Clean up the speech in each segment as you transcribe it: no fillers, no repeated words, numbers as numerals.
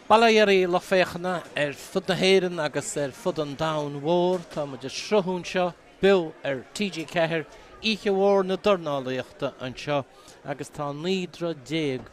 Balairí le féchana fud na héireann agus fud an dain mhór tá muidir sruthún seo BEO TG Cahir ihe mhór na Dornálaíochta anseo agus tá nídra déag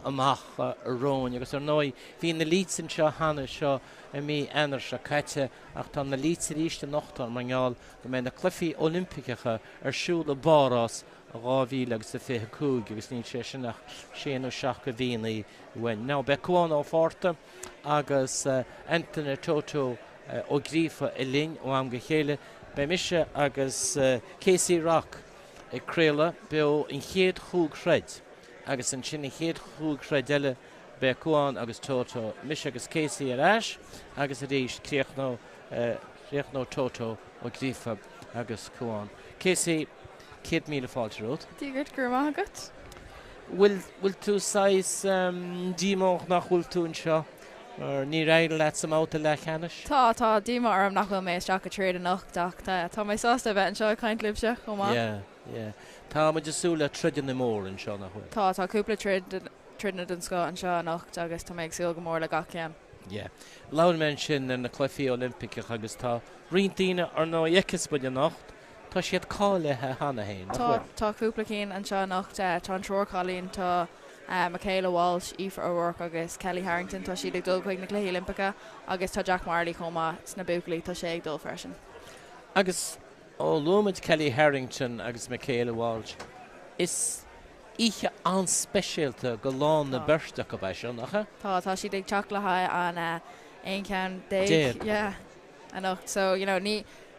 amach róin agus nói hí na lítsin seo hana seo mí anar se caite ach tá na lítsin ríiste nachtar mar ngeall go mé na clufií Olimpicecha siúla bárás a 2025 agus ní sé sinach séanú seach go bhíanaí bhain. Ná beáin á fórta agus Anthony Toto ó grífa i lín ó am go chéile be mise agus Casey Rock i créile BEO in chéad chúg chreid agus an sin chéad chúg chreideile beáin agus Toto mise agus Casey arás agus a ríis críochnó Toto ó grífa agus cuáin. Casey 100,000 fáilte rud. Dígurt gur maith agat? Will tú sais dímach nach bhfuil tún seo? Ní réile le sam áta le cheannis? Tá díma arm nach bhfuil mééis teach a tréad an nachach tá mé sásta bheith an seo caint libse go má? Tá mu desúla tridan na mór an seo nach bhfuil. Tá cúpla tridna an sco an seo nacht agus tá méid siúil go mór le gacean. Lawn men sin na clufií Olimpiceach agus tá riontíine ar nó dheiceas buide nacht. Tá siad cáilethe hana héin. Tá cúpla cín an seo nacht tá an troircálín tá Michaela Walsh, Aoife O'Rourke agus Kelly Harrington tá siad ag dul chuig na cluichí Olimpica agus tá Jack Marley chomá sna buaclaí tá sé ag dul freisin. Agus ó luamid Kelly Harrington agus Michaela Walsh is ihe an speisialta go lán na berste go bheith seo nachcha? Tá siad ag teach lethe an ein ceann déag anocht so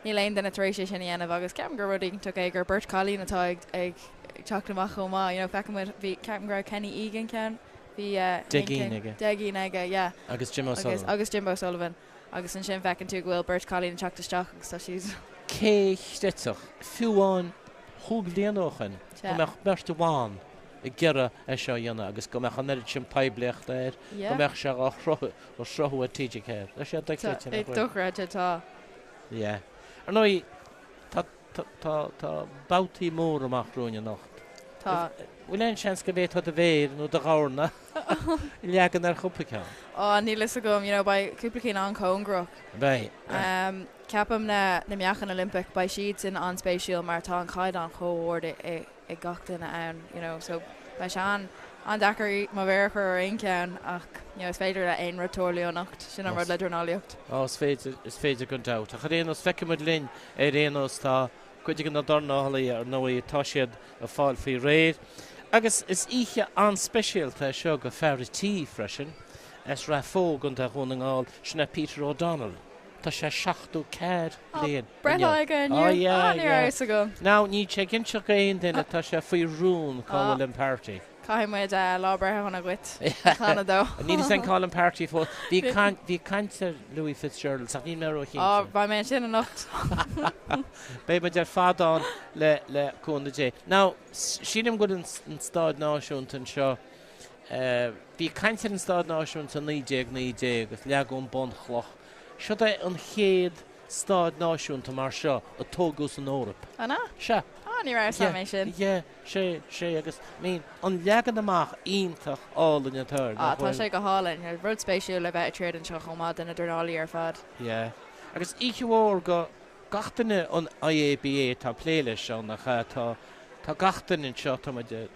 ní leon den éis sin dhéanamh agus ceam gur rudí tu é gur Bert Collín atá ag teach amach chomá feicimid bhí ceam gur Kenny Egan cean bhí Deigín aige agus Jimbo Sullivan agus an sin fecinn tú bhfuil Bert Collín teach isteach agus tá siad cé steach fiúháin thug léanóchan go meach berste bháin i ggéire seo dhéanana agus go meach an neir sin peibleocht ir go meach se ó srothú a TG Cahir. Leis sé ag dochreide tá. Ar nó tá bátaí mór amach róine nacht. Tá. Bhfuil éon seans go bhéh a bhéir nó do gána i leagan ar chupacha. Ní lis gom ba cúplacín an cóngroch. Bei. Ceapam na meachan Olympic ba siad sin an spéisiúil mar tá an chaid an chóhórda i gachtainna ann, so ba se an dacarí má bhéir ar aon ceann ach is féidir le aon rotóirleonacht sin an rud le Dornálaíocht. Is féidir go dat. A réanos feicimid linn réanos tá chuidir na Dornálaí ar nóí tá siad a fáil faoi réad. Agus is ihe an speisialta seo go fearrití freisin as ra fóg an chunaáil sinna Peter O'Donnell. Tá sé 74 léon. Breithaige ní go. Ná ní sé cinseach aon duine tá sé faoi rún Colin Party. Caiimiid lábrethe chuna gcuit Canada. Ní san Colin Party fó. Bhí caiinte Louis Fitzgerald sa ní mar chin. Ba mé sin nacht. Bé me ar fádán le chuna dé. Ná sínim go an stád náisiúnta an seo. Bhí caiinte an stád náisiúnta 9 agus leagún bon chloch. Seo é an chéad stád náisiúnta mar seo a tógus an Órap. Anna? Se. Ní ra mé sin. sé agus an leagan amach ionintach álainn a thir. Tá sé go hálainn rud spéisiú le bheith tréad an seo chomá duna Dornálaí ar fad. Agus íhór go gatainine an IABA tá pléile seo nach tá gatainine seo tá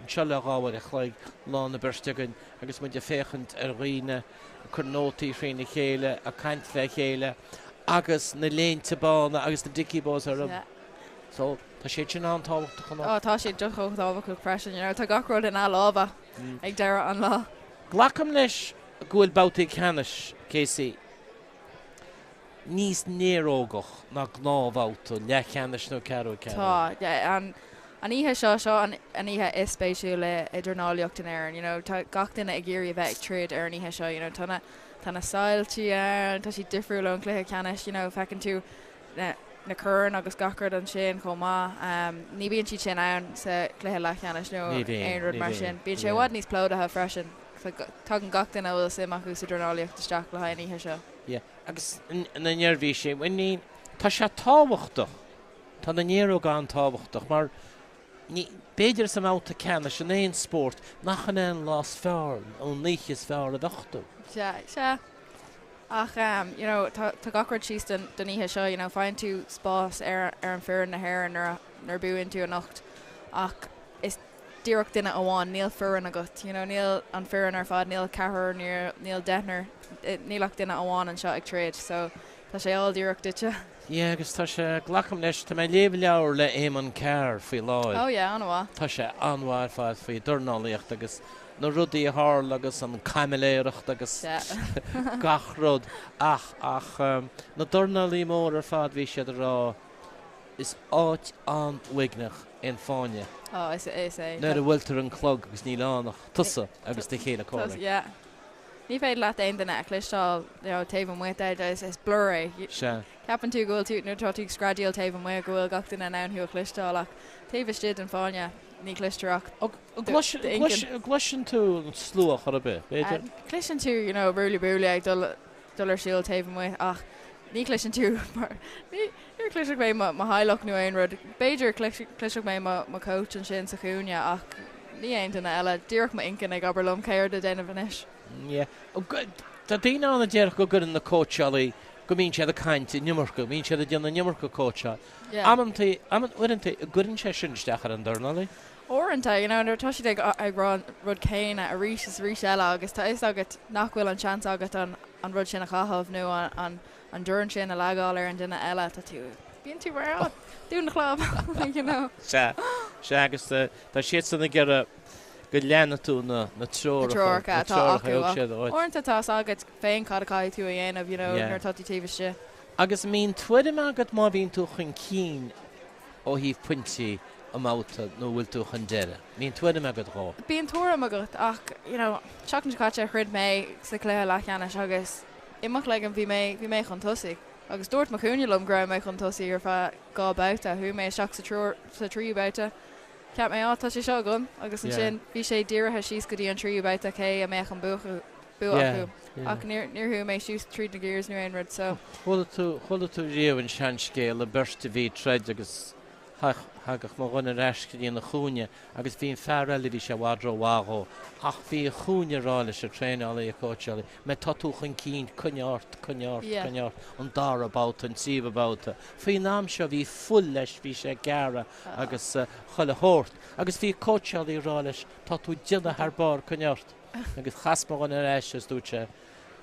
seo le gáhar a chléig lá na berstegann agus muid de féchant ar riine chu nótaí féna chéile a caiint le chéile agus na léonnta bána agus na dicibás ar so tá sé sin antáhacht chun tá sé dochtáha chu freisin tá gachród in á lába ag deire an lá. Glacham leis ghfuil bátaí cheannis Casey níos nérógach na gnábháta le cheannis nó ceú ce. Tá an ihe seo an ihe is spéisiú le i Dornálaíocht in air, tá gachtainna ag géirí bheith ag tríd ar an ihe seo, tána sáiltí tá sí difriúil an chluthe ceannis, fecinn tú na churn agus gachard an sin chomá ní bíonn siad sin ann sa chluthe le cheannis nó aon rud mar sin. Bíonn sé bhhad níos plódathe freisin tá an gachtainna bhfuil sim acu sa Dornálaíocht isteach le haon ihe seo. Agus na nearbhí sé tá sé táhachtach tá na néróg an táhachtach mar Beidir sam out can sin éon sport nach an an lás fearr ón níchas fearr a bhachtú. Se. Ach, you know, tá gacrad síos den ihe seo, you know, fáin tú spás ar an fear na hair nar buin tú a nacht. Ach, is díreach duine amháin níl fear a gut, you know, níl an fear ar fad, níl cahar, níl deithnar, nílach duine amháin an seo ag tréad, so tá sé all díreach dute. Yeah, agus tá sé glacham leis tá mé léomh leabhar le éman cear faoi láid. Oh yeah, anhá. Tá sé anmhair fáil faoi Dornálaíocht agus na rudaí a hála agus an caiimiléireacht agus gach rud ach na Dornálaí mór ar fad bhí siad rá is áit an uignach in fáine. Oh, is é. Nuair a bhfuiltar an clog agus ní lánach tusa agus de chéile cóla. Yeah. Ní féad leat aon den eclisteáil taobh muid is blurry. Se. Capan tú ghfuil tú nó tá tú scradial taobh muid ghfuil gachtain an ann thuú clisteáil ach taobh stiad an fáine ní clisteach. Gluisin tú an slúach ar a bit, beidir? Clisin tú, you know, búla ag dul ar síl taobh muid ach ní clisin tú ní cliseach mé má hailech nó aon rud. Beidir cliseach mé má coach an sin sa chúne ach ní aontainna eile dúach má incin ag aberlum céir de déanamh inis. Yeah. Tá daine anna dearach go gur in na cótealaí go mín siad a caint i nimmarcha, mín siad a déanana nimmarcha cóteá. Uiranta gurann sé sinsteachar an Dornálaí? Orintanta, you know, tá si ag rud céine a rís is rís eile agus tá is agat nachhfuil an chance agat an rud sin a chahabh nó an dúran sin a leáil ar an duine eile tá tú. Bíon tú bhar dún na chlub, you know. Se agus tá siad sanna gur go leanna tú na trocha tá acu. Orintanta tá agat féin cadaáid tú a dhéanamh, you know, nar tá tú taobhiste. Agus mín tuaidim agat má bhíon tú chun cín ó híh puintí a máta nó bhfuil tú chun deire. Mín tuaidim agat rá. Bíon túram agat ach, you know, seachn caite chrid mé sa cléthe lecheanna agus imach le an bhí mé chun tosaigh. Agus dúirt mar cúnelumm gra mé chun tosaí ar fa gá bouta, thu mé seach sa trí bouta. Ceap mé tá sé seo gom, agus an sin bhí sé ddíirithe síos go dtí an trí bouta cé a méach an bu acu. Ach níorthú mé siús trí na gears nó aon rud, so. Thula tú riamhann sean scéal a bursta bhí treid agus hagach má gunna reisce í na chúne agus bhíon fearreile bhí sé bhádro bháthó ach bhí a chúne rála sé tréála a cóteala me tatú chun cín cuneart an dar abáta an tíomh abáta. Faoin nám seo bhí full leis bhí sé gara agus chola hórt agus bhí cóteala í rális tatú dionna thbár cuneart agus chaspa gunna reisce dúte.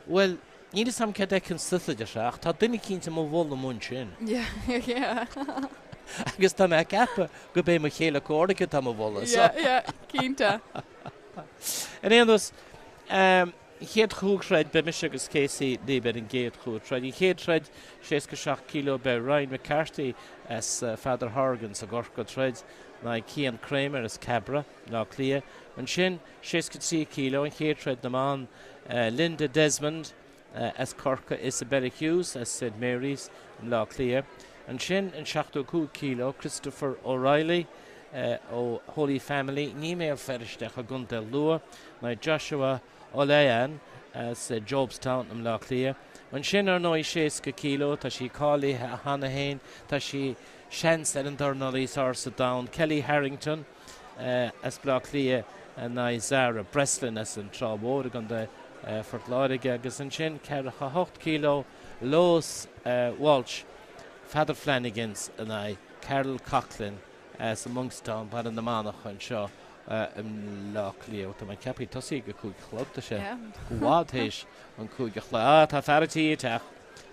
Well, níl sam ce decinn sithaidir se ach tá duine cínta má bhla mún sin. Yeah. Agus tá me cepa go bé mar chéile códacha tá bhla. Cínta. An éanas chéad chúgreid be mis agus césaí líbed an géad chútreid. Í chéad treid 6 kilo be Ryan McCarthy as Father Horgan sa gorca treid na Cian Kramer as Cabra lá clia. An sin 6 kilo an chéad treid na man Linda Desmond as Corca Isabella Hughes as St Mary's lá clia. An sin an 62 kilo Christopher O'Reilly ó Holy Family ní mé ferristeach a gunta lua na Joshua O'Lean as Jobstown am lá clia. An sin ar 6 kilo tá sí cálaí hana hain tá sí seans ar an Dornálaí sa down Kelly Harrington as lá clia na Zara Breslin as an trábóra gan de fortláige agus an sin ceir 8 kilo Lois Walsh Father Flanagan's and Carol Coughlin as amongst them, but in the manach and seo lá clia tá mai ceapí tosaí go cúig chlubta sé bháis an cúig chlá tá ferrití teach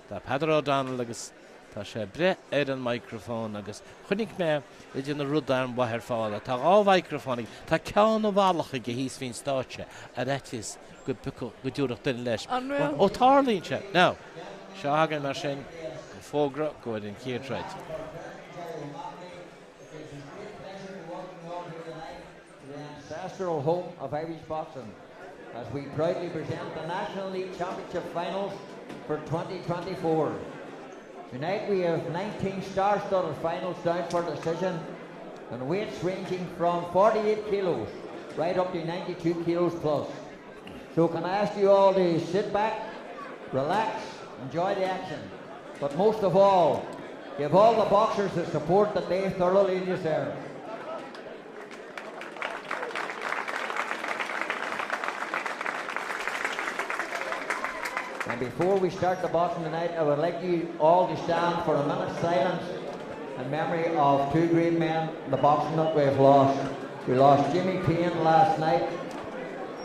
tá Padar O'Donnell agus tá sé bre ar an microfón agus chunig mé idir na rudar an bhathir fála tá á microfónig tá ceann ó bhálacha go híos hín státe a réitis go dúireach duine leis ó tálínse ná seo hagan mar sin fógra go in chéad treid. Ancestral home of Irish boxing as we proudly present the National League Championship Finals for 2024. Tonight we have 19 star-studded finals down for decision and weights ranging from 48 kilos right up to 92 kilos plus. So can I ask you all to sit back, relax, enjoy the action, but most of all, give all the boxers the support that they thoroughly deserve. And before we start the boxing tonight, I would like you all to stand for a minute's silence in memory of two great men, the boxing that we've lost. We lost Jimmy Payne last night,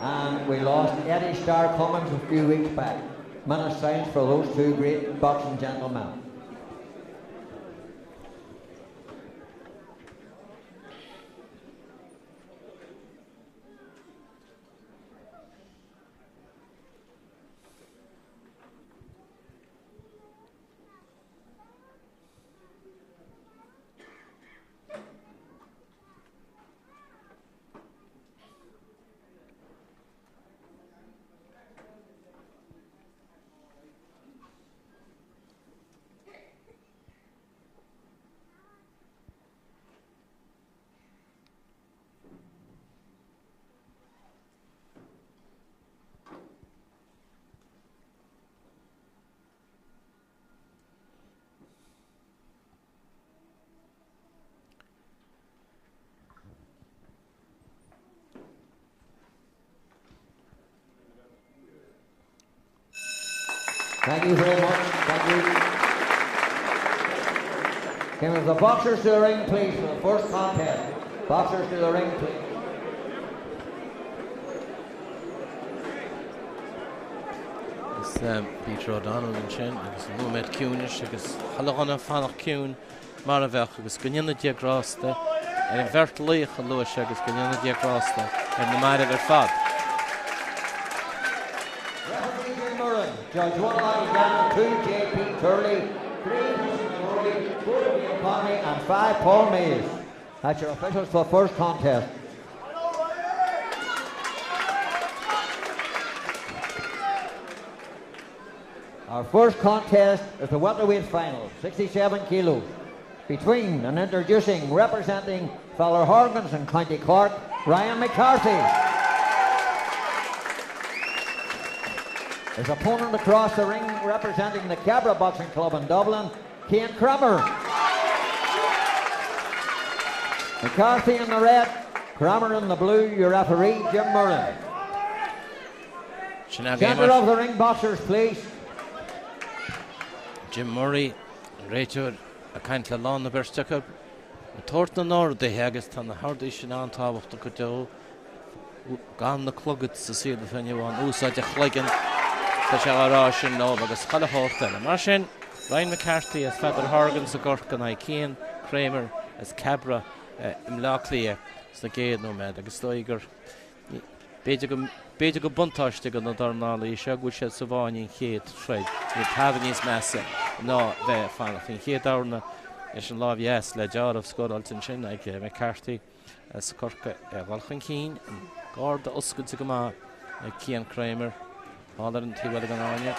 and we lost Eddie Starr Cummins a few weeks back. Minute's silence for those two great boxing gentlemen. Thank you very much. Thank you. Can we have the boxers to the ring, please, for the first contest? Boxers to the ring, please. Peter O'Donnell and Chin, agus Lumet Cúnis, agus Halagana Fanach Cún, Maravech, agus Gunyana Diagrasta, and Vert Leich and Lewis, agus Gunyana Diagrasta, and the Mara Verfad. Judge 1 Alexander, 2 J.P. Turley, 3 Murray, 4 William Conley, and 5 Paul Mays. That's your officials for the first contest. Our first contest is the welterweight final, 67 kilos, between and introducing, representing Feller Horgans and County Cork, Ryan McCarthy. His opponent across the ring, representing the Cabra Boxing Club in Dublin, Cian Cromer. McCarthy in the red, Cromer in the blue, your referee, Jim Murray. Centre of the ring boxers, please. Jim Murray, Rachel, a kind of lawn the Berstucker, a Torton Nord, the Haggis, and the Hardy Shinan Tab of the Kudo, gone the Cluggets to see the venue on Usa de Chligan. Tasha no, because Chala Horton, a Martian, Ryan McCarthy as Feather Horgans, a Gorkan, I Cian Kramer as Cabra, Imlachlia, as the Gate no mad, a Stoiger. Beidigo Buntoshtig on the Dornálaíocht, which has Savani and Kate trade, with Havanese Massa, no, there, final thing. Here down, is in love, yes, Lejar of Scoralton Chin, like McCarthy as Corka, Walchan Keen, and Gord Uskud Sigama, Cian Kramer. Father and T. Welligan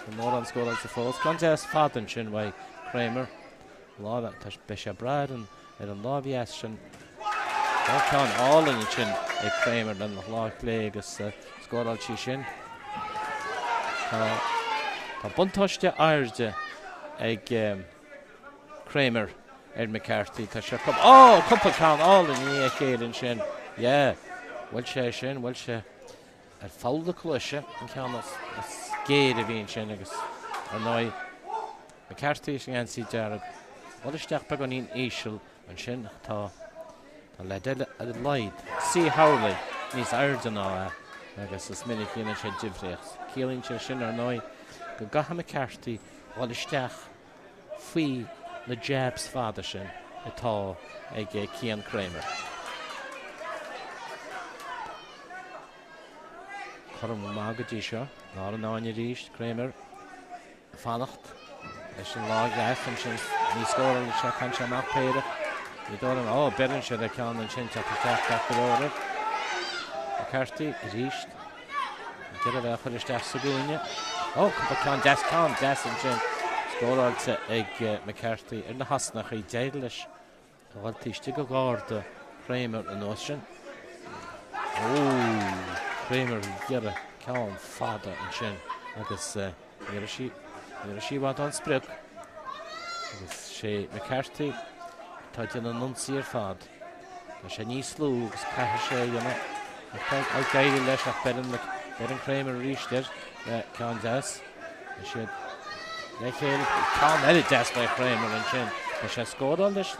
the more on score as the first contest, Father and Chin by Kramer, Law Tash Bishop Brad and Law yes, and all in the Chin, a Kramer, and the Law Plague's score all Chin. Buntoshte Irde, a Kramer, Ed McCarthy, Tasha Cup. Oh, couple count all in the Akade and Chin. Yeah, Welsh Shin, Welsh. At foul the clusha and can a skate of each Shennigus. Annoy McCarthy against see Jared. What is Jack Pagonin Ashel and Shin Ta Ladella at light. See Howley, Miss Ardena, I guess as many Kina Shed Jivrex. Killing Shin or Noy. Gaha McCarthy, what is Jack Fee the Jabs father Shin, a tall, a gay Cian Kramer. Corum Margaret Shaw, not an on your reach, Kramer, Fanacht, as she log that, and she's scored and she can't sham up paid it. You don't know, better should I count and change up the jack back the order. McCarthy is east. Get it out for the staff Sagunia. Oh, but can't Jess and Chin. Score all to Egg McCarthy in the Hasnach, he jailish. I'll teach to go guard the Kramer and Ocean. Oh. Kramer get a calm father and Chin. I guess she went on Spruck. She McCarthy tied in a nuncier fad. She knee slew, Cahisha, you know. I think I'll guide the lesh of Berin Kramer reached it. Can't guess. She le chéil tá edit des by Kramer an sin. Tá sé scódal leis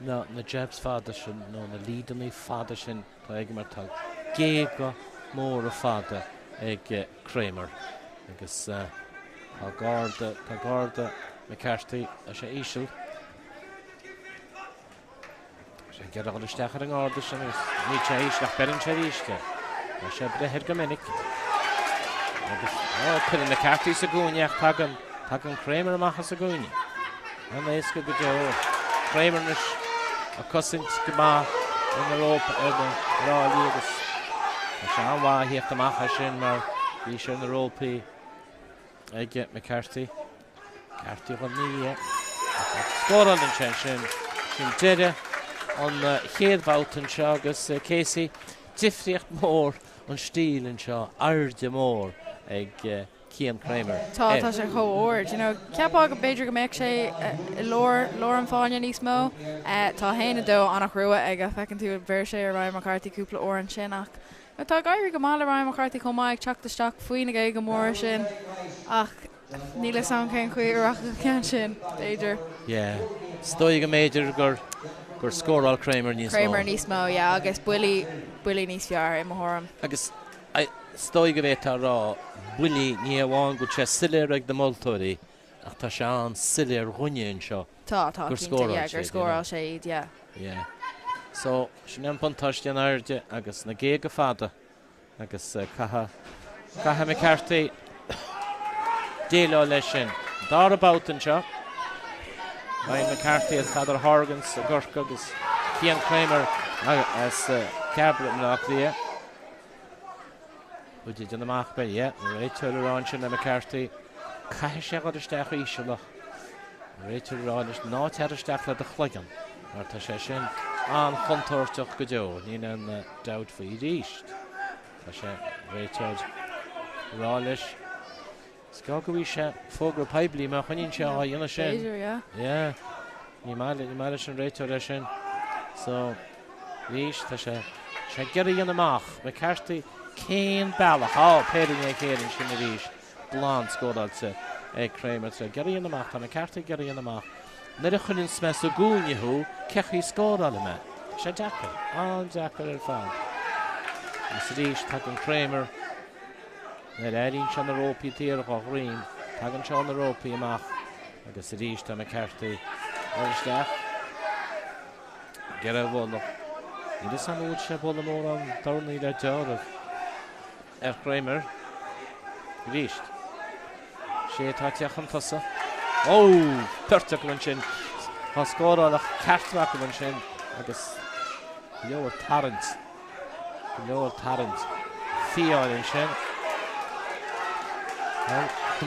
na jabs fada sin nó na lídaní fada sin tá ag mar tá géga mór a fada ag Kramer. Agus tá garda McCarthy a sé ísisiil. Sé gead an isteach ar an gáda sin agus ní sé ísleach berin sé ríiste. Tá sé brethir go minic. Agus chuir McCarthy sa gúineach tagan Kramer amachchas sa gúine. An éis go go deir. Kramer a cosint go má in Europa ar na ráilí agus tá sé anmhaithíocht amachcha sin mar bhí sé na Rópaí ag McCarthy. McCarthy go ní scóráil an sin deire an chéadhbháltain seo agus Casey difriocht mór an stíl an seo airde mór ag Cian Kramer. Tá sé chomhór, ceapá go beidir go méid sé lór an fáine níos mó tá héana dó annach ruúa ag a fecinn tú bhir sé a Ryan McCarthy cúpla ó an sinach. Tá gaiir go mála Ryan McCarthy chomáid teachtasteach faoine go mór sin ach níle sam cén chuí arach cean sin beidir. Stoi go méidir gur scóráil Kramer níos mó, agus builí níos fear i mthorm. Agus stoi go bhéh tá rá builí ní amháin go sé siléir ag de moltóirí ach tá se an siléir dhuine seo. Tá gur scóráil sé, So sin an pantáiste an airde agus na géige fada agus catha McCarthy déile leis sin. Dá a boutan seo. Ryan McCarthy as Father Horgans a Gorka agus Cian Kramer as Cabret nach lia. Would you amach be? Rachel Ranch and McCarthy. Cash got a stack Ishala. Rachel Ranch not had a stack at the Flagan. Or Tashin and Hunter took good joe. Nina and doubt for east. Rachel Ranch. Skagowisha Fogger Pibely Mahonin Shaw Yanashin. Yeah. You manage and Rachel. So Leash Tasha. Shagari in the Mach. McCarthy Kane Balla. How Pedro Kane and Shinarish. Blonde scored out to Kramer. So Gary in the Mach. McCarthy Gary in the Mach. Nedachun in Smith Goon who Kechi scored on the mat. Shadaka. On Jacker and found. Sadish taking Kramer. Net Eddie on the rope here of Green. Tagging on the rope Mach. I guess Sadish to McCarthy. Staff. Get a wall. In this time, would ship all the more on Dornálaíocht that job of F. Kramer. Reached. She attacked Jachan Fossa. Oh, perfect luncheon. Has scored on a catch-back luncheon. I guess lower Tarrant. Fion in Shin.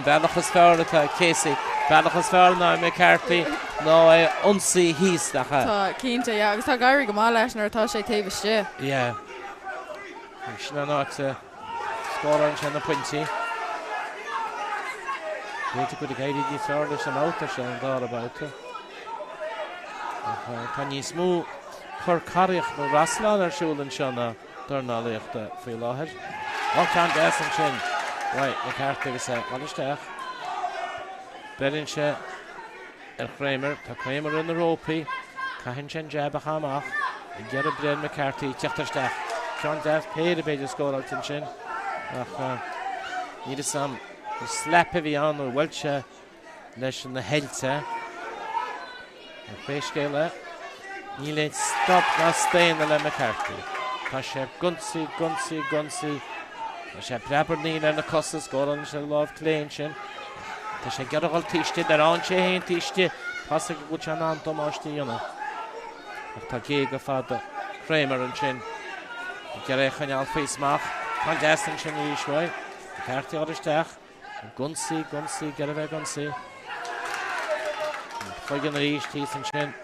Bellachas fair to Casey. Bellachas fair now McCarthy. No, unsee he's the ha. Keenta, yeah. I was talking Gary Gamalash and Natasha Tavish. Yeah. She's not score on Shanna Punchy. Need to put a guided you started some out there, and thought about it. Can you smooth for Carriach no Raslan or Shulin Shana Dornálaíocht for Laher? Oh, can't guess and chin. Right, McCarthy was saying, what is that? Berinshe Kramer, Kramer in the ropey, Cahinchin Jabba Hamach, and get a Bren McCarthy, Chechterstaff. John Daff paid a bit of score out in Shin. Needed some slap heavy on or Welsh Lesh in the Helta. And fish scale Neil stop now stay in the McCarthy. Tasha Gunsi. Tasha Prapper Neil and the Costa score on the love Cleanshin. Tasha get a whole tishti, their own chain tishti, passing which an Antomoshti, Tagiga father Kramer and Chin. Gerechan al face mark, and Destin Chin Ishway. McCarthy or Stach. Gunsi, get away Gunsi. Fucking the East, Teeth and Chin.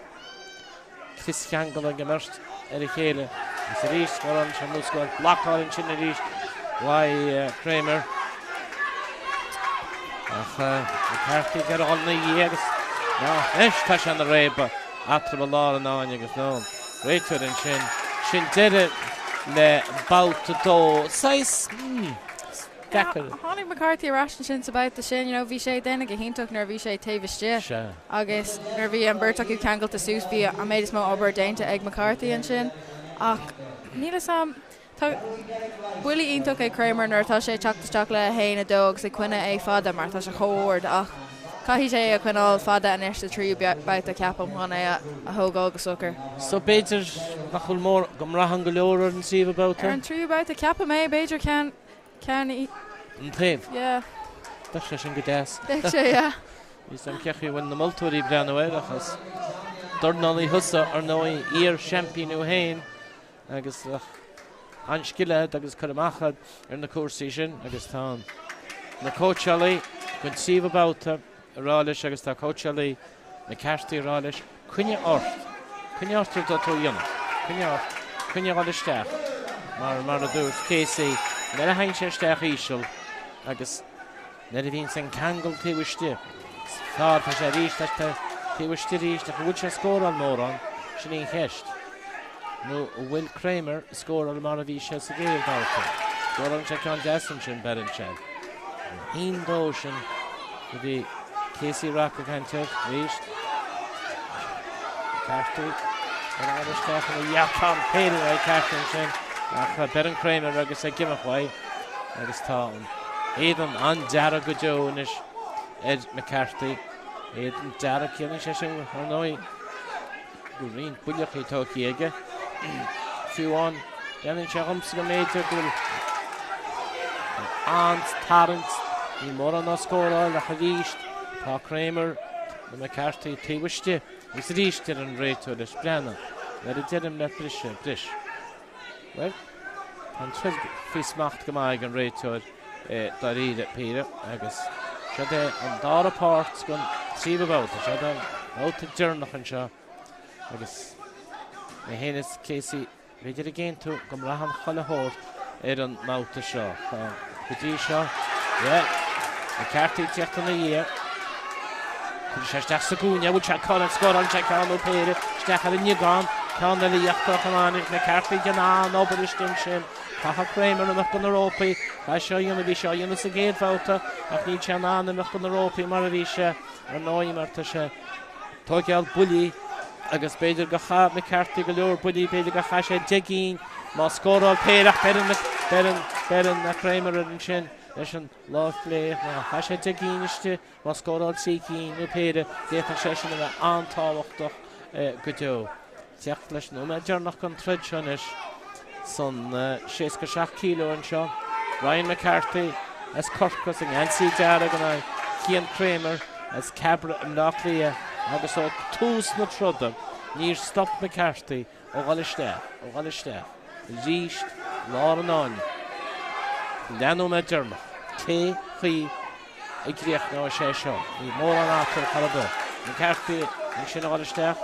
Chris Kangle and Gemmerst, Eric Hale. It's a East, Orange and Muscle, Black Orange in the East. Why, Kramer. McCarthy get on the years. No, Esh touch on the rape, but after the law and on you get known. Richard and Shin did it. Le bout to do size Decker. Honey McCarthy rashin sin about the sin, you know, bhí sé déna go hintoach nar bhí sé taobhiste. Se. Agus nar bhí an burtach ú ceangail a sús bhí a méid is mó obair déanta ag McCarthy an sin. Ach, níla sam bhuiilí ionach é Kramer nar tá sé teachtasteach le héana dogs ag cuine é fada mar tá sé chóir ach caihí sé a chuineáil fada an eiste trí beit a ceapam chuna é a thógáil go sucr. So beidir nach chuil mór gom rahan go leor an sih about Ar an trí beit a ceapam é beidir can í. An taobh? Yeah. Da sé sin go dés. Beic sé, yeah. Ís an ceachí bhain na multúirí breanhfuil achas Dornálaí thusa ar nóí ír championú hain agus anscile agus chuamachchad ar na cuasaí sin agus tá na coachalaí chun sih abouta rális agus tá coachalaí na ceartaí rális cuine ort do tú dionach cuine rálisteach mar a dúirt césaí na a hain sé steach ísisiil agus na a bhín san cangol tíhuiste tá sé ríist tíhuiste ríist a bhúil sé scór an mórán sin íon cheist. No Will Kramer score on Maravi Shesagir Dalton. Goran Chakon Jasson Berenchan. In Doshan to the Casey Rocker Cantor reached. Carty and Irish Catholic Yapam paid away Captain Beren Kramer Ruggers a giveaway. That is Town. Aidan and Jara Gujonish Ed McCarthy. Aidan Jara Killing Session Hanoi. Green Bullaki Tokiega. Few on, then in Chahumska Mater, Ant Tarrant, the Morana scorer, the Hadish, Pa Kramer, the McCarthy, Tiwishti, is reached in rate to the Splana. Let it tell him that dish. Well, and Fismacht Gamag and rate to it, Darid at Peter, I guess. Shade and Dara Parts gone see about it, Shade out the journal and Shaw, I guess. Na héananis Casey beidir agéin tú gom rahan choilethóir ar an máta seo. Go dtí seo, na ceartaí teachta na dhé. Chun sé steach sa gúine, bhúil se cáil an scór an teach an ó péire, steach ar a níogán, cáil na líochta chamánig na ceartaí ganán obairistún sin. Cacha Kramer amach go na Rópaí, cha seo dhéana bhí seo dhéana sa géad fáta, ach ní teanán amach go na Rópaí mar a bhí se ar nóí mar tá se tógeal bullí agus beidir go cha McCarthy go leor budí beidir go cha sé digín má scóráil péireach beran na Kramer an sin leis an láflé má cha sé digíniste má scóráil sícín nó péire déta sé sin a antáhachtach go deo. Teacht leis nó me dearnach an trid seis son 6 kilo an seo. Ryan McCarthy as Corcus an NC Dara gan Cian Kramer as Cabra an Nachlia agus ó tús na trodam níor stop McCarthy ó gáilisteach ríist lá an áin leanú me derma té chuí ag gríoch ná sé seo ní mór an átar chalabó McCarthy an sin gáilisteach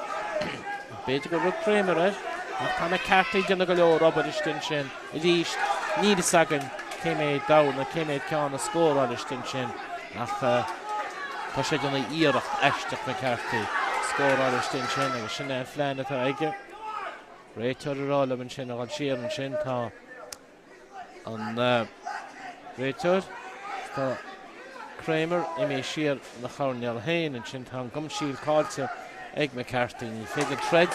beidir go rud Kramer ach tá McCarthy duna go leor obairistún sin ríist níd sagan céiméid dana céiméid ceann a scór obairistún sin ach tá sé duna íireacht eisteach McCarthy scór obairistún sin agus sin an phléin atá aige réitear arála an sin agáil siar an sin tá an réitear tá Kramer imé siar na charneal hain an sin tá gumsíl cáilte ag McCarthy ní féidir tred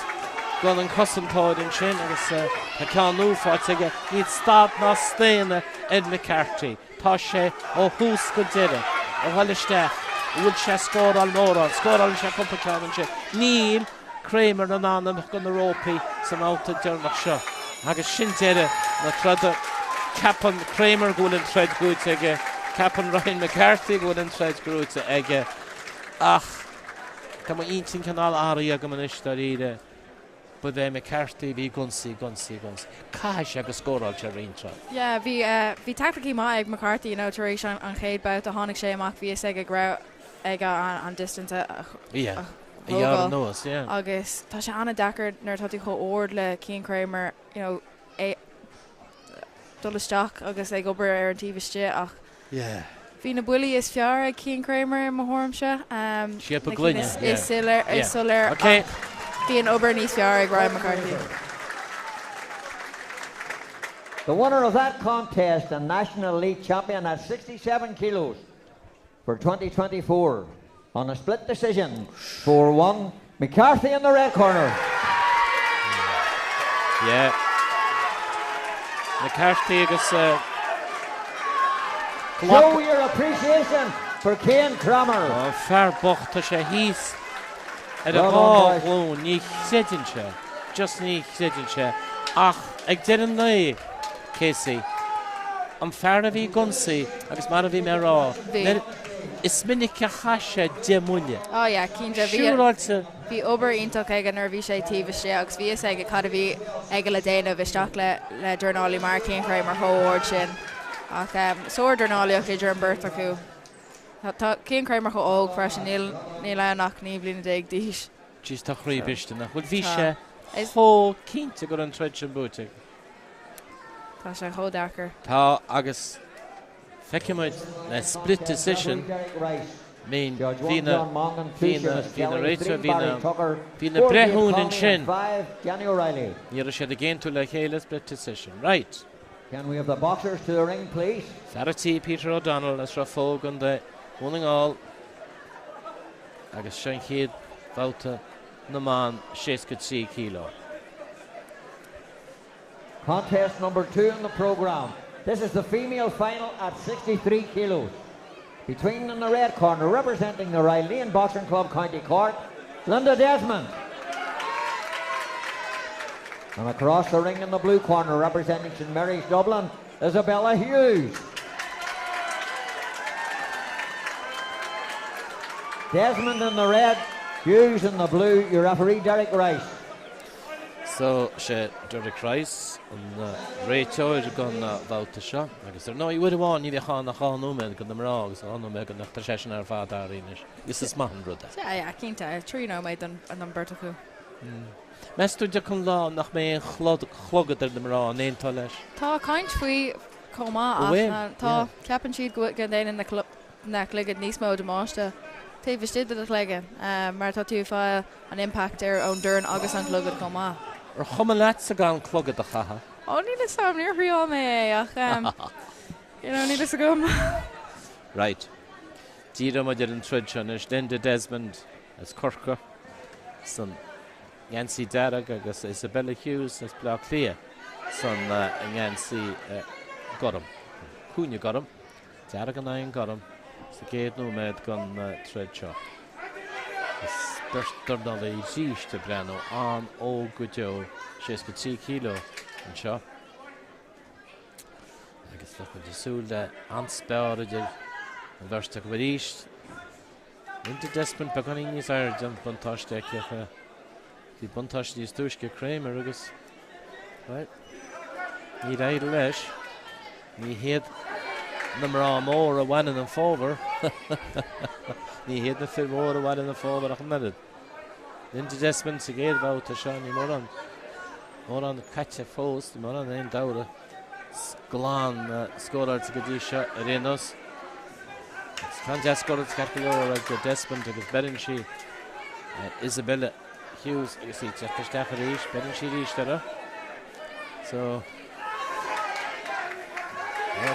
gan an cosantáid an sin agus tá ceanú fáilte níd stad ná stéine Ed McCarthy tá sé ó hús go deire ó bhailisteach bhfuil sé scóráil mórán scóráil sé compactáin an sin níl Kramer an anam gan na Rópaí san áta dearnach seo agus sin deire na trada capan Kramer gúil an tred gúite aige capan Ryan McCarthy gúil an tred gúite aige ach tá má intin canál áraí agam an istar ide but McCarthy bhí gunsaí cai sé agus scóráil sé riontra. Yeah, bhí tacticí má ag McCarthy in taréis an chéad bout a tháinig sé amach bhí ag a grá ag an distance Iar nuas, agus tá sé anna dachar nar tatí cho ord le Cian Kramer, dulasteach agus ag obair ar an tíbiste ach hí na buí is fear ag Cian Kramer mar thormse siad pa glúine is solar hí an obair níos fear ag Ryan McCarthy. The winner of that contest and National League champion at 67 kilos for 2024 on a split decision, 4-1, McCarthy in the red corner. Yeah. McCarthy agus show your appreciation for Cian Cromer. Fair bocht sé hís at a ball ní séidirse, just ní séidirse. Ach, ag deireadh naí, Casey, an fear a bhí gonsaí agus mar a bhí mé rá. Is minic a chaise demuine. Oh yeah, cínte Siúráilte. Bhí obair ionach ag an nervhí sé tíbhaiste agus bhí ag cad a bhí ag le déanamh isteach le Dornálaí mar Cian Cromer thóir sin. Ach sóir Dornálaíocht idir an beirt acu. Tá Cian Cromer go óg freisin ní lenach ní blina déag díis. Tís tá chríbiste nach. Bhfuil bhí sé thó cínte gur an treid sin búte. Tá sé chódachar. Tá agus feicimuid le split decision mean Vina Rachel Vina brethún in sin. Níor sé a géintú le chéile split decision. Right. Can we have the boxers to the ring, please? Faratí Peter O'Donnell as ra fóg an de winning all. Agus sin chéad bhauta na man 63 kilo. Contest number 2 in the program. This is the female final at 63 kilos. Between in the red corner, representing the Riley Boxing Club County Cork, Linda Desmond. And across the ring in the blue corner, representing St Mary's Dublin, Isabella Hughes. Desmond in the red, Hughes in the blue, your referee Derek Rice. So, she Derek Rice and Rachel is going about the shot. Like I said, no, you would have won, you'd have gone no man, got them wrong, so no man, got the session or father in it. This is man, brother. Yeah, can't I? True, no, mate, and Bertaku. Mestu de kun lá nach mé chlogad ar dem rá an éontá leis. Tá caint faoi comá tá ceapan siad go gan déana na club na ligad níos mó de máiste. Tá bhistid a léige mar tá tú fá an impact ar ón dúrn agus an clogad comá. Ar chuma leat sa gan clogad a chaha. Ó ní le sam níor riá mé ach ní le gom. Right. Díra ma dir an trid sin is Linda Desmond as Corca son Yancy Darragh agus Isabella Hughes as Bla Clia son Yancy Gorum. Cúne Gorum. Darragh an ein Gorum. Sa géad nó med gan trid seo. Is Dornálaí síiste brenn an ó go deo 63 kilo an seo. Agus le de súil de anspéiridir an bhirste go bhríist. Linda Desmond beganí níos air den buntáiste cecha. Dí buntáiste níos dúisce Kramer agus. Right. Ní réidir leis. Ní héad na mrá mór a bhainean an fóbhar. Ní héad na fir mór a bhainean an fóbhar ach an medid. Linda Desmond sa géad bhauta seo ní mór an caite fós, ní mór an éon dára. Glán scórar go dtí seo a rénos. Can scórar carcolóir ag go Desmond agus berin si Isabella Hughes agus í teachtarsteach a ríis, berin si ríis dara. So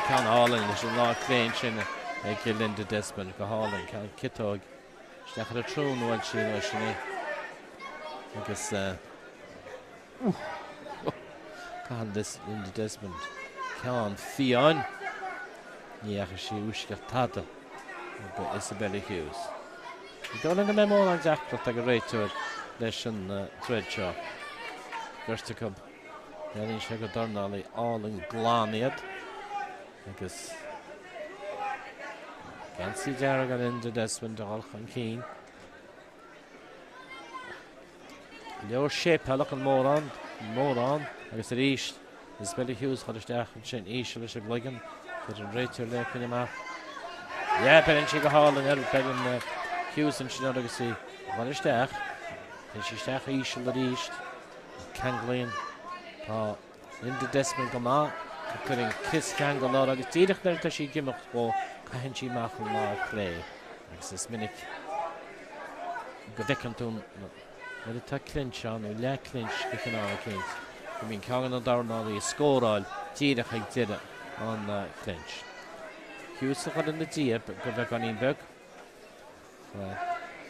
can hálan leis an lá cléin sin ag Linda Desmond go hálan can citóg steach a trún bhail sin leis sinné. Agus can this Linda Desmond can fián ní achar sí úsceach tata go Isabella Hughes. Dá an mé mór an deachrat ag a réiteir leis an trid seo. Gursta cub. Déanann sé go Dornálaí all an glániad agus Yancy Darragh an Linda Desmond all an cín. Leor sé peach an mór an agus a ríist Isabella Hughes chodisteach an sin ísio leis a gluigean gur an réiteir le cine amach. Yeah, berin si go hálan berin Hughes an sin agus sí bhanisteach. Then si steach a ísio le ríist Canglaíon tá Linda Desmond go má chuinn kiss can go lá agus tíireach nar tá sí gimach ó caihann sí meach an lá clé agus is minic go ddican tún na tá clinch an ó le clinch go cin á céint. I mean, Cagan and Dornálaí scóráil tíad ag tíad an clinch. Hughes got in the deep, go back on Inberg.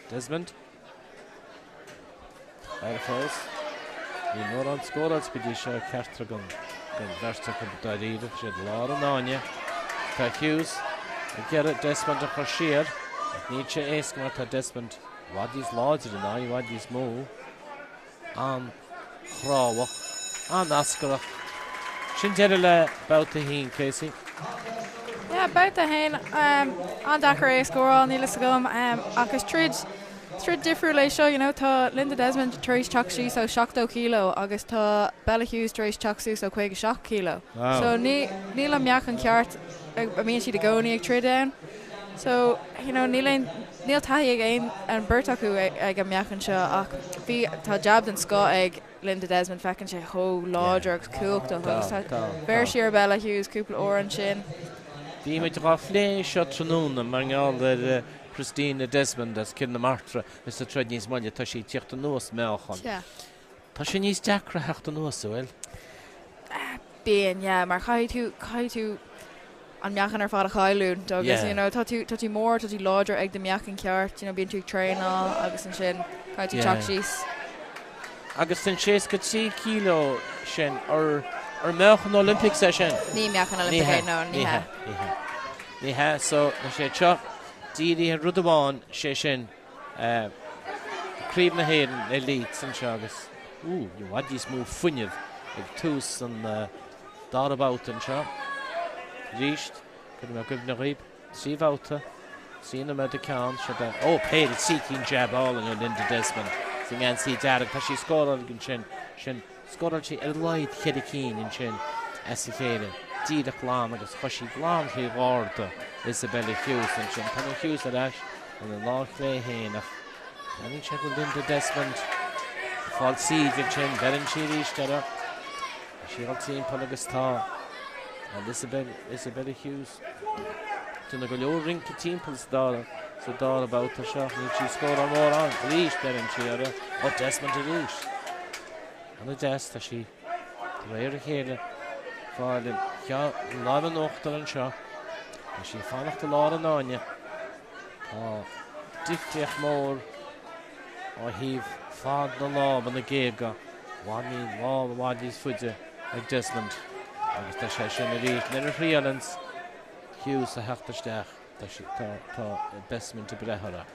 Desmond. First. You know on score that's been Disha Cartragon. Then Versta could die she had a lot of Nanya. Hughes. Get it, Desmond of Sheer. Nietzsche Eskma to Desmond. What these lords in I, what these move. And Hrawa. And Askara. Shinderilla about the heen, Casey. Yeah, about the hen on Dakar score on Neil Sagum agus trid different lei show, you know, ta Linda Desmond trace chakshi so shocked kilo agus ta Bella Hughes trace chaksu so quig shock kilo. Wow. So Neil am yak and kyart I mean she to go ni trade down. So, you know, Neil tahi again and Bertaku ag am yak and sha fi ta jabbed and Scott ag Linda Desmond feckin she ho larger cool to host. Ver sheer Bella Hughes couple orange in. Die met rafle shot genoen, maar al de Christine Desmond as kin de Martra is de tradis manje tashi ticht de noos melchan. Ja. Tashi nis jakra hecht de noos wel. Being yeah, maar ga je toe an meachan ar fad a chailún dogus, you know, tatú more tatú larger ag de meachan ceart, you know, being to train all agus an sin ga tú chakshis. Agus ten 6 kilo sin or meachan Olympic session. Ní meachan Olympic no, ní ha. Ní ha, so na sé chop Didi and Rudawan sin Creed na Hayden elite san Chagas. Ooh, you what these move funniv ag tús and thought about and chop. Reached, could have given a rib, see Vouta, seeing them at the count, paid it seeking jab all and Linda Desmond. Sing and see Derek, because she scored on Shin, scored on she a light Kedikeen in Shin, Esicade, Dida Glam, and Hushy Glam, he roared Isabella Hughes and Shin, Penny Hughes at Ash, and the Lord Clay Hane. And he checked Linda Desmond, false siege in Shin, Beren she reached her. She got seen Polagastar. And Isabella Hughes to go low ring to Timples Dara, so Dara about the shot, and she scored on more on Reach Beren she had Desmond to Reach. And the desk that she rare here for the Lavan Ochter and shot. And she found the Law and Anya. Dick more or heave fought the law and the gave got one law what these footer like Desmond. Agus tá sé sin a rí na Rialans Hughes a heachtarsteach tá bestman to brethara.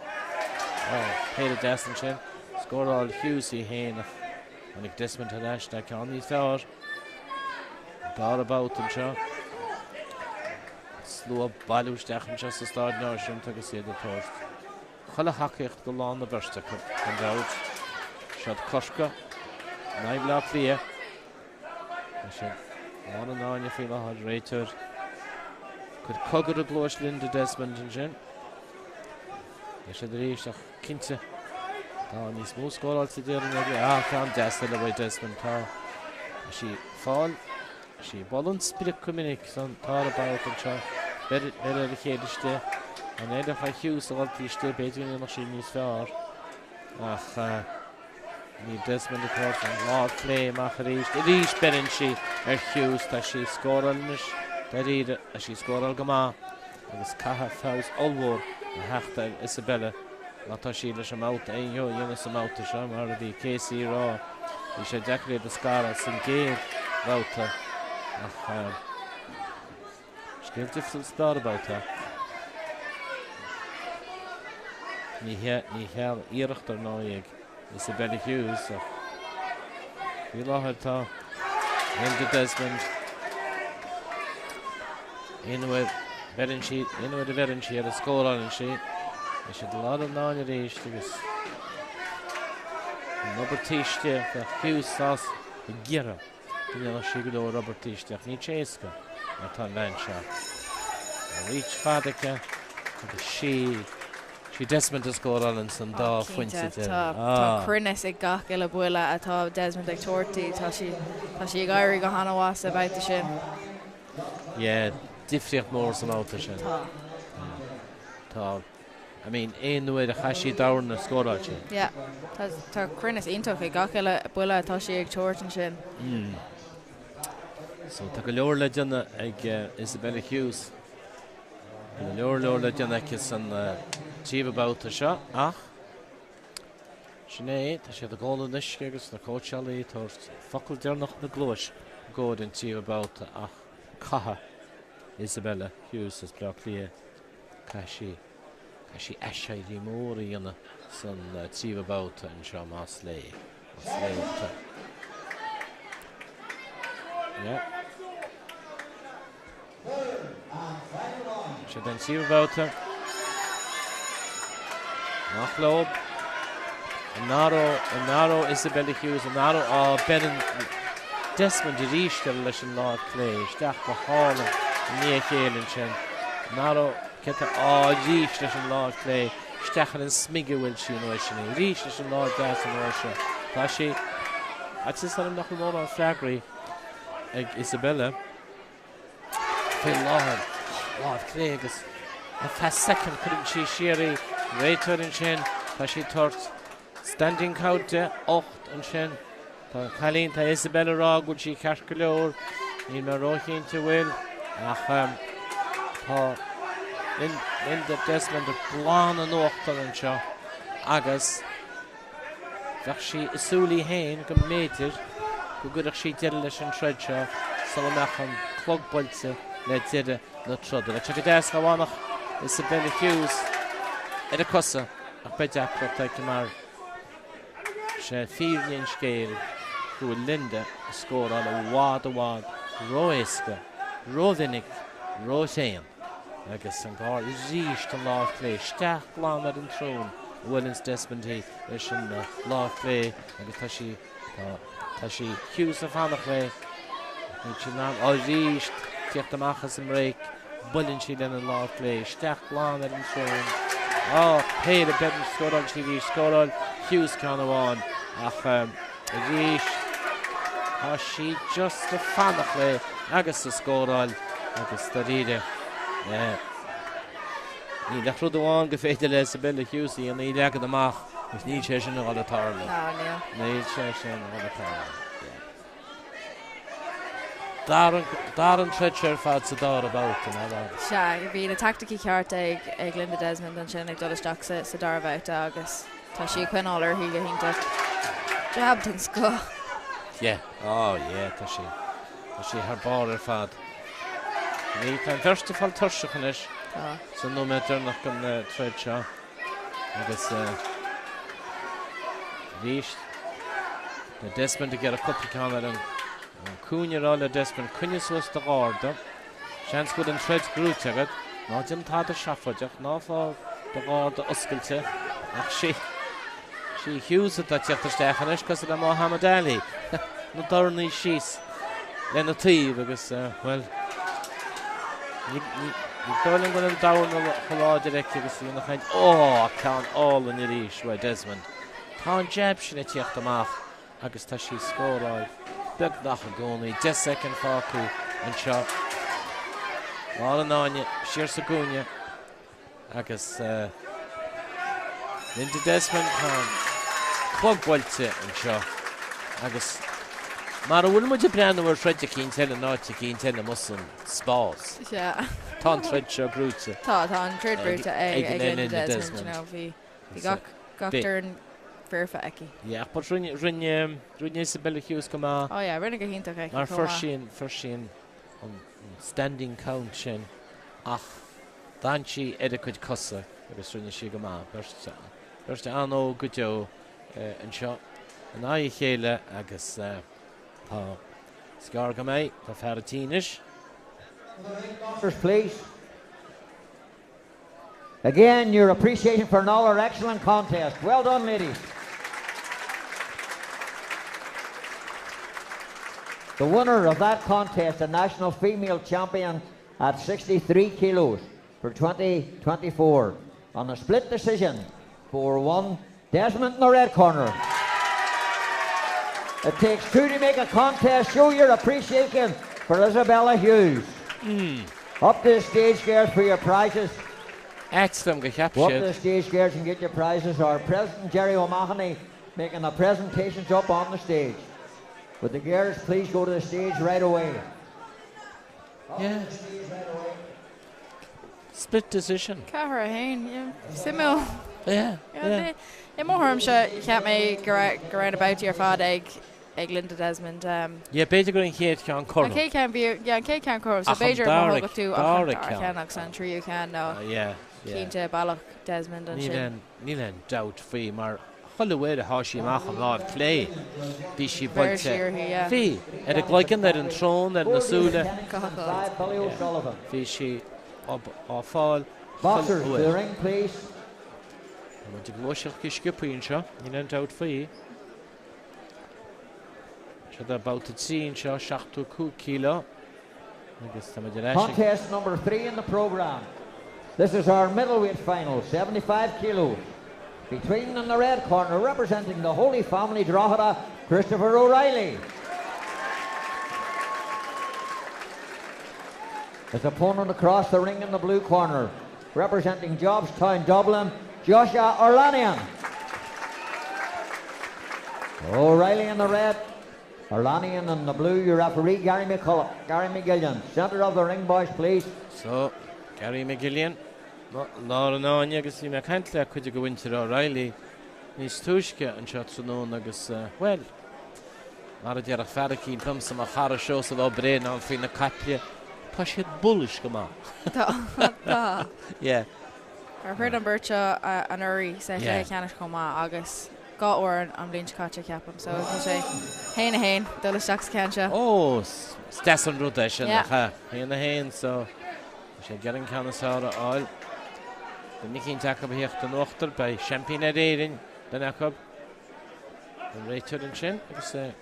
Péad desan sin scóráil Hughes í héanamh an ag Desmond a leis na ceann ní fearr dar about an seo slú bailústeach an just a start ná sin agus iad a tost. Chola hacaíocht go lán na bharsta an dáid sead cosca naimh lá clia on and on, you feel a hard rater. Could cover the blush Linda Desmond and Jen. You should reach a Kinta. Down his most score all today. Can't Desmond away Desmond car. She fall. She balance spirit communic son tar about and char. Better the head stay. And then if I Hughes all the stay better in the machine is fair. Ní Desmond the court and Lord Clay Macharísh. Reach Beren she Hughes that she scored on mish. That either she scored on Gama. It was Caha Faust Ulwar. Hachta Isabella. Not she let him out. Yo, Jonas him out to Sham already. Casey Raw. He should decorate the Scara some game. Wouter. She gave difficult start about her. Ní hel Irechter Noyeg. Isabella Hughes. We lost her. Linda Desmond. In with Berenshi. In with the Berenshi had a score on and she. They should a lot of non-reach to this. Robert Tishte. The Hughes sauce. The Gira. You know she could over Robert Tishte. Ni Cheska. Not on Lansha. Reach Fadika. The she Desmond has scored on and some dá fuinte tá Crinnes ag gach eile buile atá Desmond ag tortaí tá sí ag éirí go hanahas about the sin. Yeah, difriocht mór san áta sin. Tá. I mean, ein nuair a chaisí dawn na scoráil sin. Yeah, tá Crinnes iontoch ag gach eile buile atá sí ag tortain sin. So tá go leor le dena ag Isabella Hughes. Go leor le dena ag an tíomh bouta seo ach Sinead, tá sé a gála nisce agus na cótealaí tar focail dearnach na glúis gód an tíomh bouta ach catha Isabella Hughes is bra lia ca sí eisiadí mór í dhéana san tíomh bouta an seo más lé. Sé den tíomh bouta nach lob Naro Isabella Hughes Naro Benin Desmond i ríiste leis an lád clé isteach go hála ní chéann sin Naro ceta ríist leis an lád clé isteach an smige bhfuil sí nó sin ríist leis an lád gas an áise tá sí is an nach mór an freagraí ag Isabella fé lád clé agus a fe second chuann sí siarí réitear an sin tá sí tort standing counter 8 an sin tá chalín tá Isabella rá gúil sí ceart go leor ní mar róchénta bhfuil ach tá Linda Desmond a bláán an óachtar an seo agus bheith sí isúlaí hain go méidir go gurach sí deile leis an treid seo sal meach an clogboilte le deide na troda. Le tu go deas go bhánach Isabella Hughes ar a cosa ach be deacra te go mar sé fíorníonn scéal chu Linda a scór an bhád róisce, ródhinnig, rótéan agus an gár ríist an láth clé steach glán ar an trón Willens Desmond leis an láth clé agus tá sí Hughes a fannach lé ní sin ná ríist tíocht amachchas an réic bullinn sí den an láth clé steach glán ar an trón péad a bedn scóráil sí rí scóráil Hughes can amháin ach ríist tá sí just a fannach lé agus a scóráil agus tá ríide ní le rud amháin go féidir le Isabella Hughes í an ní leagad amach gus ní sé sin á tarla. Ní sé sin á tarla. Dar an treir fad sa dar about Se bhí na tacticí ceart ag Linda Desmond an sin ag dolisteach sa darbhait agus tá sí chuináir hí go hinnta jabtan sco. Tá sí haar bar ar fad. Ní tá first of all tuirseach is san nó méidir nach an treid seo agus ríist na Desmond a gur a cupicán ar an cúneará le Desmond cunne suas de gáda seans go an treid grúte agad ná dim tá a seafaideach ná fá de gáda oscailte ach sí Hughes a teachtarsteachan is cos le má Hamadali na dornaí síos le na tíomh agus well ní dólan go an dána choláidir agus í nach chaint ceann ála in ríis bhfuil Desmond tá an jab sin na tíocht amach agus tá sí scóráil beag nach a gcónaí 10 second fácu an seo má an náine siar sa gúine agus Linda Desmond tá clogboilte an seo agus mar a bhfuil muid a breanúir treide cín teile náte cín teile musan spás. Tá an treid seo grúte. Tá an treid grúte ag Linda Desmond bhí gachtar an fearfa aici. But rinne Isabella Hughes go má. Rinne go hinnta aici. Mar firsin an standing count sin ach dan si chuid cosa agus rinne si go má Berste an ó go deo an seo an á chéile agus tá scar go méid tá ferratíis. First, please. Again, your appreciation for another excellent contest. Well done, ladies. The winner of that contest, the national female champion at 63 kilos for 2024, on a split decision, 4-1, Desmond in the red corner. It takes two to make a contest. Show your appreciation for Isabella Hughes. Up to the stage, girls, for your prizes. Excellent. Up to the stage, girls, and get your prizes. Our President Jerry O'Mahony making the presentations up on the stage. Would the girls please go to the stage right away? Yeah. Split decision. Cahar hain, yeah. Simil. Yeah. In more harm shot, you can't make go around about your fad egg Linda Desmond. Yeah, basically here can corner. Okay, can be okay can corner. So Acham Bejer Darrick, mohog to Darrick can accent you can no. Yeah. Keen to Balloch Desmond and shit. Nílen doubt fí mar chollewéir a háisí amach an lád clé. Bhí sí Very builte. sure he, yeah. Fí, a gleican ar an trón ar na súla. Billy O'Sullivan. Bhí sí á fáil. Boxers to the ring, please. Mu de glóiseach go scipaíonn seo, nílen doubt fí. Se da bouta tín seo 62 kilo. Agus tá muidir eisiau. Contest number 3 in the program. This is our middleweight final, 75 kilos. Between in the red corner, representing the Holy Family Drogheda, Christopher O'Reilly. His opponent across the ring in the blue corner, representing Jobstown, Dublin, Joshua Orlanian. O'Reilly in the red, Orlanian in the blue, your referee Gary McGillian. Centre of the ring, boys, please. So, Gary McGillian. Lá an áine agus bhí me caintla chuide go bhainte O'Reilly níos túisce an seo trúnón agus well mar a dearach ferracín pumsa a chara seo sa bh bréin an fao na caplia tá siad bullis go má. Tá. Yeah. Ar chuir an birte an uirí sé lé ceannis comá agus gá óir an blionn caite ceapam, so tá sé héin a héin dul isteach ceanse. Oh, Stetson rudé sin héin a héin, so sé gearan canasára áil. The Nicky Jacob here to Northter by Champagne Erin, the Jacob. And Rachel and Shin, it's a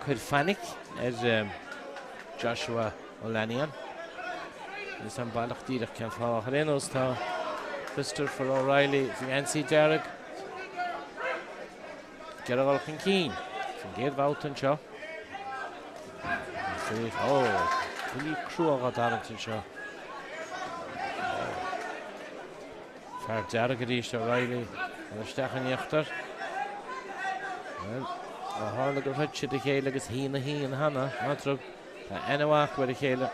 good fanic as Joshua Olanian. There's some Balach Dieter can follow Reynolds to Christopher O'Reilly, Nancy Derrick. Gerald Keen from Gate Boughton Shaw. Oh, really cruel got Darrington Shaw. Fair Derrick at O'Reilly and a Stachan Yechter. Well, a hard go hutch the Kale is he and Hannah, not true. Anywak with the Kale.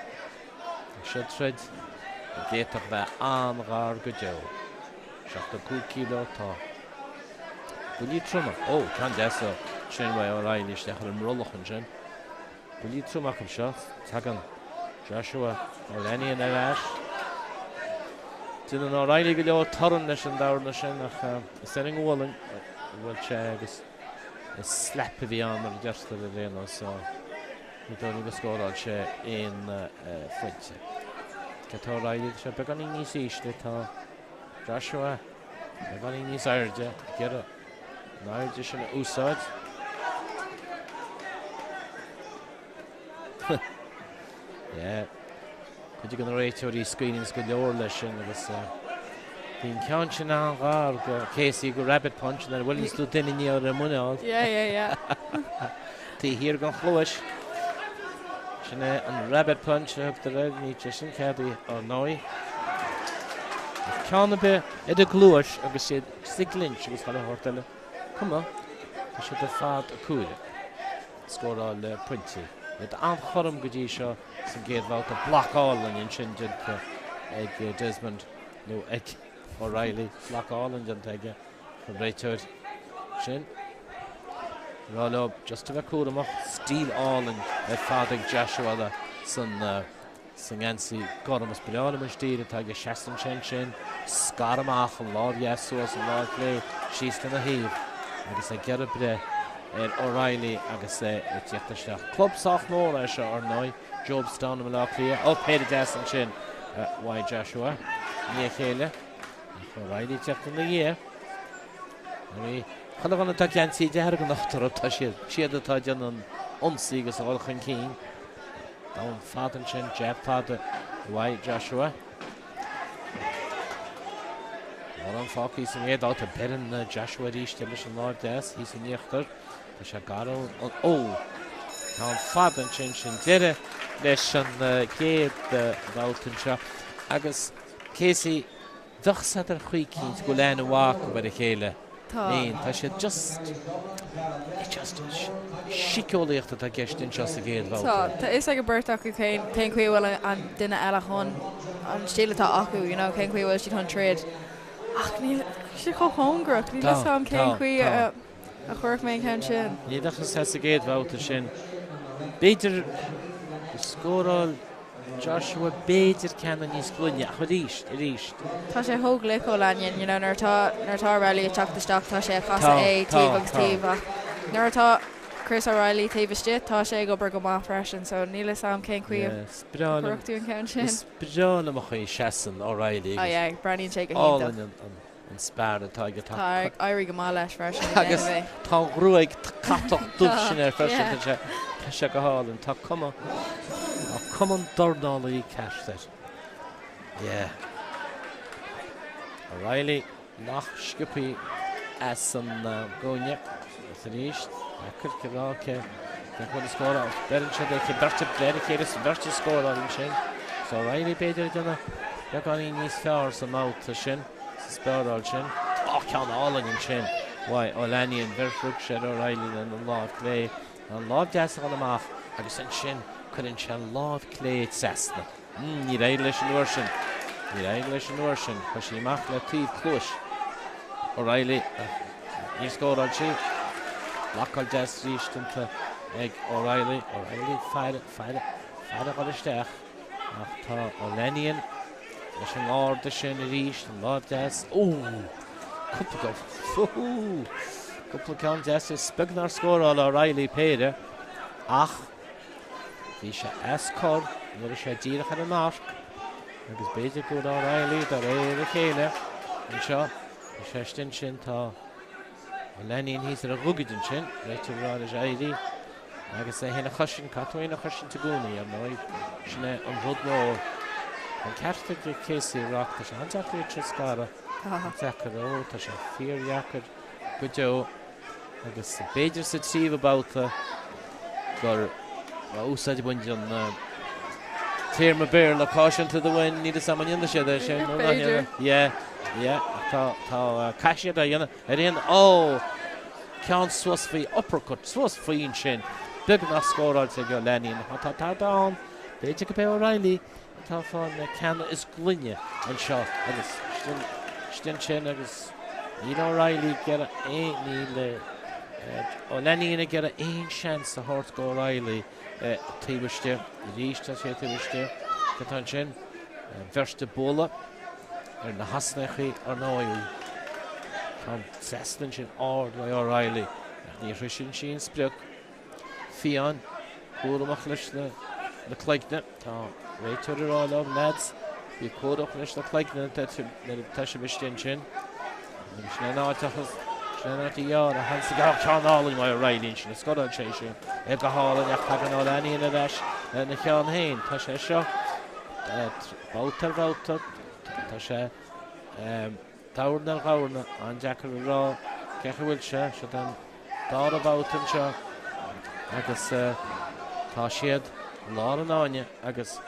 Should tread the gate of the Angar Gujo. Shot the 2 kilo top. Will you trim it? Oh, can't guess so. Shinway O'Reilly, Stachan Rolloch and Shin. Will you trim up shot? Tagan Joshua O'Lenny and Ash. Dyn O'Reilly gyda o torn nes yn dawr nes yn ach setting walling wel check is slap fi an ar gestur y reno so ni dod i'n gysgol al che in ffwynt gyda O'Reilly se began i'n nis eisle ta Joshua began i'n nis airde gyda airde sy'n wsad yeah. Could you go right to the screenings good leorlish and it was being counting on Casey go rabbit punch and then Williams do then in your money. Yeah. The here go fluish. Shine and rabbit punch up the red meat just cabby or noi. Can't be at a gluish of a said lynch was kind of hortele. Come on. I should have fought a cool. Score all the printy. With Aunt Horum Gudisha, some gate out to block all and Shin did Egg Desmond, no Egg O'Reilly, block all and didn't take it from right to it. Shin roll up just to a cool them up, steal all and father Joshua, the son Singansi, got him as beyond him and steal it. Tag a Shaston Shin, Scaramach and Lord Yasos and Lord Clay, she's in the heave. I guess I get it there. O'Reilly agus it's yet club sophomore or no Jobstown and Malaclia up head of desk and chin why Joshua Nia Kayla O'Reilly checked in the year Hello on the Takansi Jargon after she had the Tajan on Segas all King down Father and Chin Jeff Father why Joshua One fuck he's made out of bed in Joshua Rish Television Lord Des he's in Yechter Shagaro oh now Father and Chin did it lesson gate the Welton shop Agus Casey doch sat er chuikins go lein walk by the Kayla Tá sé just sicolaíocht a gestin just a géad bhá. Tá is ag burt acu cén cuihfuil an duine eile chun an stíletá acu, cén cuihfuil si chun tríd. Ach ní si go hongrach, ní le sam cén cuí a chuirh mé cén sin. Ní dachas he a géad bhá sin. Béidir scóráil Joshua Béidir ceanna níos glunne a ríist. Tá sé thóg le ó lein, nartá Riley teachtasteach tá sé casa é tíh agus tíh. Nartá Chris O'Reilly taobhiste tá sé go bar go má freisin, so níle sam cén cuí chuirchtú an cén sin. Spreána mo chuí seaan O'Reilly. Breíonn sé go All an spare atá go tá airí go má leis freisin. Agus tá ruúig catach dúh sin ar freisin tá sé go hálann tá cuman Dornálaí ceir. O'Reilly nach sciúpaí as an gcóine ríist chur goráce chun scóra berin se berte bléiricéidir sa berte scóráin sin. So O'Reilly beidir duna beáí níos fearr sa máta sin sa spéráil sin. Cean álainn sin ó leíon bhirrug sé O'Reilly an láh clé an láh deas an amach agus an sin chuann se láh cléad sena. Ní réad leis an uair sin. Ní réad leis an uair sin chu sí amach le tíomh clúis. O'Reilly ní scóráil si. Lachal des ríistanta ag O'Reilly feide go isteach ach tá ó leíonn leis an áda sin a ríist an lá des cúpla ceann des is spignar scóráil O'Reilly péide ach bhí sé escór nuair sé díreach an náirc agus beidir go O'Reilly dar a chéile an seo sé stin sin tá Lenin hís ar a rugadin sin, réitir rád is éidí, agus é héna chusin, catúin a chusin tagúnaí ar nóid sinna an rud mór. An ceirta go césaí rach, tá sé anteachtaí trí scara, anteachar ó, tá sé fíorheachar go deo, agus beidir sa tríomh báta gur úsáid buint an tíirma béir le cáisian to the win, ní sam an inda sé sin. Beidir. Tá caiisiad a dhéanana a réon ceann suas faoi uppercut, suas faoin sin. Big nach scóráil sa go lenín. Tá dáin, béidir go be O'Reilly, tá fáin na ceanna is glunne an seo agus stin sin agus ní O'Reilly get a ní le ó lenína get a éon seans a hort go O'Reilly tíbiste, ríiste sé tíbiste, go tá sin verste bóla na hasnachaí ar náú. Tá sestan sin áard le O'Reilly. Ní risin sin spreag fián cúramach leis le cleigne. Tá réitear aráil lads. Bhí cúramach leis le cleigne tá sé bistin sin. Sna náteachas sna nátaíar a hansa gach teánálainn mai O'Reilly sin na scodáil sé sin. Ag go hálainn ach tá an álaíon a leis na cheann hain. Tá sé seo bátar tá sé táirna gáirna an deachar rá cecha bhfuil se den dá a bátan seo agus tá siad lá an áine agus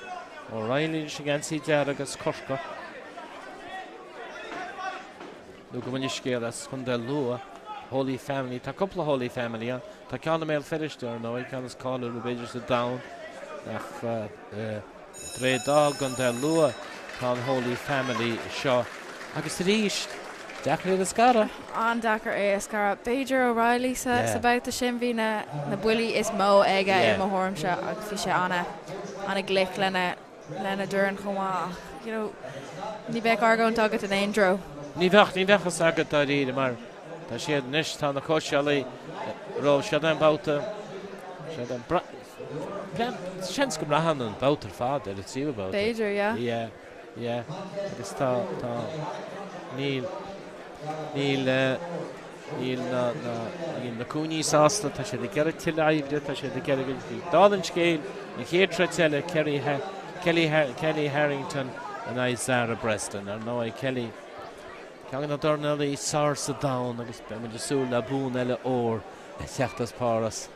O'Reilly sé gansaí dear agus cosca. Nú go bhaine scéalas chun de lua Holy Family, tá coppla Holy Family tá ceanna mé feriste ar nó ceannas cáú le beidir sa down nach drédá gan de lua tá Holy Family seo. Agus ríist, deachar a scara. An dachar é scara. Beidir O'Reilly sa báta sin bhí na builí is mó aige i mo thorm se agus bhí sé anna glic lena dúran chumá. Ní bheith argón tagad an éondro. Ní bheachas agad a ríide mar tá siad níos tá na cóisialaí rá siad an báta sin go rahan an bátar fád ar a tíomh báta. Beidir, agus tá níl na cúní sásta tá sé de gead tiile tá sé de gead dálan scéil na chéad treile Kelly Harrington an Isaiah Preston ar nó Kelly ceann na Dornálaí sár sa dán agus be me desú le bún eile ór teachtas páras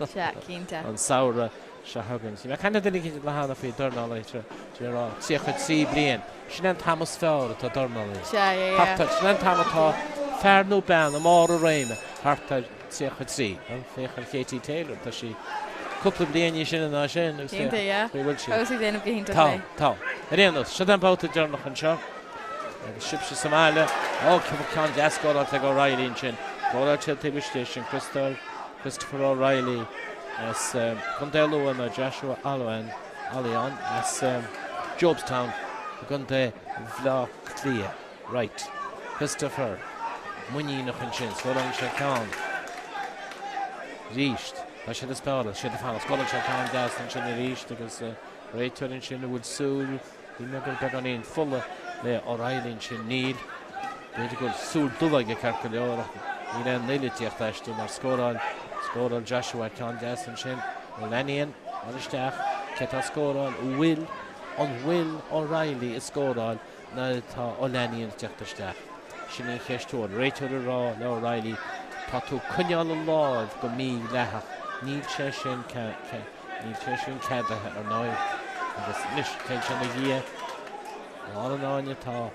an saora se hagann. Si chena dunig le hána fao Dornálaí rá tíochad sí blion. Sin an tamas fearr tá Dornálaí. Sin an tamatá fear nó ben am ára réime hartar tíocha trí an féchar Katie Taylor tá sí cúpla blianaí sin ná sin Cínta, yeah. bhfuil sí Cosí déanamh go hinnta tá tá a réanús se an báta dearnach an seo agus sibse Somália cean gascóil te go Riley sin Gora TV station Christopher O'Reilly as Condelo and Joshua Allen as Jobstown Gunde Vla Clia right Christopher Munni noch an sin Scolan se can Ríist Tá sé spáda sé fan Scolan se can gas an sin ríist agus réitúin sin bhfuil súl hí me go be an éon fulla le O'Reilly sin níl beidir go súl dúlaige carca leorach ní an néiltíocht eistú mar scóráil Joshua can gas an sin Leníon anisteach cetá scóráil bhfuil an bhfuil O'Reilly is scóráil na tá ó Leníon teachtasteach sin é cheistúir réitúir rá le O'Reilly tá tú cuneáil an láimh go mí lethach níl sé sin cedathe ar náid agus níos cén sin na bhí an áine tá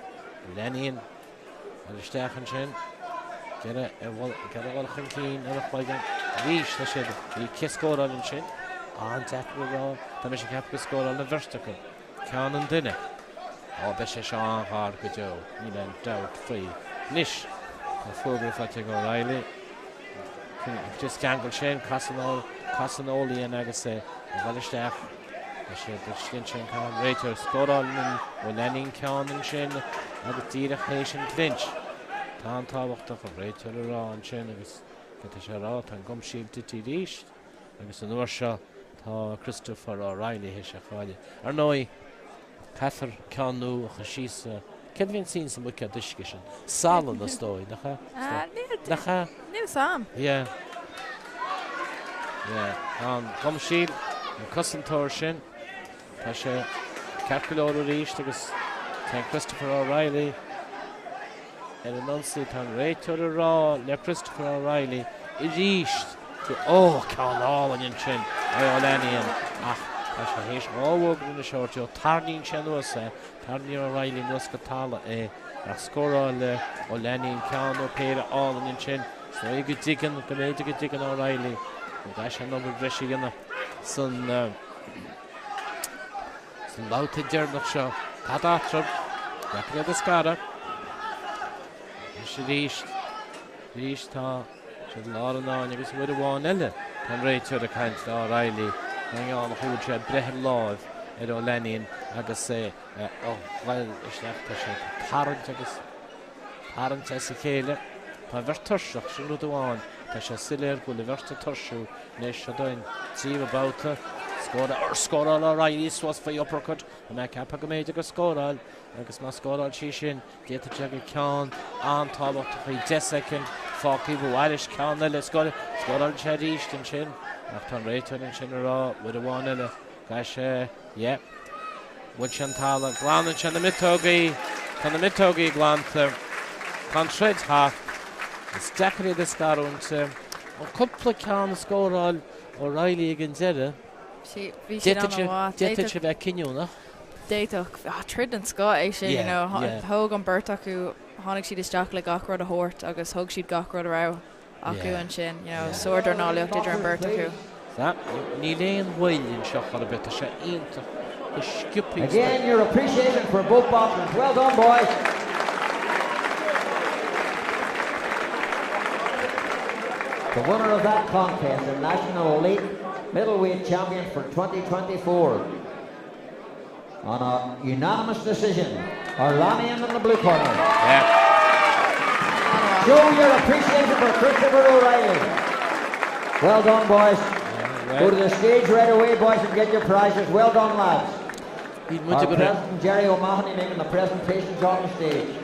Leníon anisteach an sin Gera bhil chun cín ar a chuigean ríis na siad í ciscóráil an sin an deacra rá tá me sé ceap go scóráil na bhirsteacha cean an duine á be sé seo anthar go deo ní le dat faoi níos tá fógra fáte go O'Reilly just gangail sin casanolaíon agus é bhilisteach sé slin sin cean réitear scóráil ó Leníon cean an sin agus tíreach hééis sin clinch Tá an táhachtach a réitear rá an sin agus go sé rá an gomsíb tití ríist agus an uair seo tá Christopher O'Reilly hé sé cháile. Ar nói Caithar ceanú a chu síos cin bhíonn sin sa muice duisce sin. Salan na stóid nach cha? Níl sam. Yeah. An gomsíb an cosantóir sin tá sé cearcailóir ríist agus tá Christopher O'Reilly an ansaí an réitear rá le Christopher O'Reilly I ríist go ceáin sin ó Leníon ach tá sé hééis áhhagur na seirteo tarníonn sin nuasa tarníí O'Reilly nuas go talla é ach scóráil le ó Leníon cean ó péire álainn sin so go dtigan go méidir go dtigan O'Reilly go sé nó breisi gna san láta dearnach seo tá dátrab le a scara sé ríist tá sé lá anáin agus bhfuir bháin eile an réitear a caiint O'Reilly an chuúil sé brethir láimh ar ó Leníon agus é bhil isteachta sé tarrant agus tarrant sa chéile tá bhir tuirseach sin rud amháin tá sé siléir go le bhirta tuirsú nééis se doin tíomh báta scóráil O'Reilly suas faoi uppercut a me ceappa go méid agus scóráil agus má scóráil sí sin déta te go ceán antáhacht faoi 10 second fácií bhhailes ceán eile scóráil sé ríist an sin ach tá réitear an sin rá bhfuir bháin eile ga sé bhfuil sin tála gláán sin na mitógaí tá na mitógaí glánta Tá trid ha is decarí de scarúnta an cúpla ceán na scóráil O'Reilly ag an deire Déta se bheith cinúna? Déach trid an sco é sin thug an burt acu tháinig siad isteach le gachród a thuirt agus thug siad gachród a rá acu an sin soir Dornálaíocht idir an burt acu. Ní léon bhhailíonn seo chu a bit a sé ionta go sciúpaí. Again, your appreciation for both boxers. Well done, boys. The winner of that contest, the National Elite Middleweight champion for 2024. On a unanimous decision, Leníon in the blue corner. Show your appreciation for Christopher O'Reilly. Well done, boys. Go to the stage right away, boys, and get your prizes. Well done, lads. Our President Jerry O'Mahony making the presentations on the stage.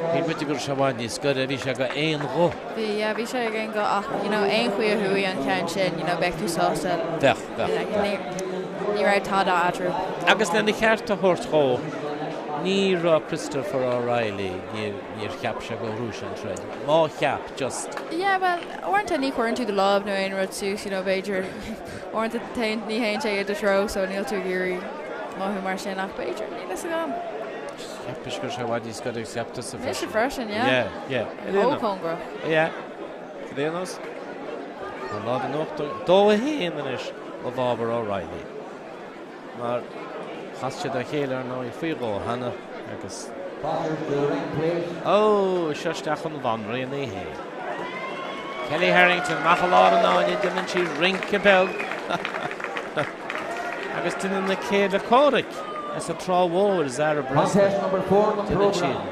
Hí muid gur seháin níos go a bhí se go éon ró. Bhí sé gin go ach éon chuí a thuí an cean sin bechtú sásta. Ní raibh táda adrú. Agus lena cheart a thuirt chó ní rá Christopher O'Reilly níor cheap se go rúis an treid. Má cheap just. Well, orintanta ní chuann tú do láb nó aon rud sús Beidir orintanta ní haon sé a tro so níl tú géirí máthú mar sin ach Beidir ní le gam. Because he's got to accept this. It's a version, yeah. Yeah. Hungry. Yeah. Credéanos. A lot of nocht. Dó a héanais of Auber O'Reilly. Maar has je dat heel nou in Figo, Hannah. Agus. Oh, shustach on van Rennie. Kelly Harrington, Machalora now in Dimension Rinkebel. Agus didn't the K the Korik. As a throw over Zara Breslin. Contest number 4 on the program.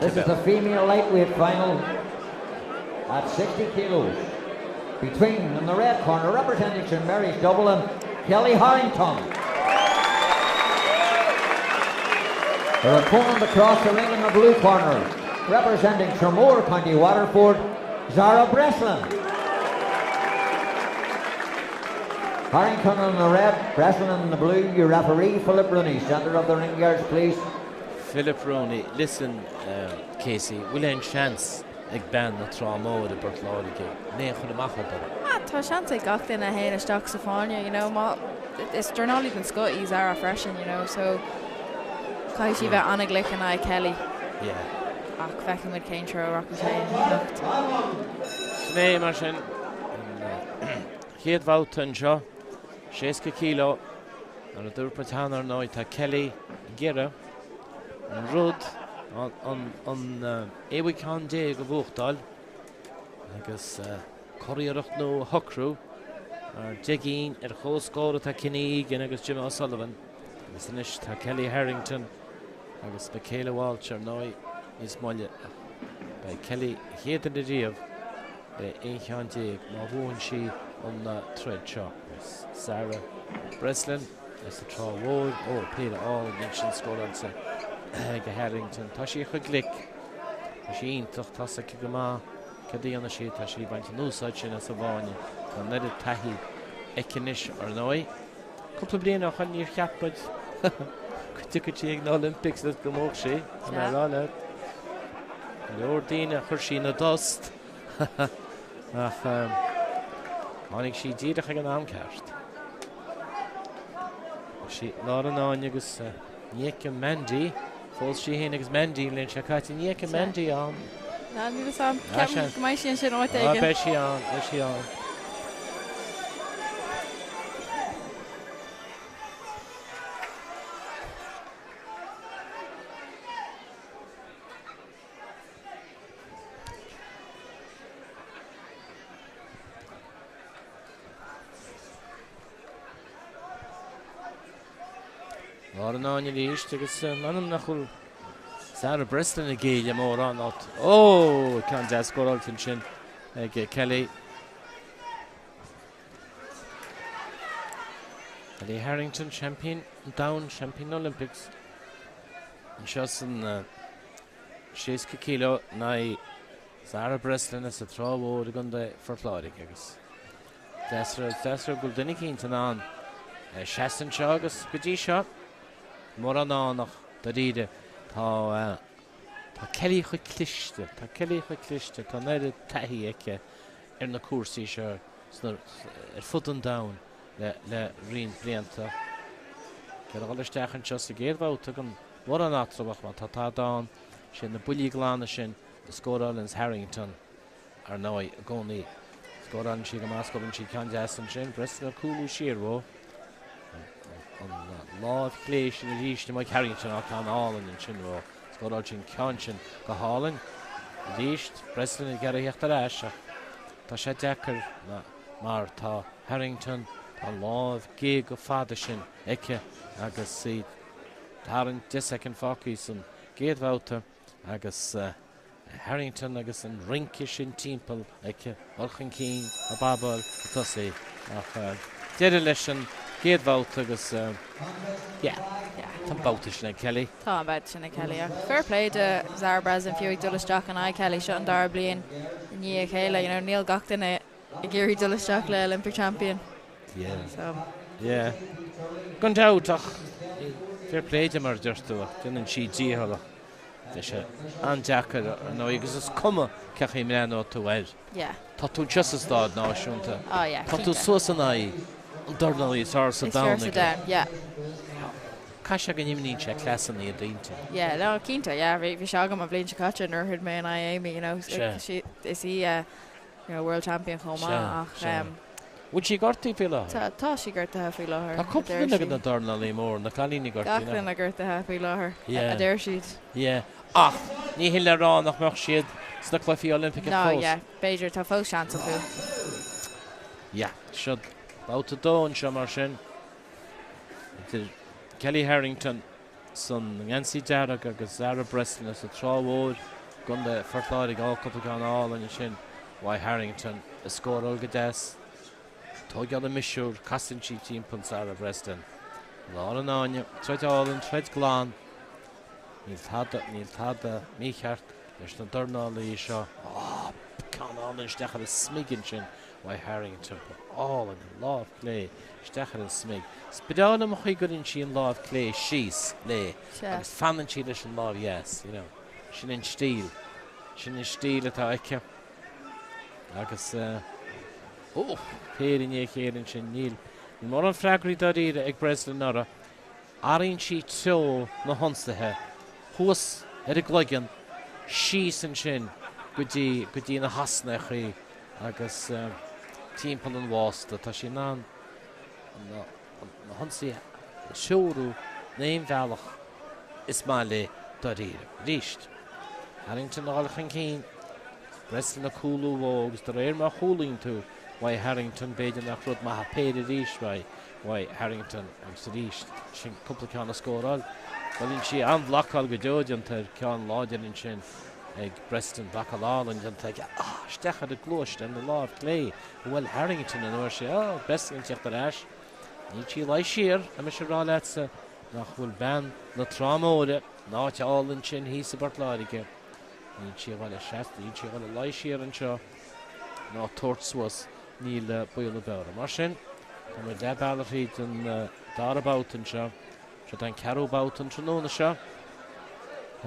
This is the female lightweight final at 60 kilos. Between in the red corner, representing St Mary's Dublin, Kelly Harrington. Her opponent across the ring in the blue corner, representing Shermoor County Waterford, Zara Breslin. Harrington in the red, Breslin in the blue. Your referee, Philip Rooney. Centre of the ring guards, please. Philip Rooney, listen, Casey, we'll end chance ag ban na trauma the Bertlaud again. Nech the Machador. Tá chance gach in a hen stock Safania, you know, it's Dornálaíocht and Scotty Zara freshen, you know, so Kai she vet Anna Glick and I Kelly. Yeah. Ach, feckin with Kane Tro Rocky Lane. Snee Martin. Head Voughton Shaw. 60 kilo. And a Durpataner now to Kelly Gira. And Rud on Ewikan Day go Vuchtal. I guess Corrierach no Huckru. Jigging at Hoscore to Kinnig and I guess Jim O'Sullivan. Finish to Kelly Harrington. I guess Michaela Walcher now is Molly by Kelly Head in the Div. The Ewikan Day, Mavon she on the thread shop. Sarah Breslin. That's the throw wall. Oh, Peter all mentioned score on say Harrington. Tashi Glick. She ain't tough Tassa Kigama. Kadi on the sheet. Tashi went to no such in a Savania. And let it Tahi Ekinish or Noi. Couple of days now, Honey Cap, but took a check in the Olympics. Let's go more she. The Ordina Hershina dust. Onig she did a hagan amcast. She not an on yagus Niek and Mandy. Falls she hinigs Mandy, Lynch Akati Niek and Mandy on. Now, you some my shin should not take I bet she on, bet she on. Northern Irish to get Manum Nahul Sarah Breslin again, more on not. Oh, can't just score out in Shin. Kelly. Kelly Harrington, champion Olympics. And Shosson Shiska Kilo, Nai Sarah Breslin as a throw over the gun for Florida. That's her Guldini Keaton on. Shaston Chagas, good shot. Morana noch da rede tá Kelly chliciste tá nede tahi eke na cuasaí seo snur foot down le rin blianta cer galistechan just a géadhváta gan Morana trabach ma tá down sin na bully glana sin the Scoralins Harrington ar noi goni Scoran she go mascot and she can just and sin Bristol cool sheerwo law of Clash in the East, Mike Harrington on all in Chinro. Scott Archin Conscion, Gahalin, the East, Preston and Gary Hectorasha, Tasha Decker, Martha Harrington, a law of Gig of Fadershin, Eke, Agus Seed, Tarrant, Jessica Fockison, Gate Wouter, Agus Harrington, Agus and Rinkish in Temple, Eke, Orchin King, a Babel, Tussi, Dedilishan. Gate Wouter, Agus, Tom Boutish and Kelly. Tom Boutish and Kelly. Fair play to Zara Breslin, Fury Dullestock and I Kelly, shutting Darby and Nia Kayla, you know, Neil Gocton, a Gary Dullestock, Olympic champion. Yeah. So. Yeah. Gone out, fair play to her just to didn't she see her. And Jacker, no, you just come, Cathy Milano to well. Yeah. Tatu just as thought now, Shunta. Oh, yeah. Tatu Susanai. Dornálaíocht are so down. Yeah. Caiise gan imní sé clasan í dínta. Yeah, no, Quinta, yeah, vi shagam a blin Chakacha nor heard me and IABA, you know, she is he you know, world champion home Would she got to feel tá she got to have feel her. A couple of the Dornálaí more na Calini got. Gachlin a got to have feel her. Yeah. There sheet. Yeah. Ní hille rá nach mar siad sna clufi Olympic No, yeah, Beijing tá fó chance of Yeah, should about to do and mar sin. Kelly Harrington son Nancy Darragh agus Zara Breston as a tráhód gunda fertládig all couple gan all and sin why Harrington a score olga des Tógad a misisiúr castan si timppun Zara Breston lá an áine treid álan treid glán níl tada mícheart leis na Dornálaí seo canálinn stechar a smigin sin why Harrington all in láh lé stechar a smig Spidála mo chuig goinn si an láh lé síos lé agus fanan si leis an láh yes you know sin in stíl atá aice agus péirin é chéann sin níl mar an freagraí daríre ag Breslin nara aríonn si teo na honsathe thuas ar a gluigean síos an sin go dtí na hasna chuí agus timppla an bhásta tá sin ná na honsaí seúrú na éonbhealach is má le daríre ríist Harrington áilchan cín Breslin na cúlú agus do réir mar chúlín tú why Harrington beidir nach rud maithe péidir ríis why Harrington agus ríist sin cúpla ceanna scóráil Bhfuilín si an bhlacháil go dúidean tar ceann láidirinn sin ag Preston Bacalálan an teige stechar a glóist an na láh lé bhfuil Harrington an uair sé bestin teachtar eis ní tí lei siar a me se rá lesa nach bhfuil ben na trámóide náte álann sin hí sa bartláige ní tí bhile seasta ní tí bhile lei siar an seo ná tuairt níl buile bera mar sin tá mar de bailachí an darabátan seo se an ceúbátan tróna seo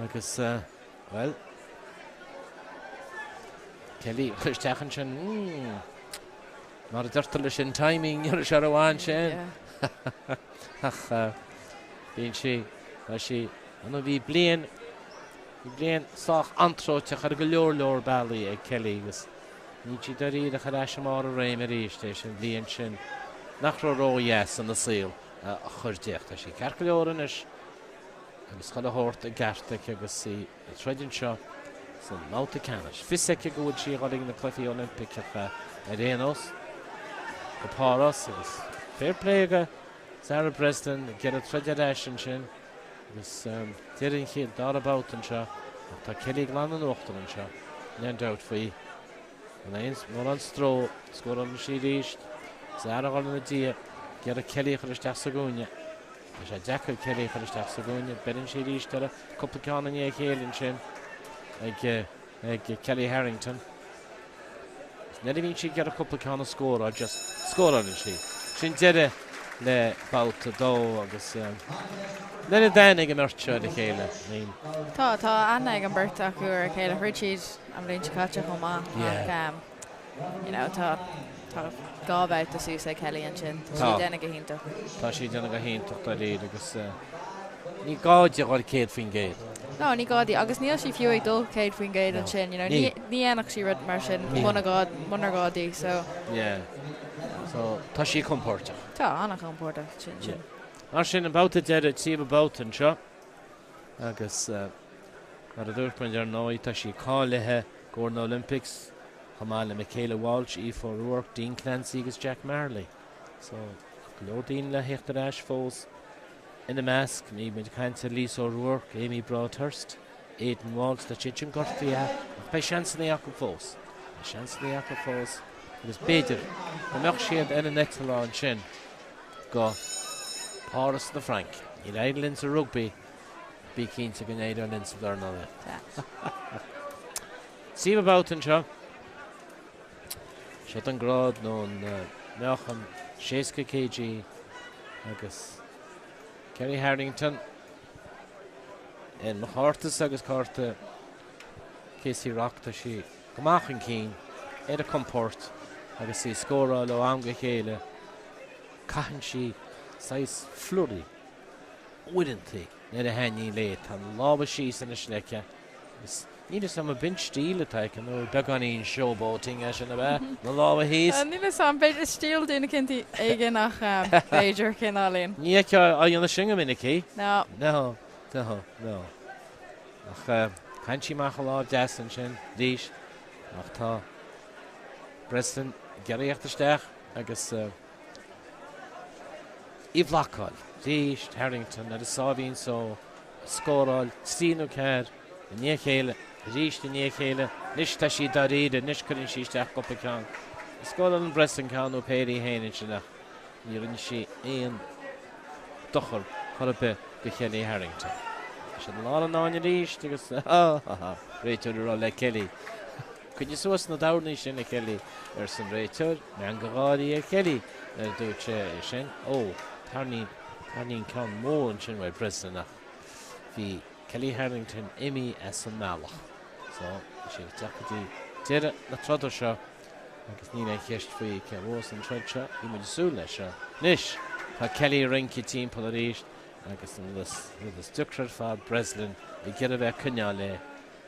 agus well Kelly chuistechan sin mar a dúirtar lei sin timing ar se bháin sin bíonn si an bhí blian sách antróteach ar go leor bailí ag Kelly agus ní tí darí a charáis mar a réim a ríiste sin bhíonn sin nach ró yes an na síl a chuirdeocht a sí cear go leoran is agus chud a thuirt a gceartaic agus sí a treidir seo san máta canis. Fisaice go bhfuil si gáing na clufií Olympic a réanos go páras agus fair play aige Sarah Preston get a treidir sin agus tíirn chiad darabátan seo tá Kelly glan an uachtain an seo leon doubt faoi mar an stró scór an sí ríist Sarah gáil na dia get a Kelly chuisteach sa gúine sé decha Kelly chuisteach sa gúine beann sí ríist ar a cúpla ceanna é chéann sin ag Kelly Harrington Neidir bhíonn si get a cúpla ceanna scóra just scóra an sí sin deire le báta dó agus Neidir danig an mirte de chéile Tá anna ag an berta acu ar chéile Richard am blin Chakacha chomá you know tá gábhait a sús Kelly an sin tá déna go hínta Tá sí déna go híntaach a réad agus ní gáide gáil céad faoin géad No, ní gádaí agus níl si fiú ag dul céad faoin géad an sin ní anach sí rud mar sin munar gádaí so tá sí compórta Tá annach compórta sin mar sin an báta dead tíomh bátan seo agus mar a dúirpain ar nóid tá sí cáilethe gcóir na Olympics Hamála Michaela Walsh, for Rourke, Dean Clancy agus Jack Marley. So, Glodine le hecht ar eis fós in the mask, ní mit cainte Lisa O'Rourke, Amy Broadhurst, Aidan Walsh, the Chichin Gorfia, bei Shanson Iach fós. Shanson Iach fós. Agus beidir, go meach siad in an Exeter an sin, go Paris na Frank. Ní Ireland sa rugby, bí cínta go néidir an sa Dornálaíocht. Siomh Boughton seo. Shot an grád nó meachan 60 kg agus Kerry Harrington in Machartas agus carta Casey Rockta si gomachan cín a comport agus sí scóra le am go chéile caihan si 6 flúri Wouldn't na a henny late and lava she's in a schlecke. Need some a bench steel attack and no beganin showboating as in a bit. The lava he's. Ní sam beidir stíl dúna cinnti aige nach Beiidir cinálín. Níce a dhéanana singa minicí? No. No. Ach canti mach lá desan sin díis ach tá Preston geíochttasteach agus í bhlacáil díis Harrington a sábhín so scóráil tíú ceir a ní chéile ríist a ní chéile níos tá sí dá réide níos chun síisteach go peán. Scóil an Preston canú péirí héine sinach ní rinn sí éon dochar chorbe go chéalaí Harrington. Should a lot of non-yeast because Rachel le Kelly. Could you source no down in Kelly or some Rachel? Mangari Kelly. Do shin. Oh, Tarnin can more and chin by President. The Kelly Harrington Emmy as a Malach. So she exactly did it. The trotter show. I guess Nina Hirsch free Keros and Trencher. You would soon Nish. Kelly Rinky team Polarish. Agus in the structure for Breslin, we get a bit cunyale.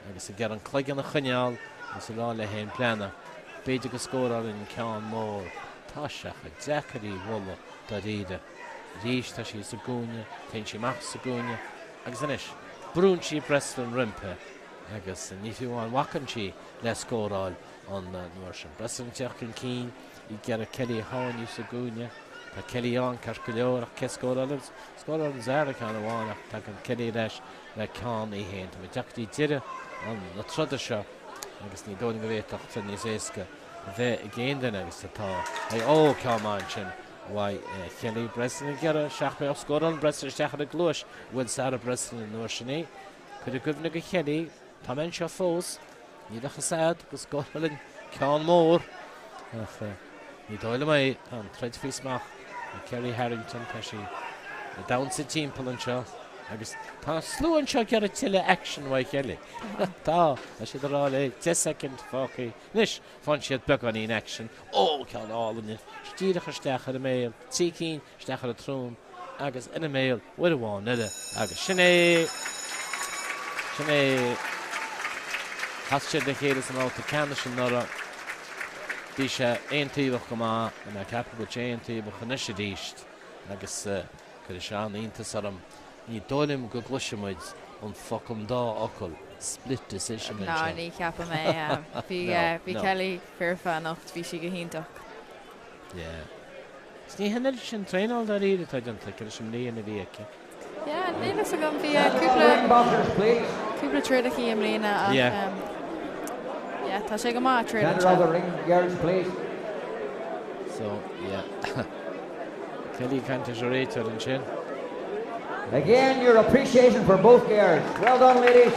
Agus get on click on a cunyal, and so all the hand planner. Beidig a score in Can Moore. Tasha, exactly Walla, Dadida. Rish Tashi Sagunya, Tenchi Mach Sagunya. Agus anish. Brunchi Breslin Rimpe. Agus, and if you want Wakanchi, let's score all on the Norsham. Breslin Jerkin Keen, you get a Kelly Horn, you Sagunya. Tá Kelly on Carculeo ke scóralas scóralas zara can bhána tá Kelly leis le can í héint me teachtaí tíre an na troda seo agus ní dóna go bhéach san níos éasca bheith i ggéandan agus tá ó ceáin sin bhaid Kelly Breslin geara seach mé scóran Breslin steachar a glúis bhfuil Sarah Breslin in nuair sinné chud a gubna go Kelly tá men seo fós ní decha sad go scóralinn ceán mór ní dóile mé an treid físmach Kelly Harrington Pesci the down to team Pullanshaw agus tá slúan seo gear a tiile action wa Kelly tá a si rá le 10 second fáci níis fan siad began in action ó ceall álanne stíirecha stechar a mail tícín stechar a trúm agus ina mail bhuiir bháin ile agus sinné has siad de chéad an áta ceanna sin nora Bhí sé aon tíbhach go má a me ceappa go aon tíbhach an isise díist agus chud seán iontas arm ní dólim go gluisimuid an focum dá ocail split decision. Ná ní ceappa mé bhí Kelly fearfa nacht bhí si go híntaach. Ní henil sin tréáil a riad a taidananta chu sem líon a bhíice. Nílas a gan bhí cúpla trédaí am líana tá sé go má tréad. So, Kelly can't rate her and chin. Again, your appreciation for both girls. Well done, ladies.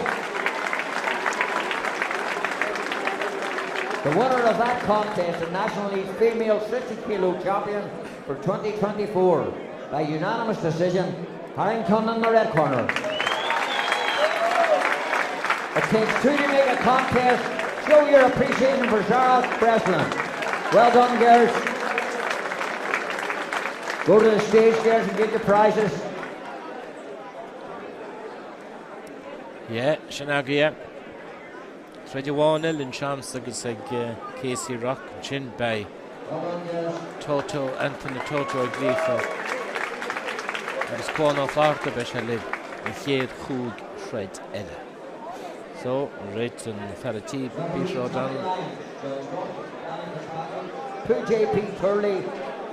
The winner of that contest, the National League Female 60 Kilo Champion for 2024, by unanimous decision, Harrington in the red corner. It takes two to make a contest. Show your appreciation for Sarah Breslin. Well done, girls. Go to the stage, girls, and get your prizes. Shanagya. Freddy Warnell and Chance agus Casey Rock Chin Bay. Toto Anthony Toto Glifa. Agus Quano Farka Beshalib and Fied Hoog Fred Ella. So, right and Farati, Peter O'Donnell. 2 JP Turley,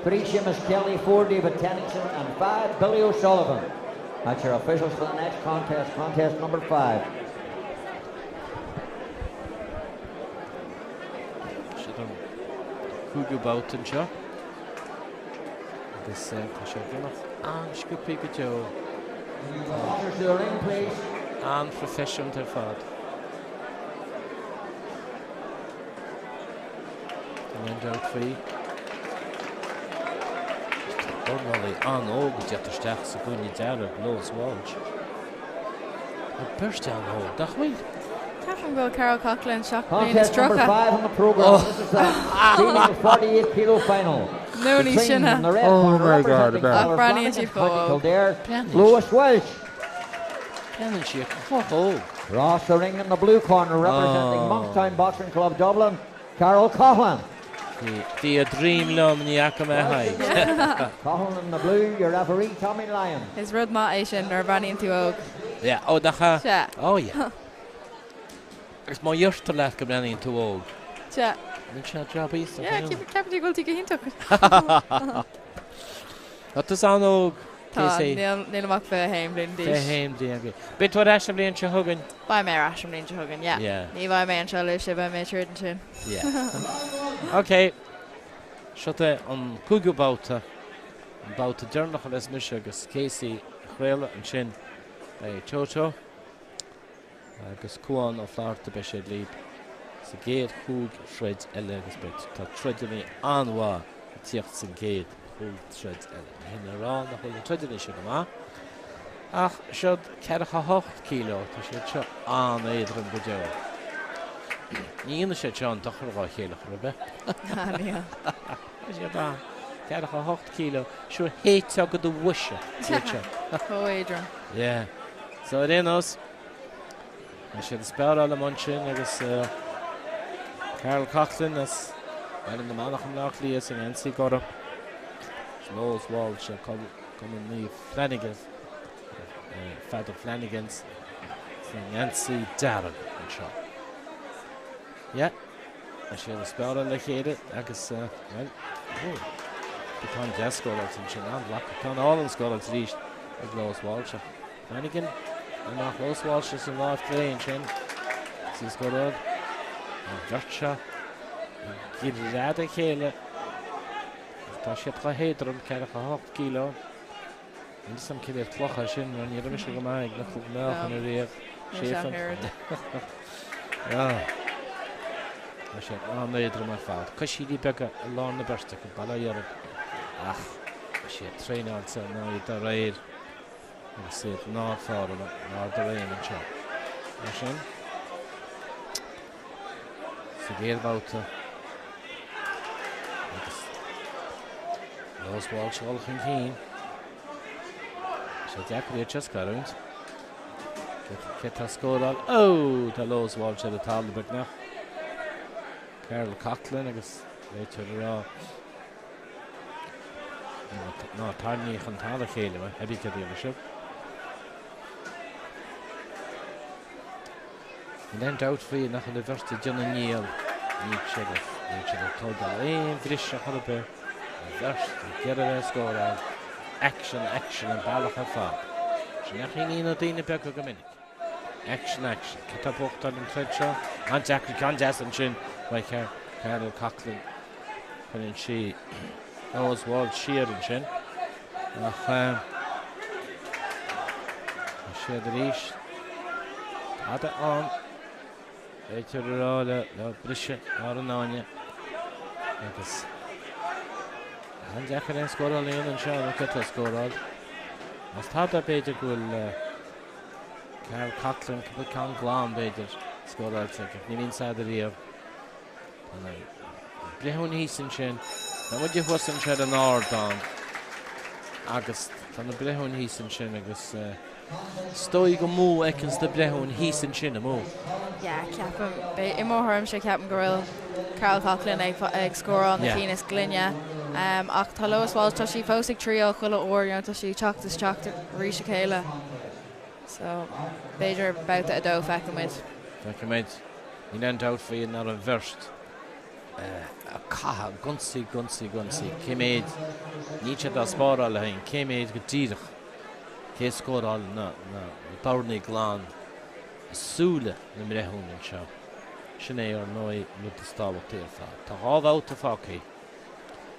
3 Seamus Kelly, 4 David Tennyson, and 5 Billy O'Sullivan. That's your officials for the next contest, contest number 5. Hugo Boughton Shaw. This Scoopy Joe. Officers to the ring, please. And profession to fad. And out free. Dornálaíocht an óg deachtarsteach sa gúine dearad Lowe's Walsh. A burst down hole, dachmí. Catherine go Carol Coughlin shock Contest number 5 on the program. This is the female 48 kilo final. No, ní sinna. Oh my God, Ach, Branny she fóg. Lewis Welch. Pennan she. Oh. Ross the ring in the blue corner representing Monkstown Boxing Club Dublin, Carol Coughlin. The dream lum ni akama hai. Coughlin in the blue, your referee Tommy Lyon. His rud ma Asian or Branny into og. Yeah, oh dacha. Ja. Oh yeah. It's my years to left come running to old. Ja. It's a job east. Yeah, keep it go to hintok. What is on og? Tá, níl amach fé heim blin Fé dis. heim díag. Bit what Asham blin se hugan. Ba mé Asham blin se hugan, yeah. Yeah. Ní bha mé an se le se bha mé trid an sin. Yeah. Okay. Shota on Kugu Bauta. Bauta Jernach les mis agus Casey Chréile an sin. Chocho. Agus Cuan ó Flárta be sé líb. Sa géad húg shred eile agus bit. Tá tredini anwa tíocht sa géad húg shred eile. Hina rá na húg tredini sin ma. Ach, siod cercha 8 kilo. Tá siod seo an éidr an budeo. Níana sé John dochar gá chéalach rubbe. Níl. Siod an cercha 8 kilo. Siod héit agad a wisha. Oh, Adrian. Yeah. So it is. I should spell all the munchin agus Carol Coughlin as well in the Malacham Lockley as in NC Gora. Lowe's Wall shall come in the Flanagan. Father Flanagan's Nancy Darren and shot. Yeah. I should spell all the kid agus well. The contest got out in Chinan Lock. Con all of got out reached of Lowe's Wall shall. Flanagan. And Mark Lowe's Walsh is in live play in Chin. He's got on. And Vircha. And Girada Kele. Tasha Hedrum, Karaha 8 kilo. And some kid at Clochashin, and you're missing a mag, little milk and a rear. Shafer. Yeah. I said, oh, no, you're my fault. Because she did back along the burst of Bala Europe. Ah, she had trained on, so now you're right. I see it not far of it, not the rain and chop. Machine. So get about those walls all keen. So Jack will just got around. Get a score all. Oh, the Lowe's wall should have told a bit now. Carol Coughlin, I guess, later raw. No, Tiny and Tala Kale, heavy dealership. And then out for you, nothing the first to John and Neil. Each other told the lane, Frisch, a Holiday. First, get a score out. Action, and Balak and Fab. She nothing in a Dina Becker Dominic. Action. Catapult and Treacher. And Jackie Conjas and Chin by Carol Coughlin. And she knows Wall Shear and Chin. She had the reach. Had it on. Later the Brisha or Nanya. Because and Jack and score all in and show look at the score all. I thought that Bader will Carol Coughlin can Glam Bader score all second. He inside the rear. And Brehon Heason Shin. Now what you wasn't shed an hour down. August from the Brehon Heason Shin agus Stoi go mú ekins de Brehon Heason Shin a mú. Yeah, Captain. Imóharm sé Captain Gorilla. Carol Coughlin ag score on the Keenest Glynia. Ach tá Lowe's Walsh tá sí fósig trío chuile óir tá sí teachtas ríise chéile. So Beidir about a dó fecamid. Fecamid. Ní an doubt for you not a verst. A caha gunsi. Céméid níte dá spáir all hain. Céméid go tíadach. Cé scór all na Dornálaíocht glán. Súla na mrehún an seo. Sin é ar nói lu a stábhacht tíar fá. Tá hábháut a fácaí.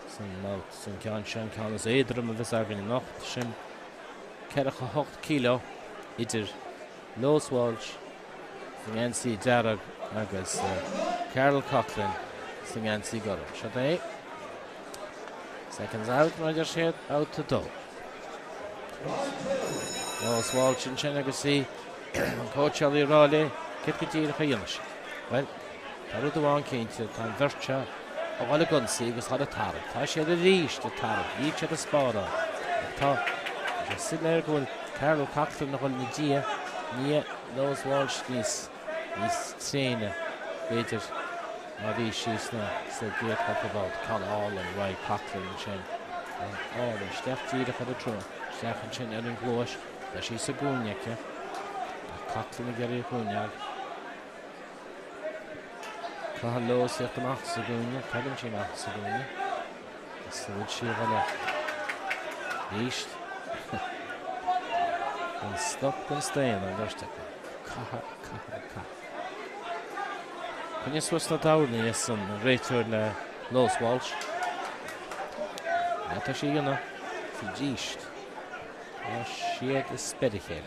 San ceann sin ceann is éadrom a bheits agan in nacht sin ceircha 8 kilo idir Lowe's Walsh san NC Darragh agus Carol Coughlin san NC Gora. Shut é. Seconds out, Roger Shed out to do. Lowe's Walsh sin agus sí Coach Ali Raleigh Kitkatíir Chayamas. Well, Taru the one came to Vircha bhil gunsaí agus chud a tarb. Tá sé a ríis de tarb, í sé a spáda. Tá sé sin ar gohfuil Carol Coughlin nach bhfuil na dia, ní Lois Walsh níos tréine beidir má bhí síos na sa géad chapabád Can All an Rai Coughlin sin. Áil steach tíad a chud a trú, steach an sin ar an glóis, le sí sa gúneacha. Coughlin a geirí gúneag. Cahan Lois íocht amach sa gúne, cadan sí amach sa gúne. Sa bhid sí bhile ríist. An stop gan stéin an dharsteach. Caha. Cynnig swys na dawni is yn reitwyr le Lois Walsh. Nata si yna, fi gisht. A sied ysbedig hyn.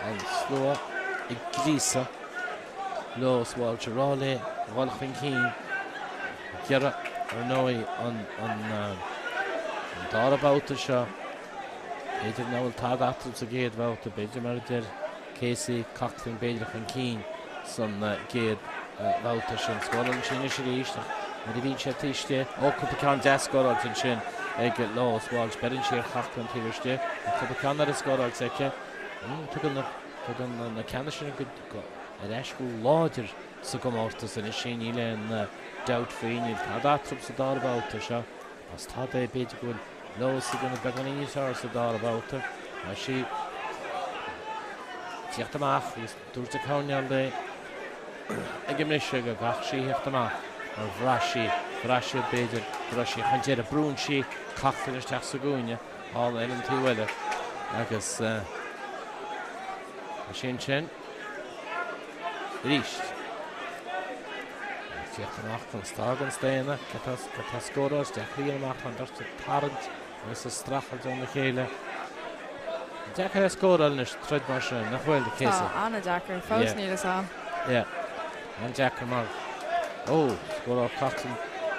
An slwa I grisa. Lois Walsh ar ole, walch yn cyn. Gera ar noi an dar about seo. Beidir náil tág atal sa géad bhálta, beidir mar idir Casey Coughlin beidir an cín san géad bhálta sin scoileann sin is ríiste. Mar I bhín sé tíiste, ócúpa ceann de scoileann sin ag Lois Walsh, berin siar Coughlin tíiste, ócúpa ceann ar a scoileann seice. Tugan na ceanna sin ar eiscú láidir sa gomórtas in is sin íle an doubt féinil tág atal sa dar bhálta seo. As tá é beidir gúil Lois is going to be going to use her about her. She hecht amach, dúirt a cáineáil de ag imrisise go gach sí hecht amach ar bhraisi beidir bhraisi chaintéar a brún sí Coughlin isteach sa gúine áil éann tú bhile agus sin ríist. Hecht amach chun stágan stéine go tá scóráil deach líon amach an dúirt tarrant Is a strachel on the chéile. Jacker has scored on this thread marshal. Nach well the case. Anna Jacker, first near us on. Yeah, and Jacker Mark. Oh, scored off Coughlin.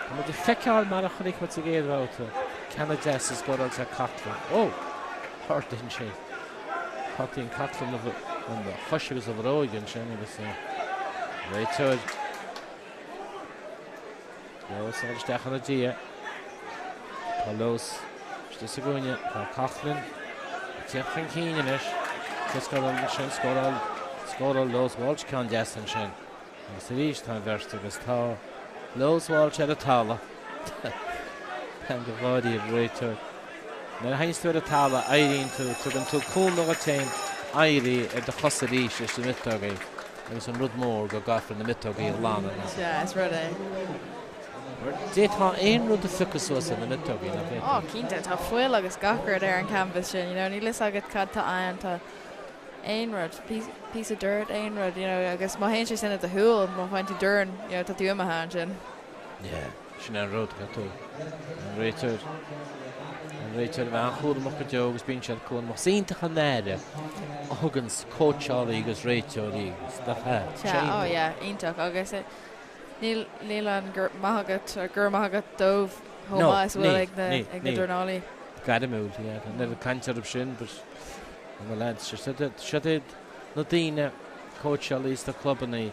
And the fecal Marachonik what's again about Canada Jess has scored on Coughlin. Oh, hurt didn't she? Coughlin of it on the Hushers of Rogan, Shannon was saying. Right to it. No, so just on the Gia. Lois. Just a going Coughlin. Tiach an cíine leis. Scoral Lois Walsh can Jess and sin. Agus a ríist tá verst agus tá Lois Walsh ar a tála. Pen go bhádaí a réiteir. Na hainstú ar a tála éiríonn tú an tú cún nó a tein éirí ar de chos a ríis is na mitógaí. Agus an rud mór go gafar na mitógaí a lána. Yeah, it's ready. Dé tá éon rud a ficus was in na mitógaí na bheith. Oh, cínta tá fuil agus gachar ar an canvas sin, ní lis agad cad tá an tá ein rud, piece of dirt, ein rud, agus má hain sé sin at a húil, má fain tú dúrn, tá tú am a hán sin. Yeah, sin an rud go tú. An réiteir bheith an chúdamach go deo agus bíonn siad cún, má síntacha néire a thugans cóteálaí agus réiteoirí agus de fe. Oh yeah, ionach agus níl an gur maithagat dómh thomá is bhfuil ag na Dornálaí. Gadamúil, yeah, an never cantar sin, but an the lads, siad na daoine cóteálaí the clubbaní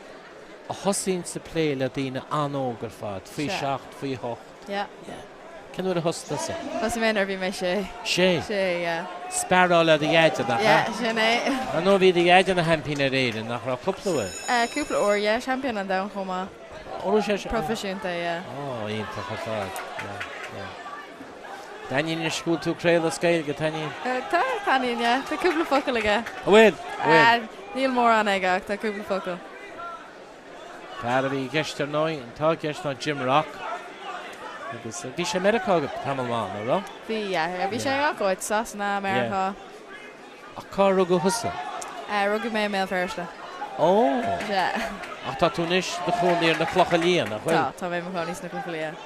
a hosín sa plé le daoine anógar fad, faoi 7, faoi 8. Yeah. Cinúir a hosta sa? Has mé ar bhí mé sé. Sé? Sé, yeah. Sparráil a dhéide na ha? Yeah, sin é. An nó bhí dhéide na hempín a réidir nach ra cúpla Cúpla óir, yeah, champion an dam chomá. Orú sé? Profisiúnta, yeah. Oh, ionta chu fád. Daíonn na scúil tú créil a scéil go taíonn? Tá taíonn, yeah. Tá cúpla focail aige. Bhfuil? Níl mór an aige ach tá cúpla focail. Fear a bhí geistar nói, an tá geist Jim Rock. Agus bhí sé America go tamilmáin, nó? Bhí sé áid sas na America. A cá rugú thusa? Rugú mé firsta. Oh! Ach tá tú níos na chónaí na clocha líon, nach bhfuil? Tá mé mar níos na clocha líon.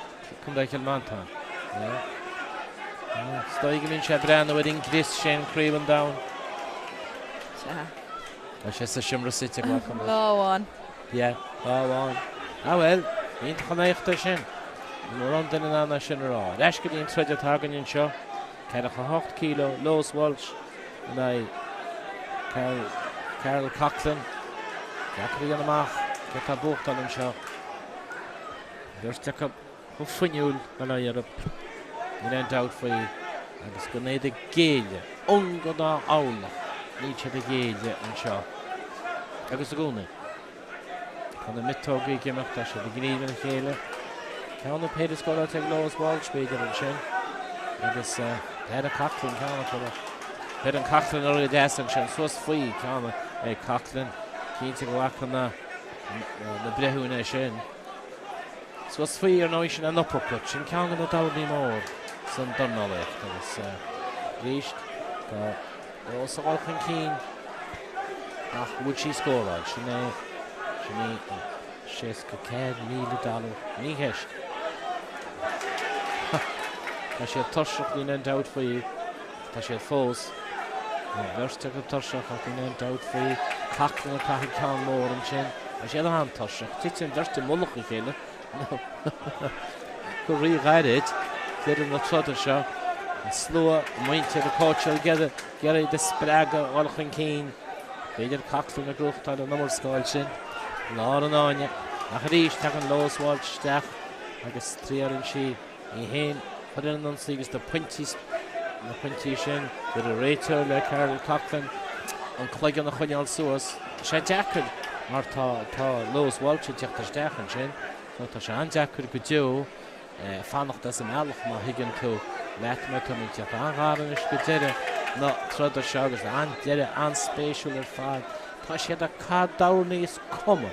Cum da Kilmantá. Stoig minn sé brenn bhfuil in Chris sin críomhan down. A sé sa simra site go chum. Láháin. Láháin. Well, ionta chanéachta sin. Mór an duine anna sin rá. Leis go dtíon treidir tagann seo, ceadacha 8 kilo, Lois Walsh, na Carol Coughlin, Jackery an amach, get a book on him. There's take up Funyul and Europe. You don't doubt for you. And it's going to the gale. Ungona Aula. Each of the gale and Shaw. I guess the goal. Can the mid-togi give up that? The Green and Gale. Can the Peter Scholar take Lowe's Walsh, Peter and Shin? I guess they had a Coughlin, can it? They had a Coughlin early death and Shin. So it's free, can it? Coughlin. Keen to go back on the Brehun and Shin. So it's free or notion and uppercut. Shin can't get it out anymore. Some Dornálaíocht. It's reached. They're also walking keen. Would she score on? She may. She's Cad, $1,000,000. Nihesh. She had Turshak in and out for you. She had Foes. Verst took a Turshak in and out for you. Cockling a Cahi Khan more and Shin. She had a hand Turshak. Tits in Verst to Mulloch again. Could re-guide it. Get in the trotter shot. Slower, mind to the coach. Get it the Spraga, Olchin Keen. They did Cockling a group to the number skull Shin. Lauren on you. Nachricht taken Lowe's Walsh staff. I guess 3 and she. He put in on Segas the Punties. The Puntishin. With a Rachel like Carol Coughlin. And Clegg on the Hunyal Suas. She jacket. Or ta Lowe's Walsh to take the staff and Shin. So ta Shan jacket could do. Fanach das Malach ma Higgin to. Let me come into Angaren is good. No, Trudder Showers and did it and spatial and fad. Ta she had a card down is come.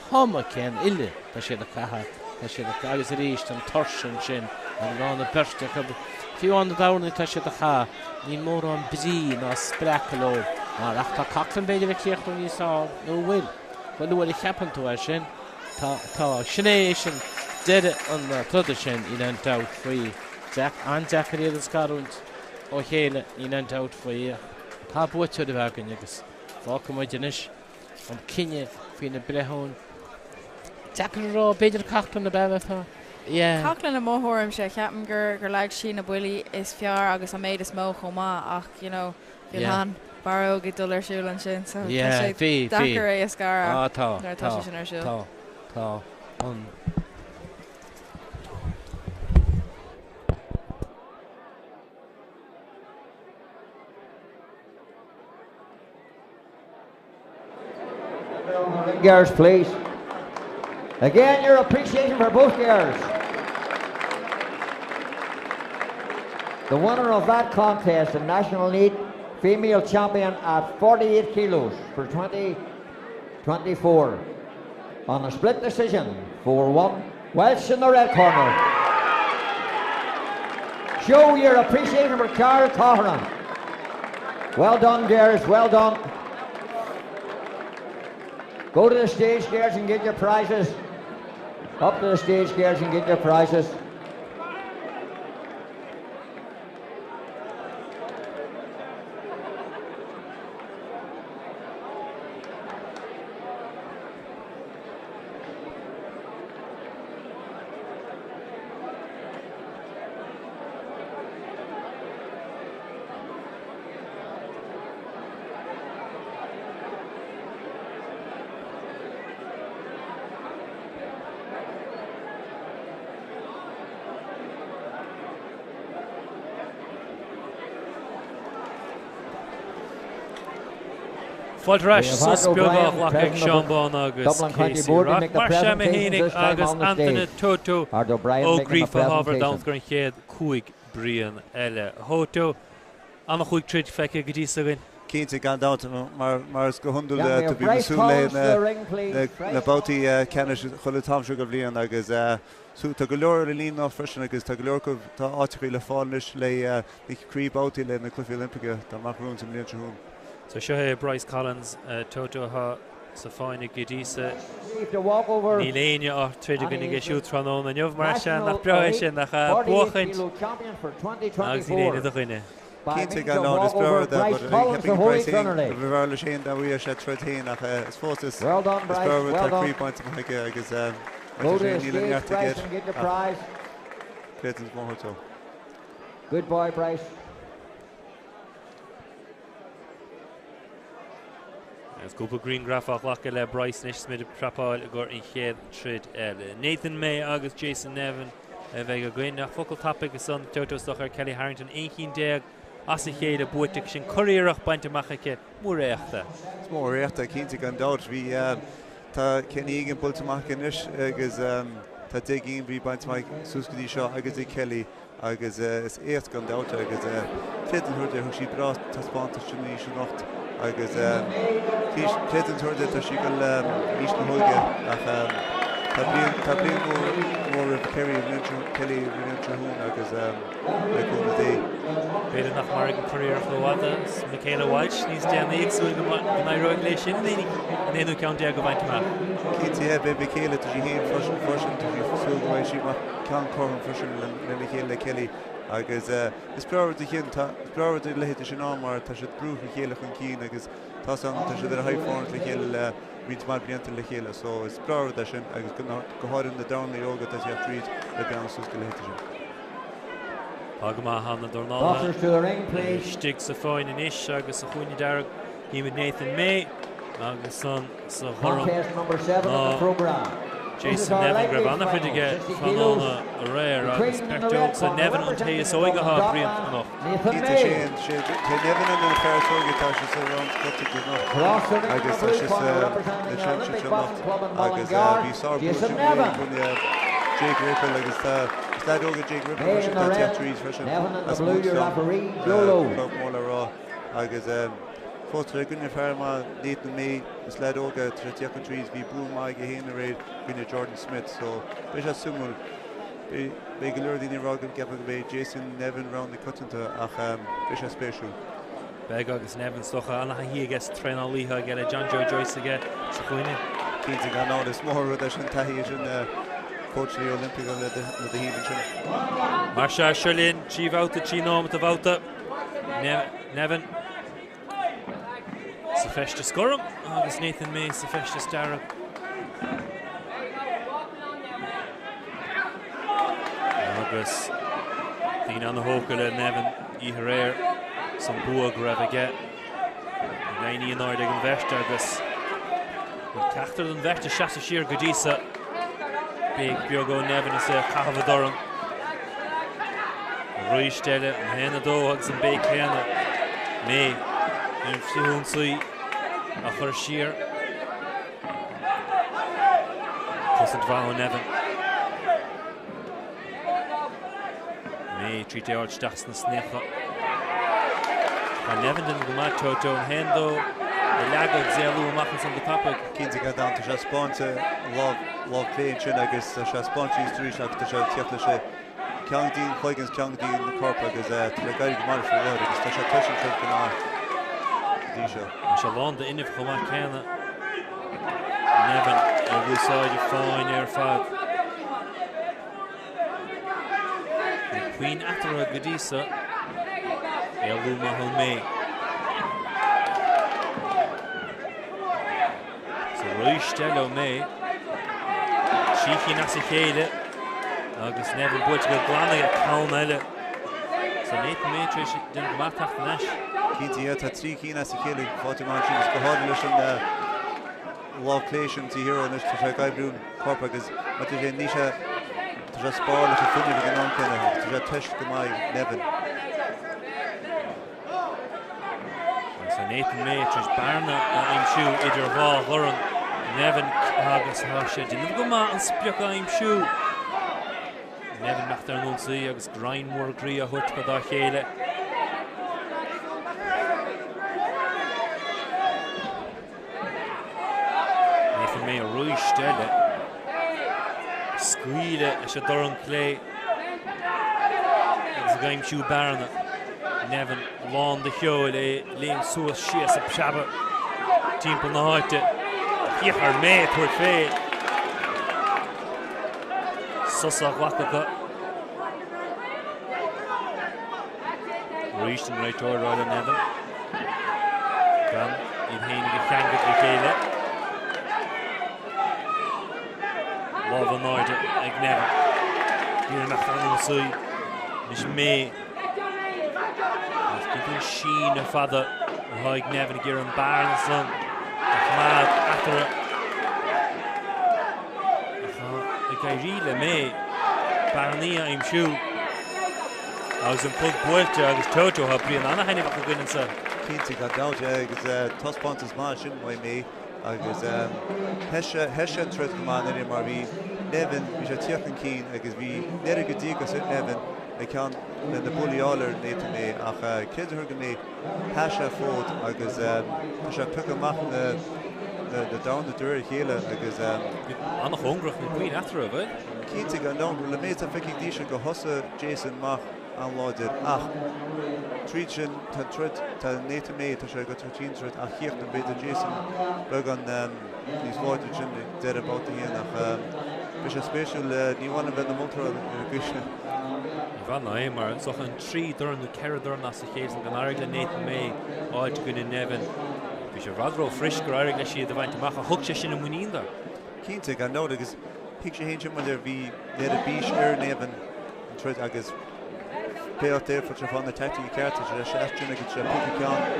Come Ken Ille. Ta she had a caha. Ta she had a guys reached and Torsion Shin. And on the burst if you want the down it, ta she had a ha. Need more on busy, no sprackle. After Coughlin Bay the Kirk when you saw no will. Well, what happened to her Shin? Ta Shination did it on the Trudder Shin in and out free. Jack and Jackery the Scarund. Oh, Hale in and out for you. Top watch of the wagon, you guess. Falcon Wajanish and Kinya Fina Brehon. Jackery Raw, Peter Coughlin the Bella. Yeah. Coughlin a Mohorum, she Captain Gur like she na Willie is Fiar, August I made a smoke homa, ach, you know, Vilhan, Barrow, get dollar shoe and shin. So, yeah, fee. Dakar, Scar. Ah, ta. Gears, please. Again, your appreciation for both gears. The winner of that contest, the National League Female Champion at 48 kilos for 2024. On a split decision, 4-1, Welsh in the red corner. Show your appreciation for Cara Cochran. Well done, gears, well done. Go to the stage, gears, and get your prizes. Up to the stage, gears, and get your prizes. Fodresh Suspioga Wacking Shambon August Marsha Mahinik August Anthony Toto O'Grifa Hover Downscreen Head Kuig Brian Elle Hoto Anna Quick Trade Feke Gidisagin Keen to go down to Mars Gohundul to be Musule the Bouty Canish Holotom Sugar Leon August so Tagalor Lean off fresh and August Tagalorco to article Farnish lay the Cree Bouty in the Cliff Olympica the Macaroons in Leon. So Shohei Bryce Collins, Toto Ha, Safina Gidisa, Milenia or Tridigan Shoot Tranon and Yov Marshan, nach Brauchen, nach Bochent, Axilene the Rine. Keen to go down this blower that, but keeping pricing the Verlachin that we are shut 13 nach as fast as well done, Bryce. Well done. 3 points from Hike, I guess. Go to the stage, Bryce, and get your prize. Clayton's one hotel. Good boy, Bryce. As Cooper Green Grafach Lachele Bryce Nish Smith Prapal Gor in Head Trid Nathan May August Jason Nevin Vega Green nach focal topic is on Toto Stocher Kelly Harrington 18 Dag as a chéile buitic sin choíireach Bantamweight mór éachta. Mór éachta cínta gan dát bhí tá cenígan bultamach inis agus tá digin bhí Bantamweight súscadí seo agus i Kelly agus is écht gan dát agus cléan thuirte thug sí bra taspáanta sinní sin nacht agus cléan thuirte tá sí go níos na thuige ach tá blion mór Kerry Kelly Rinnetrún agus leúna dé. Beidir nach mar an choíireach leháda Michaela Walsh níos déanana éagsúil go mairóid leis sin daoine an éadú ceann go Bantamweight. Cínta be Michaela tá sí héon freisin tá sí súil go bhfuil sí mar ceann chom freisin le Michaela Kelly agus is breabhar de chin tá breabhar de lehéite sin ámar tá sé brúch le chéile chun cín agus tá sé ar a haidhfáint le chéile vín mar blianta le chéile, so is breabhar de sin agus go háirann na Dornálaíocht tá sé tríd le bean sús go lehéite sin. Pagama Hanna Dornálaíocht stig sa fáin in ish agus a chuine dearg hí with Nathan May agus son sa chorm Jason Nevin grab anna chuige fanóna a réir agus pertóg sa Nevin an taobh óige há bríon anach. Cínta sé Nevin an feartóga tá sé sa rán cotigh nach agus tá sé na seanse sin nacht agus bhí sábú sin bhí Jake Ripple agus Sladóga Jake Ripple sin tá teatríd freisin as múltá móla rá agus fótar gunne ferma Nathan May is Sladóga teatríd bhí búmáid go héana réid gunne Jordan Smith, so bheith sé sumúil be go leor daoine rágan ceapa go bheith Jason Nevin round na cutanta ach bheith sé spéisiúil. Beg agus Nevin stocha anna hí agus Dornálaíocht geile John Joe Joyce aige sa chuine. Cínta gan ná is mór rud sin taithí sin coach the Olympic on the heaving chin. Marsha Shirlin, Chief out the Chino with the Vouta. Nevin. Safesh to score him. August Nathan May, Safesh to star him. August Dean on the Hokala, Nevin, Iharer, some Boa Gravaget. 90 and Nordic Vesta, August. Cachter than Vesta, Shattashir Gadisa. Big Biogo Nevin is a Cahavadorum. Roy Stella and Hannah Dogs and Big Hannah. May and Fluency of her sheer. Cousin Vaho Nevin. May treat the arch Daxton Sneha. And Nevin didn't go mad Toto and Hendo. The Lago Zelu Mackens on the topic. Keen to get down to Spórt love playing chin agus Spórt is three shots to show Tiafle County Huygens County in the corp agus to the guy who managed for the agus to show touching trick to now. Disha. Shalom the inif from Canada. Nevin on this side of fine air five. Queen Atara Gadisa. Eluma Homey. Roy Stella May Cheeky Nasicade August Nevin Butch go Glana at Calmella. So Nathan May didn't go back after Nash. Kinti at Cheeky Nasicade, Fatima Chiefs go hard listen love creation to hero and to guy blue corpus but the Nisha to just ball to finish with an uncanny to just touch to my Nevin. So Nathan May just Barna I'm shoe either ball Lauren Nevin agus Hasha didn't go ma and spiok I'm shoe. Nevin nach there no see agus grind more gria hut go da chéile. Nathan May Roy Stella. Squeele is a Doran play. Agus a game shoe Barna. Nevin lawn the show Liam Suas Shias a Shabba. Team on the heart. Hier mee het wordt veel. Sosa Wakaka. Reached and right over Royal Nevin. Gan in heenige gangen te gele. Love an order ik Nevin. Hier nach aan de zee. Is mee. Als ik een sheen of other. Like Nevin hier een Barnes on. Mad after Gairila me Barnia im shoe. Agus an pug builte agus Toto ha brian anna haine bach gwyn sa. Cinti gan dawt agus tospont ma sin way me agus hesha tred man in mar vi Nevin vi tiechen keen agus vi nere gedigas ut Nevin I can the bullialer net me ach kids her me hasha fort agus hasha pick mach the down the door hele agus an hungrig na queen after of it. Cinti gan dawt le meta fiking disha go hossa Jason mach aanladen ach treatment ta net me ta go treatment ach hier de beter Jason we gaan die slide der about the nach is a special new one of the motor Van na maar so een 3 door de corridor na se gees en ganargle net me uit kunnen neven is je radro frisch graag als je de wijn te maken hoekjes in een monin daar Cinti gan nodig is picture hinge maar er wie net a beach neven tred agus Peot there for van the tactic kaart is a shaft in a good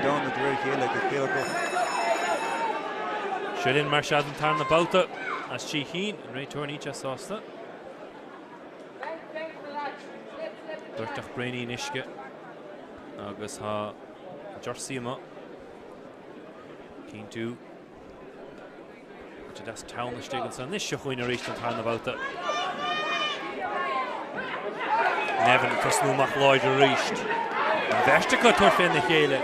down the door here like a fail go Shilin Marshad and Tarn about it as she heen and right turn each sauce Dortach Brainy Nishke agus ha Jorsima keen to which that's town the stick and son this show in a race to Tarn about it Nevin Cosno McLeod reached Vestica turf in the Gale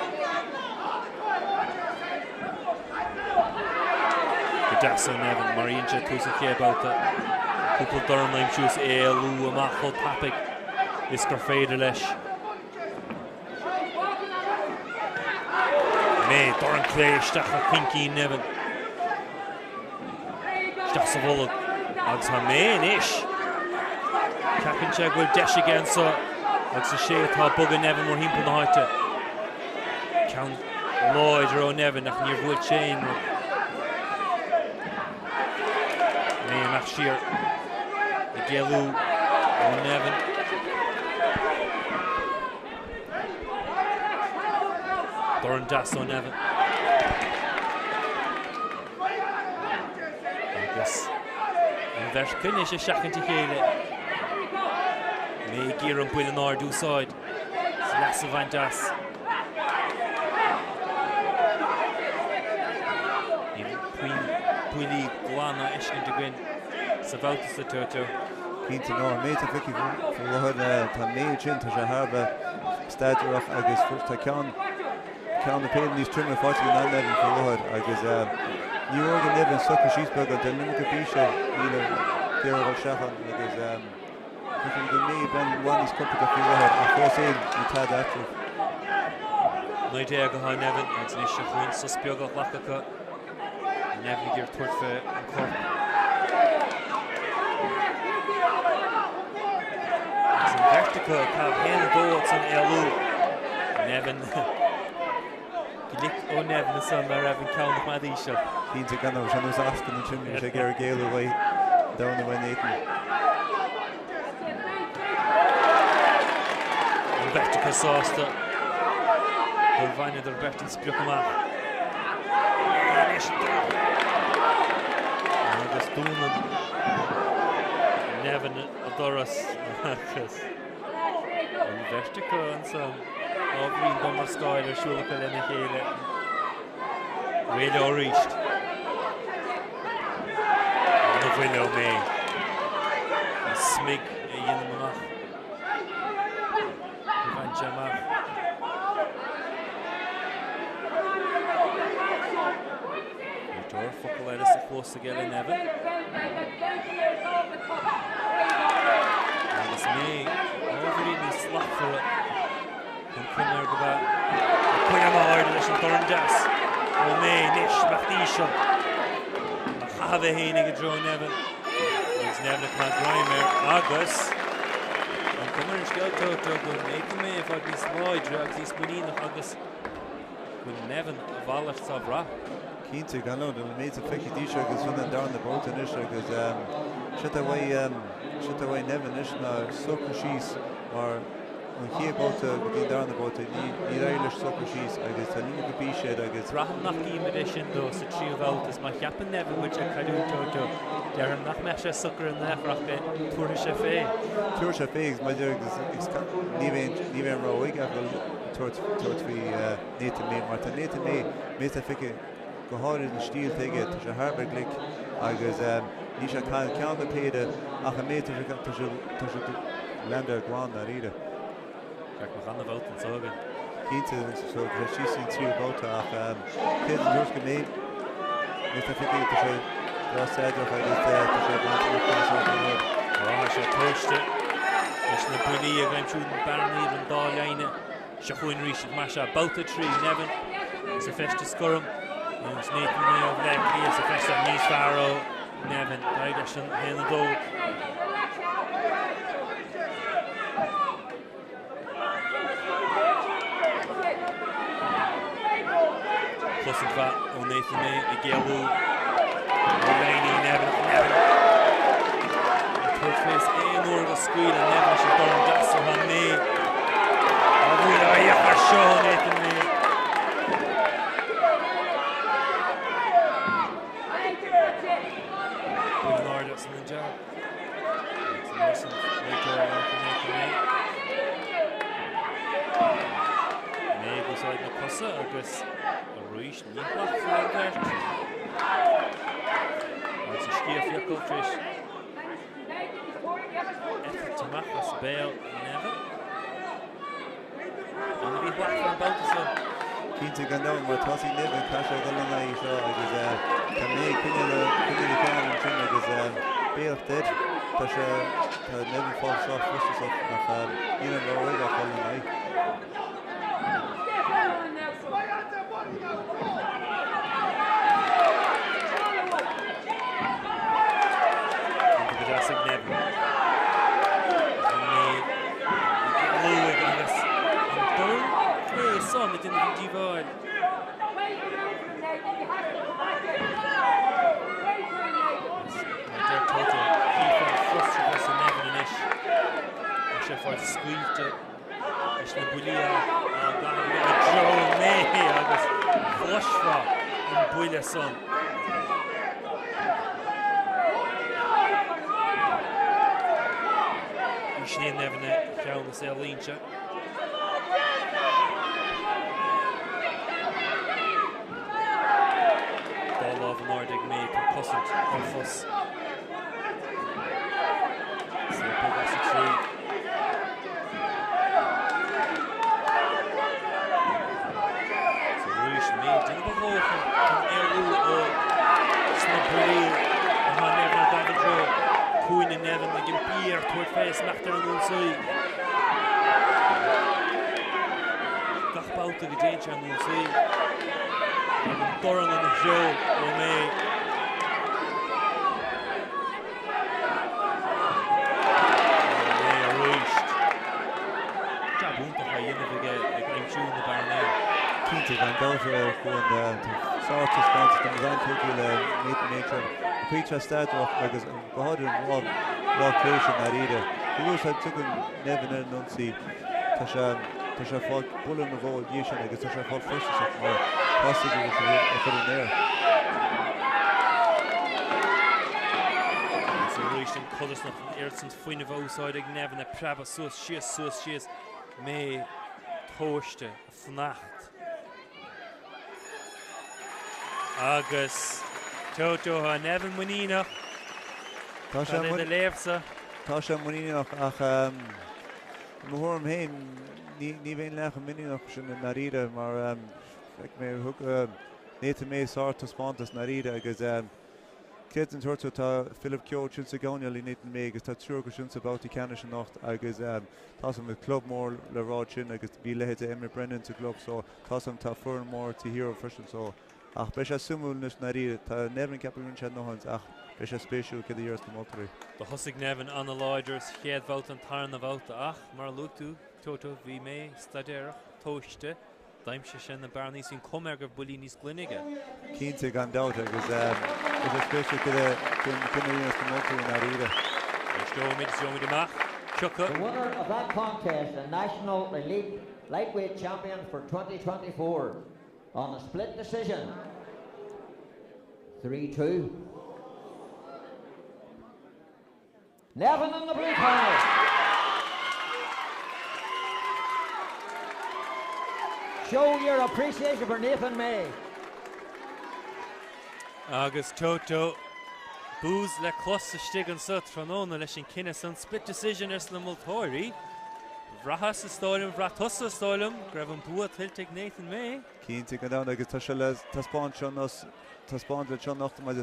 Jackson Nevin Mariinja Tusaki about the Couple Dornálaíocht shoes Lu Machel Topic is Grafadelish May Doran Clay Stacha Pinky Nevin Stasavola Ags Main ish Captain Check will dash again so Ags a shade ha Bugger Nevin more himple the height Count Lloyd or Nevin nach near wood chain Nach sheer the Gelu on Nevin Doran Das on Nevin I guess and there's finish a second to Gale May gear and Will and do side Slasse Van Das Pwili Guana Ishkin to win Savoutus the Toto Keen to know mate a Vicky for the ta Majin to Harba Stadroch agus first I can the pain these trimmer fighting on level for Lord agus New Organ Nevin Sucker Sheepsburg and then Limca Bisha either Gerald Shafan agus thinking the me Ben one is couple of Lord I force in the Tad active Noidea go Nevin and Nisha Queen Suspioga Lakaka Nevin gear Turfe and Corp Vertical campaign doors on Elu Nevin Gilik o Nevin the son by Evan Count Madisha Keen to go now Shannon was asking the chimney to get a gale away down the way Nathan Vertical sauce to Vine the Bertin Spjokama August Doonan Nevin Adoras Vertical and some of Green Bomber Skyler Shulka in the Gale Radio reached the window May Smig Yin Van Jama Door Fuckle is close to getting Nevin It's me over in the slap for it and come there go back put him hard and Doran Das oh me Nish Bachtisha have a Hennig draw Nevin it's Nevin can't grind there August and come here still to make me if I be slide drugs he's putting the August with Nevin Valar Sabra Keen to go now the mate of Ficky Disha goes running down the boat and Isha goes shut away Nevin Ishna Soccer she's or chéad bóta go dtí darna bóta ní réiles socha síos agus tá lína go bí séad agus Raham nach gíime sin dó sa tríú bháltas má cheapan nefn muid a cadú tótó dearm nach me sé sucr an nefrach tuair sé fé. Tuair sé fé agus maidir agus ní bhéon roiig a bhfuil tuairt fao néta mé mar tá néta mé a fice go háir an stíl teige tá sé Harvard glic agus ní sé ceanna péide ach a méta tá sé lenda gláán a ríide. Ceach mar chana bhót an sógan. Cínta so bheith síosí tríú bóta ach céad an dúirs go mé tá fice tá sé rásáideach agus tá sé Bantamweight. sé tóiste leis na buí a gaiimsún barnaíh an dá leine se chuin rí mar se bouta trí nevin sa feste scorm agus Nathan mé ó bheití sa feste níos fearó nevin aige sin héna dó. Plusan fa ó Nathan mé i ggéalú ó leine nevin Face éonúir go scuil a nevin sin dom dasú han mé a bhfuil a dheachar seo Nathan mé. Bhfuil an áirdas an dear. Nathan Nathan mé. Mé gosáid na cosa agus a roiis níplach fúil bheirt. Mar sa scíofiacail tris. Tamachas BEO never. And we walk from about so. Cínta gan dá mar tasí nevin caiise go lena í seo agus tá mé cinenne cean an sin agus béocht dead tá sé nevin fáil seo fusta ach íon roiig a fáil lena í. Son it didn't divide. They're total. He felt frustrated with the nevin in ish. I should have squeezed it. Ish na bulia. Joe May. I was flush for in bulia son. Ish na nevin it. Down the cell lean. Of Nordic made percussant Alphus. So big as a tree. So Ruish made in the below from Eru or Snubri and my never David Joe. Queen and Nevin like in beer toward face knocked down on side. Gach bout to the Jane on side. Doran on the show, May. May reached. Jabunta Hayina again, I'm shooting the bar now. Cínta gan dá going sáirtas spáinte do bhain tuairtí le nature. Cuitre staidach agus an bháidir rá cléise na ríide. Dús tugann nevin ar nunsaí tá sé fáil bulan na bhil dhí sin agus tá sé fáil freisteach mar possibly a put in there. So reaching colours not from Ericsson's fine of outside Nevin a praba sus shees may toaste fnacht. Agus Toto ha Nevin Munina. Tasha in the lefsa. Tasha Munina ach mohorm heen ní bhéon leach an miniach sin na ríide mar mé néta mé sáirtas spántas na ríide agus céad an tuairte tá Philip Keogh sin sa gáineal í néta mé agus tá trúr go sin sa bátaí ceanna sin nacht agus tásam with club mór le ráid sin agus bhí lehéide Emma Brennan sa club so tásam tá fuair mór tí hero freisin so ach be sé sumúilnis na ríide tá nevin ceapún sé nóhaint ach be sé spéisiú cad íras na motorí. The husig Nevin on the Lodgers chéad bhót an tarna bhóta ach mar luchtú Toto bhí mé stadéireach tóiste daimse sin na barnaí sin comer go bulí níos glunige. Cínta gan dáta agus is spéisiú cad íras na motorí na ríide. Stó mid amach Chucka. The winner of that contest, the National Elite Lightweight Champion for 2024 on a split decision. 3-2. Nevin in the blue corner. Show your appreciation for Nathan May. Agus Toto bús le closa stigan sa tróna leis sin cinenne san split decision na multóirí. Bhrachas sa stáilm, bhrathas sa stáilm, greibh an bua tilteag Nathan May. Cínta go dána agus tá se le taspáin senos taspáin le seanachta mai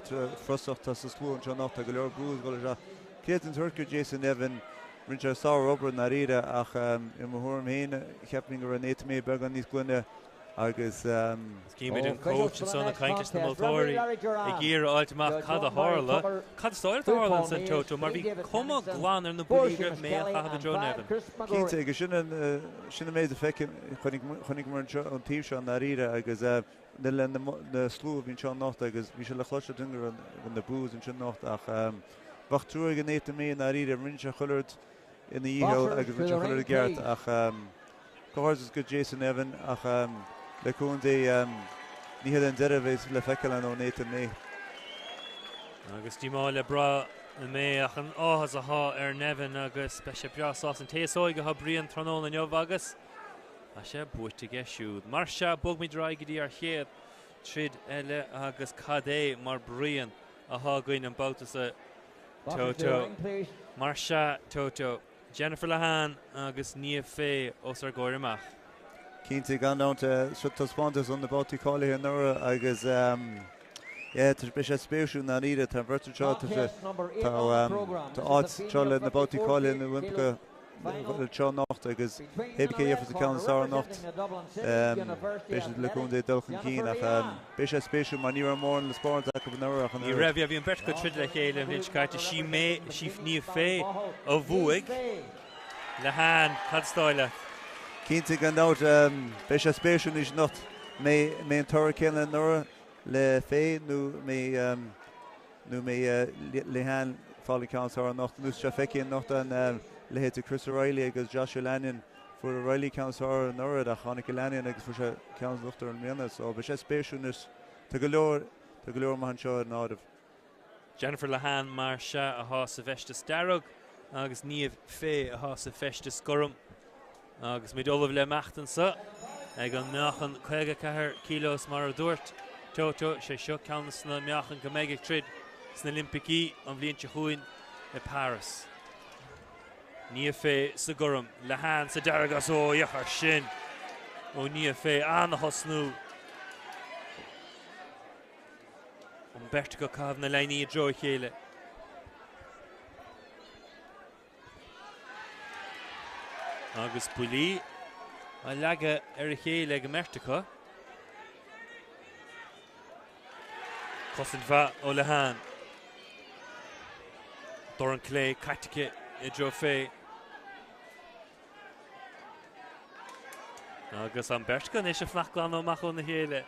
frostocht sa slú an seanachta go leor bús go le Céit an Turcur Jason Nevin rinse sáir obair na riide ach I mthúm héine cheapning go Nathan May beag an níos gcuine agus Cíimiid an coach an sanna caiinteas na multóirí I ggéar áilteach cad a hála cad stáil hála an san Toto mar bhí cuma gláán ar na buíre mé a chahad a Joe Nevin. Cínta agus sinna méid a feice chunig mar an tíir se na riide agus na slú bhín seán nacht agus bhí se le chluise dungar an na bús an sin nacht ach bach trúig an Nathan May na riide rinse chuirt ina íhil agus rinse chuir geart ach Cóhairs go Jason Nevin ach le cúntaí ní head an deireibh le feiceil an ó Nathan May. Agus tíá le bra na mé ach an áhas a há ar Nevin agus be sé breasás an téasóig go ha bríon tróna neomh agus a sé buirte geisiúd. Mar se bug mí draigidí ar chéad tríd eile agus cadé mar bríon a há goin an bautas a Toto. Mar se Toto. Jennifer Lahan agus níomh fé os ar ggóir amach. Cínta gan downta taspáintas an na bátaí cála an nura agus tá be sé spéisiú na níide tá bhirtar seo tá áit seo le na bátaí cála na Olympica seo nacht agus hebh éfas a ceann sáir nacht béis le cúnta dulchan cín ach bé sé spéisiú mar níor mór le Spórt a go nura ach an Ní raibh bhí an bert go trid le chéile an bhíid caite sí níomh fé ó bhuaig le hán cad stáile. Cínta gan dát bé sé spéisiú níos nacht mé an tora céile nura le fé nó mé le hán fála ceann sáir nacht nús se feiceann nacht an le héit Chris O'Reilly agus Joshua Lanyon fu O'Reilly ceann an nura a chanig Lanyon agus fu se ceann luchtar an mianna so be sé spéisiúnas tá go leor man seo an ádah. Jennifer Lahan mar se a há sa bheiste starog agus níomh fé a há sa feiste scorum agus mé dólah le meachtan sa ag an meachan 54 kilos mar a dúirt Toto sé seo ceann sna meachan go méige trid sna Olympicí an bhblionn chuin I Paris. Níomh fé sa gurm Lahan sa deargas ó dheachar sin ó níomh fé an hosnú an bert go cabh na leinaí a dro chéile. Agus builí a leaga ar a chéile go mertacha. Cosan bha ó Lahan. Doran Clay caitice I dro fé. Agus an bert gan is a flachlan ó mach ó na chéile.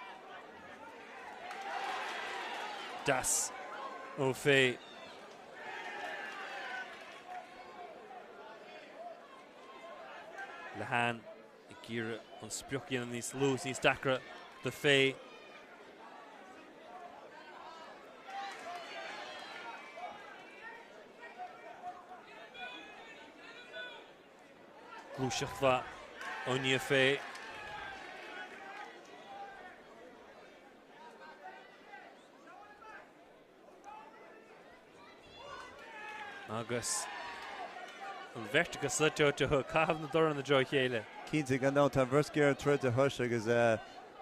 Das ó fé. Lahan I gíre an spriochíon an níos lús níos dacra de fé. Glúiseach bha ó níomh fé. Agus an bhertacha sa Toto cabh na doran na dro chéile. Cínta gan ná tá bhriscéar trid a thuis agus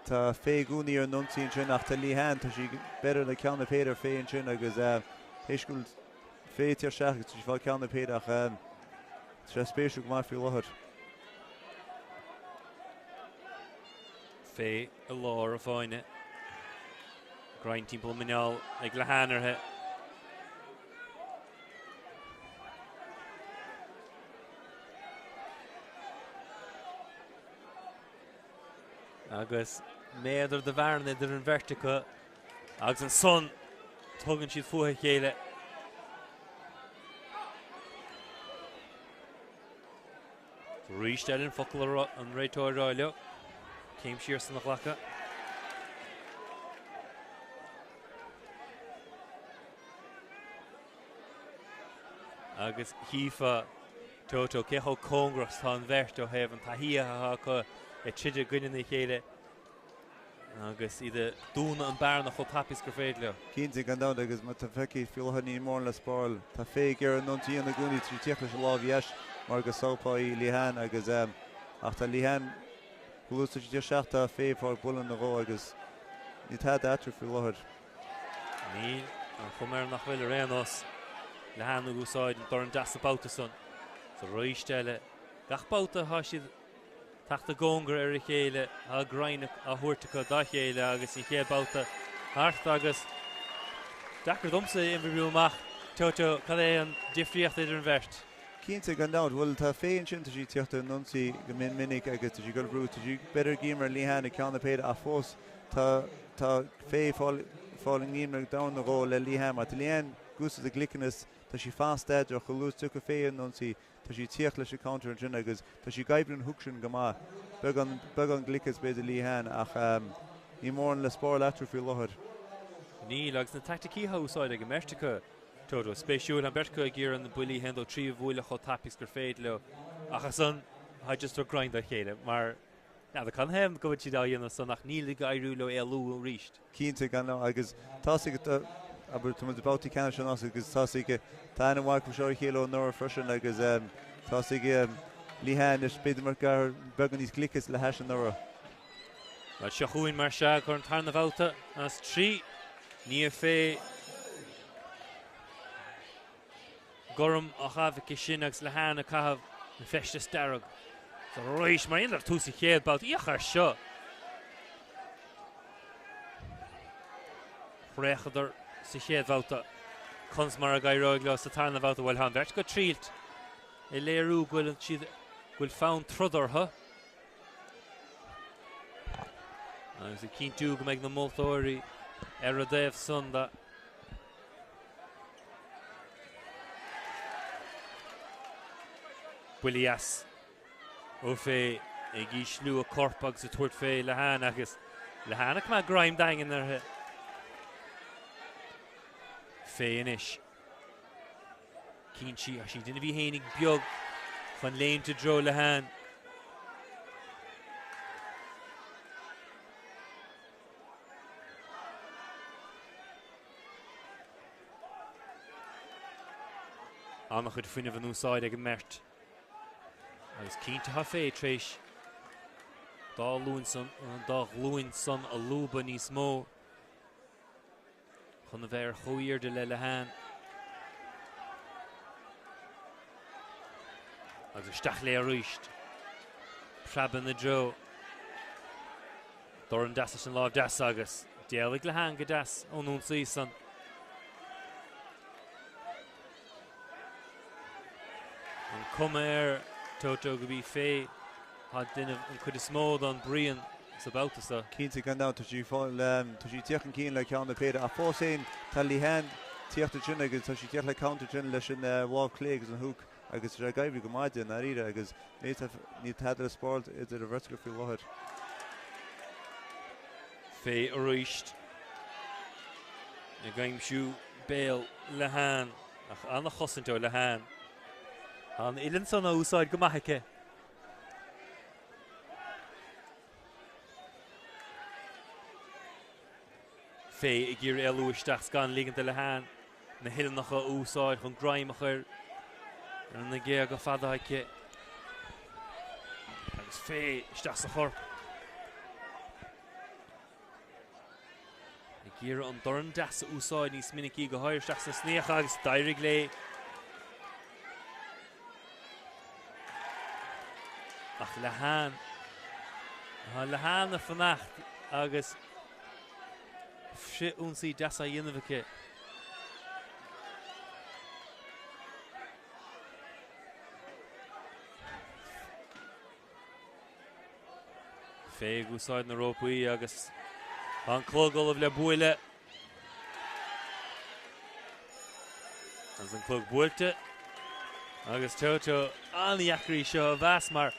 tá fé gúnaí ar nuntaíonn sin ach tá líhan tá sí beidir le ceanna féidir féin sin agus héisciúil fé tíar seach tá sí fáil ceanna féidir ach sé spéisiú go mar fiú láthir. Fé a lár a fáine. Grain timpeall mineál ag le hanarthe. Agus méidir de bharna idir an bhertacha agus an son tugann siad fuaithe chéile. Rúistellen focail an réitóráile. Céim siar san nach lacha. Agus hífa Toto cecho cóngras tá an bheirt ó hebh an taíathe chu tiide gine chéile. Agus iad dúna an bear nach chu tapis gur féad le. Cínta gan dá agus má tá feici fiolthaí mór le spáil. Tá fé gur an nontíí na gúnaí trí tíoch leis lábhheis mar go sópáí líhan agus ach tá líhan glústa tí seachta féfáil bulan na ró agus ní tá atru fiolthir. Ní an chumar nach bhfuil réanos lehan úsáid an doran deas bouta son. So roiistelle gach bouta há siad tachta góngar ar a chéile a grainach a thuirrtacha dá chéile agus í chéad bouta hart agus dachar domsa imbriúach Toto cad é an difríocht idir an bheirt. Cínta gan dád bhfuil tá féin sin tí tíochtta nonsaí go minic agus tá go brú tá beidir gímar líhanna ceanna péad a fós tá fé fáling gímar da na ró le líhan a líon gústa a glicanas tá sí fásteid ar choús tu go féin nonsaí tá sí tíoch leis counter an sin agus tá sí gaibrin thusin go má beg an glicas beidir líhan ach ní mór le spór leatru fiú láthir. Ní agus na tacticí úsáid go meirtecha Toto spéisiúil an bertcha ggéar an buí hendó trí bhúile chu tapis gur féad le achas san ha just grind a chéile mar na can hem go si dá dhéanana san nach níla gaiirú le eú ríist. Cínta gan agus tá aber tu bouti can agus tá tána bhhaid seir chéile nóir freisin agus tá líhan is beidir mar gar began níos glicas le heis an nóra. Tá seachúin mar se chu an tarna bhálta as trí ní fé Gorm a chafh sin agus le hána cahabh na feiste starag. Tá roiis mar inar túsa chéad balt íochar seo. Chréchadar sa chéad bhálta chus mar a gairóig le sa tarna bhálta bhfuil han bheirt go trílt. I léirú ghuiil siad ghuiil fán trodartha. Agus i cíntiú go méid na moltóirí ar a déobh sunda. Willias ó fé ag í slú a corp agus a tuairt fé le hána agus le hána má graim daingin ar fé inis. Cín si a si duna bhí hénig beag fan léinte dro le hán. Annach chud fuineh an úsáid ag an mert. Agus cínta ha fé tréis dá lúin son a lúba níos mó chun a bheith choíir de le hán. Agus isteach le a ríist. Preban na dro. Dor an deas an láb deas agus. Déalaigh le hán go deas ón únsaí san. An cuma Toto go bhí fé há duine an chud is smód an bríon sa bouta. Cínta gan dá tá sí tíoch an cín le ceanna péad a fós éin tá líhan tíochtta sin agus tá sí tíoch le counter sin leis sin bháh clé agus an thuc agus ra gaibhí go maidin a riide agus ní taidir a sport idir a bhirtca fiú láthir. Fé a ríist. Na gaimsú béal le hán ach anna chosintó le hán. An ilan son a úsáid go maitheice. Fé i gcír eilú isteach gan líganta le hán na hilan nach a úsáid chun graimach ar na ggéir go fadaice. Agus fé isteach sa chorp. I gcír an doran deas a úsáid níos minicí go háir isteach sa sníoch agus dairig lé. Ach le hán a fannacht agus si únsaí deas a dhéanamhace. Fé úsáid na rópaí agus an clógáilmh le buaile. As an clog buailte Agus Toto aníachrí seo bheas mar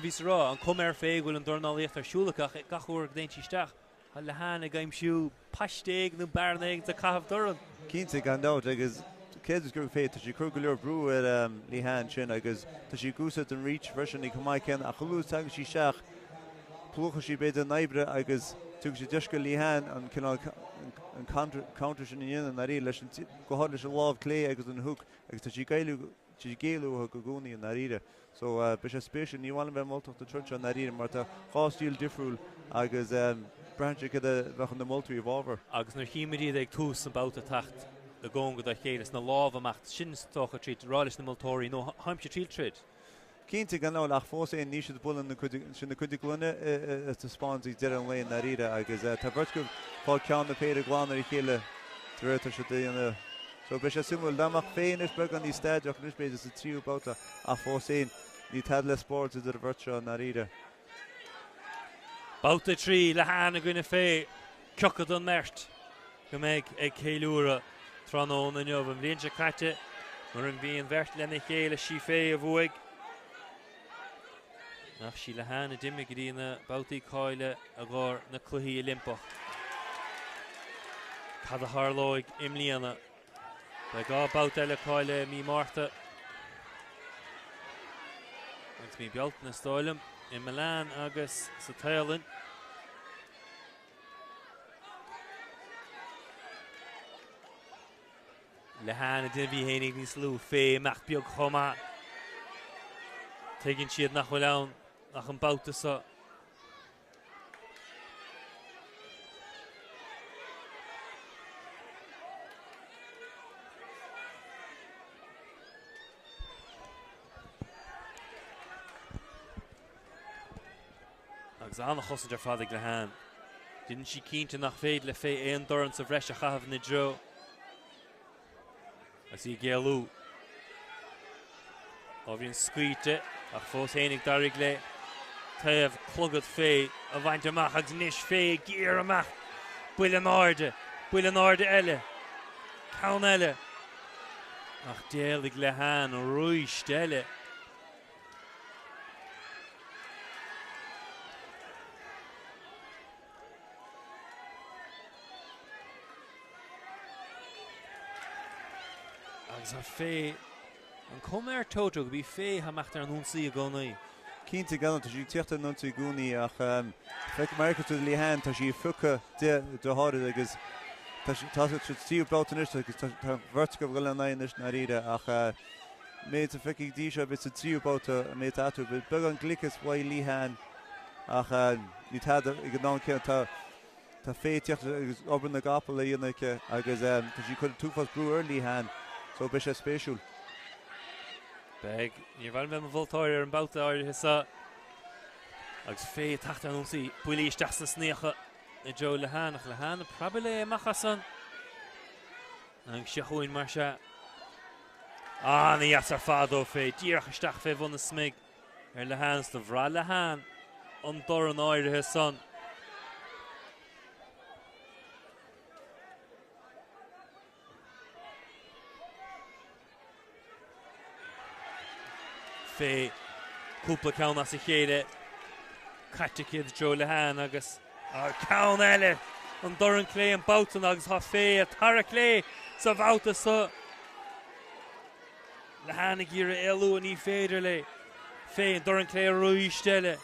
bhís rá an cuméir féhil an Dornálaíocht ar siúlachach gachúir déintíisteach a le hána gaim siú paistéig nó barnaig a cahabh doran. Cínta gan dát agus céad gur féit tá sí cur go leor brú ar líhan sin agus tá sí gúsat an reach version ag chumáid cén a cholú tag sí seach plúcha sí beidir naibre agus tu sé deisce líhan an cinál an counter sin dhéanaan a ré leis go háid leis an lámh clé agus an hook agus tá sí géalú go gúnaí an aríre. So be sé spéisiú ní bhhain bheith moltach a trúte an aríre mar tá cháistíl difriúil agus brandse go bheitchan na moltúí bhábhar. Agus nar chiimirí ag tús an bouta tacht a ggóngad a chélas na lábhamecht sin tócha tríd rális na moltóirí nó haimse tríd tríd. Cínta gan ná ach fós é níos bulan sin na chuide glunne a spáintí de an léon na riire agus tá bhirt go fá ceann na péad gláánna i chéile rétar se déana. So be sé simúil dáach féin is be an í staideach nus beidir sa tríú bouta a fós é ní tad le sport idir bhirt na riire. Bouta trí le hána gine fé ceochad an mert go méid ag chéúra tránón na neomh an bhíonn se caite mar an bhíon bhirt lena chéile sí fé a bhuaig. Nach sí le hána dimme go dtíana bautaí cáile a gcóir na cluthaí Olympach. Cad a tharlóig imlíana le gá bauta le cáile mí Márta. Agus mí bealt na stáilm i Milan agus sa Thailand. Le hána din bhí hénig níos lú fé meach beag chomá. Tuigeann siad nach bhfuil ann nach an bouta sa. Agus anna chosaidir fadaigh le hán. Didn't si cínta nach féad le fé éon doran sa bhreis a chahabh na dro. As í géalú. Á bhíonn scuite ach fós hénig darig le taobh clogad fé a bhaint amach agus níos fé gír amach. Buil an áde eile. Cawn eile. Ach déalaigh le hán ó rúist eile. Agus a fé an cuméir Toto go bhí fé ha meachtar an únsaí a gcónaí. Cínta gan tá sí tíochtta an únsaí gúnaí ach feic America tú líhan tá sí fucha de háide agus tá tíú blátanis agus tá bhirt go bhfuil an aonis na riide ach méid a feic dí seo bit sa tríú báta a méid atú bit beg an glicas bhaid líhan ach ní tad i go ná cé tá fé tíochtta agus obair na gapal le dhéanaice agus tá sí chud túfas brúir líhan. So be sé spéisiúil. Beg, ní bhfuil me bhultáir ar an bouta áir hisa. Agus fé tacht an únsaí builí isteach san sníocha i Joe le hánach le hána prabilé amachchas san. An seachúin mar se. Ní as ar fad ó fé, díreach isteach fé bhna smig ar le háns do bhrá le hán an dor an áir his san. Fé cúpla cawn as i chéide caite céad Joe le hán agus cawn eile an doran clé an boutan agus ha fé a tara clé sa bhouta sa le hán a gíre eilú a ní féidir le fé an doran clé a rúist eile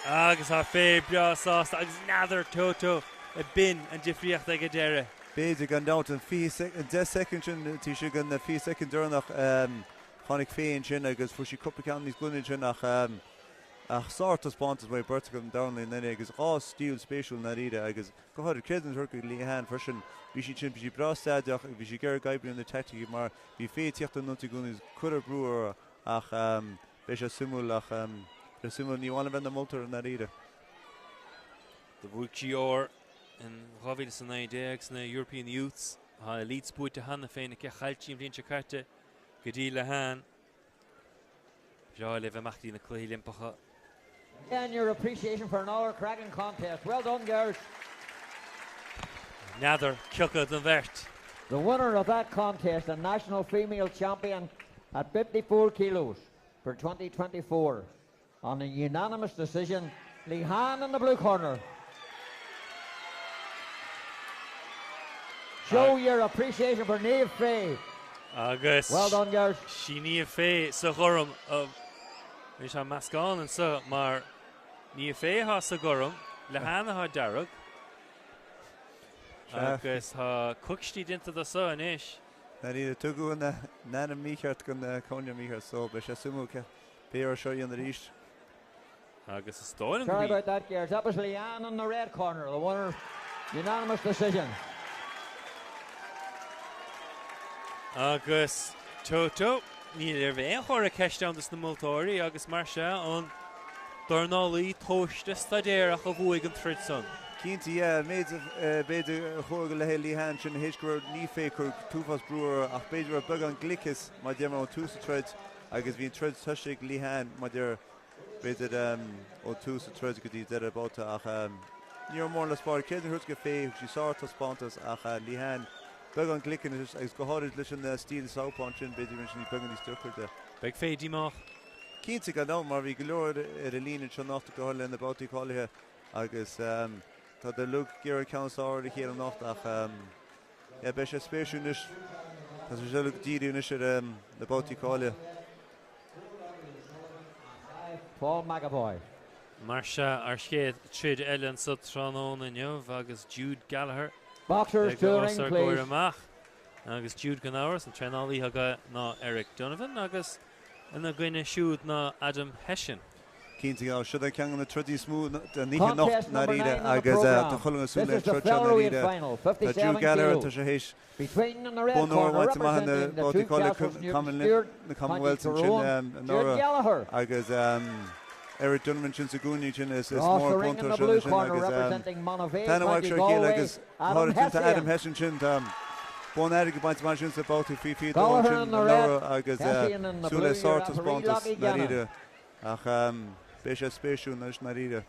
agus ha fé breasásta agus nádar Toto a bin an difriocht ag a deire. Béidir gan dát an 10 second sin tí si gan na 10 second dúrnach Chonig féin sin agus fu sí cuppa ceann níos glúine sin ach sáirtas spáintas bhaid berta go damlaí nene agus stíl spéisiúil na riide agus go háidir céan thuirca líhan freisin bhí sí sin bhí brasáideach bhí sí gur gaibriú na teitií mar bhí fé tíochtta nutí gúna chuir brúir ach bé sé simúil ach be simúil níháinna bheith na moltar na riide. The bhuiictíor in Ghobhíle san 90 na European Youths ha elite spúite hanna féin a chailtíim bhíonn se caite go dtí le hán. Bhá le bheith machtaí na cluthaí Olympacha. And your appreciation for another cracking contest. Well done, girls. Nádar ceochad an bhirt. The winner of that contest, the national female champion, at 54 kilos for 2024. On a unanimous decision, Lehan in the blue corner. Show your appreciation for Niamh Faye. Agus. Well done, girls. She Niamh Faye sa gorum of is a mascon and so mar Niamh Faye ha sa gorum Lehan ha darug. Agus ha cookstí into the sun ish. Na rí tugu na nana míchart gon Conya míchart so be sé sumuke bear show you in the east. Agus stolen. Sorry about that, girls. That was Leanne in the red corner, the winner. Unanimous decision. Agus Toto ní bhéh chuir a ceist an na multóirí agus mar se an Dornálaí tóiste stadéir a go bhuaig an trid son. Cínta méid beidir chóga le Lehan sin héisgur ní fécur túfas breúir ach beidir a bug an glicas má déar ó túsa trid agus bhíon trid tuisig Lehan má déar beidir ó túsa trid go dtí deire báta ach níor mór le spáir céidir thuas go fé sí sáirta spántas ach Lehan bug an glicin agus go háirid leis an stíl sápáin sin beidir sin bug an stuchirte. Beg fé díach. Cínta go ná mar bhí go leor ar a lína se nachta go háil in na bátaí cáilethe agus tá de lug gear council de chéan nacht ach be sé spéisiúnis tá sé lug díúnis ar na bátaí cáile. Paul McAvoy. Mar se ar scéad trid eile sa tránón inniuh agus Jude Gallagher. Boxers to the ring, please. Agus Jude gan áras an Dornálaí haga ná Eric Donovan agus ina gcuine siúd ná Adam Hession. Cínta gá siúd a ceann na trudí smúd ní nacht na ríide agus tá chulann súla trudí na ríide. Tá Jude Gallagher tá sé héis bunóir maithe na bátaí cáile na Commonwealth sin nóra agus Eric Donovan sin sa gúní sin is mór punta sin agus tanhaid se chéile agus háirtínta Adam Hession sin Bon Eric baint mar sin sa bátaí fi agus súla sortas bontas na ríide ach bé sé spéisiú na ríide.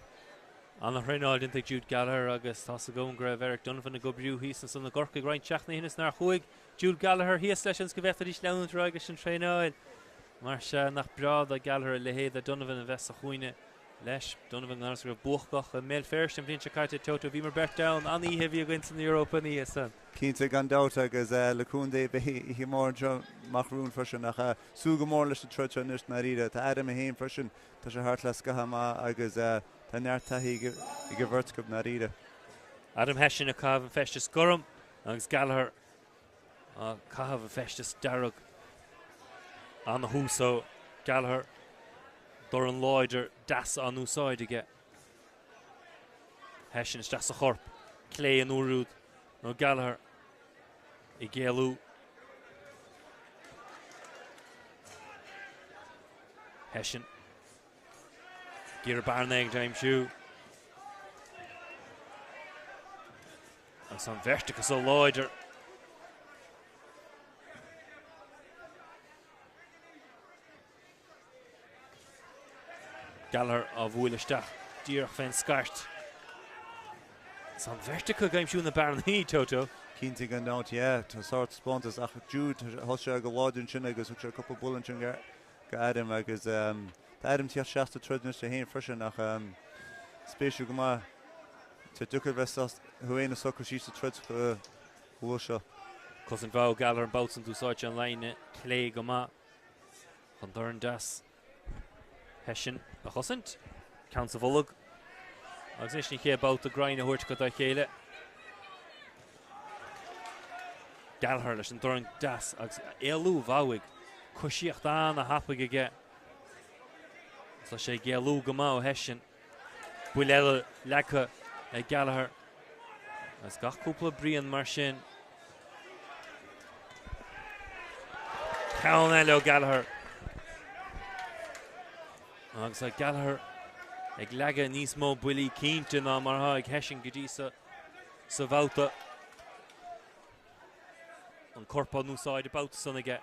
Anna Reynold didn't think Jude Gallagher agus tá sa gón greibh Eric Donovan a go briú hí san na gorca graint teachna hinnas nar chuig Jude Gallagher híos leis an scoibheta dís leanúntra agus sin Reynold. Mar se nach brad a Gallagher le héad a Donovan a bheits a chuoine leis Donovan ná go buchgach a mé first an bhíonn se caiite Toto bhí mar bet down an ihe bhí a gint in Europa ní san. Cínta gan dáta agus leúndé hí mór marún frisin nach súga mór leis trute nus na ríide tá Adam a héon frisin tá sé hart les gohamá agus tá nearttaí I go bhirtcub na ríide. Adam Hession a cabh an festas gorum agus Gallagher a cabh a festas darug an na húsó Gallagher Doran Lloyder das an úsáid aige. Hession is das a chorp Clay an úrúd nó Gallagher I géalú. Hession Gír Barneg James Hugh and some verticus ó Lloyder. Gallagher a bhuaileisteach díreach féin scart. Some vertical gaimsú na Barnaí Toto. Cínta gan dát tá sort spántas ach Jude thoise go bháidún sin agus se cuppa bullan sin go Adam agus Adam tí 60 trudne sé héon frisin nach spéisiú go má te ducha bheits thuéana socha sí sa trud bhua seo. Cos an bhá Gallagher an bouts an dúsáid an leine Clay go má chun doran das. Hession a chosint Count of Ulug agus is ní ché about a grind a thuirt go a chéile. Gallagher leis an doran das agus éalú bháig cosíocht an a hapaig aige. So sé géalú go má Hession buil eile lecha ag Gallagher agus gach cúpla bríon mar sin. Cán eile ó Gallagher agus a Gallagher ag leaga níos mó builí cínte ná mar ag Hession go dtí sa bhauta an corpa núsáid a bauta san aige.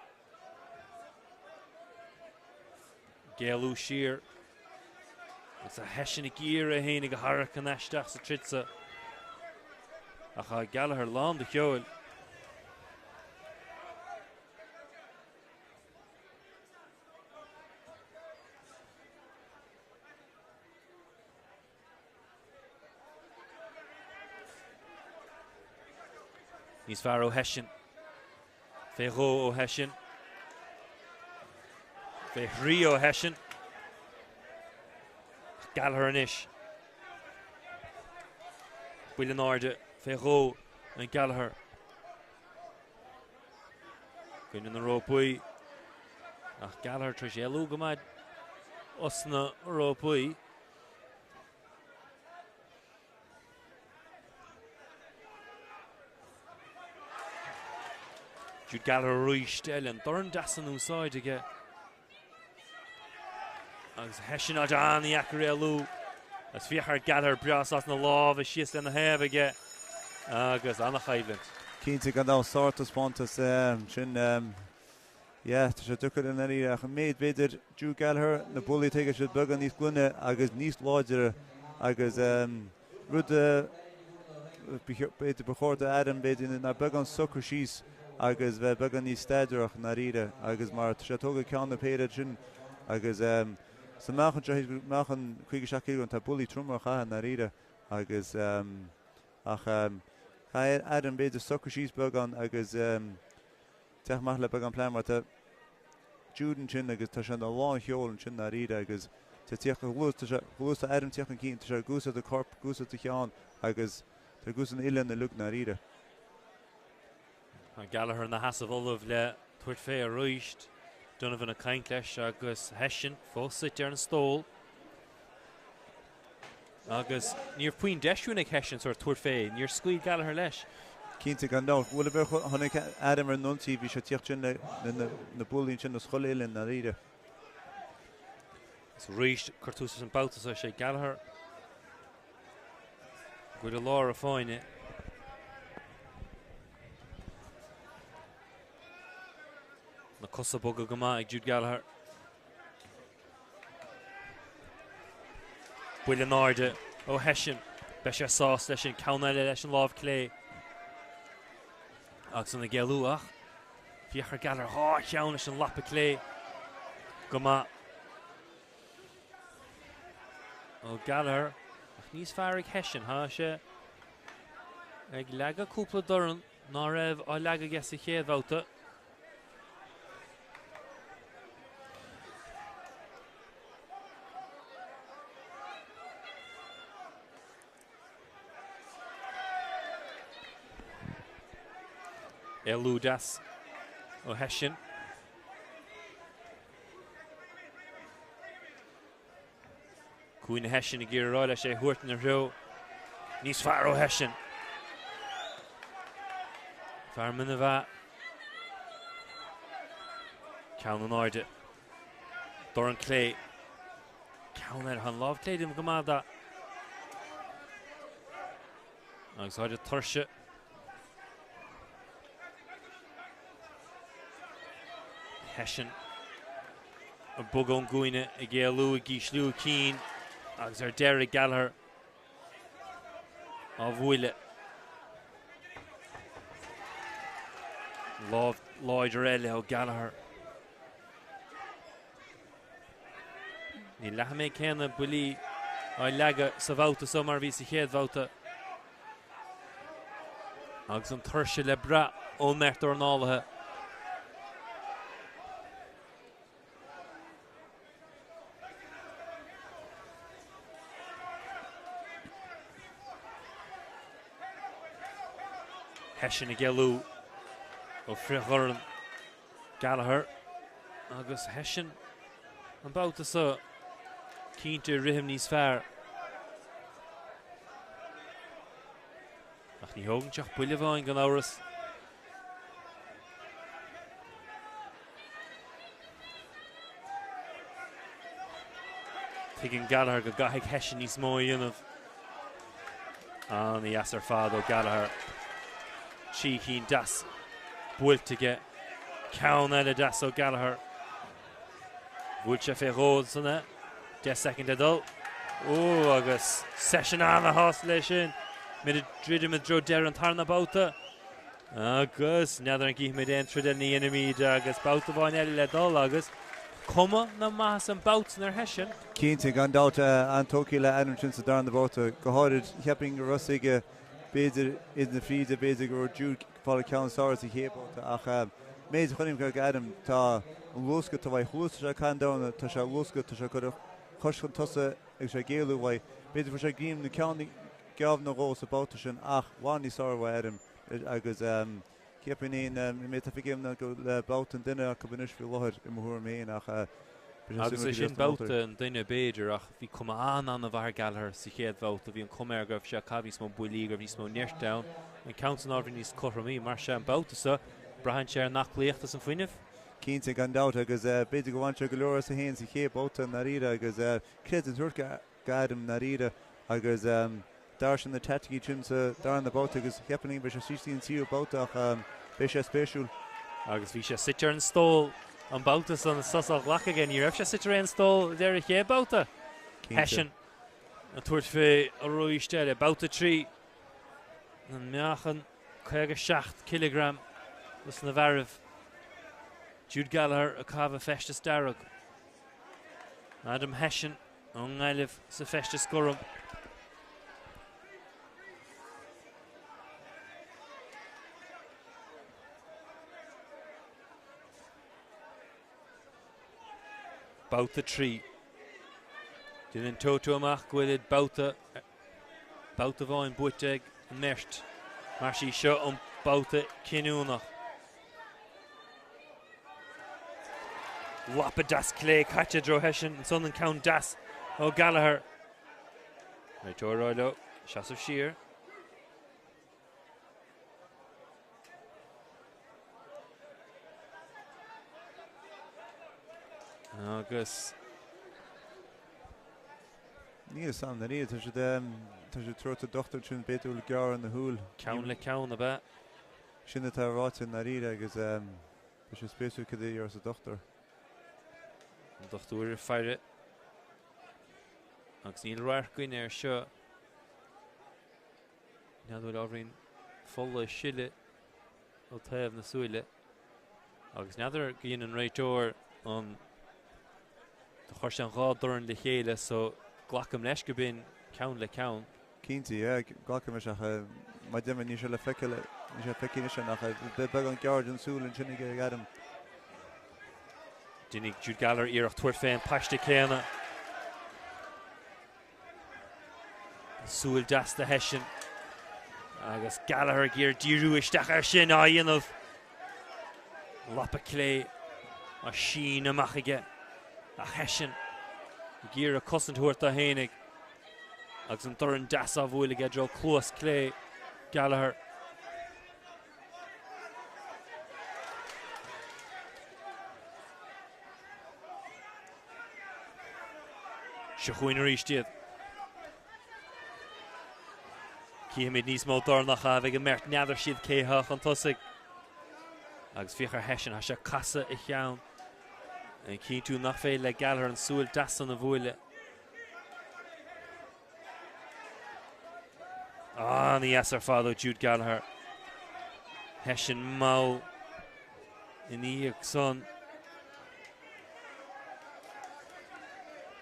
Géalú siar agus a Hession I gír a héananig a harach an eisteach sa tritsa ach a Gallagher lán de cheoil. Níos fear ó Hessin. Fé ró ó Hessin. Fé rí ó Hessin. Gallagher inis. Bhuiile náirde. Fé ró an Gallagher. Gwyn yn y rô bwy. Ach Gallagher tris elw gymaid. Osna rô bwy. Jude Gallagher rwyst Ellen. Dorn dasan nhw'n said ige. Agus Hessin a jan I acr elw. As fiachar Gallagher brias as na lof. As sias yn y hef ige. Agus anna chaiflint. Cínta gan dá sort spontas sin tá sé tuchar in éí a méid beidir Jude Gallagher na bulí teige sé began níos glunne agus níos láidir agus rud beidir bechórta Adam beidir na began sucr síos agus bheith began níos staidirach na riide agus mar sé tóga ceann na péidir sin agus sa mechan chuige seaí an tá bulí trúmar chatha na riide agus Adam beidir sucr síos began agus teach maith le began plein mar tá Júdan sin agus tá sin a láin cheolalan sin na riide agus tá tíoch glús a Adam tíoch an cín tá sé gúsa a corp gúsa a cheán agus tá gús an ile na lug na riide. Gallagher na hasaf olaf le tuairt fé a roist Donovan a caint leis agus Hessin fósit ar an stól agus níor puin deisiún ag Hessin sort tuairt fé níor scuid Gallagher leis. Cínta gan dá bhfuil bheith tháinig Adam ar nuntaí bhí sé tíocht sin na búlíonn sin na scoiléileann na riide. Is roist chuirtúsas an boutas a sé Gallagher. Gúid a lár a fáine. Na cosa boga gama ag Jude Gallagher. Bhuiile náirde ó Hessin. Be sé sás leis sin caunile leis an lámh clé. Agus an na gealúach. Fiachar Gallagher há ceann leis an lappa clé. Gama. Ó Gallagher. Ach níos fear ag Hessin há sé. Ag lega cúpla doran ná raibh á lega ges a chéad bhauta. Elúdas ó Hessin. Cúin Hessin I ggéir ráid leis sé thuairt na reo. Níos fear ó Hessin. Fear mina bheith. Ceann an áide. Dor an clé. Ceann ar an lámh clé dim go máda. Agus áide tuirse. Hessin a bug on Guine a Gaelu a Gishlu Keen agus ar Derek Gallagher a bhuiile Lloyd Orelli ó Gallagher ní lehamé céanna bulí á lega sa bhauta somar bhí sa chéad bhauta agus an tuirse le bra ó mecht Dornálaíocht. Hessin a gealú ó friachorn Gallagher agus Hessin an bouta sa cínte rihim níos fearr. Ach ní hógan teach buile bháin gan áras. Tuigin Gallagher go gaithfidh Hessin níos mó dionmh. An í as ar fad ó Gallagher. She keen das builtige ceann eile das ó Gallagher. Bhuiil sé fé ród sanna 10 second adul. Ó agus session anna hás lei sin. Mid dridim a dro der an tarna bouta. Agus neadar an gih mid entrid an ní enimid agus bouta bhain eile le dul agus cuma na maithas an bouts nar Hessin. Cínta gan dáta an tóci le Adam sin sa dar an bouta go háirid cheaping rusaige beidir in the feed a beidir or Jude fall count stars the cable ach méid chunim go gadam tá an losca tá bhaid chuúsa can dána tá se losca tá se go chuischan tusa ag sé géalú bhaid beidir fu sé gríim na ceannig geamh na rós abáta sin ach bháinní sáir adam agus ceapaní mé tá figéim na go le bátan duine a go bunis fi láthir I mthúr méon ach agus é sin báta an duine béidir ach bhí cum an na bhar galthir sa chéad báta bhí an cuméir go se cabhís mó builí go bhís mó neirtdown an countan ábhar níos choramí mar se an báta sa brahan sé nach léochtas an fuiineh Cínta gan dáta agus beidir go bhainte go leor sa héin sa ché báta na ríide agus créad an tuairca gadam na ríide agus dar sin na tetaí trimsa dar na báta agus hepaní be sé 16 tíú báta ach be sé spéisiúil agus bhí sé sitar an stól an báta san sasach lecha gin ní raibh sé sitar an stól deir a ché báta hesin an tuairt fé a roiiste báta trí an meachan 6 kilogram was na bharibh Jude Gallagher a cabha festas darug Adam Hession an gáileh sa festas scorum Báta trí Dyn yn tótó amach gwylid báta bháin buiteag an mert mar sí seo an báta cinúnach Wappa das clé caite dro Hession son an count das ó Gallagher Right Dornálaíocht seas of sheer agus Níl sam na níl tá sé trota dochtar sin beúil gear an na húil Count le count a bit sinna tá ráte na ríide agus be sé spéisiú cadé ar sa dochtar Dochtúir feire agus níl raircuin ar seo neadúil ábhrín folla siile ó taobh na súile agus neadidir gíon an réiteoir an chuir sé an gádorn le chéile so ghlacham leis go bin count le count Cíntaí ghlacham is má deime ní sé le feiceile ní sé feicinne sin nach be an geard an súil an sinnig gadam Dinnig Jude Gallagher iarach tuair féin paiste céanna súil deasta Hession agus Gallagher gír díú isteach ar sin á dhéanamh lappa clé a sin amach aige a Hession gír a cosintúirt a hénig agus an doran deasa bhfuil aige dro clúas clé Gallagher se chuoin ar ístiad Cíimiid níos mó dornacha bheith go mert neadidir siad céthach an tosaigh agus bhíochar Hession a se casa I cheann an cí tú nach féile le Gallagher an súil deasan na bhuaile ní ar fád ó Jude Gallagher Hession má in íag son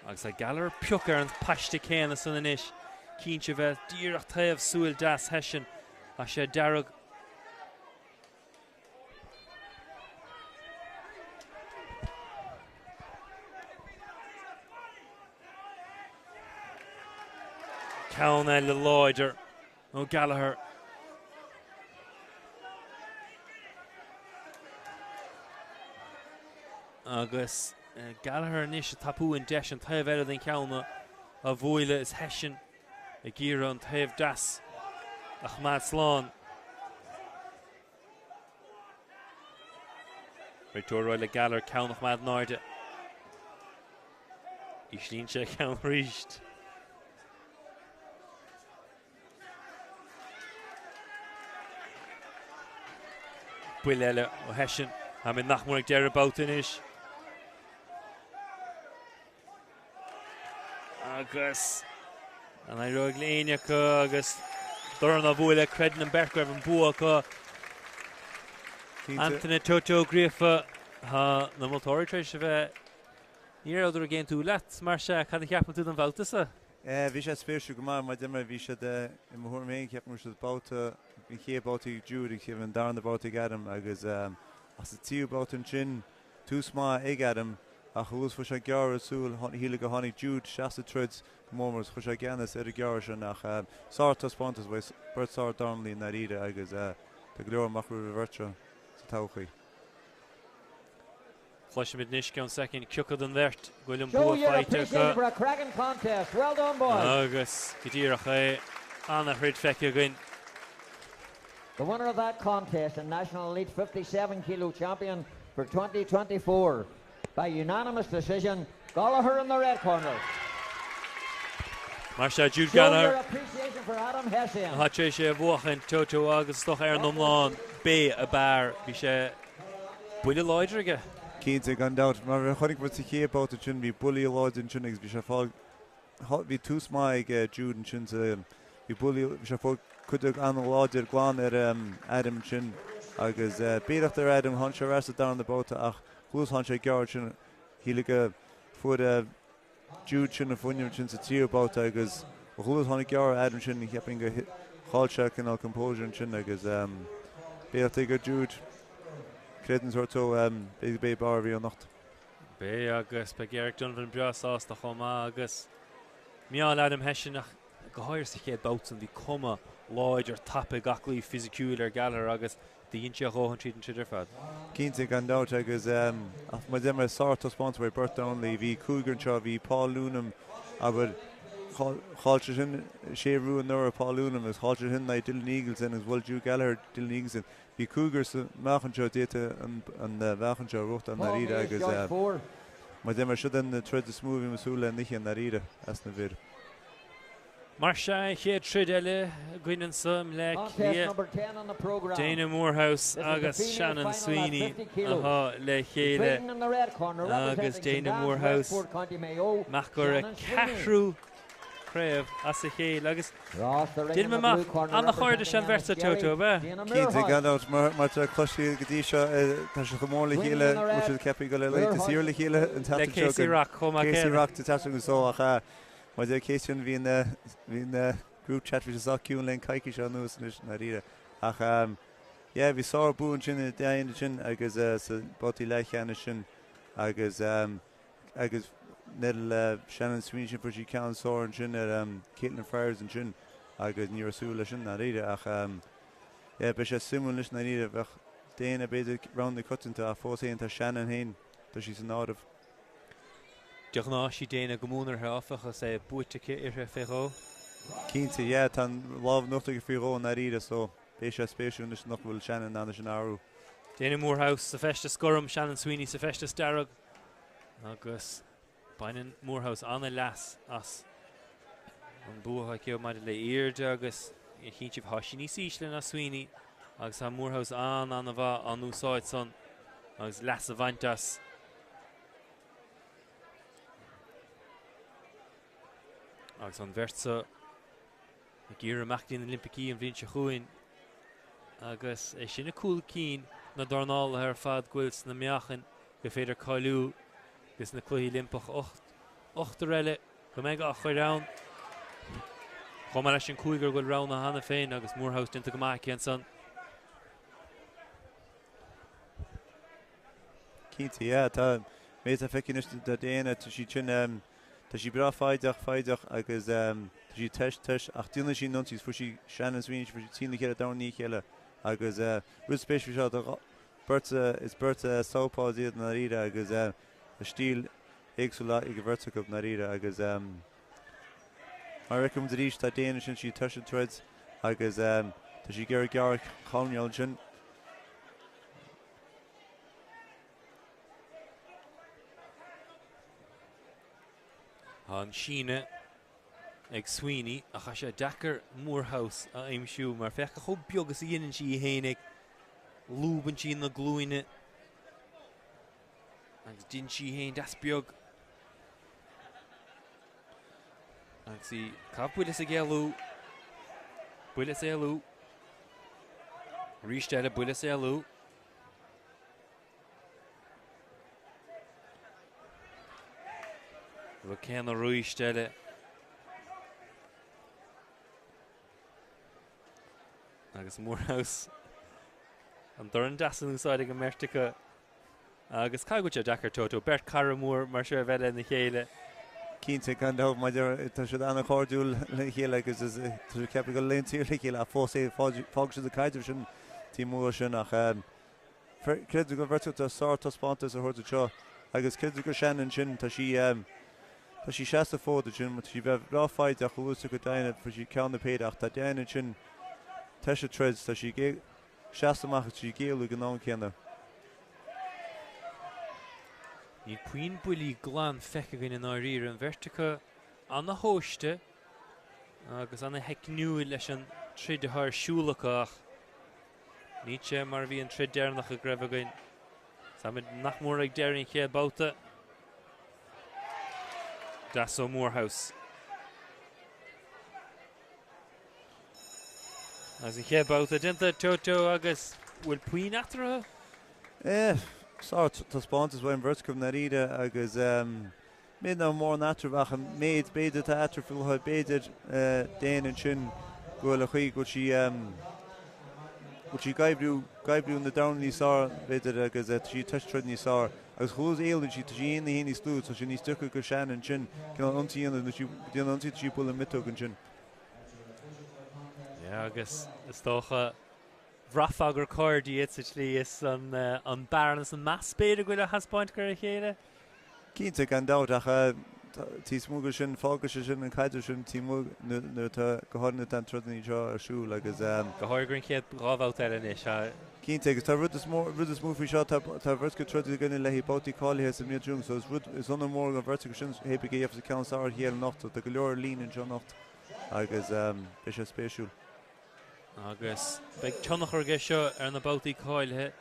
agus a Gallagher peochar an paiste céanna san inis cínte bheith díreach taobh súil deas Hession a sé dearg Cána le láidir ó Gallagher agus Gallagher níos a tapú in deis an taobh eile den ceanna a bhuaile is Hession a gír an taobh deas a chmad sláán Dornálaíocht le Gallagher ceann a chmad náide í slíonn sé ceann ríist buil eile ó Hession a mid nachmór ag deir about inis agus an I roig léine agus dorna bhuaile credan an bercraibh an bua go Anthony Toto Grifa ha na motóir treéis se bheith níor idir a géint tú leat mar se cad ceapan tú an bháltasa Bhí sé spéisiú go mar dimmer bhí sé I mo thuirméin ceap mar báta bhí ché bátaí dúí chéh an darna bátaí adam agus as sa tíú báta an sin tús má ag adam a chuús fu sé gear asúil híla go tháinig dúd 63 mómars chu sé gceannas ar a gear sin nach sáirtas pantas bhs burtá darmlíí na ide agus de glór machú bhirte sa táchaí. Chluise mid níos ceann second ciocad an bhirt goilm Show bua your fáite appreciation for a cracking contest. Well done, boys. agus go dtíach é anna chrid feice again. The winner of that contest and National Elite 57 kilo champion for 2024 by unanimous decision, Gallagher in the red corner. Mar sé Jude Show your Gallagher appreciation for Adam Hessian. hat sé bhuachan Toto agus stoch ar an omláin bé a bear bhí sé buile láidirige. Cínta gan dat mar chunig bud sa ché báta sin bhí bulí láid in sinnigs bhí sé fáil bhí tús má ag Jude an sin bhí bulí bhí sé fáil chuideag an láidir gláán ar Adam sin agus béireacht ar Adam han sé rasta da an na báta ach chuús han sé geir sin híla go fud Jude sin a funim sin sa tíú báta agus chuús hánig geir Adam sin i cheapin go cháilte cin á compóisiún sin agus béireacht go Jude Credan sorto bé bar bhí an nacht. Bé agus be Gerrick Donovan breasás de chomá agus míán Adam Hessian go háir sa chéad bátan bhí cuma láidir tappa gaclaí fisiciúil ar galar agus dínte a róhan tríd an siidir fad. Cínta gan dat agus ma dimmer sáirtas spáint bhar burtánlaí bhí cúgan seo bhí Paul Lúnam aber cháilte sin sé rú an nuair Paul Lúnam is cháilte sin na Dylan Eagleson agus bhfuil Drew Gallagher Dylan Eagleson bhí cúgar sa meachchanseo déta an bheachanseo rucht an na ríide agus ma dimmer siad an trid a smúbhí masúla niche an na ríide as na bhir. Mar sé chéad trid eile gcuineann sam le Dana Moorhouse agus Shannon Sweeney le chéile agus Dana Moorhouse meach gur a ceathrú craibh as a chéile agus Díl me anna cháirde se an bhirsa Toto be. Cínta gan dat mar tá cloisí go dtí seo tá se go mór le chéile mu cepi go le leite sír le chéile an le Casey Rock chomá Casey Rock tá go sóach ma de céisiún hín group chat fi saún len caiici se nús na ríide ach bhí sá bún sin na daine sin agus sa botí leichéanna sin agus agus nel Shannon Sweeney sin fu sí cean sóir sin ar Caitlin Fires an sin agus ní asúla sin na ríide ach be sé simú leis na ríide bheith déana beidir round na cutanta a fósaon tá Shannon hain tá sí san ádah. Deach ná sí déana gomúnar heáfacha sé buitecha ar féró. Cínta tá láh nuachta go fíró na ríide so bé sé spéisiú leis nach bhfuil Shannon anna sin áú. Dana Moorhouse sa festa scorum Shannon Sweeney sa festa starrag agus bainan Moorhouse anna leas as an bútha ceol maidid le iirde agus i chintíh hasisiní sísle na Sweeney agus tá Moorhouse anna bha an úsáid son agus leas a bhaintas. Agus an bhirsa a gír amachtaí an Olympicí an bhíonn se chuin agus é sinna cúil cín na Dornála ar fad ghuiils na meachan go féidir cáilú gus na cluí limpach 8 eile go méid a chuir rán chumar leis an cúigur goil rán na hana féin agus Moorhouse dinta go maici an san. Cínta tá méid a feiciniste de déana tá sí sin tá sí bra faideach agus tá sí teis ach dúna sí notís fu sí Shannon Sweeney fu sí tína chéile daní chéile agus ru spéisiú seo burta sápád iad na ríide agus a stíl éagsúla i go bhirrta go na ríide agus mar recum de ríis tá déana sin sí tuis threads agus tá sí gur gear cháneáil sin. An síne ag Sweeney a cha sé dechar Moorhouse a aimimsú mar fecha cho beaggus a dhéanaan sí hénig lúban sí na glúine agus din sí héin das beag agus sí cap buile a gealú rísteile buile ealú bh cean a roisteile agus Moorhouse an doran dasan úsáid go mertica agus caiigúte Dakar Toto Bert Caramúr mar se bheile na chéile. Cínta gan dá maidir tá si anna chóirúil le chéile agus tu cepa go leontíir le chéile a fág se a caiidir sin tí mór sin ach credu go bhirtuta sáirta spántas a thuirta seo agus credu go seanan sin tá si seasta fóda sin mu si bheith ráfáid a chuúsa go daine fu si ceanna péideach tá déanaan sin teise treds tá si seastaach si géalú go ná céanna. Ní puin buí glán fecha gin in áír an vertica anna hóiste agus anna heicniú leis an tríd th siúlaach. Ní sé mar bhí an tríd déirnach a greibh again. Samid nach mór ag déirn chéad báta. Das ó Moorhouse. As i chéad báta dinta Toto agus bhfuil puin atara? Sá tá spántas bhain verticum na ríide agus mid ná mór natrabach an méid beidir tá atrafúiltha beidir déanaan sin gohfuil a chuí go si gaibbrú na dain níosá beidir agus sí teistrid níosá agus chuús éann si sí na hí slú so sin ní stucha go seanan sin cin antíana déan antí sí bula mitógan sin. Agus is tócha Bhrafagur cordí slí is an barnas an maspéidir goile a haspáint gur a chéile? Cínta gan dáach tí smúgur sin fágus sin an caiidir sin tí nu go hána an trudnaí seo arsú agus go háirgurn chéad rábháil eile se. Cínta agus tá rud is mór seo tá bhirca trudí gona le híbátaí cáilethe sa miadrúm, so is anna mór an bhirca sin hépa géobh sa ceansáir héal nacht tá go leor líon seo nacht agus is sé spéisiúil. Agus beag tunnachar ge seo ar na bátaí cáilethe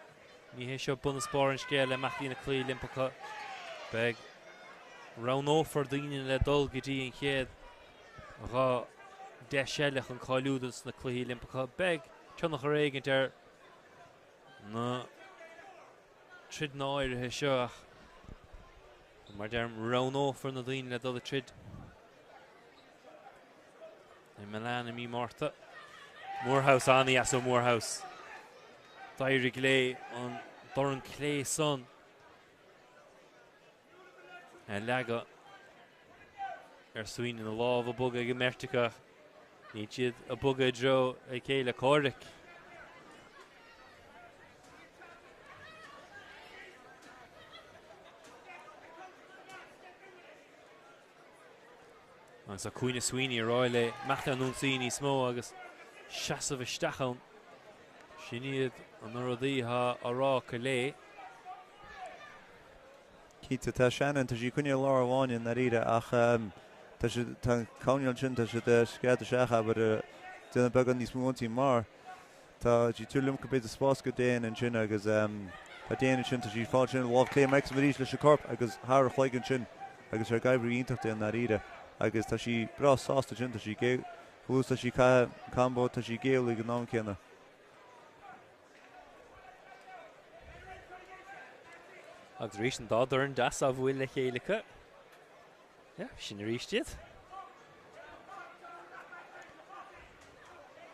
ní hé seo buna spáir an scéal le meachtaí na clí limpacha beag rán ófar daoine le dul go dtí an chéad rá de seilech an cáilúdas na clí limpacha beag tunnachar éigent ar na trid náirithe seo mar derm rán ófar na daoine le dul a trid i Milan mí Marta. Moorhouse ani as ó Moorhouse. Dairig lé an doran clé son. Lega suin in a láh a buga go mertica. Ní siad a buga dro a céile córic. An sa cuine swiney roile machta nun sini smó agus Shasa Vistachon Shinid an Rodíha ará lé. Cínta tá seanan tá sí cunne láháin na ríide ach tá cáil sin tá si scead seacha duna began níos múntí mar tá sí túlumm go beidir spás go déan an sin agus tá déanaan sin tá sí fáil sin bháh clé meach maríos leis corp agus thar chléigen sin agus ar gaibbrú ionachta na ríide agus tá sí bra sásta sin tá sí Hús tá sí cambó tá sí géala go ná céanna. Agus rís an dádar an das a bhfuil le chéalacha. Sin rístiad.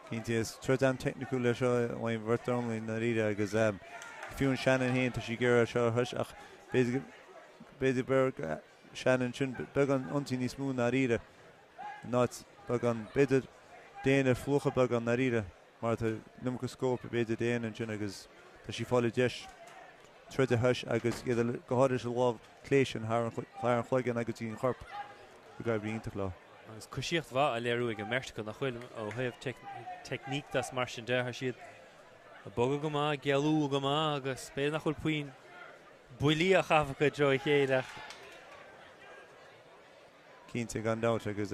Cínta is trid an technicú le seo bhain bhirtarmlaí na ríide agus fiún seanan héin tá sí ggéire seo thuis ach beidir beag seanan sin beag an antí níos mú na ríide. Bag an beidir déana flucha bag an na ríide mar tá num go scópa beidir déanaan sin agus tá sí fáile deis tríide thuis agus go háidir se láh cléisian thar an chluigean agus tíon chorp go gaibh ionach lá. Agus cosíocht bha a léirú ag an mertica nach chuil ó thaobh techníc das mar sin deir siad a boga go má gealú go má agus bé nach chuil puoin builí a chafacha dro chéideach. Cínta gan dát agus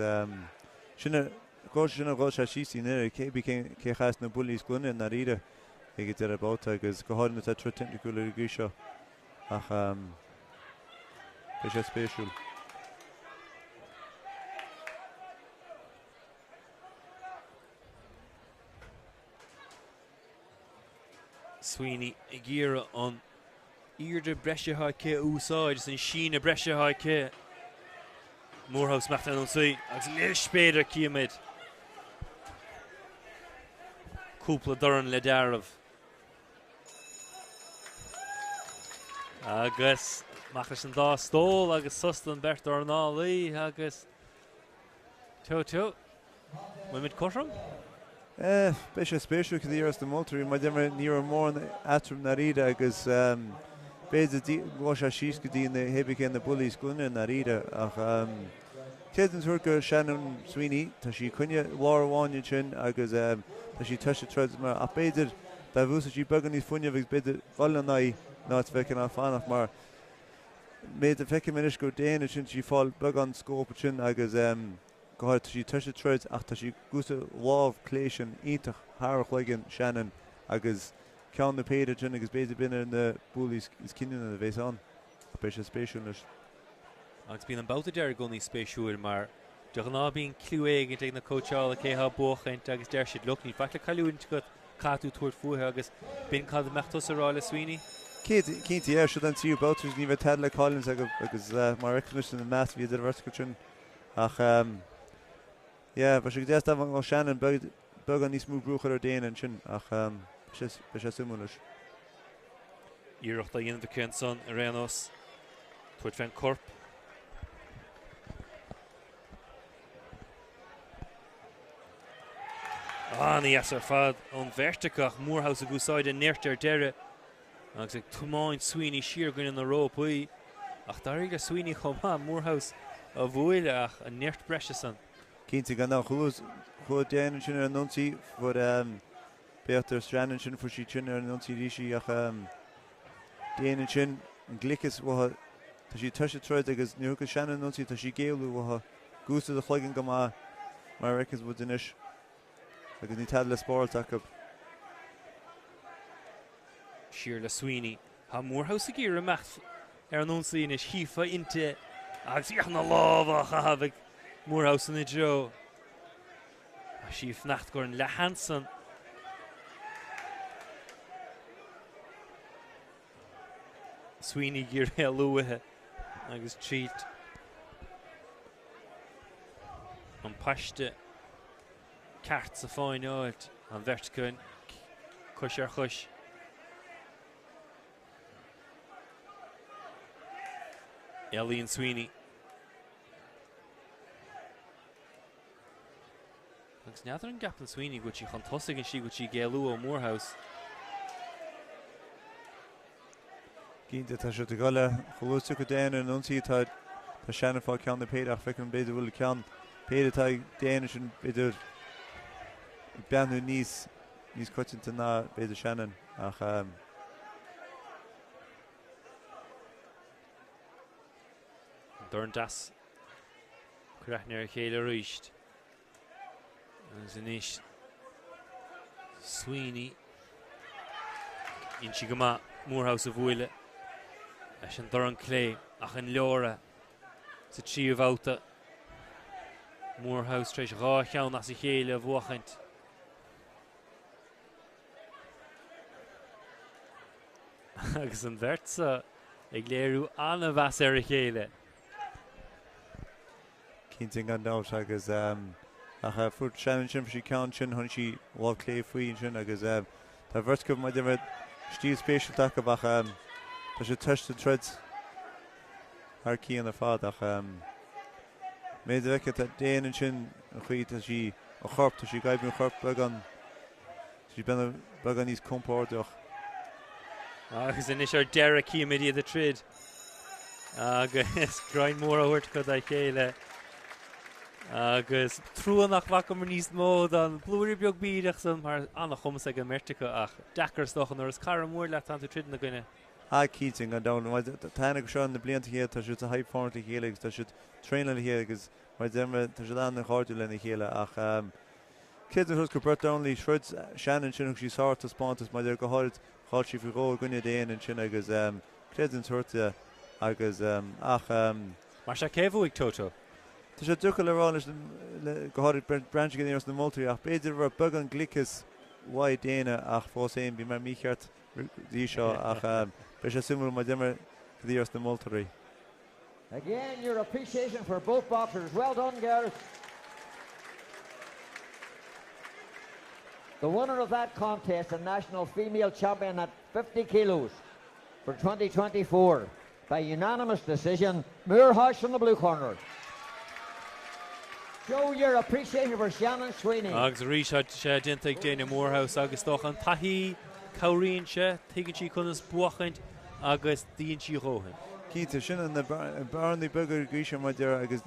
sinna gá sé síí nuir cébí cé chas na bulís glunne na ríide ag de a báta agus go hána tá tro technicúla a gí seo ach be sé spéisiúil. Sweeney i ggéire an irde breisithe cé úsáid san sína breisithe cé Moorhouse meachta an saí agus leis spéidir cíimiid cúpla doran le dearbh. Agus machas an dá stól agus sustan bert Dornálaíocht agus Tó. Muid corrum? Bes a spéisiú go dtíras na moltarí, má deimar níor mór atrum na ríide agus béidir gá a síos go dtí na hebicé na bulís glúine na ríide ach céan tuair go Shannon Sweeney tá sí cunne mhárháine sin agus tá sí tuise treid mar a béidir tá bhúsa sí began níos fuine bhíh beidir bhilnaí ná fecin á fánach mar méid a feice minis go déana sin sí fáil began scópa sin agus gohair tá sí tuise treid ach tá sí gúsa lámh cléisian ítach thar chuigean Shannon agus ceann na péidir sin agus béidir binne na búlís is cinine a bhééis an a béis a spéisiú leis. Agus bíon an bouta deir gcónaí spéisiúil mar de ná bíon clúéig ag na coachála cétha buchaint agus deir siad luch ní feicla caiúint go catú tuair fuaithe agus bíon cad meachtas aráile Sweeney. Cínti se an tíú bouters ní bheith tead le Collins agus mar recognition na meas bhí idir vertical sin ach ba sé déas an á Shannon beg an níos mú brúchar ar déanaan sin ach be sé sumú leis. Íirecht a dhéanamh cén son a réanos tuair féin corp. Ní as ar fad an verticach Moorhouse a gúsáid a neirtar deire agus ag tumáin Sweeney siar goin na ró puí ach dar ag a Sweeney chomá Moorhouse a bhfuile ach a neirt breise san. Cínti gan ná chuas chu déanaan sin ar an nuntaí fud Peter Strannan sin fu sí sin ar an nuntaí ríisi ach déanaan sin an glicas watha tá sí tuise treid agus nuachas Shannon nuntaí tá sí géalú watha gúsa a chluigean go mar recas bud inis agus ní tad le Spórt acu. Siar le Sweeney ha Moorhouse a gír mecht ar an nunsaí is hífa inte agus íoch na lábha chahabh Moorhouse in idro. Sí fnacht gur an le Hansen. Sweeney gír he luathe agus tríd an paiste ceart sa fáin áilt an verticún chuis ar chuis. Elíonn Sweeney. Agus neadar an gap na Sweeney go tí chun tosaigh sí go tí géalú ó Moorhouse. Cínta tá siú gaile choúsa go déanaan an nuntaí tá Shannon fá ceann na péad ach feiceann beidir bhfuil ceann péad tá déanaan sin beidir beanú níos coitinta ná beidir Shannon ach Dorn das Creachnar a chéile ríist. Agus inis Sweeney in si go má Moorhouse a bhfuile leis an Doran clé ach an leora sa tríomh bhauta. Moorhouse treis rá cheann as i chéile a bhuachaint. Agus an bhertsa ag léirú anna bheas ar a chéile. Cínta gan dát agus ach fút Shannon sin sí ceann sin chun sí bháil clé faoin sin agus tá bhirtcomh mai deimid stíl spéisialteach ach tá sé tuiste treid ar cían a fad ach méidir bheice tá déanaan sin a chuí tá sí a chorp tá sí gaibh chorp began sí bena began níos compórteach. Agus inis ar deire cíimií a trid agus groin mór a thuirt go a chéile. Agus trúannach bhacha mar níos mód an blúirí beag bíideach san mar annach chumas ag an mertica ach dechar stochan ar is cara mór le an tú trid na gine. Cíting an dam tána go seán na blianta chéad tá siú a haipáirta chéile agus tá siú tréna le chéad agus mar déime tá siú anna cháirú lena chéile ach céad an thus go bretáinlí shrud Shannon sin sí sáirta spántas mar go háid cháil sí furó gunne déanaan sin agus céad an tuirta agus ach mar se céhúigh tótó. Tá sé ducha le rá go háir branch gan na moltaí ach beidir bhar bug an glicas waid déine ach fós éon bí mar mícheart dí seo ach be sé sumú mai dimmer go dtíos na moltaí. Again, your appreciation for both boxers. Well done, girls. The winner of that contest, the national female champion at 50 kilos for 2024, by unanimous decision, Moorhouse in the blue corner. Show your appreciation for Shannon Sweeney. Agus Richard sé dinteag Dana Moorhouse agus doch an tahi cauríonn sé tuigeann sí chun is buachant agus díonn sí róhan. Cínta sin an barnaí bugur gríise mai dear agus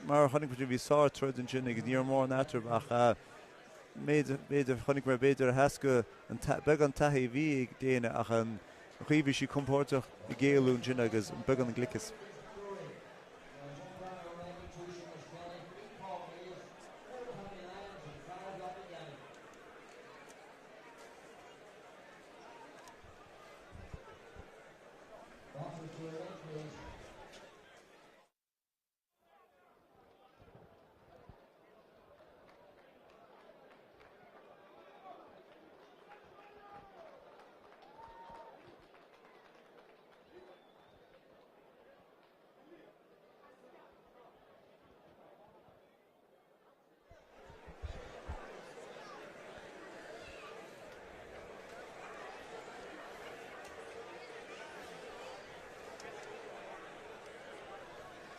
mar chonig bhí sá trodan sin agus níor mór nátar ach méidir chonig mar beidir heasca beg an taí bhí ag déine ach an chuomhí sí compórteach i géalún sin agus beg an glicas.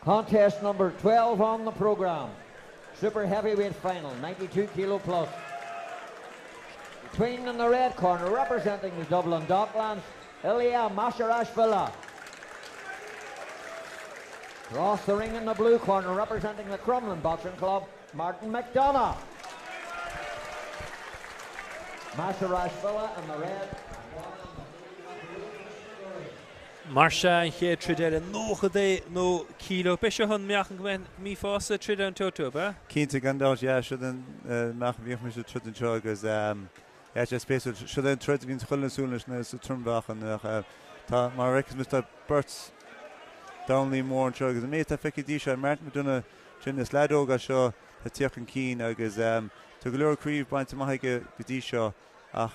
Contest number 12 on the program. Super heavyweight final, 92 kilo plus. Between in the red corner, representing the Dublin Docklands, Ilya Masharashvili. Across the ring in the blue corner, representing the Crumlin Boxing Club, Martin McDonough. Masharashvili in the red. Marsha and here tridel no kilo bisha hun meachen gwen mi fosse tridel toto ba Kinte gandalt ja shouldn't machen wir mich tridel joggers ja just special shouldn't tridel in khullen soonlisne so turmbach and ta my records Mr. Burts downly more joggers me ta feki disha Martin done chin slado ga show the tichen keen agus to glor creeve Bantamweight gedisha ach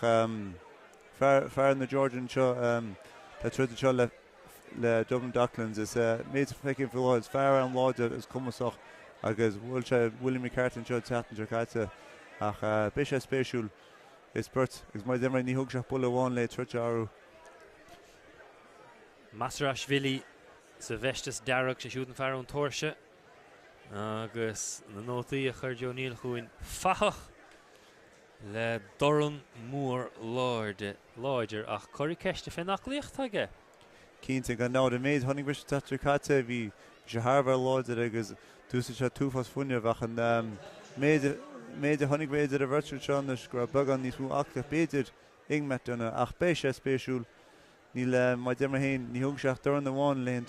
far in the Georgian show the tridel show le Dublin Docklands is made fecin for is fair and large as cumasach agus William McCartan show Tattinger Kata ach bisha special is Spórt is my demra ni hugshach bulla one le Tricharu Masarashvili sa vestas darach se shooting fair on torsha agus na noti a Church O'Neill chuin fachach le Doran Moore Lorder ach curry keste fenachlicht hage Kinte gan now the maid honey wish Tattinger Kata vi Jaharva Lorder agus tusa tufas funya vachen made the honey way the virtual channel grab bug on these who active baited ing met done ach besha special nil my demrahin ni hugshach during the one lane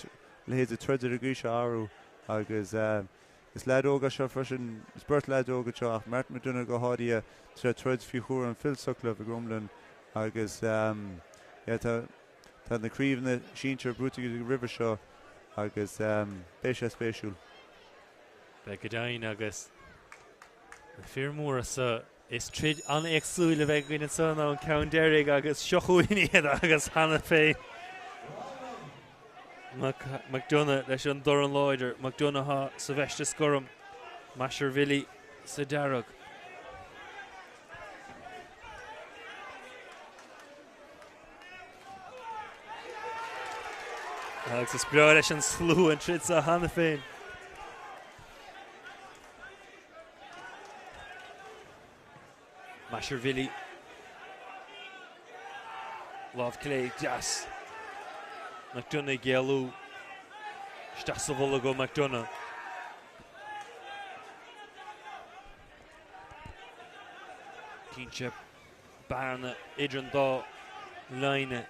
le the thread the grisha aru agus is lad oga shot freshen Spórt lad oga chach Martin McDonough go hadia to threads fi hur and Phil Suckler for Grumlin agus yeah ta the creeve in the Sheencher Brutig River Show agus besha special Begadain agus Fear more so is trid an exúile bheith gwyn yn son o'n cawn derig agus siochwyni agus Hannah Fay McDonough leis an Doran Loider McDonough ha sa vesta scorum Masharashvili sa darog agus is bra leis an slú an trid sa Hannah Fay Masharashvili Love Clay Jas McDonough Gelu Stasavola go McDonough Kinchip Barna Idran Daw Line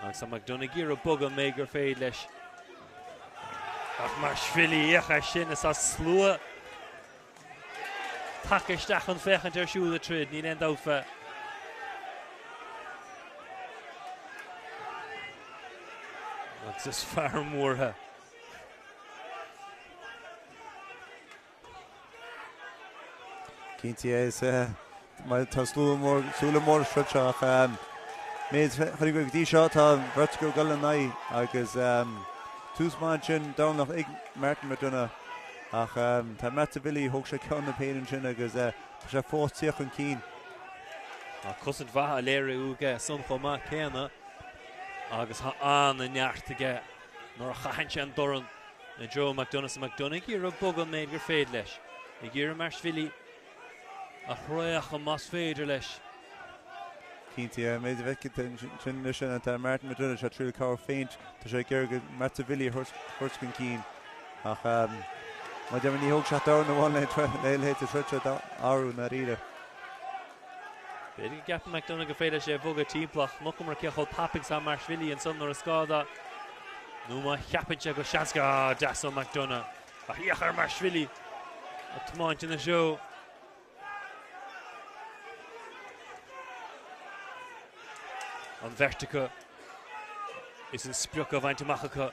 agus a McDonough gira bug an mégur féid leis ach Masharashvili echa sin is a slua Takistach an fechant siúla trid ní end áfa agus is fear mórtha Cínti is mai tá súla mór sreach méid chuig go dtí seo tá vertigo galanai agus túsmáin sin dá nach ag Martin McDonough ach tá Matt Billy hog sé ceann na pean sin agus sé fós tíoch an cín Cosint bha léir uge sun choma céna agus an na neartige nor a chaint an doran na Joe McDonough McDonough í bogan méid gur féid leis. I ggéir Marshvilly a chroach a mas féidir leis. Cínti méid a bheith sin leis an Martin McDonough se trúil cá féint tá sé ggéir go Martavilli thurscin cín ach má deimh ní thug se dá na bháin léilhéit a trúte áú na ríide. Beidir gap McDonough go féidir sé bóga tímplach nó mar ceachol tapping sa Marshvilly an son ar a scáda. Nú má cheapinte go seansca deas ó McDonough a hiachar Marshvilly a tmáint in na seo. An vertica is an spriuch a bhaint amachcha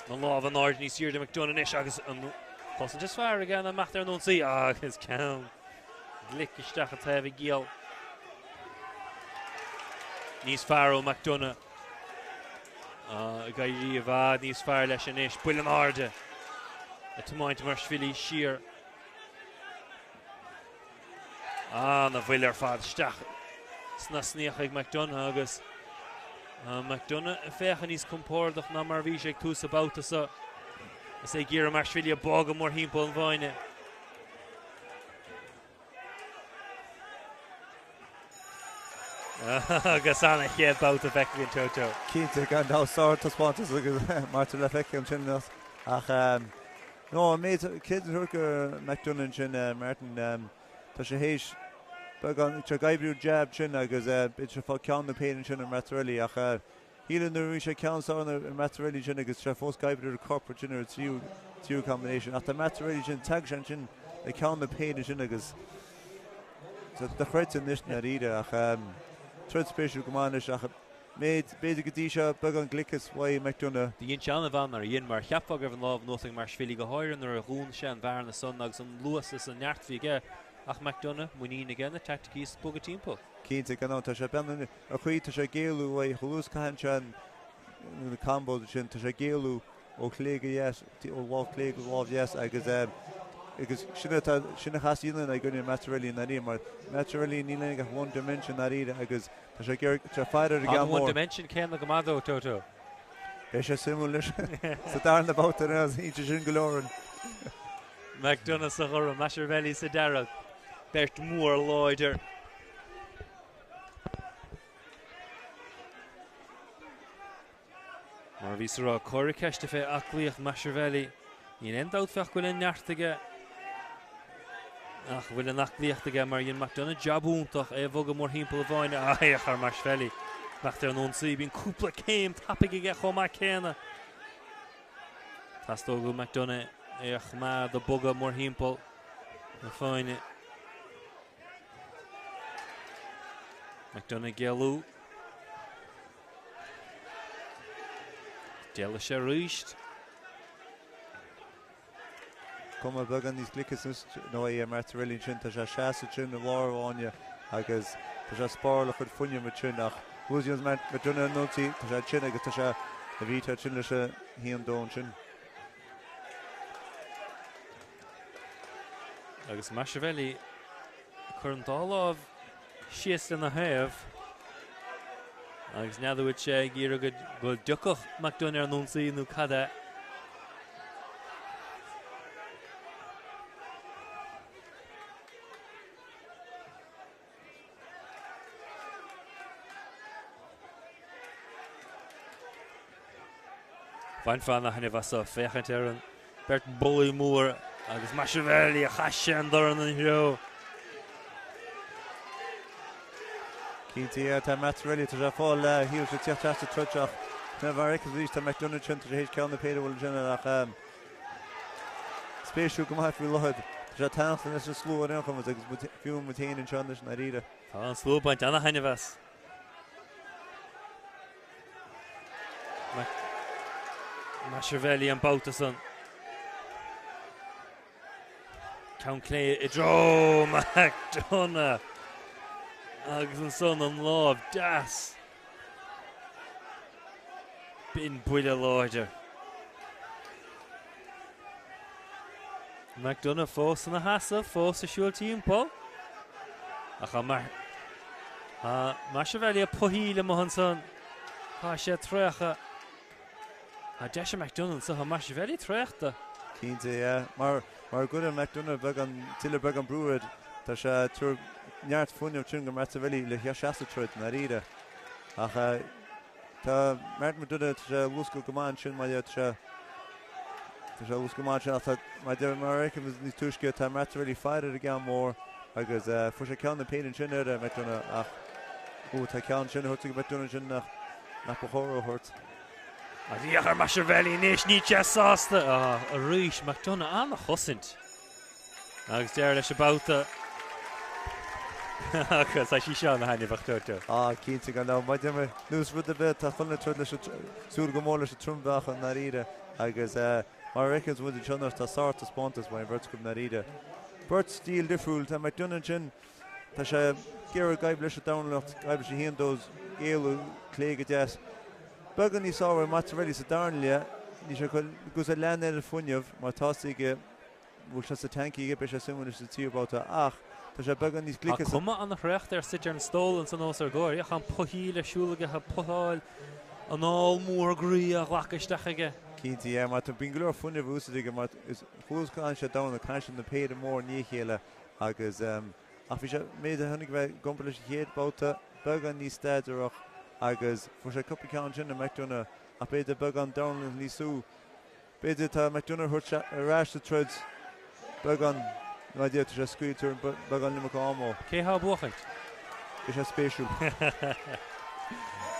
na láh an áir ní siúr de McDonough is agus an cosint is fear again an meachtar nó sí agus ceann gliicisteach a taobh gial. Níos fear ó McDonough gairí a bhd níos fear leis an is buil an áde a tmáint Marshvilly siar na bhfuil ar fad steach sna sníoch ag McDonough agus McDonough a féchan níos compórdach na mar bhí sé ag tús abáta sa is é ggéar a Marshvilly a bága mór hímpel an bhaine. Agus anna chéad báta feici an toto. Cínta gan dá sáirtas spántas agus Martin le feici an sin ach nó méid céad thuca McDonough sin Martin tá sé héis began te gaibrú jab sin agus bit se fá ceann na péan sin an Martarelli ach hílan na sé ceann sána an Martarelli sin agus tre fós gaibrú corporate sin ar tíú combination ach tá Martarelli sin tag sin le ceann na péan sin agus de chréit an níos na ríide ach trud spéisiú gomáis ach méid beidir go dtí se began glicas bhaid McDonough. Díon seanna bhan ar dhéon mar cheapfag ar an láh nóting Marshvilly go háirann ar a dhún sé an bhar na son agus an luas is an neartmhí ige ach McDonough muoín again na tacticís bóga timppó. Cínta gan tá sé ben a chuí tá sé géalú bhaid cholús caiin sin na cambóid sin tá sé géalú ó chléige yes ó bháh cléige bháh yes agus sinna chaíanana a gurine Martarelli na rí mar Martarelli nína go one dimension na ríide agus tá sé ggéir tre feidir a gan one dimension céanna go madó toto. É sé simú leis sa dar na báta as íte sin golóran. McDonough sa chur Marshvilly sa dearag bert mór láidir. Mar bhí rá choir ceiste fé aclaíoch Marshvilly íon endát fech goil in neartige ach bhfuil an aclaíochtaige mar íon McDonough jabúntaach bhóga mór hímpel a bhaine aiach ar Marshvilly meachtar an ónsaí bíon cúpla céim tapig ige chomá céna. Tastógu McDonough ach má do boga mór hímpel a fáine. McDonough gealú déala sé ríist. Cuma began níos glicas nó é Martarelli sin tá sé seaasa sin na bhharháine agus tá sé spáir le chud funne mar sin ach bhuaíos McDonough nótaí tá sé sin agus tá sé a bhíte sin leis a híon dón sin. Agus Marshvilly chur an dáláh sios in na thaobh agus neadúid sé gír go ducach McDonough ar nónsaí nó cada. Bhain fan na henne was féchant ar an bert bulí mór agus Marshvilly a chaise an doran an hiro. Cínta tá Martarelli tá sé fáil híú sé tíochtteasta truteach na bhar rí tá McDonough sin tá hééis ceanna péidir bhfuil sinna ach spéisiú go maithú lochad tá sé tanachta leis an slú an chum agus fiú mu taon an seanna na ríide. Tá an slú baint anna henne was. Marshvilly an bouta son. Count Clay i dro McDonough agus an son an láh das. Bin buile láidir. McDonough fós na hasa, fós a siúil tímpol. Ach Machiavelli a pohíle mohanson. Tá sé trecha. A Desha McDonald sa Machiavelli trechta. Cínte, mar go McDonald bag an tile bag an brúid tá sé tur neart funne tún go Machiavelli le heasta troid na ríide. Ach tá mert me duine sé lúsco gomáin sin mai sé lúsco gomáin sin ach mai de American ní túisce tá Machiavelli feidir a gan mór agus fu sé ceann na pein sin a McDonald ach tá ceann sin hurtta go McDonald sin nach bachóra hurt. A díachar Machiavelli níos ní sásta a ríis McDonald an a chosint. Agus deir leis bouta. Agus a sí seo na haine bachtóirte. Cínte gan ná mai deime nús rud a bit a chunna tuid leis súr go mór leis a trúmbeach an na ríide agus mar réicins bhfuil teannar tá sáirta spántas mai bhirt na ríide. Burt stíl difriúil tá McDonald sin tá sé ggéir gaib leis a damlacht gaib sé híon dós éalú cléige deas. Began ní sáir Machiavelli sa darnlia ní sé gus a lean ar a funineh mar tásaige bhfuil se sa tankiige be sé simú sa tíobáta ach tá sé began níos glicha cuma an recht ar sit ar an stól an san os ar ggóir ach an pohíle siúlaige ha potáil an áil mór grí a ghlachaisteige. Cínte mar tá bín glór funineh úsaige mar is chúscáin sé dana caiisian na péad mór ní chéile agus ach bhí sé méad a thunig bheith gompa leis chéad báta began níos staidirach agus fu sé cuppa ceann sin na McDonald a beidir began damla níosú. Beidir tá McDonald thuirt aráis a troid began na dé sé scuútar began limach ámó. Céthá buchaint? Is sé spéisiúil.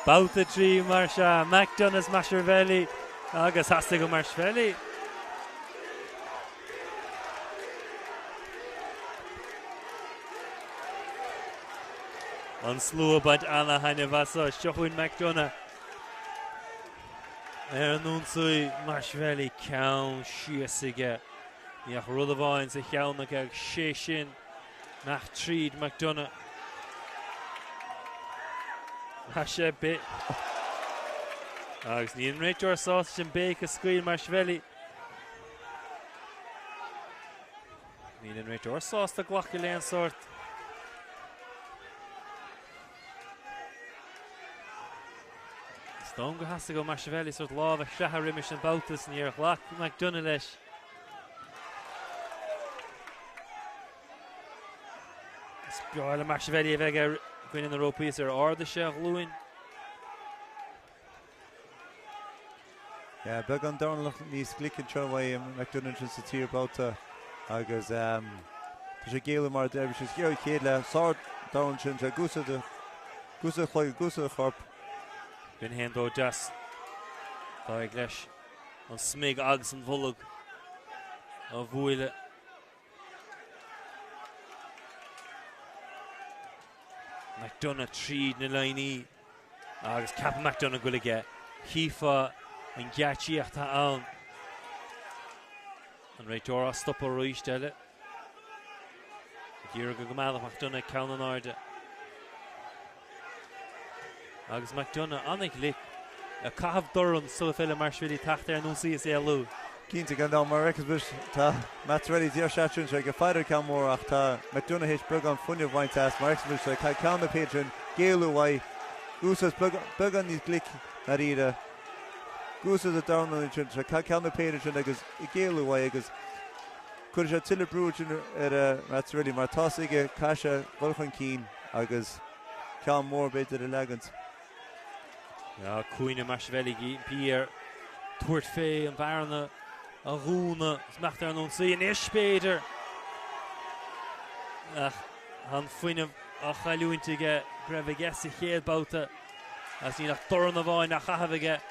Bouta trí mar se McDonald's Machiavelli agus hasasta go Machiavelli. An slua baint anna haine vasa Seochuin McDonald. An núnsúi Machiavelli ceann siasige. Níach rud a bháin sa cheannach ag sé sin nach tríd McDonald. Tá sé bit. Agus níon réitear sásta sin béic a scuil Machiavelli. Níon réitear sásta ghlacha léan sort. Stone go has to go Machiavelli sort of láh a seacha riimiis an boutas níor ghlach McDonald leis. Spiáil a Machiavelli a bheith ar gcuin an Europís ar arda se glúin. Beg an darnlach níos glicin tromhaid McDonald sin sa tír bouta agus tá sé géala mar d sé ggéir chéad le sáir darn sin sé gusa chloig gusa chorp. Bin hen dó deas tá ag leis an smig agus an bhulag a bhuaile. McDonald tríd na lainní agus cap McDonald go aige hífa an gceartíocht tá ann. An réiteoir a stop a roisteile. Dír go gomáadach McDonald ceann an áirde. Agus McDonald annig lik a cahabh doran so féile Machiavelli tacht ar nó síos éalú. Cínte gan dá mar recas bus tá Machiavelli díor seaún sé go feidir ceann mór ach tá McDonald hééis brug an funineh bhaint mar recas bus sé ceann na péitrin géalú bhaid úsas began níos glic na ríide. Gúsas a darna sin sé ceann na péidir sin agus i géalú bhaid agus chuir sé tiile brúid sin ar Machiavelli mar tásaige caiise bholchan cín agus ceann mór beidir a legant. Cuoine Machiavelli pír tuairt fé an bharna a rúna smecht ar an sí an ispéidir. Han foiineh a chailúintige greibh gas a chéad bouta as ní nach doran a bháin nach chahabhaige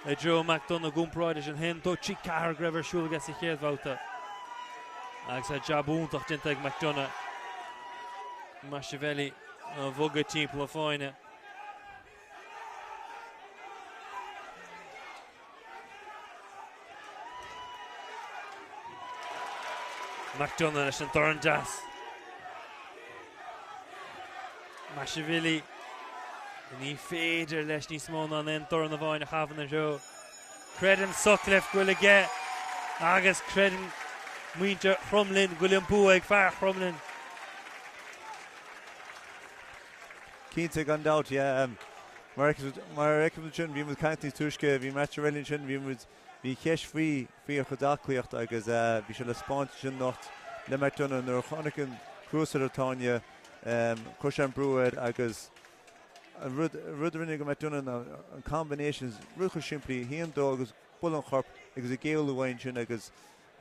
a dro McDonald gúmpráide an hen dó trí cahar greibh siúla gas a chéad bouta. Agus a jabúntaach dinta ag McDonald. Machiavelli a bhogad timp le fáine. McDonald leis an doran deas. Machiavelli ní féidir leis ní smó an en doran a bháin a chafann an seo. Credim soclef gwyl aige agus credim muinte chromlin gwyl an bú ag fear chromlin. Cínta gan dát, mar sin bhí mu caiintí tuisce, bhí metrelín sin, bhí cheis frí a chudáclaíocht agus bhí se le spáint sin nacht le metrona nuair chonacin cruasar atáine chuis an brúir agus rud rinne go metrona an combinations rucha siimplí híon dó agus bul an chorp agus I géal bhhain sin agus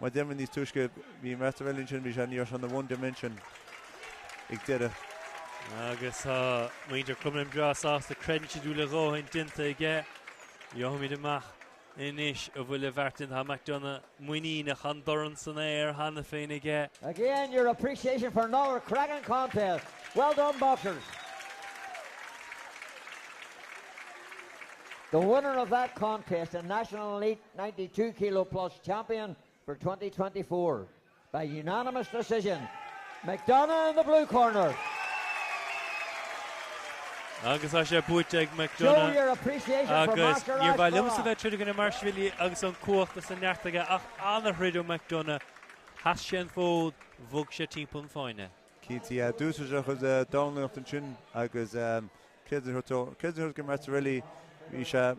má deimhin níos tuisce bhí metrelín sin bhí sé níos an na one dimension ag deire. Agus muidir cumim dras as the credit dú le róhain dinta ige Johamid amach inis a bhfuil bhartin ha McDonough muoine na chandoran san éir hanna féin ige. Again, your appreciation for another cracking contest. Well done, boxers. The winner of that contest, a National Elite 92 Kilo Plus champion for 2024 by unanimous decision, McDonough in the blue corner. Agus a sé búteag McDonough. Show your appreciation for Master Ash. Níor bail limas a bheith tríd gan Marsvilli agus an cuachta san neartaige ach anna hridu McDonough has sin fód bhug sé timppun fáine. Cínti dúsar chud dánaíocht an sin agus céidir go Marsvilli bhí sé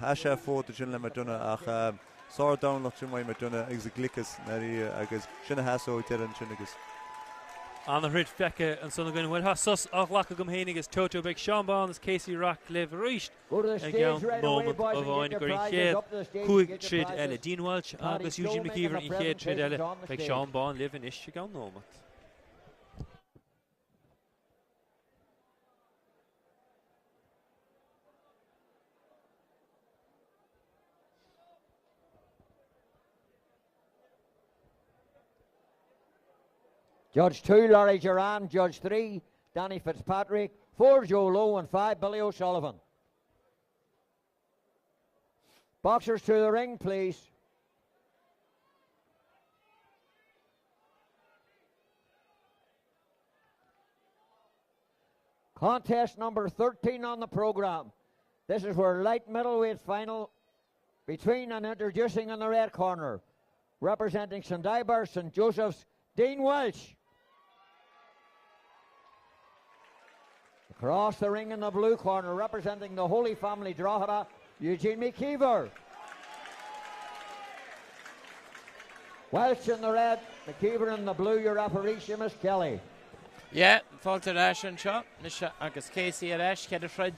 has sé fód sin le McDonough ach sár dánaíocht sin mai McDonough agus a glicas agus sinna hasó tear an sin agus. Anna hrid feice an sonna gin bhfuil sus ach lacha gom hénig is Toto beag Sean Bond as Casey Rock live reached ag an moment of bháin gur in chéad chuig trid eile Dean Welch agus Eugene McKeever in chéad trid eile beag Sean Bond live in is ag an moment. Judge 2, Laurie Duran. Judge 3, Danny Fitzpatrick. 4, Joe Lowe. And 5, Billy O'Sullivan. Boxers to the ring, please. Contest number 13 on the program. This is where light middleweight final between and introducing in the red corner, representing St. Ibar, St. Joseph's, Dean Welch. Across the ring in the blue corner, representing the Holy Family Drogheda, Eugene McKeever. Welch in the red, McKeever in the blue, your referee, Seamus Kelly. Yeah, Falter Ash and shot, Nisha Agus Casey at Ash, Kedder Fred,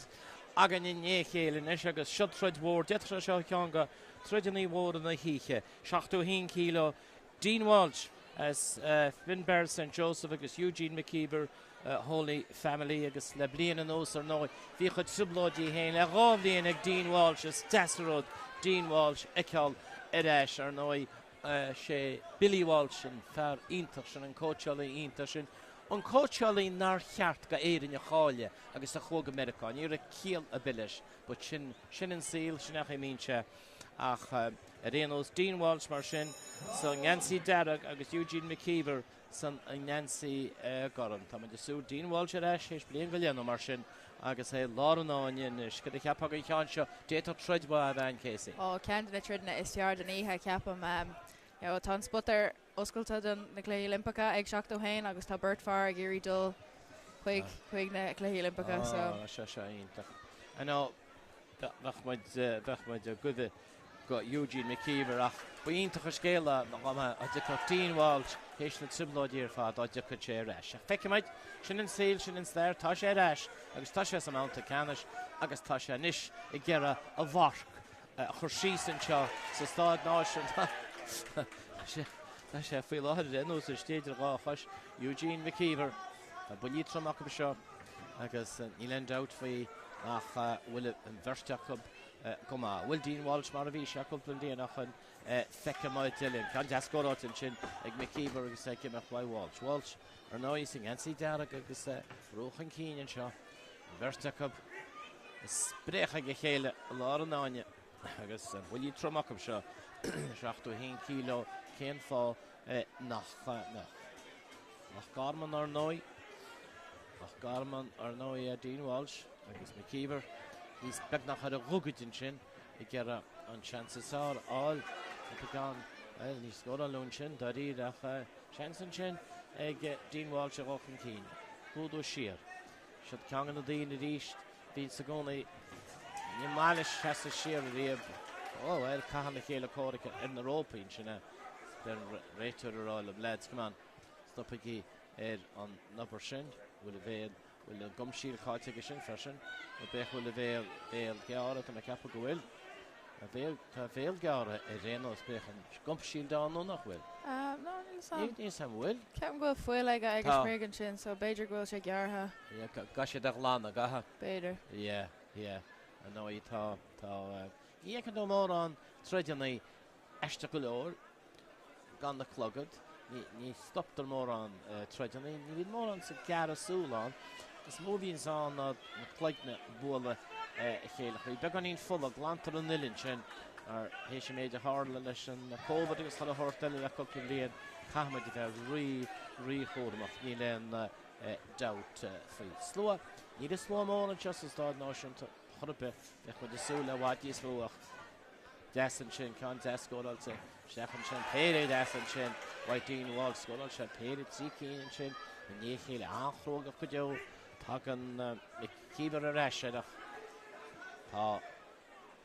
Agan in Yale, and Nisha Agus Shut Fred Ward, Detra Shahanga, Tredany Ward and the Heike, Shachto Heen Kilo, Dean Walsh as Finn Bear St. Joseph, Agus Eugene McKeever. Holy Family agus le blian an os ar nói bhí chud sublódí héin le rábhlíon ag Dean Walsh as Tasserod Dean Walsh iciall eis ar nói sé Billy Walsh an fear iontar sin an cótealaí iontar sin an cótealaí nar cheart go éireann a cháile agus a chóg Americán níor a cíal a bilis but sin an síl sin ach míse ach réanós Dean Walsh mar sin so Nancy Darragh agus Eugene McKeever san Nancy Goran. Tá de sú Dean Walsh ar eis héis blion go leanú mar sin agus é láran áin is go ceappa go cheann seo détar tridba a bhain Casey. Ó cean na tridna is tear den ihe ceapam tá spotar oscailta den na Cléí Olympica ag seachtó hain agus tá Bert Farr ag irí dul chuig na Cléí Olympica so. Se ionintach. I know bheith muid go Eugene McKeever ach buíntacha scéile a dicha Dean Walsh héis na simlóidí ar fad a dicha sé reis. Feiceid sin an síl sin an stair tá sé reis agus tá sé san mánta canis agus tá sé níis I ggéire a bharc chur síos an seo sa stád náisiún tá sé faoi láthir inús ar stéidir gá chais Eugene McKeever a bulítramach seo agus ní len doubt faoi nach bhfuil an bhirsteach club Goma, Will Dean Walsh mar a bhí se cúpla líonach an feiceáid dilinn. Can deascóráit an sin ag McKeever agus cimach bhaid Walsh. Walsh ar nói sin Nancy Darragh agus rúchan cían seo. Bhirsteach sprécha go chéile lá an áine agus bhfuil tromach seo 7 kilo cén fá nach Garman ar nói. Nach Garman ar nói a Dean Walsh agus McKeever. He's back nach had a rugged in chin. I get an chances are all. Well, he's got a loan chin. Daddy, chance in chin. Get Dean Walsh a walking keen. Good sheer. should Kangan the Dean at East, being Sagoni, Yamalish has to share the rib. Oh, well, Kahan the Kayla Korika in the rope inch, you know. Then right to the roll of lads, come on. Stop again on number shin. Will avail, will the gum shield card take a shin fashion. The Bech will avail Gara to make up a go. Avail Gara, a Renos Bech and gum shield down on not will. No, Yes, I will. Can't go full like I guess Megan Chin, so Bader will check Yarha. Yeah, gosh, you're Lana, Gaha. Bader. Yeah. I know you thought. Yeah, can do more on Trejanny Ashtakulor. Gone the clogged. You stopped them more on Trejanny. You did more on Sagara Soulon. This movie's on Cligna Bola Hale. They're going in full of Glanter and Nillinchin. Or he made a Harlish and the Cove. It was had a Hortel in a couple of days. Kahmed did a re-hold of Nilan doubt for slow. You just slow more and just as that notion to Hurbe. With the Sula, what is slow. Dassenshin can't ask go also. Stefan Shin paid Dassenshin. White Dean Walsh go also paid it. Seeking and Shin. And ye heal Afrog of Kujo. Talking Kiber a rash.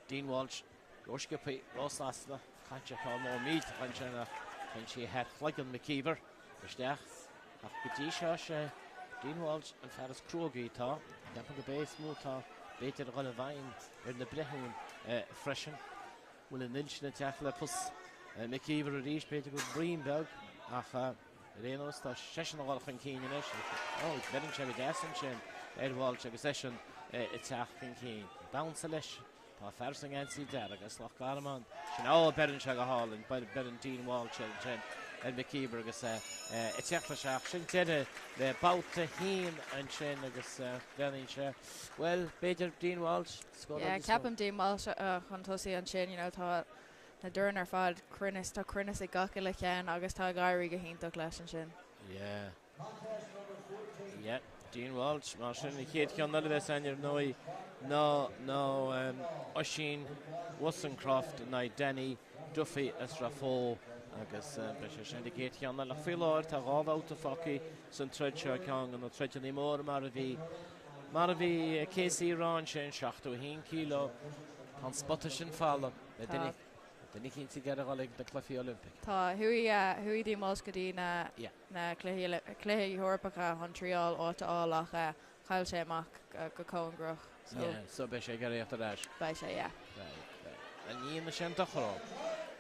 Dean Walsh. Roshka Roslasla. Can't you call more meat? When she had Flicken McKeever. The Stach. Afgudisha. Dean Walsh and Ferris Krogi. Down the base. Muta. Beter Rolevine. In the Brehun. Freshen. Will a nilch in the tackle plus McKeever a reach Peter good Breenberg. Renos the session of Walking Keen in it. Oh, it's betting Chevy Dassenshin. Ed Walsh a session attacking Keen. Bounce a lish. Tá fersing against there agus Loch Garman. She know better Chaga Hall and by Dean Walsh and McKeever agus it's actually shin did the bout to heen and shin agus then well Peter Dean Walsh scored. Yeah, Captain Dean Walsh Huntosi and shin you know thought the Durner fad Crinnis to Crinnis a gakila can agus tá Gary go heen to clash and shin. Yeah. Yeah. Dean Walsh, Marshall, the kid can none of this and you're no Oshin, Wassencroft, no Denny, Duffy, Esrafo, agus British and the gate can the Philor, Tarov out of Focky, some treasure Kong and the treasure anymore, Maravi, Casey Ranch and Shachto, Heen Kilo, on Spottish and Fallon, the Nicky together like the Cliffy Olympic. Tá hui di Moscadí na Cléhi Horpacha Montreal áta álacha chail sé amach go Congroch. So be sé gar after that. Bei sé, yeah. And ní na sin dochrá.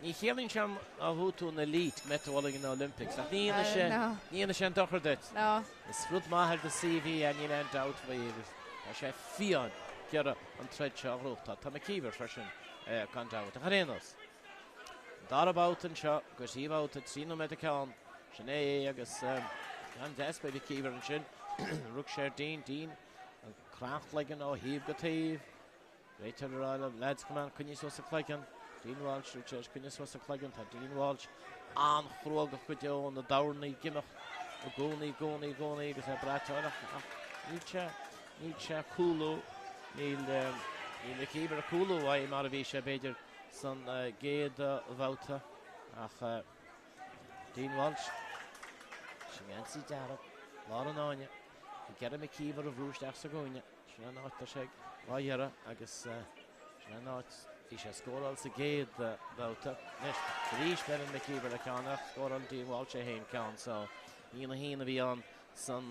Ní chéann sem a hútú na elite metálaigh in Olympics. Ní na sin dochr dit. No. Is frut maithir the CV and you went out for you. A sé fian ceara an treid se rúta. Tá McKeever freshen can out. A charénos. Dar about and shot, because he about it, seen him at the count. Shanae, agus, and that's by the keeper and shin. Rookshire Dean, and craft like an heave got heave. Right to the roll, lads, come on, can you so clicking? Dean Walsh, Richard, can you so clicking? Dean Walsh, and Frog of Kujo on the Downey, Gimmock, Goni, because I brought on Nietzsche, Kulu, Neil, the keeper, Kulu, why Maravisha Bader. Son Gade Wouter ach Dean Walsh she can't see Dara Lauren on you get a McKeever of Rouge that's a going she not the shake why yara agus she not fish a score also Gade Wouter next Reach better McKeever the can score on Dean Walsh a hand count so heen be on son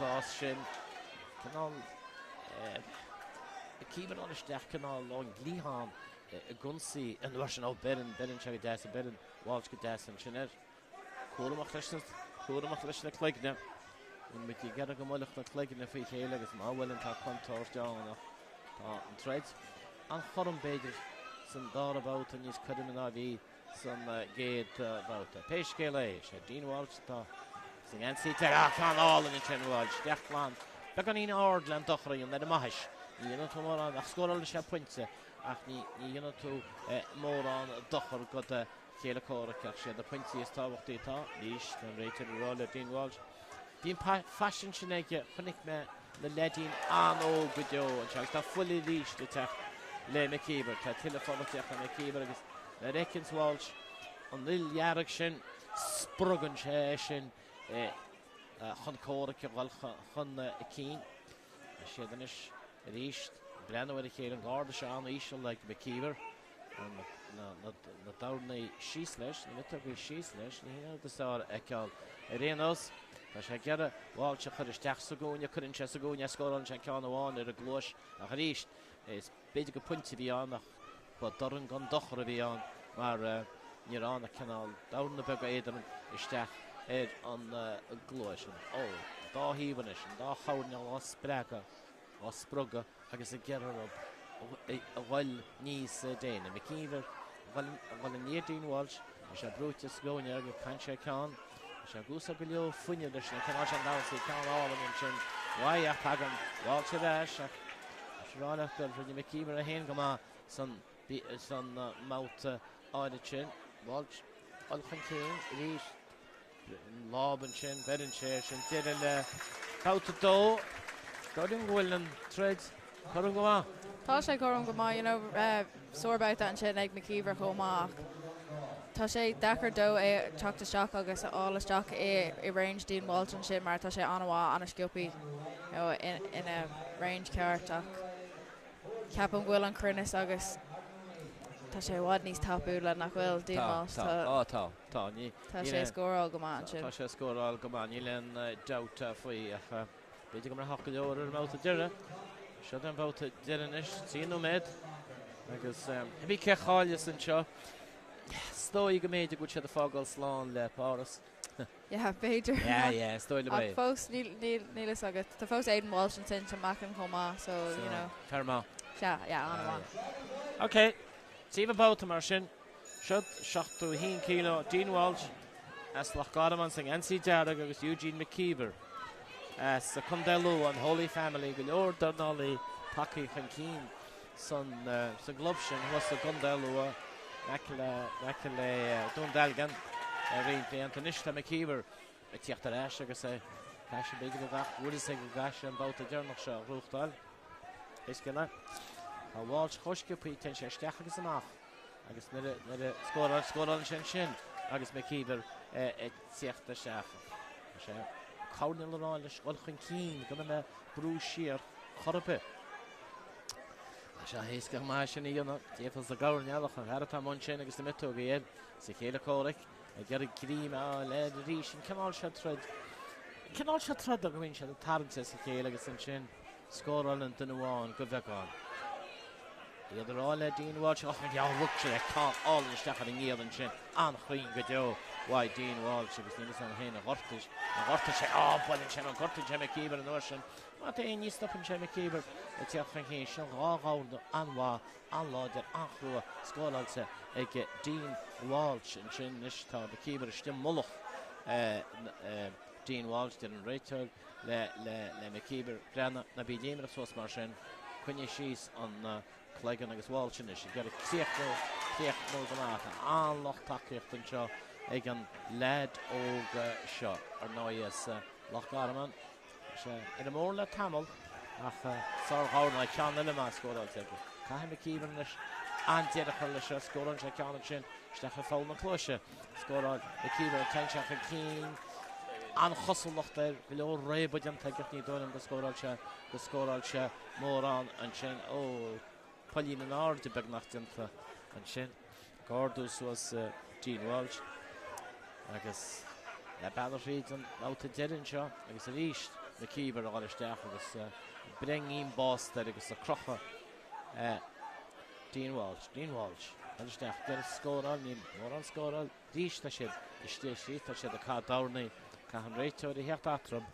Goss shin can all McKeever on the stack can all long Lehan a Gunsi and the Russian out Bedin Chaggy Das and Bedin Walsh get Das and Chinet. Kurumach Lishna Clegg now. When we get a Gomolach the Clegg in the feet here, like it's my well and contours down and treads. And Horum Baders, some door about and he's cutting an IV, some gate about the Page Gale, Dean Walsh, sing and see Terra all in the Chen Walsh, Declan, Beganin Ordland Dochry and the Mahish. You know, tomorrow I score all the shot points. Achni, you know, to more on Docher got the Kayla Cora the pointiest tower data, Leash, and rated roll Dean Walsh. The fashion Shinaka, Panic me, the Ledin, and good yo, and Charles, fully leashed the tech, Le McKeever, telephone attack on McKeever, the Reckons Walsh, on Lil Yarriction, Spruggen Session, Hun Cora, Hun Keen. Shedanish, at East, Brenna with a kid and guard the Sean Eashel like McKeever. Na Dornálaíocht sísleis, na mitterbí sísleis, ní the star ecal Renos. Tá sé gearra bháilte chuir isteach sa gúine, chuirn sé sa gúine scóran sé ceann amháin ar a glóis a charíist. Is beidir go puinte bhí annach, ba doran gan dochra bhí an, mar níor anna canál Dorna bega éidir isteach an glóis. Ó, dá híbanis, dá chaurneal á sprega, á spruga, agus a gearra a bhil níos déine. McKeever, bhil a níor dín Walsh, sé brúte sgóine agus can sé ceann. Se gúsa go leo fuine leis na canál an dásaí ceann álan in sin waith tagan bháilte leis ach ráileach gur rinne McKeever a héin go má san máta áide sin bháilt alchan céin rís lában sin berin sé sin tíidir le cáta dó Gordon bhfuil an tred chorún go má. Tá sé chorún go má, sorbáit an sin ag McKeever chomach. Tá sé dechar dó é teachta seach agus álasteach i range dín Walton sin mar tá sé anhá anna sciúpaí ina range ceart ach ceapan bhfuil an crunas agus tá sé bhád níos tapúla nach bhfuil dín Tá sé scóráil go má sin. Tá sé scóráil go má ní len dáta faoi ach beidir go mar hacha leor ar máta deire. Seo an báta deirenis tíú méid agus bhí ceáile san seo. Stoi go méidir go sé a fágáil sláán le páras. Ja, beidir. Ja, stoi le méid. Fós nílas agat. Tá fós éidir Walsh an sin sem machan chomá, so, Fermá. Ja, anhá. Ok, tíomh báta mar sin. Siod 71 kilo Dean Walsh as lech gadaman sang NC Dearag agus Eugene McKeever. Sa Condello an Holy Family go leor Dornálaíocht tacaí chan cín san glob sin was a Condello Racle Dún Dalgan réinte Antonista McKeever a tíocht a reis agus é caiise beidir a bheith bhuidir sé go gaiise an báta dearnach seo rúchtáil. Is gile Tá Walsh chosciúpaí ten sé isteach agus amach agus scóráil sin agus McKeever tíocht a seacha. sé cáirne le ráin leis olchan cín gona me brú siar chorpa. Se hééis go mai sin íonna défas a gánealach an Hartá món sin agus mitó go héad sa chéile córic a gear grím á le rí sin canál se tred. Canál se tred a gohín se a tarnta sa chéile agus an sin scóráil an duháin go bheáin. Iad ráile díonháil se ochna deáhhugse le cá álan isteach an íadan sin an chuoin go deo bhaid díonháil agus nílas an héna ghortais a ghorta sé ábhailin sin an ghorta sé McKeever an uair sin. Má é níos stoppin sé McKeever a tíoch fan chéin sin rááilna anhá anláidir anhrua scóláilte ag Dean Walsh an sin is tá McKeever stim mulach Dean Walsh den an réiteil le McKeever brenna na bí déimara sós mar sin chuine síos an Cleggan agus Walsh is gur cléocht nó gonáta anlach takeíocht an seo ag an lead óga seo ar náas Loch Garman in a mór le tamil ach sáhána ceanna le má scóráil te. Cai McKeever leis antéidir chu leis scóran sé ceanna sin steach a fána chlóise scóráil McKeever tenseach an cín an chosalachtar go leor rébaid an teigeach ní dóim go scóráil se mór an sin ó Paulín an áde beg nachtinta an sin Gordus was Dean Walsh agus le bailríd an áta deirin seo agus a ríist McKeever a gáilisteach agus brengín básta agus a crocha Dean Walsh gáilisteach de scóráil ní mór an scóráil ríist siad isté sí tá siad a cá dánaí cá an réiteir i hecht atram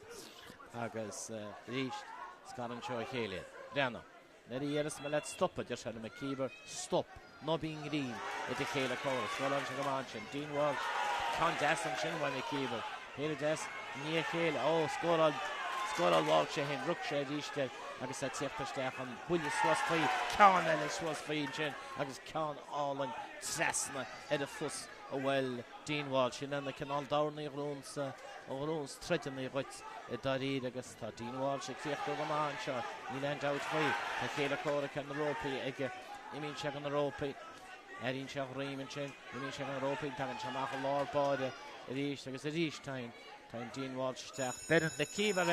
agus ríist scaran seo a chéile. Brenna. Neri eres me let stoppa dir sena McKeever stop no being green it a chéile choras Roland go man sin Dean Walsh can desan sin wa McKeever here des ní chéile ó scóráil Walsh sé hen ruk sé díiste agus a tíochttasteach an buile suas faí cean eile suas faí sin agus cean álan tresna a fus ó bhfuil Dean Walsh sin anna canál dánaí rúns treidena roit i daríd agus tá Dean Walsh ag tíochtú go máin seo ní len dát faí tá chéile córa an Rópaí ag imín se an Rópaí erín seach réimen sin imín se an Rópaí tá an seach a lábáide a ríist agus a ríist tain Dean Walsh teach bedan McKeever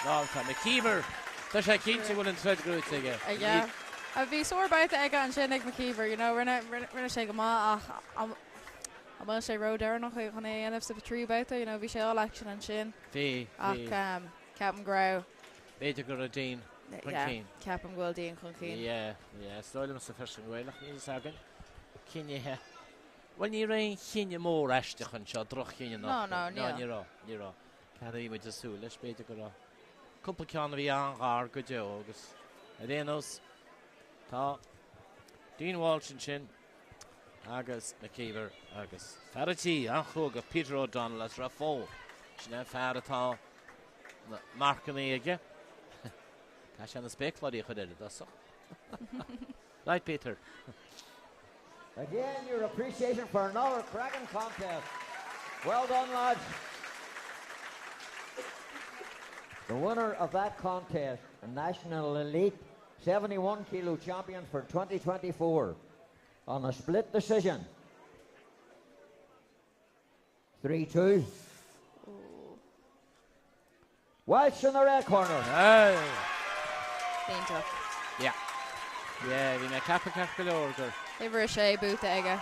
ráilta McKeever Tá sé cinnte bhfuil an treid grúte aige. Yeah. A bhí sórbáte ag an sin ag McKeever, rinne sé go má ach am sé road ar nach chun é anamh sa tríbáte, bhí sé all action an sin. Bhí. Ach Captain Grau. Beidir gur a dín. Captain Gwil dín chun cín. Yeah, stoilm sa first an ghailach níos agan. Cinnethe. Well, ní raon chinne mór eisteach an seo droch chinne nach. No, ní rá. Cadí muid asú leis beidir go rá. Cúpla ceanna bhí an ghar go deo agus. A réanos tá Dean Walsh an sin agus McKeever agus Faratí an chug a Peter O'Donnell as ra fó. Sinna fearatá marcaní aige. Tá sé na spéclaí chud éidir dasach. Right, Peter. Again, your appreciation for another cracking contest. Well done, lads. The winner of that contest, a national elite 71 kilo champion for 2024 on a split decision. 3-2. Welsh in the red corner. Being tough. Yeah, bhí me cappa golóir. Iver sé búta aige.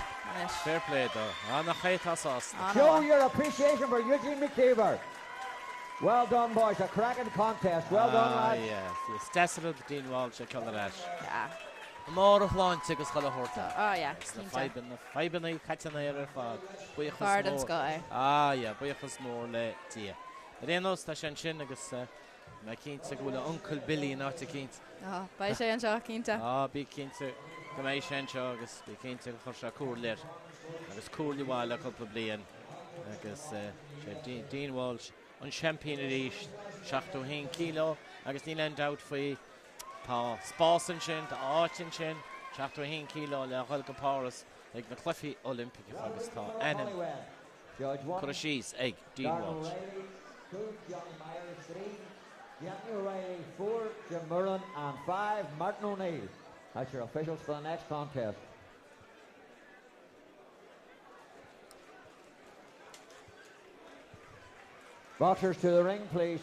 Fair play though. An nach chéitá sásta. Show your appreciation for Eugene McKeever. Well done, boys. A cracking contest. Well done, lads. Yeah. Stessel of Dean Walsh a Killarach. Yeah. Mór a chláin agus chola horta. Yeah. Na faiban na catana ar fad. Fard an sky. Yeah. Buchas mór le tí. Rénos tá sin sin agus me cinnte go bhfuil Uncle Billy in áta cinnte. Ba sé an seo cinnte. Bí cinnte go méid sin seo agus bí cinnte go chuir se cúr leir. Agus cúrla bháil a cúpla blian. Agus sé Dean Walsh an champion a ríist 61 kilo agus ní len doubt faoi tá spásan sin tá áitin sin 61 kilo le chuil go páras ag na clufií Olympic agus tá enam chu síos ag Dean Walsh. 2, Johnny Myers 3, Jackie O'Reilly 4, Jim Murren and 5, Martin O'Neill. That's your officials for the next contest. Boxers to the ring, please.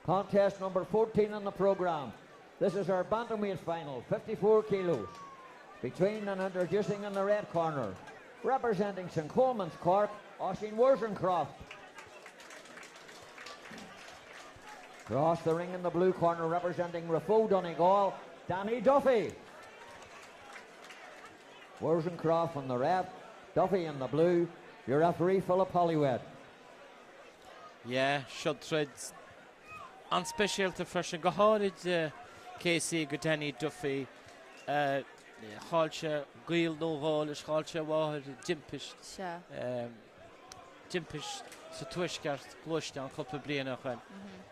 Contest number 14 on the programme. This is our Bantamweight final, 54 kilos. Between and introducing in the red corner, representing St Coleman's Cork, Oisin Worzencroft. Across the ring in the blue corner, representing Rafo Donegal, Danny Duffy. Worzencroft on the red, Duffy in the blue, your referee Philip Hollywed. Yeah, shot threads. On special to fresh and go hard Casey go Danny Duffy. Halcha Gail no Halish Halcha Wahid Jimpish. Jimpish sa tuisgart glúiste an chulpa bliana chuin.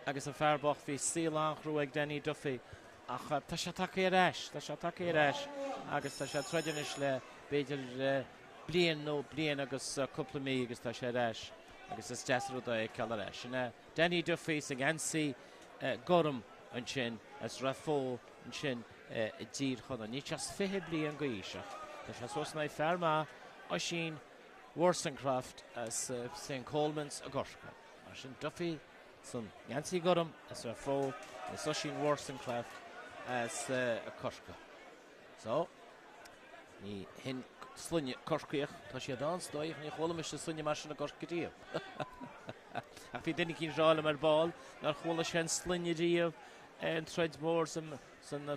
Agus an fearbach bhí sílan chrú ag Danny Duffy. Ach tá sé take ar eis, agus tá sé tradinis le beidir blian agus cúpla mí agus tá sé ar eis. Agus is deasrú ag ceall ar eis. Danny Duffy sa gansaí gorum an sin, as rafó an sin I dír chuna. Ní teas fihe blian go íseach. Tá sé sosna ferma Oisin Worzencroft as St Coleman's a Gorska. Mar sin Duffy san gansaí gorum as rafó as Oisin Worzencroft as a Corska. So, ní hin slunne Corcaíoch, tá sé dá stoich ní chola is slunne mar sin a Gorca díobh. Ach bhí duine cín rála mar ball, nar chola sé slunne díobh an treid mór san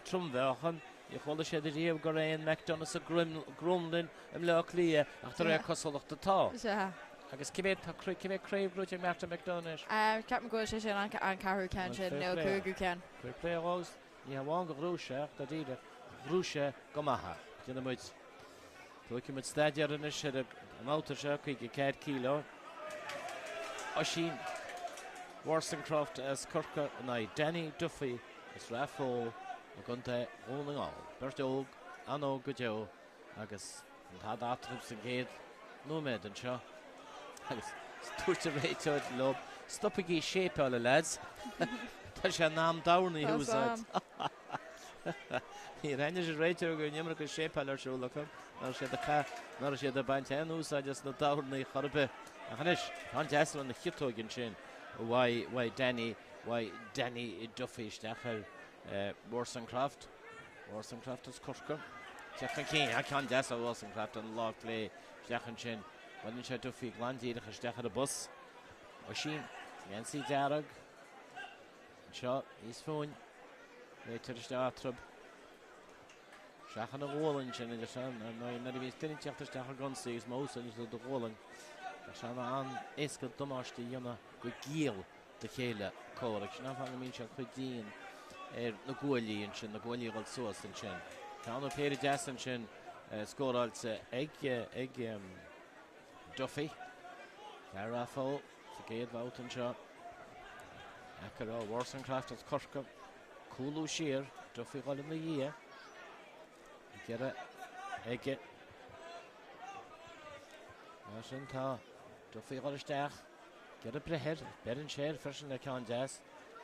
trumhechan, I chola sé díobh go réon McDonald's a Grumlin am le lia ach tar cosolacht atá. Agus cibé craibhrúte meachta McDonald's. Captain go sé sin an carú can sin nó cúgu can. Craig plérós, ní bháin go rúise tá díide rúise go maithe. Dina muid tuaci muid staidir in is an átar se chuig 100 kilo. Oisin Worzencroft as Corca na Danny Duffy as Rafó a gunta róning á. Bertóg anó go deo agus an tá átrúb sa géad nóméid an seo. Agus tuairte réiteoid lob. Stoppa í sépa le lads. Tá sé nám dánaí húsáid. Í reinne sé réiteoir go nimar go sépa ar siúlacham. Nar sé de baint an úsáid as na dánaí chorbe Achanish, an deas on the Hitogin chin. Why Danny Duffy Stacher Wollstonecraft is Kurka. Jachan King, I can't deas on Wollstonecraft and log play Jachan chin. When you Duffy Glandy, the Stacher the bus. Machine, Yancy Darag. Shot, he's phone. Later the Startrub. Jachan of Wallen chin in the sun. And no, not even still in Chapter Stacher Gunsees, most of the Wallen. Shanna an Eska Domashti Yona with Giel the Kela Korek. Shanna Misha Kudin the Gully and Chin, the Gully old source and Chin. Town of Perry Jason Chin scored also egg Duffy. Carafo, the Gate Vout and Shot. Akara Wollstonecraft as Korka. Kulu Shear, Duffy got in the year. Get it, egg. Washington. Duffy got a stack. Get a bread. Bed and share. Fresh in the can jazz.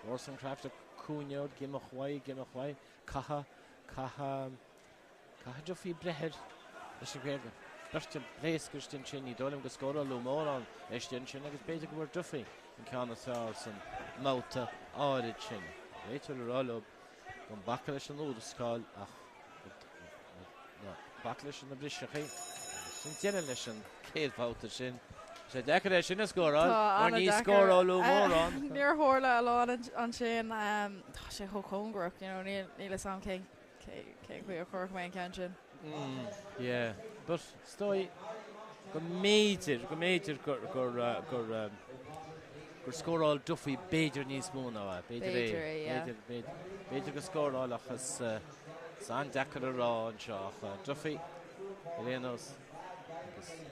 Wollstonecraft a cunyo. Give a why. Kaha Duffy bread. That's a great one. First to place Christian Chinny. Dolim go score a lumor on. Christian Chin. I guess basically we're Duffy. And Cannathars and Mauta. Audit Chin. Wait till the roll up. Come backlash and load skull. No. Backlash and the Brishaki. Generation. Kate Vouter Chin. So decoration is score all. Or need score all more on. Near Horla alone on Shane. She hook homework, you know, Neil Sam King. We are Cork Wayne Kenshin. Yeah. But stoi go major go score all Duffy Bader needs more now. Bader go score all of us San Decker raw and Shaw. Duffy Elenos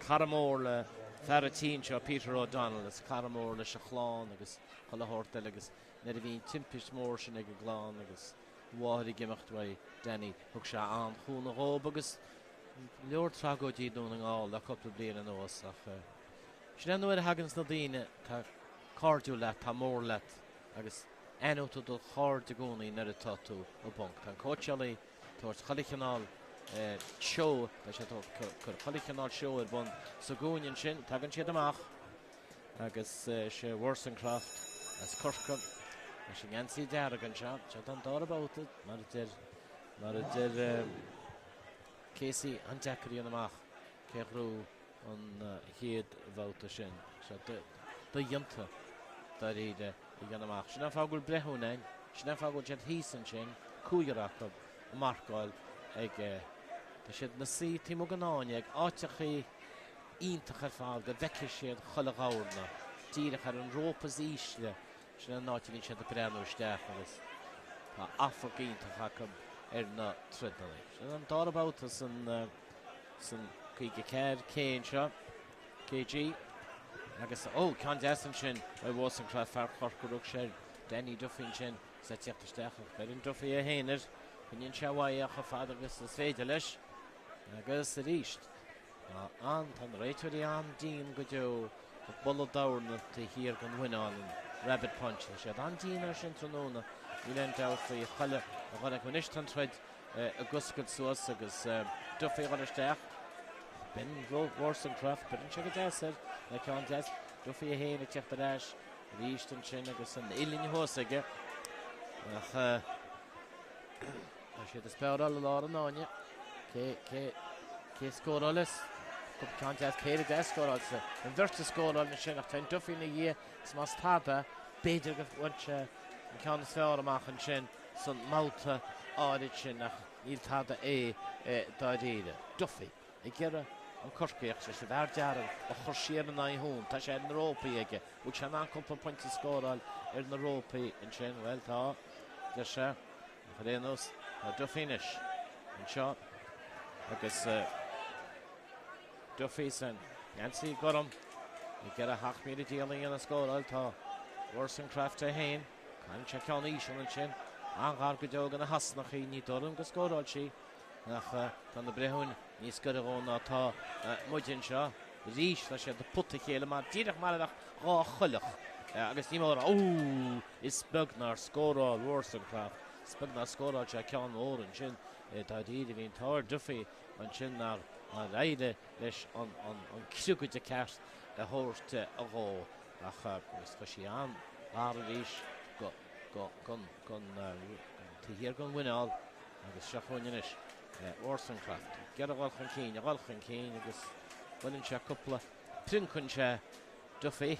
Caramore Ferratin Shaw Peter O'Donnell is Caramore le Shachlán agus Colahorta agus Nedvin Timpish Morshin ag Glán agus Wahdi Gimacht way Danny Hugsha an Huna Rob agus Lord Trago G doing all the couple of blian and us she then know Haggins Nadine ta cardulat ta morlet agus eno to the hard to go in the tattoo upon can coachally towards Halichanal show that she thought Halichanal show it one so go in shin tagan she damach agus she Wollstonecraft as Kirkham and she can see there again shot she don't thought about it not it did Casey and Jackery on the mach Kehru on head about the shin so the yunta that he the Yanamach she never go Brehune she never go Jet Heason shin Kuyarakab Markal ag the shit na see Timoganani ag Achachi Intachar fal the Vekished Khalagaurna Dirachar and Ropas Ishle she not in the Breno Stefans African Intachakab na Tridley. And I'm thought about us and some Kikad, Kane shot, KG. I guess, can't ask shin. I was in Craft Fark Horkuruk shed, Danny Duffy shin, set up the staff of Berin Duffy a Hainer, and in Shawaya, her father was the Svedelish. I guess the East. Aunt and right to the arm, Dean Gojo, the bullet down to hear can win on rabbit punch. She had Antina Shintranona. We went out for you. I'm going to finish and try a Guskud sauce because Duffy on the staff. Ben Wollstonecraft, but in check it out, said, I can't ask Duffy a hay, check the dash, the Eastern Chinnagus and Ilin Hosega. I should have spelled all the lot on you. K scored all this. Can't ask K the score also. And Verta scored on the Shin of 10 Duffy in a year. It's must have a better of what can spell machen Shin, some Malta, Audit Shin, he'll have the Dadida. Duffy, I get a Kirkirk, so should have Jarrell, a Horshier and I home, Tasha in the rope, which an uncle point to score all in the rope in Shin. Well, thought, the share, Ferenos, a finish. And shot, I guess Duffy's and Nancy got him. You get a hack me dealing in a score, I'll talk. Wollstonecraft to Hain, can check on Isham and Shin. Angar Gudog and a Hasnachi, ni Durham, go score all she. Nach on the Brehun, ni scored on that Mudin Shaw. Rish, that she had the put the Kelema, Dirk Maladach, Hullach. I guess Nimor, is Spugnar score all Wollstonecraft. Spugnar score all Jackon Orange Shin. Dadid in Tower Duffy and Chin on Ride Lish on Kisuku to cast a hórte a gó ach go sí an árís gon tíhir gon winál agus seachóinis Orsancraft. Get a Walchan Keen agus winning se couple Princun se Duffy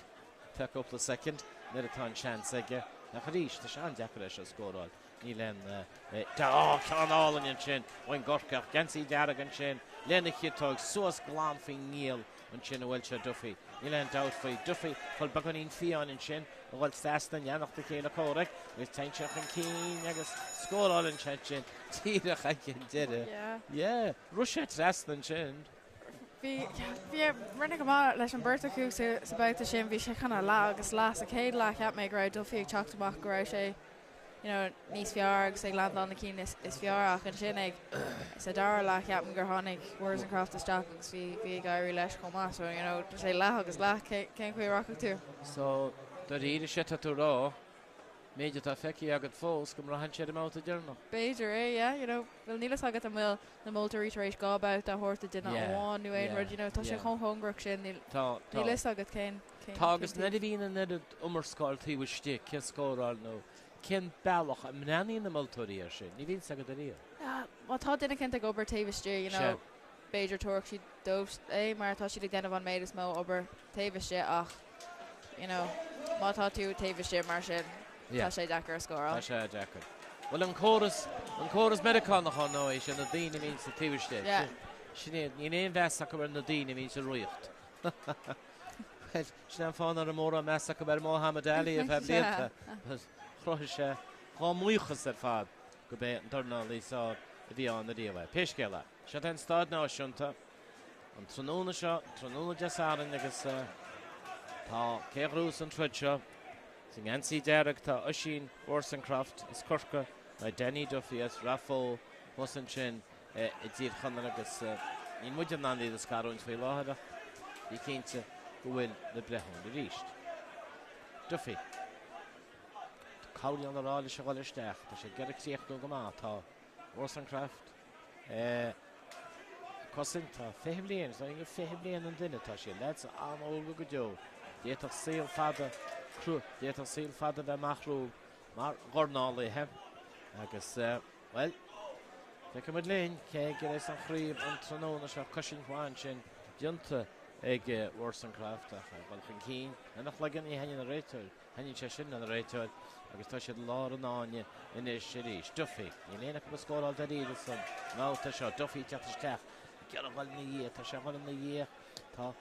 take up the second Meriton chance again. Na Khadish the Shan Jakarish scored Nilen can all in chin when Gorka Gansi Daragan chin Lenny Hitog Soas Glanfing Neil and Chin Welcher Duffy Nilen out for Duffy for Bagonin Fion in chin Wal Sastan Yanok the Kayla Korek with Tainchak and Keen Agus score all in chin Tira Hakin did it yeah Russia Sastan chin Bhí rinne go leis an burtaú sa bouta sin bhí sé chuna lá agus las a céad le ceap méid raibh Duffy teachtamach go raibh sé níos fear agus ag land an na cí is fearach an sin ag sa dar le ceap gur tháinig Worscraft isteach agus bhí gaiirí leis comá so sé le agus le cén chuoireacha tú. So do riidir sé tú rá méidir tá feici agad fós go rahan sé máta dearna. Beidir bhfuil nílas agad an bhfuil na moltarí éis gábát a thuirta duine amháin nu éon tá sé chunthgrach sin nílas agad cén. Tá agus neidir bhína neidir umarscáil tíhaiste ce scóráil nó cin bailach a mnaí na moltarí ar sin, ní bhíon sagad a riamh. Má tá duine cinnta go obair taobhaiste Beidir tuach si dóibh mar tá si ag déanamh an méid is mó obair taobhaiste ach má tá tú taobhaiste mar sin. Tá sé dechar scóráil. Tá sé dechar. Well an choras Americanach nó é sin na daine vín sa tíiste. Sin ní éon bheach go na daine vín sa riocht. Sin an fáin ar mór meach go bar Mohammed Ali a bheith blianta. Chrois sé há muochas ar fad go bé an Dornálaíocht a bhí an na díomh. Peisceile. Se an stáid náisiúnta an tróna seo, tróna deasáran agus tá céhrús an trid seo. Sin ansaí dearag tá Oisín Orsancraft is corca na Denny Duffy as Raffo Hosan sin i dtír chanar agus ní muidir náí a scarún fé láhada í cénte go bhfuil na brethún de ríist. Duffy. Cáilí an arála se gáil isteach, tá sé geirigh tíochtú go má tá Orsancraft cosin tá féhblion, tá inge féhblion an duine tá sé le an óga go deo. Déach síl fada déach síl fada bheith machrú mar Dornálaíocht agus well fe go léin cé gur éis an chríomh an tróna se cosisiin cháin sin dionta ag Orsancraft a bhil cín a nach legan í heine na réiteil heine sé sin na réiteil agus tá siad lá an áine inis sé ríis. Duffy í léana go scóráil de ríidir san máta seo Duffy teachtasteach cear bhil na dhé tá sé bhil na dhé tá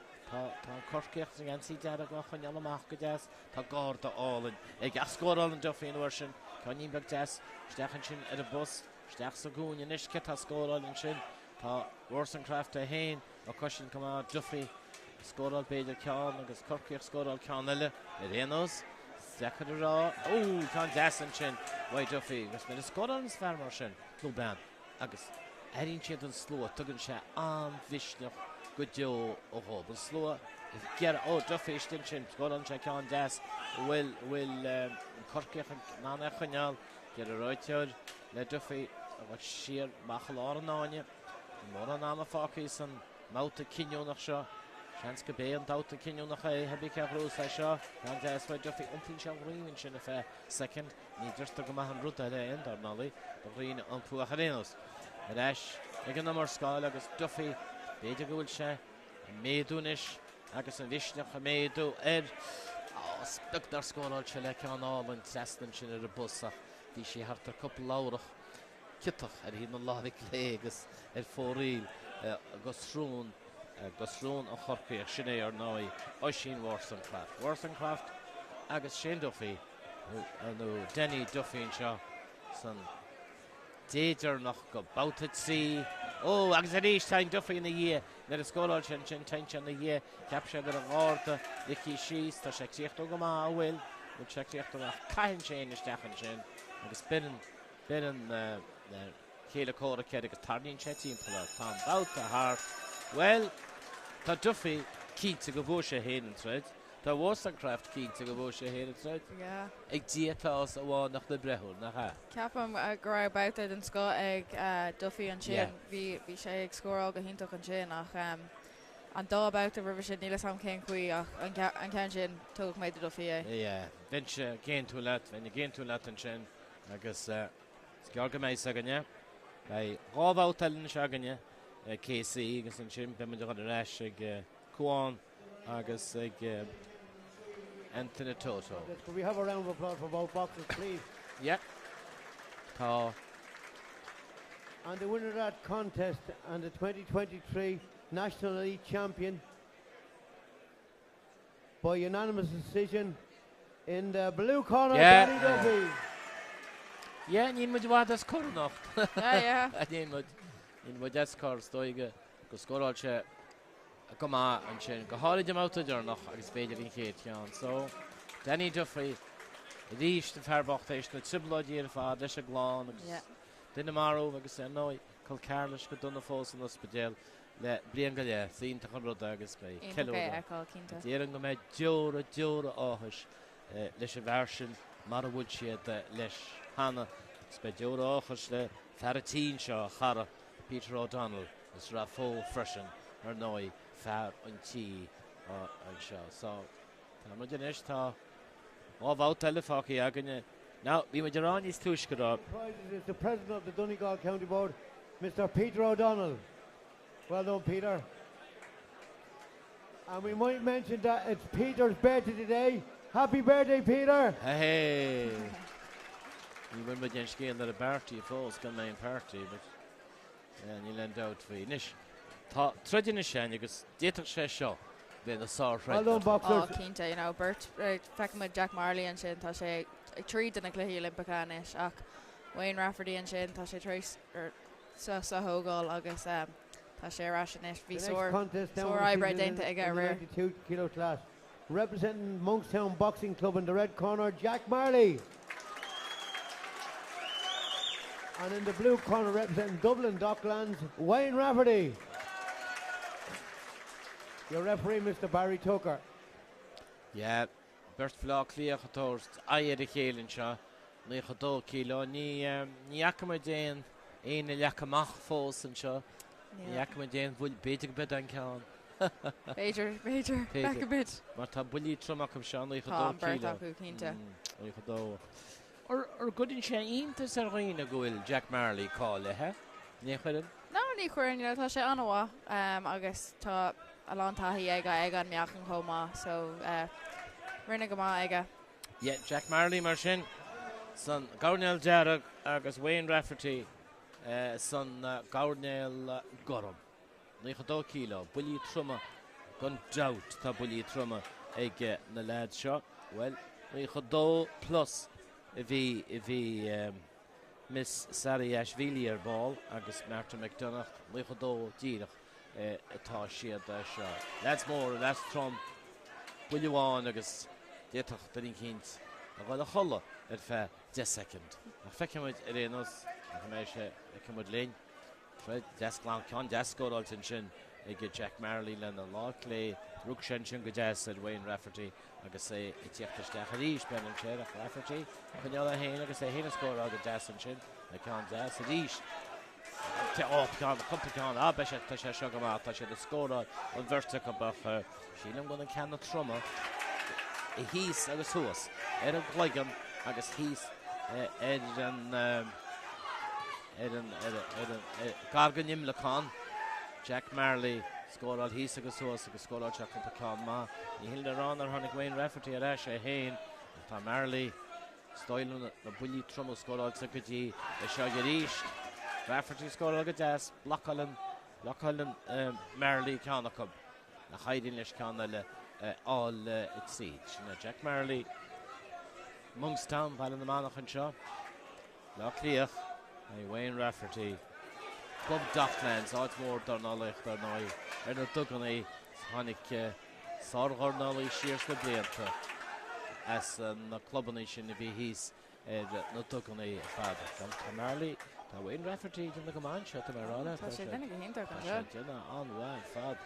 corceocht an ansaí dearag go chun amach go deas tá gáda álainn ag scóráil an Duffy an sin chuníon beag deas steachan sin ar a bus steach sa gún inis ce tá scóráil an sin tá Orsancraft a hain a cosisiin cumá Duffy scóráil beidir ceán agus corceocht scóráil ceán eile i réanós Zechar rá tá deas an sin bhaid Duffy gus mé scóráil an sfermar sin nó ben agus eíonn siad an slua tugann sé an bhisneach go deo ó hób an slua gear Duffy stin sin scóráil sé ceán deas bhfuil corceocht nána chuneáil gear a ráiteir le Duffy a bhaid siar machal á an áine mór an náma fácaí san máta cinneúnach seo seans go bé an dáta cinneúnach é hebí cehrús é seo an deas bhaid Duffy umplín se riomhann sin a fé second ní dúirta go maith an ruta é an Dornálaí do rion an puach a rénos eis ag an mar scáil agus Duffy beidir go bhfuil sé méadúnis agus an bhisneach a méadú spectar scóráil se le ceanálainn testan sin ar a busa bhí sé hartar cuppa lárach kitach hí an láhí légus fóríl gosrún a chorcaíoch sin é ar náí Oisín Orsancraft agus sé Duffy nó Denny Duffy seo san déidir nach go bouta sí agus a ríis tain Duffy na dhé na a scóráil sin tainte na dhé ceap sé gur an gáirta licí síos tá sé tíochtú go má bhfuil mu sé tíochtú a caiin sin isteachan sin agus binan chéile córa cead agus tarníonn sé timpeall tá bouta thart well tá Duffy cínta go bhfuil sé héanaan tred tá Orsancraft cínta go bhfuil sé héanaan tred ag diaatás a bháin nach na brethúil nach ha. Ceapam go raibh bouta an scó ag Duffy an sin bhí sé ag scóráil go hintach an sin an dá about a river sin nílas am cén chuí ach an cean sin tugh méid do fi Yeah, vince géin tú leat, when you géin tú leat an sin agus sciorga méid saganne bei rábhátalinn seganne KC agus an sin be muidir an reis ag Cuán agus ag Anthony Toto. Can we have a round of applause for both boxers, please? Yeah. Tá. And the winner of that contest and the 2023 National Elite Champion by unanimous decision in the blue corner, Danny Duffy. Yeah, níl muid bhá as cor nacht. Yeah. Níl muid as cor stoige go scoráil se go má an sin go háid am áta dearnach agus féidir in chéad ceann. So, Danny Duffy ríis de fearbacht éis na tribláid ar fád leis a gláán agus duine marú agus nóid col cairlis go donna fós an ospidéal le blian go le sínta chun rud agus bei ceúda. Díann go méid deora áthais leis a bhharsin mar a bhúil siad leis hana spe deora áthais le fearratín seo chara Peter O'Donnell is ra fó freisin ar nóid fear an tí an seo. So, tá muid inis tá ábhá telefáci aganne. Now, we were Gerani's Tushkara. Is the president of the Donegal County Board, Mr. Peter O'Donnell. Well done, Peter. And we might mention that it's Peter's birthday today. Happy birthday, Peter! Hey! You went with Jens Gael at a party, falls can main party, but you lend out for Nish. Tradition is shiny because Dieter Sheshaw. The sore well done, boxers. Oh, Quinta, you know, Bert, feckin' with Jack Marley and sin, tá sé tríd in a cluiche Olympicáis ach Wayne Rafferty and sin, tá sé tríd sa hógáil agus tá sé raisinis bhí sore eyebrow dainta ag a rare. 92 kilo class. Representing Monkstown Boxing Club in the red corner, Jack Marley. And in the blue corner, representing Dublin Docklands, Wayne Rafferty. Your referee, Mr. Barry Tucker. Yeah, Bert Flock, Leah Torst, I had a Kaelin Shaw, Leah Kilo, Yakamadan, Ain Yakamach Falls and Shaw, Yakamadan would be a bit on count. Major, back a bit. But a bully Trumakam Shaw, Leah Kilo. Or good in Shane to Serena Goil, Jack Marley call, eh? No, ní chuireann, you know, tá sé anmha agus tá a lántaí ag an meachan chomá, so rinne go má aige. Yeah, Jack Marley mar sin, son Gaurnell Jarrag agus Wayne Rafferty, son Gaurnell Gorum. 92 kilo, bully truma, gun drought tá bully truma ag na lad seo. Well, 92 plus if he Miss Sari Ashvili ball agus Martin McDonough 92 díach atá siad seo. That's more, that's Trump. Will you on agus déach darin kint a bhil a cholla ar fe 10 second. A fecimid arénos a méise cumud léin. Fred Desclan can Descod altin sin ag Jack Marley len a lá lé rug sin go jazz at Wayne Rafferty agus sé itiachtas de charíis ben an séir a Rafferty chuneala héin agus sé héna scór agus jazz an sin a can jazz a ríis te op can complicán a beise tá sé seo go má tá sé de scóra an bhirrte go bach sílam gon an canna troma I hís agus thuas an ghlaigam agus hís an gargan imlacán Jack Marley scored hís agus thuas agus scored Jack Complicán má Ní hilda rán ar tháinig Wayne Rafferty a reis é héin tá Marley stoilún na bulí troma scored sa gotí é seo go ríist Rafferty scored go deas Lochalan Marley cánachab na chaidín leis cána le all it siege Jack Marley Monkstown bhailan na mánach an seo Lochliach Wayne Rafferty Club Docklands Ardmore Dornálaíocht ar nói ar na dugannaí tháinig Dornálaí siars na blianta as na clubannaí sin bhí hís na dugannaí fad Tá Marley Tá Wayne Rafferty na go máin seo mar rána Tá sé denna go héntar go seo Dina an bhhain fad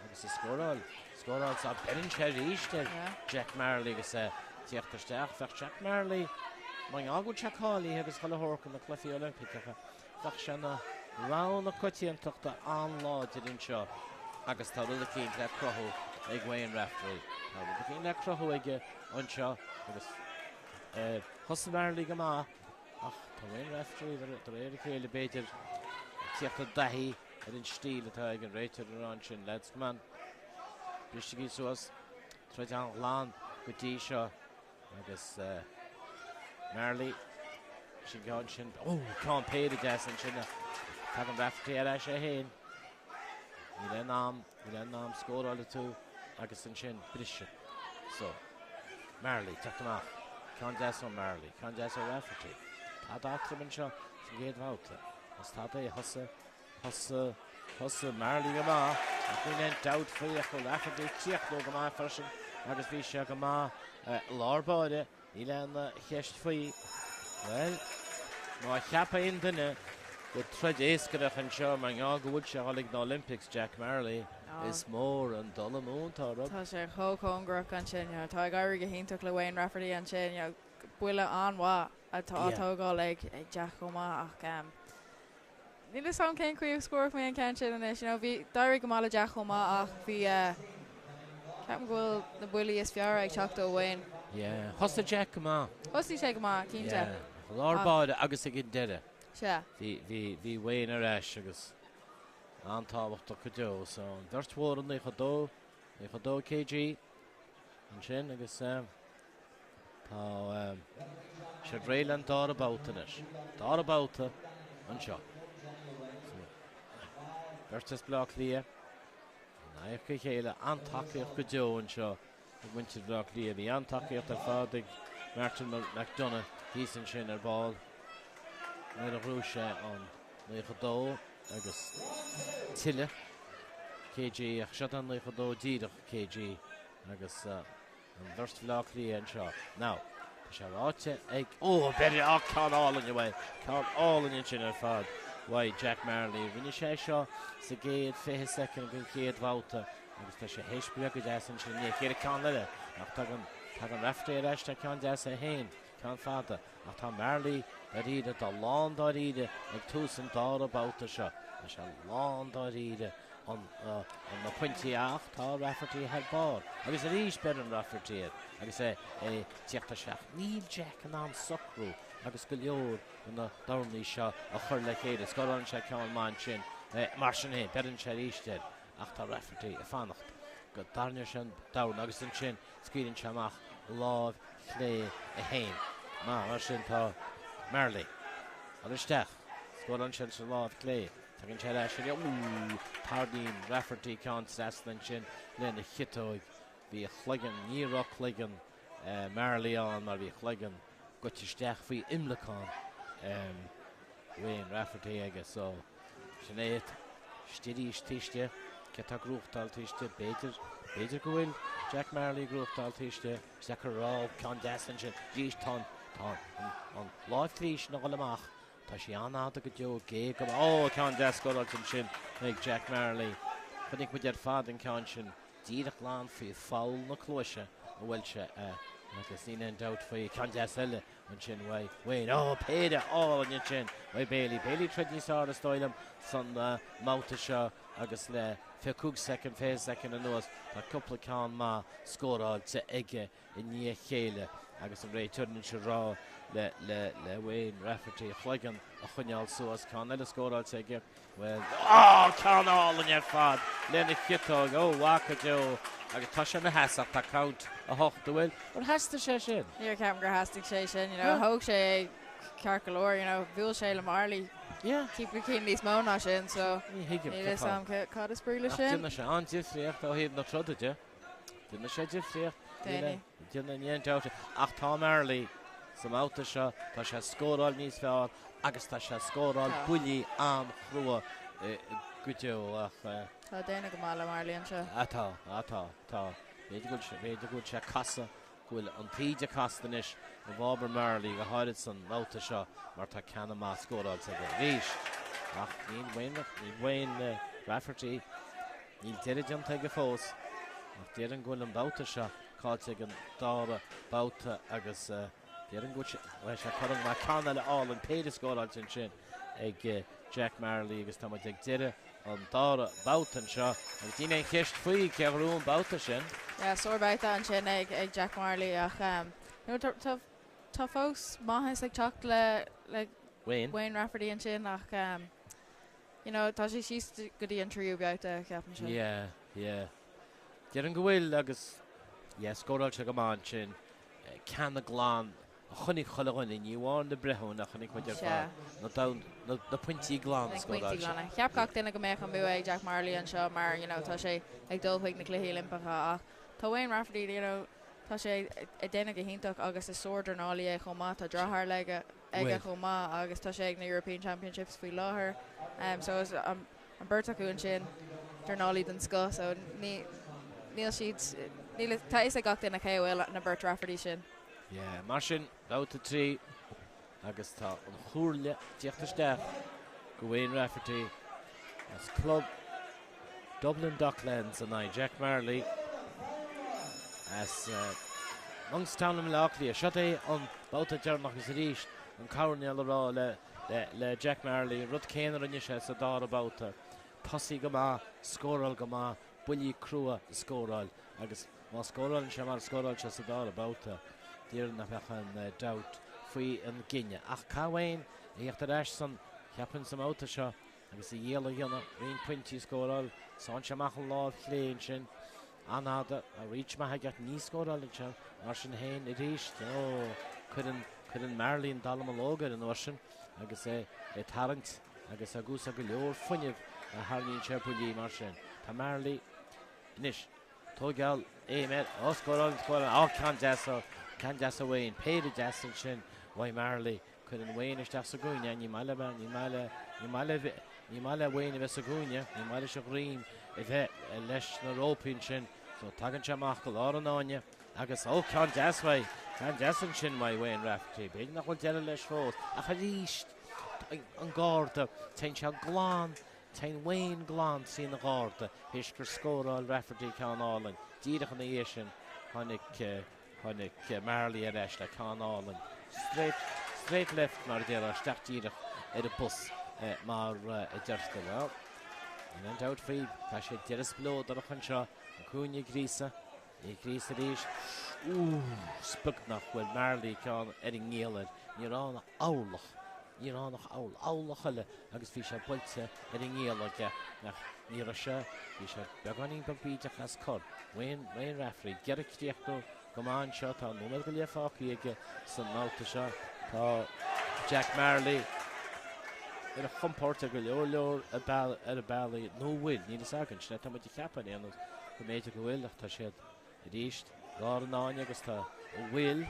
agus is scóráil sa berin sé ríiste Jack Marley agus tíochttasteach fech Jack Marley Mae agwyd Chacali agus chalahorc yn y clyffi Olympic fach sena rawn y cwtiantach da anlod i'r sio agus tá rud a cín le crothú ag Wayne referee. Tá rud a cín le crothú ige anseo agus thosa Marley go má ach tá Wayne referee tar éir chéile beidir tíochtta daithí ar an stíl atá ag an réitear an sin leds go man briste gí suas troid an lán go dtí seo agus Marley sin gáin sin cáin péad a deas an sinna tá an referee ar sé héin ní le nám scórála tú agus an sin briste so Marley teach amach cáin deas ó Marley cáin deas ó referee tá dátar an seo sin géad bháta as tá é thosa Marley go má ach ní len doubt faoach go referee tíoch nó go má farsin agus bhí se go má lárbáide ní le cheist faoi well má cheappa in duine go tred éascaach an seo mar ngá go bhfuil se tháinig na Olympics Jack Marley is mór an dul múnta tá sé chócóngrach an sin tá gaiir go hinntaach le Wayne referee an sin buile anhá atágáil ag Jack go má ach ní le sam cén chuoh scóir mé an cean sin is bhí dair go mála Jack go má ach bhí ceap bhfuil na buí is fear ag teachtó Wayne thosa Jack go má hosí sé go má cínte lárbáide agus a gin deire se hí Wayne ar eis agus antáhacht go deo so an bhirt an na chodó kg an sin agus tá sé réile an dá abáta is dá abáta an seo Bertas blach lia naich go chéile antaíoch go deo an seo winter blach lia hí antaíocht ar fádig Martin McDonough hís an sin ar ball na a rúise an na chodó agus tiile kg ach se an na chodó díadach kg agus an bhirt blach lia an seo ná se ráte ag beidir ach cáil in bhaid cáil in sin ar fad Why Jack Marley rinne sé seo sa géad 5 second gon chéad bháta agus tá sé héisbeag go deas an sin ní chéad cean leile ach tá an referee ar eiste cean deas a héin cean fada ach tá Marley a ríide tá lán dá ríide ag tús an dá bháta seo a se lán dá ríide an na pointí ach tá referee head bar agus a ríis be an referee agus tíochtta seach níl Jack an am socrú agus go leor na dánaí seo a chur le chéad is gáil an se ceann máin sin mar sin é bean sé ríistead ach tá referee a fannacht go darne sin dana agus an sin scríann seach láh chlé a héin mar sin tá Marley adisteach gáil an sin láh clé tá an sé leis sin tardín referee ceann an sin lena chitóid bhí chluigean níra chluigean Marley an mar bhí chluigean gotisteach faoi imleán Wayne referee aige so sinnéad stiríos tíiste ce tá grúchtáil tíiste béidir go bhfuil Jack Marley grúchtáil tíiste sa chu rá cean dean sin díos tá an láithríos na golamach tá sé anáta go deo gé go cean deascóil sin ag Jack Marley chunig mu ar fad an cean sin díadach lán faoi fáil na clúise a bhfuil se agus ní an doubt faoi cean deas eile an sin Wayne péide an sin Bailey tredníá a stoilm san máta seo agus le 5 second 5 second an nuas tá coppla cean má scóráil te ige i ní chéile agus an réid tuirnn se rá le Wayne referee chluigean a chuneáil suas cean eile scóráil te ige well ceanáil an ar fad lena chitóg wacha deo agus tá sé na heasach tá count a hocht bhfuil an heasta sé sin. Níor ceam gur heastigh sé sin thug sé cearcolóir bhúil sé le Marley típa cín níos móna sin so ní sam cad is spríle sin. Duna sé an difriocht ó híomh na trodaide Duna sé difriocht Duna níon doubt ach tá Marley sa máta seo tá sé scóráil níos fearr agus tá sé scóráil buí am chrua go deo ach Tá déana go mála Marley an seo. Tá Beidir gúil se casa bhfuil an tíide castanis go bhábar Marley go háid san máta seo mar tá ceanna má scóráil sa go ríis ach níl Wayne referee níl deirean go fós ach déir an gúil an báta seo cáilte an dára báta agus déir an gúil se chum má ceanna le an péidir scóráil sin ag Jack Marley agus tá ag deire an dára boutan seo an dtíine cheist faoi cearún bouta sin. Yeah, sorbet an sin ag Jack Marley ach tá fós maithas ag teach le Wayne Rafferty an sin ach tá sé síos go dtí an tríú beagta ceapan sin. Dear an go bhfuil agus scóráil se go máin sin ceanna glán a chunig cholagáin in níháin de brethún a chunig chuidir fá na puintí glán scóráil se. Ceap gach duine go méid an bú ag Jack Marley an seo mar tá sé ag dulchuig na cluí Olympacha ach tá Wayne Rafferty tá sé I déine go hintach agus is sór Dornálaí chomá tá drathar le ag chomá agus tá sé ag na European Championships faoi láthair so an burtaún sin Dornálaí den sco so níl siad tá is a gach duine chéhfuil na Burt Rafferty sin. Mar sin bouta trí agus tá an chúrle tíochttasteach go Wayne Rafferty as club Dublin Docklands an Jack Marley as Youngstown Lockley a shot on bouta dearnach is ríist an cairneal rá le Jack Marley rud céanar anise sa dá bouta tosaí go má scóráil go má buillí crua scóráil agus má scóráil se mar scóráil se sa dá bouta dír na fechan doubt faoi an Ginne ach cáhain íocht ar eis san cheapan sa máta seo agus I dhéala dhéanana rion puintí scóráil sáin se machal láh chléin sin anada a reach ma hagat níos scóráil se mar sin héin I ríist chuireann Marley an dalam lógar an orsin agus tarrant agus a gús a go leor funineh a Harlíonn se buillí mar sin tá Marley inis tógeall éimead scóráil can deasa Wayne péidir deasan sin why Marley chuireann Wayne isteach sa gúine ní maiile Wayne bheith sa gúine ní maiile se ghríim I bheith leis na rópin sin so tagann se amach go lá an áine agus can deasan sin mai Wayne Rafferty beidir nach bhfuil deile leis fós a cha ríist an gáda tein se glán tein Wayne glán sí na gáda his gur scóráil Rafferty cánálainn díadach an é sin Honnig Marley ar eis le cánálainn straight left mar déar steachtíadach ar a bus mar I deirsta well an doubt faoi tá sé deras blód ar a chun seo an cúine grísa I grísa ríis spugnach bhfuil Marley ceán ar an ngéalair ní ránach áulach chuile agus bhí sé builte ar an ngéalaige nach ní se bhí sé beganín babíteach as cod Wayne Rafferty geirictíochtú go máin seo tá nóid go léfáí aige san máta seo tá Jack Marley ar a chumpórta go leor ar a bailí nó bhfuil ní agan sne tá muid ceapan éanamh go méidir go bhfuil tá siad I ríist gá an áine agus tá ó bhfuil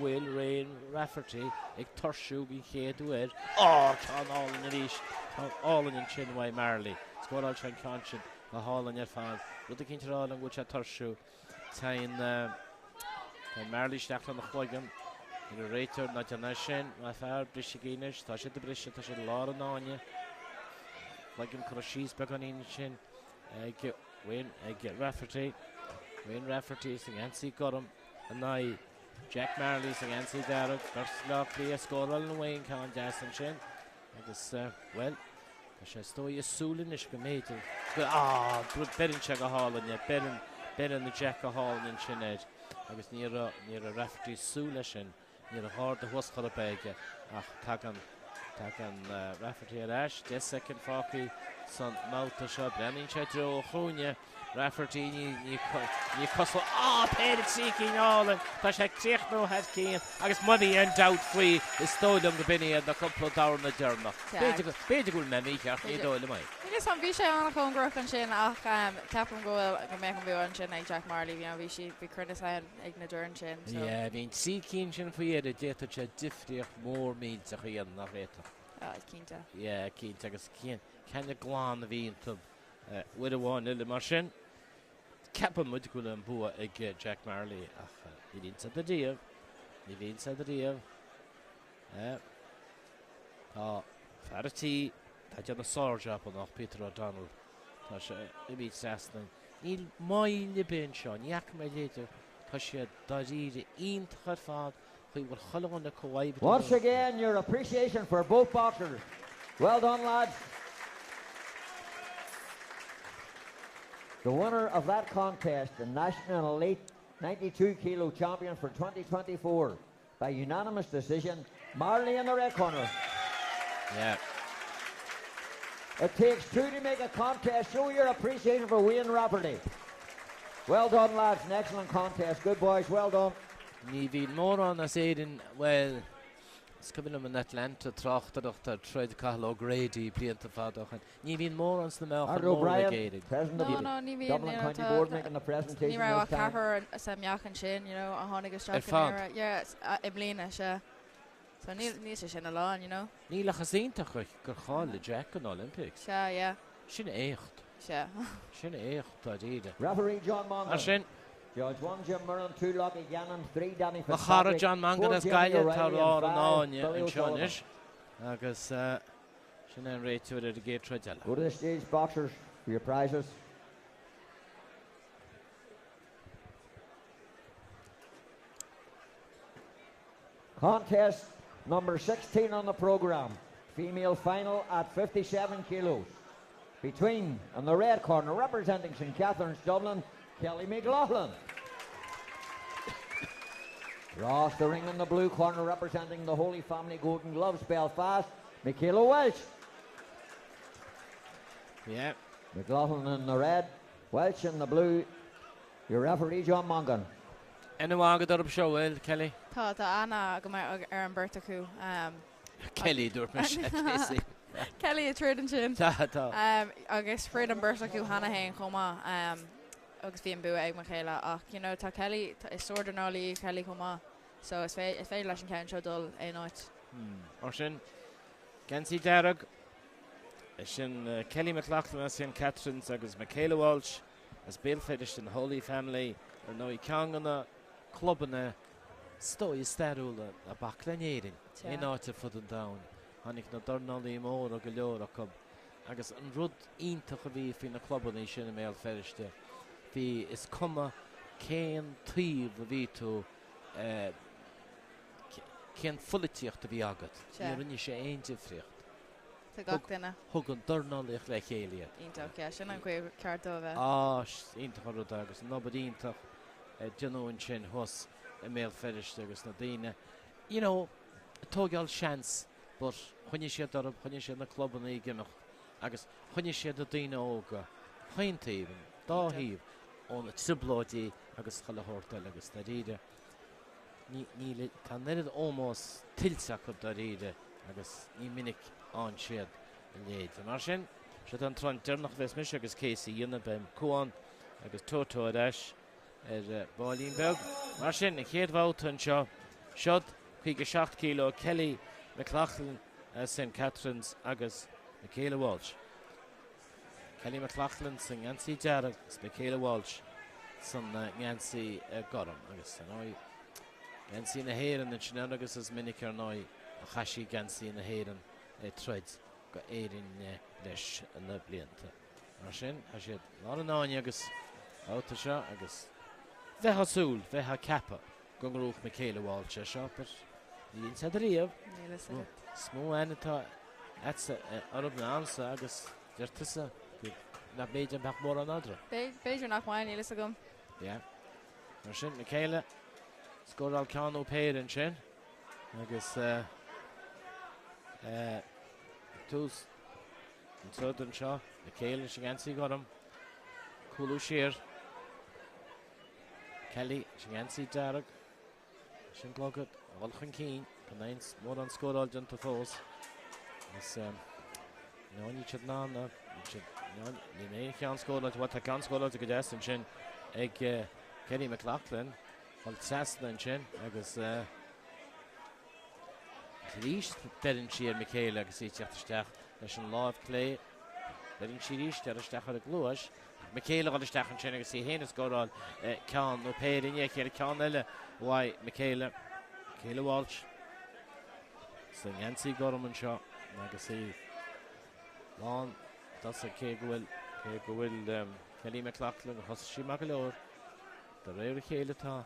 Wayne Rafferty ag torsú í chéadú cánálainn a ríist tá álainn an sin Wayne Marley scóráil se an cáin go hálainn ar fáil rud a cinnteráil an bhfuil se torsú tain Marley steach an na chuigean I réitir na deanna sin má fear brise géineis tá sé de brise tá sé lá an áine leigim chu síos beganín sin Wayne Rafferty san ansaí gom an Jack Marley san ansaí dearad first lochlí a scóráil na Wayne cáin deasan sin agus well tá sé stói súlin is go méidir berin se go hálainne berin na Jack go hálainn sin agus ní a Rafferty súla sin ní a hard a huascala beige ach tagan Rafferty ar eis 10 second fácií san máta seo brenin sé dro chúne Rafferty ní cosla péidir sícíálan tá sé tríochnú head cían agus muí an doubt faoi is tóidm go biniad na coppla dáir na dearnach béidir gúil me míceach ní dóile mai. Igus an bhí sé anna chungrach an sin ach ceapan gohfuil go méid an bhú an sin ag Jack Marley bhí si bhí critisáin ag na dúirn sin. Bhín sícín sin faoiad a déta sé difriocht mór míid a chuíon nach réta. Cínta. Cínta agus cenne glán a bhíon tub bhuiid amháin ile mar sin. Ceapan muid go an bua ag Jack Marley ach ní bhíon sa a díomh tá feartí tá deanna sáirdeap nach Peter O'Donnell tá sé I bhí sena níl máile ben seo neach mé léidir tá sé daríide ionchar fád chuí bhfuil cholamhain na comhaibh. Once again, your appreciation for both boxers. Well done, lads. The winner of that contest, the National Elite 92 kilo champion for 2024, by unanimous decision, Marley in the red corner. Yeah. It takes two to make a contest. Show your appreciation for Wayne Rafferty. Well done, lads. An excellent contest. Good boys. Well done. Ní bhí mór an as éidir, well, scubbin an Atlanta trachtarach tar tred Carlo Grady blianta fadach. Ní bhí mór ans na meach Ardal O'Brien, president of the ní bhí Dublin County Board, making the presentation. Ní ra cahar sa meach an sin, you know, a hánig straach. Yeah, I blina se. So ní sé sin a lán, you know. Ní le chasínta chuig gur cháil le Jack an Olympics. Se, yeah. Sin écht. Se. Sin écht a díide. Referee John Mongan. Ar sin. Judge 1 Jim Murren, 2 Lucky Gannon, 3 Danny Fitzpatrick. Machara John Mangan as gaile tar O'Reilly, lá and an five, áine Billy an O'Sullivan. seanis. Agus sin an réitú ar a gé tredela. Go to the stage, boxers, for your prizes. Contest number 16 on the programme. Female final at 57 kilos. Between, in the red corner, representing St. Catherine's Dublin, Kelly McLaughlin. Across the ring in the blue corner, representing the Holy Family Golden Gloves, Belfast, Michaela Welch. Yeah. McLaughlin in the red, Welch in the blue. Your referee, John Mongan. Enna bhágad ar Showell, Kelly. Tá Anna go mar ar an berta cú. Kelly dúirt me sé. Kelly a trid an sin. Tá. Agus frid an berta cú hana hain chomá. Agus bhí an bu ag Michaela ach, you know, tá Kelly, is sort of nolly Kelly chomá. So is féidir leis an ceann seo dul é náit. Or sin, Gansi Darragh, sin Kelly McLaughlin as St. Catherine's agus Michaela Walsh as Bill Fetish in Holy Family ar nó I Cangana clubbanna stoi starúla a baclanéirin é náte fud an down. Hannig na Dornálaí mór a go leor a cub. Agus an rud ítach a bhí fin na clubbanna sin a méal feriste. Bhí is cuma céan tíb a bhí tú céan fullitiíocht a bhí agat. Ní rinne sé ein difriocht. Tá gach duine. Thug an Dornálaíocht le chéile. Ítach, yeah, sin an cuir ceartó bheith. Ítach rud agus nobad ítach genúin sin hos a méal feriste agus na daine. You know, tógáil seans, but chuine siad arab, chuine siad na clubbanna I gimach, agus chuine siad a daine óga, chaintíbin, dáhíb, ón triblóidí agus chalahortal agus na ríide. Ní tá nerid ómós tilteach ab na ríide agus ní minic an siad in léad. Mar sin, siad an tron dyrnach bheits mis agus Casey dhéanana bem cuan agus tótó eis bálín beg. Mar sin, I chéad bháta an seo, siad 7 kilo Kelly McLaughlin St. Catherine's agus Michaela Walsh. Kelly McLaughlin san Gansi Darragh agus Michaela Walsh san Gansi Goram agus an oi Gansi na héireann an sin agus as minic ar nói a chaisi Gansi na héireann treid go éirin leis na blianta. Mar sin, ha siad lá an áine agus áta seo agus bheitha súl, bheitha cappa go grúch Michaela Walsh seo, per líon sa dríomh. Smó anatá atsa arab na amsa agus deirtasa na béidir bach mór an adra. Béidir nach máin ílas a gom. Yeah. Mar sin, Michaela scóráil ceann ó péir an sin agus tús an trud an seo Michaela sin Gansi Goram cúlú siar Kelly sin Gansi Darragh sin glogad bholchan cín pan ains mór an scóráil dionta fós is ní siad ná ní mé ceann scóráil wat a ceann scóráil go deas an sin ag Kelly McLaughlin hol sasna an sin agus ríist berin siar Michaela agus í teachtarsteach leis an láimh clé berin si ríist ar isteach ar a glúis Michaela gal isteach an sin agus í héana scóráil ceann ó péirin chéir ceann eile bhaid Michaela Walsh san Gansi Goram an seo agus í lán das a cé go bhfuil Kelly McLaughlin hos si mag go leor de réir chéile tá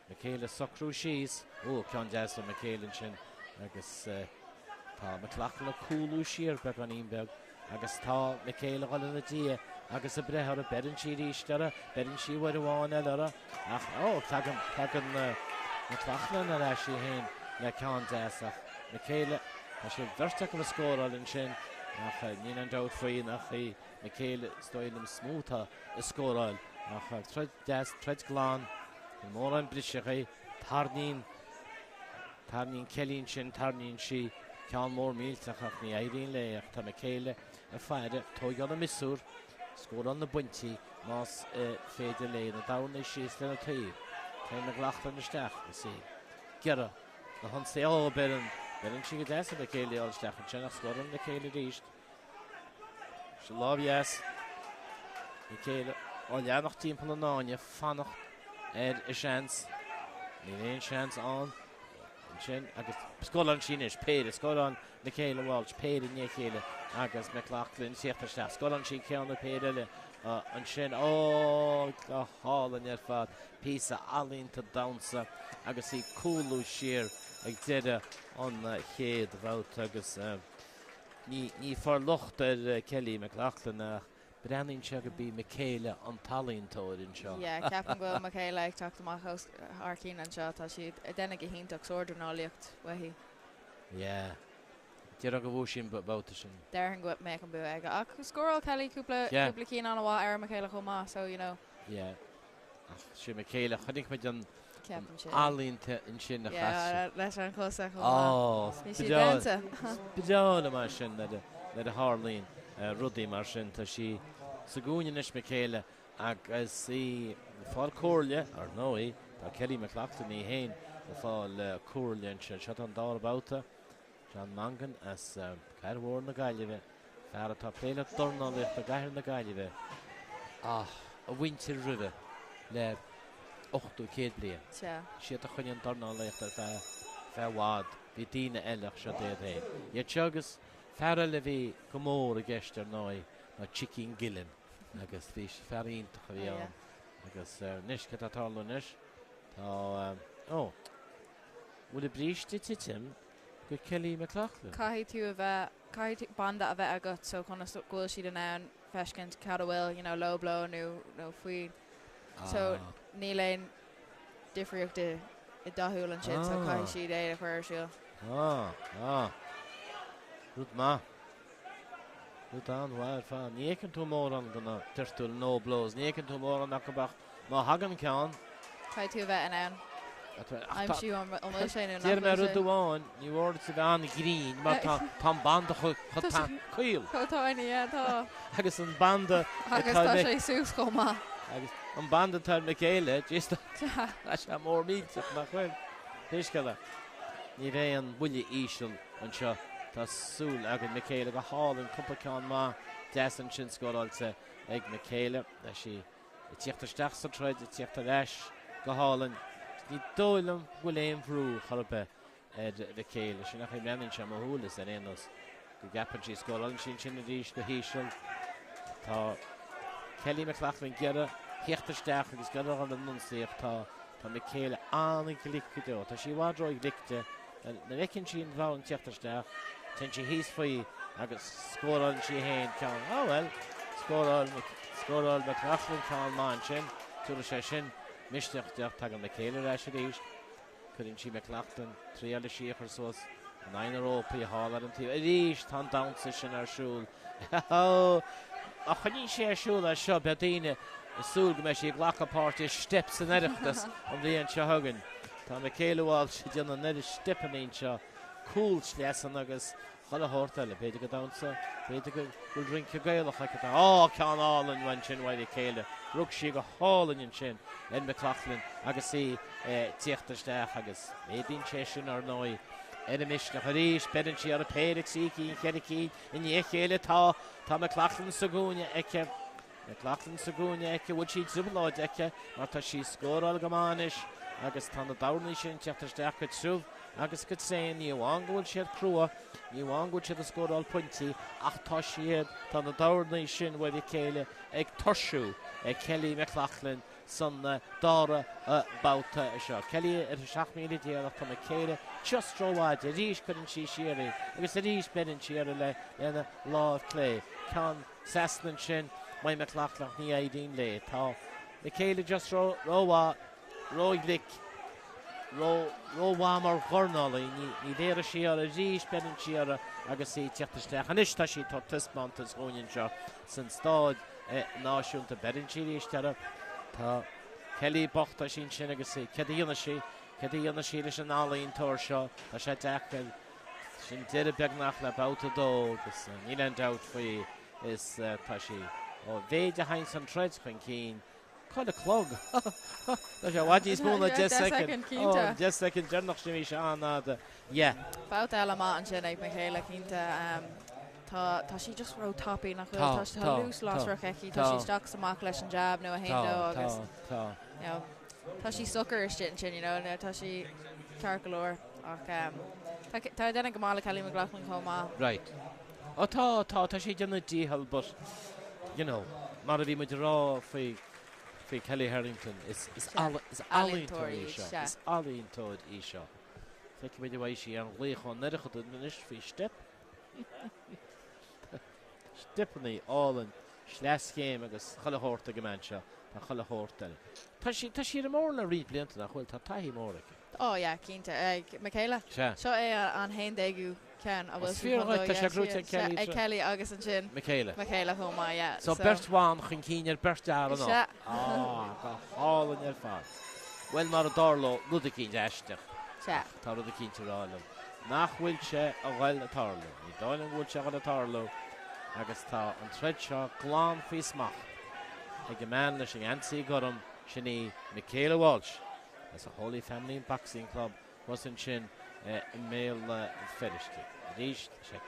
Michaela socrú síos ceann deas an Michaela sin agus tá McLaughlin a cúlú siar be an íbeg agus tá Michaela gal na dia agus a brethar a berin si ríistara, berin si war bháin eile ach tagan na tlachlan a leis sí hain le cean deasach na céile a sé bhirteach a scóráil in sin ach ní an dát faoin ach í na céile stoilm smútha a scóráil ach treid glán an mór an briseach tarnín celín sin tarnín si cean mór mílteach ach ní éirín léach tá na céile a feide tógan a misúr scór an na buintí más féidir lé na dána síos le na taobh tá na ghlachtan isteach na sí gearra na hon sé berin si go deasa na céile áisteach an sin scór an na céile ríist se lábhías na céile á leannach timp na náine fannach i seans ní réon seans an sin agus scólan sin is péidir scólan na céile bháil péidir ní chéile agus me chlachlinn siachtarsteach scólan sin ceann na péidir an sin go hálan ar fad písa alínta damsa agus í cúlú siar ag deide an chéad bhát agus ní far lucht ar Kelly me chlachlinn Brennin se go bí Michaela an talíntóir in seo. Yeah, ceapan go Michaela ag teach amach arcín an seo tá siad a denna go híntaach Dornálaíocht wahí. Yeah. Dí a go bhú sin báta sin. Deirhan go mé an bu aige. Ach scóráil Kelly cúpla cín an bhá ar Michaela chomá, so you know. Yeah. Si Michaela chunig me an ceapan sin. Alínta in sin na chas. Yeah, leis an cosa chomá. Oh, Ní si benta. Bidóna mar sin na de Harlín. Rudí mar sin tá si sa gúine is Michaela agus í fáil cóirle ar nóí tá Kelly McLaughlin í hain a fáil cóirle sin se an dá báta John Mangan as cairhór na gaiileh fear atá pléile Dornálaíocht a gaiir na gaiileh a bhainte ribh le 8 bliain. Siad a chuine an Dornálaíocht ar fehád bhí daoine eileach se déad é. Agus fearra le bhí go mór a gceist ar nói na chicken gillen agus bhí fearínta a bhí an agus níos go atála níos tá bhfuil i bríiste titim go Kelly McLaughlin. Caithí tú a bheith caithí banda a bheith agat so chuna gúil siad an ann feiscint cad bhfuil low blow nó faoin so ní léon difriúcht i dathúil an sin so caithí siad é a chuir síl. Rút má. Rút an bhhair fá. Nícinn tú mór an gona tirtúil no blows. Nícinn tú mór an acabach má hagan ceann. Caithí tú a bheith an ann. I'm sure I'm saying Dír me rud bháin, ní bhir sa bheith an grín, mar tá banda chu cuil. Chotáine, tá. Agus an banda... Agus tá sé sús chomá. Agus an banda tar Michaela, just a se mór míteach nach chuil. Thuisceile. Ní ré an bhuille ísisiil an seo. Tásúil agad Michaela go hálann cúpla ceann má deasan sin scóráilte ag Michaela a si i tíochtarsteach sa troid i tíochtar leis go hálann ní dóilm bhfuil éon bhrú chorbe Michaela sin nach meanann sem thúlas ar éanos go gapan sí scóráil sin sin a ríis go híisiil tá Kelly McLaughlin gearra tíochtarsteach agus gearra an nunsaíocht tá Michaela anna go liccidó tá sí bhádróid licte na bhecinn sin bhán tíochtarsteach ten si hís faoi agus scóráil si hain ceann well scóráil McLaughlin ceann má an sin túra sé sin misteachteach tag an Michaela leis a ríist chuann si McLaughlin tríala síochar sos an 9 Europa i hála an tíomh a ríist tá damsa sin arsúil a chuní sé arsúil a seo be daine asúil go me sé ghlachapáirte steps an eireachtas an bhíon se hagan tá Michaela bháil si deanna neidir stepanín seo cool slesan agus chola hortile beidir go damsa beidir go bhfuil rince gailach cean álan bhain sin bhaid céile rug si go hálainn sin en McLaughlin agus í tíochtarsteach agus médín sé sin ar nói mis nach ríis bedan si ar a péidir síí cheiricíd in chéile tá McLaughlin sa gúine aice McLaughlin sa gúine aice bhfuil siad subláid aice mar tá sí scóráil gomáis agus tá na dánaí sin tíochtarsteach go trúh agus go sé ní bháin go bhfuil siad crua ní bháin go siad a scóráil pointí ach tá siad tá na dánaí sin bhfuil céile ag torsú ag Kelly McLaughlin san dára báta seo. Kelly ar 6 míle díach tá céile just tróháid a ríis chuann sí siarí agus a ríis bedan siar le lena láh clé cean sasnan sin mai McLaughlin ní éidín le tá Michaela just róá róiglik róhá mar Dornálaí ní déire sí ar a ríis benin siar agus sí teachtasteach an is tá sí tá tismantas óin seo san stád náisiúnta berin sí ríisteara tá Kelly bochta sin sin agus sí cedíonna sí leis an álaíon tóir seo tá sé deachil sin deire beagnach le bouta dó agus ní an doubt faoi is tá sí ó bhéid a hain san treid chun cín Cad a clog. Tá sé bhaidí smúna 10 second. 10 second dearnach sin mí se anna. Yeah. Bouta eile má an sin ag Michaela cínta tá sí just ró topí nach tá lús lás racheici tá sí stoach samach leis an jab nó a héindó agus tá sí sucker stin sin tá sí tar golóir ach tá denna go mála Kelly McLaughlin comá. Right. Tá sí denna díhal but mar a bhí muid rá faoi Kelly Harrington is Alan Todd is Alan Todd í seo. Feici muid bhaid sí an léchán neirecha na is faoi step. Stepnaí álan sleascéim agus chalahórta go manse tá chalahórta. Tá sí ar mór na rí blianta nach chuil tá taithí móraice. Ó ja, cínta Michaela. Seo é an haon déagú cean a bhfuil Sfíorhaid tá sé grúte Kelly agus an sin. Michaela chomá, yeah. So bertháin chun cíine bertear an á. Go hálan ar fád. Well mar a dárló rud a cín eisteach. Tá rud a cínte rálam. Nach bhfuil sé a bhfuil a tarló. Ní dáin bhfuil se a tarló agus tá an treid seo glán faoi smach. Ag go man leis an ansaí gom sinní Michaela Walsh. As a Holy Family Boxing Club was in sin male fetish. Ríist sé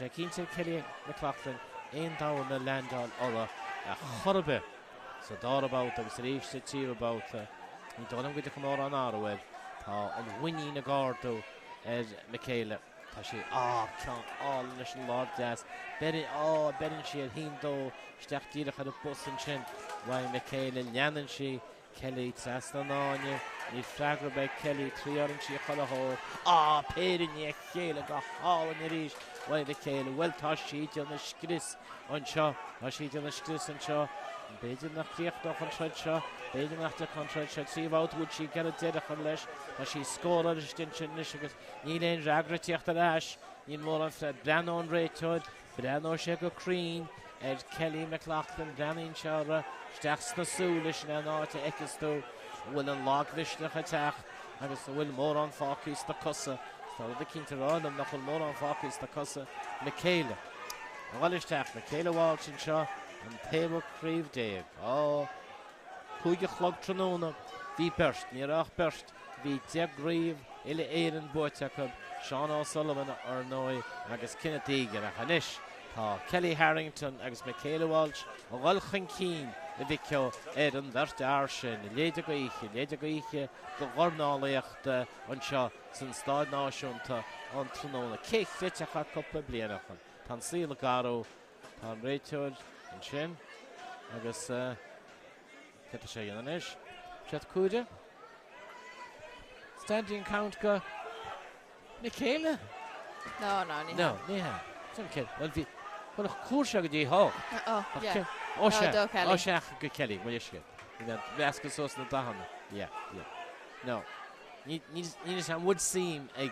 cínte Kelly McLaughlin ein dáin na landán ola a chorbe. So dárabout agus ríist sé tírabout ní dónam go go mór an áhfuil tá an winní na gáardú Michaela. Tá sé cean leis an lád deas. Berin siad híndó steach díireach ar a bus an sin bhaid Michaela leanan si Kelly testa náine ní freigra be Kelly tríaran si chalathóir péirin ní chéile go hálan na ríis bhaid Michaela bhfuil tá siad an na scris an seo tá siad an na scris an seo beidir nach chríochtach an treid seo beidir nach de an treid seo tríomhát bhúil si gar a deireach an leis tá sí scóra is din sin leis agus ní léon reagra tíocht ar eis ní mór an fred breanón réiteid breanó sé go crín Kelly McLaughlin breanaín seara steach na súlis na náte ecistú bhfuil an láglisneach a teach agus bhfuil mór an fácís na cosa tá a cinnta ránam nach bhfuil mór an fácís na cosa Michaela bhilisteach Michaela Walsh sin seo an taobh críomh déag chuige chlog tróna bhí perst níarach perst bhí deagríomh ile éan buirteach Sean O'Sullivan ar nói agus cinna dígan a chanis tá Kelly Harrington agus Michaela Walsh a bhil chun cín le bhiceo an bhirtear sin léide go ihe go Dornálaíocht an seo san stáid náisiúnta an tróna cé fiteach a cuppa blianachan tá síla garó tá an réiteid an sin agus ce sé dhéanais sé cúide standing count go Michaela? No, ní ha. Well, bhfuil cuasa go dtí thó. Ó seach go Kelly mu isce. Bheas go sós na dahanana. No. Ní an bhd sim ag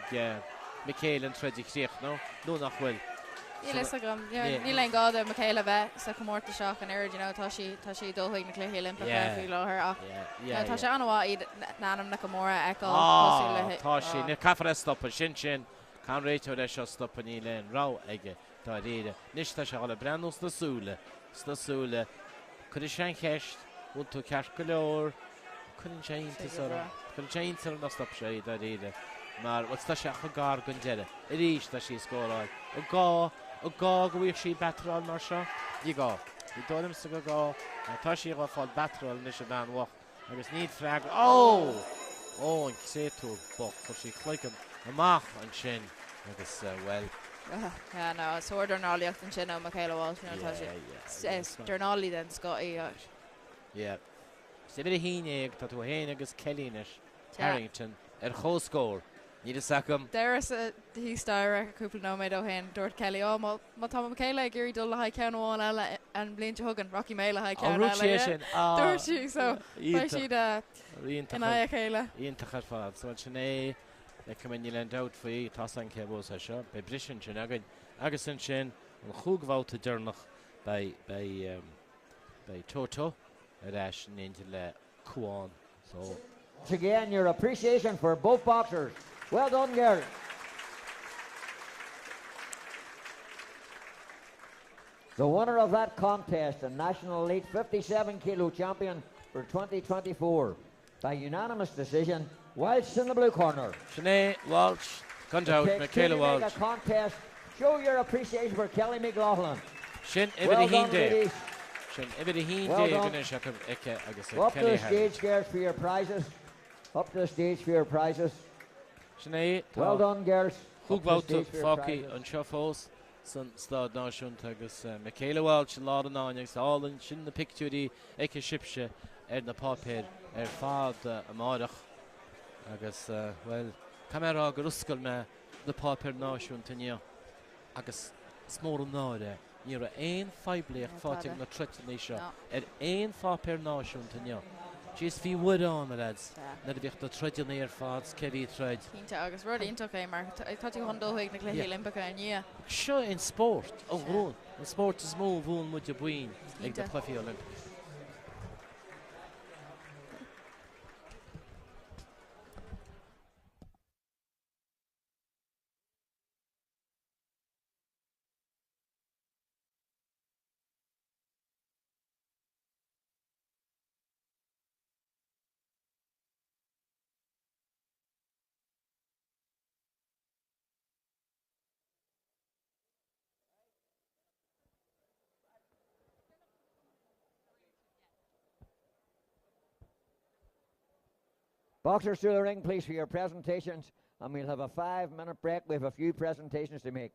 Michaela an treidir chríoch nó nach bhfuil. Ní le gáda Michaela bheith sa chomórta seach an air tá sí dóthaigh na cléthe limpa fiú láthir tá sé anhá iad nánam na go móra eáil tá sí na caafar stoppa sin can réiteir é seo stoppa ní leon rá aige tá réide níos tá se hála breanús nasúla chud is sé cheist bhil tú ceart go leor chun sé intar na stop sé a réide mar bhil tá se chu gá gon deire i ríis tá sí scóráil ó gá go bhíoh sí batrál mar seo í gá í dóim sa go gá tá sí go fáil batrál níos a bheanhacht agus níd freag an séú boch chu sí chluicem amach an sin agus well soir Dornálaíocht an sin ó Michaela Walsh Dornálaí den Scotaí sé bit a híine ag tá tú héine agus Kellynis Harrington ar chóscóir Ní sacm. There's a hí stair cúpla nóméid ó hen dúirt Kelly ó má tá céile gurí dul le haid ceanháin eile an blionn thugan Rocky méile haid cean eile. Dúir si so ba siad in chéile. Ionntachar fád, so sinné le cumine le dat faoí tá an cebó a seo, be brisin sin agus an sin an chúgháta dearnach bei Toto a leis ninja le cuáin. So again, your appreciation for both boxers. Well done, Gary. The winner of that contest, the National Elite 57 Kilo champion for 2024, by unanimous decision, Walsh in the blue corner. Sinead Walsh, Gundout, Michaela Walsh. Contest. Show your appreciation for Kelly McLaughlin. Shin Well Ibidi done, Hinde. ladies. Shin Ibidi Hinde. Well done. Finish up agus Up to Kelly the stage, girls, for your prizes. Up to the stage for your prizes. Sinead. Well done, girls. Chúgháta fácaí an seo fós san Stad Náisiúnta agus Michaela Walsh an lád an áineach álann sin na pictúí aice sibse na pápéir fád amárach agus well camera gur uscail me na pápéir náisiúnta nniu agus smór an náide ní ra éon feibléoch fáteach na tretaní seo éon fápéir náisiúnta nniu. She's fi wood on the lads. Na bhíocht do troideal near fads ceví troid. Cínta agus rud intaché mar tá tú hon dóigh na cluiche Olympica in Seo in sport ó bhrún. In sport is mó bhún muid a buin ag de cluiche Olympic. Boxers to the ring, please, for your presentations. And we'll have a 5-minute break. We have a few presentations to make.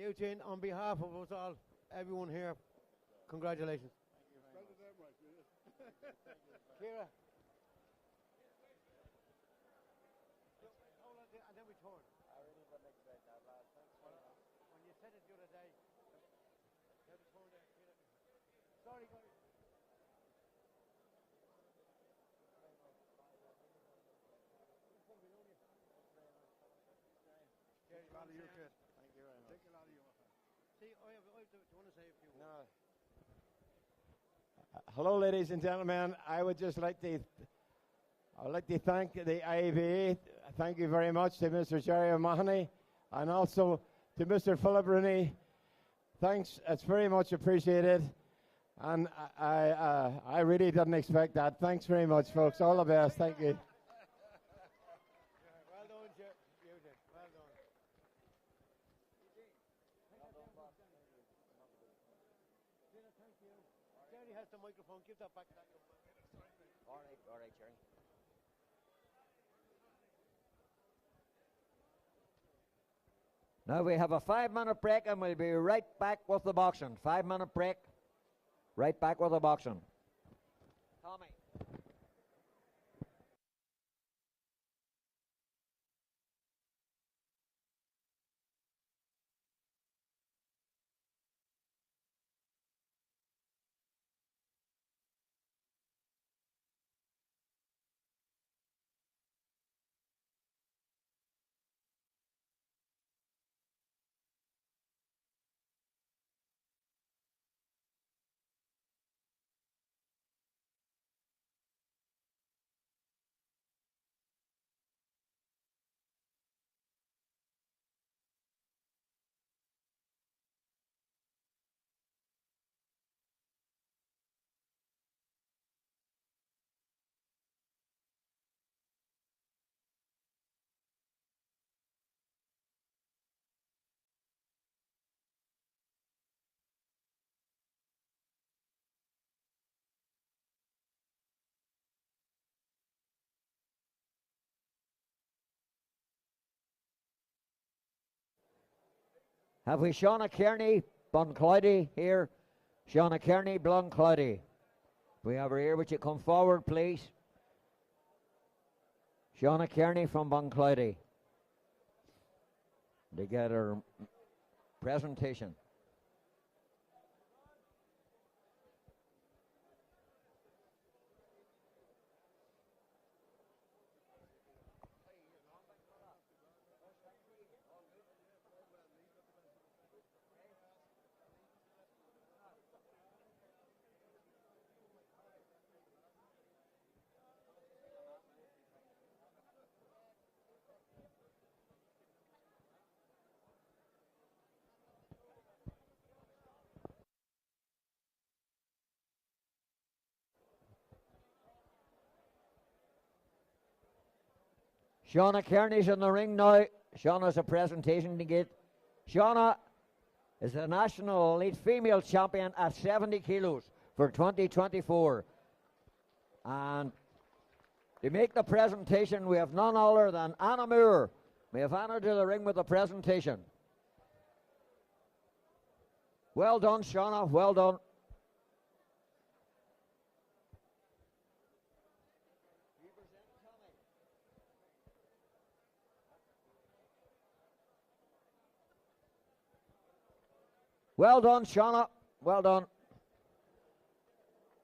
Eugene, on behalf of us all, everyone here, congratulations. Thank you very much. Kira. Hold on, and then we turn. I really didn't expect that, lad. Thanks very much. When you said it the other day, then we turn there, Kira. Sorry, guys. Take a lot of you, kid. Thank you very much. Take a lot of you. See, do you want to say a few No. words? Hello, ladies and gentlemen. I would like to thank the IABA. Thank you very much to Mr. Jerry O'Mahony and also to Mr. Philip Rooney. Thanks, it's very much appreciated. And I really didn't expect that. Thanks very much, folks. All the best. Thank you. Well done, Eugene. Well done. Thank you. Jerry has the microphone. Give that back to that young man. All right, Jerry. Now we have a 5-minute break and we'll be right back with the boxing. 5-minute break, right back with the boxing. Tommy. Have we Shauna Kearney, Bunclody here? Shauna Kearney, Bunclody. We have her here. Would you come forward, please? Shauna Kearney from Bunclody. To get her presentation. Shauna Kearney's in the ring now. Shauna's a presentation to get. Shauna is the National Elite Female Champion at 70 kilos for 2024. And to make the presentation, we have none other than Anna Moore. We have Anna to the ring with the presentation. Well done, Shauna. Well done. Well done, Shauna. Well done.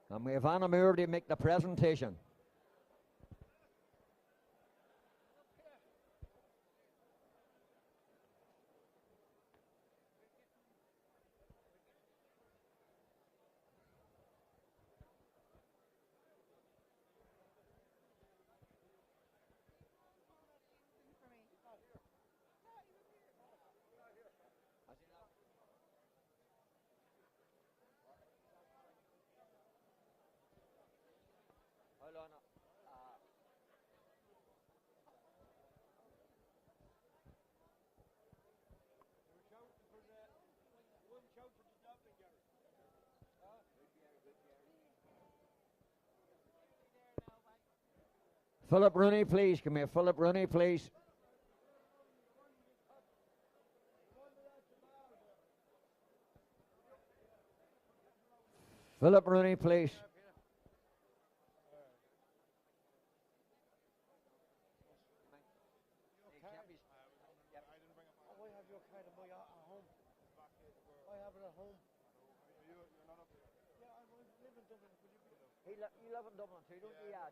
And we have Anna Moore to make the presentation. Philip Rooney, please. Come here, Philip Rooney, please. Philip Rooney, please. You live in Dublin too, don't you? Yeah.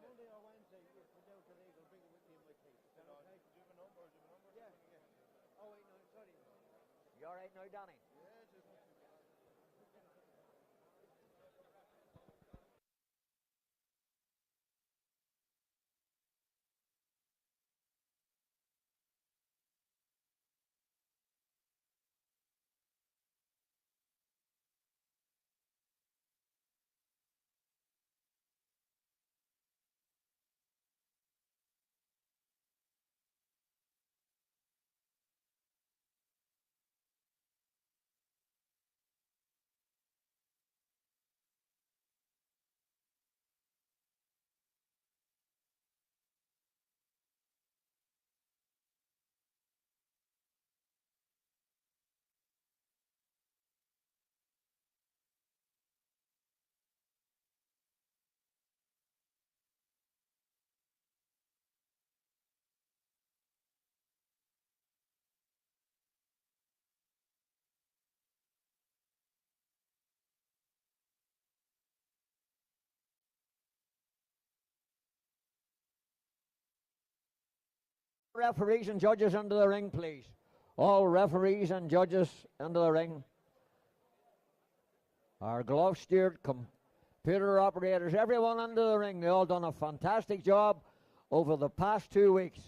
Monday or Wednesday, you come down to Legal, bring it with me in my case. Is that okay? Do you have a number? Yeah. Oh, wait, no, sorry. You all right now, Danny? Yeah, just not too bad. Referees and judges into the ring, please. All referees and judges into the ring. Our glove steward, computer operators, everyone into the ring. They all done a fantastic job over the past 2 weeks.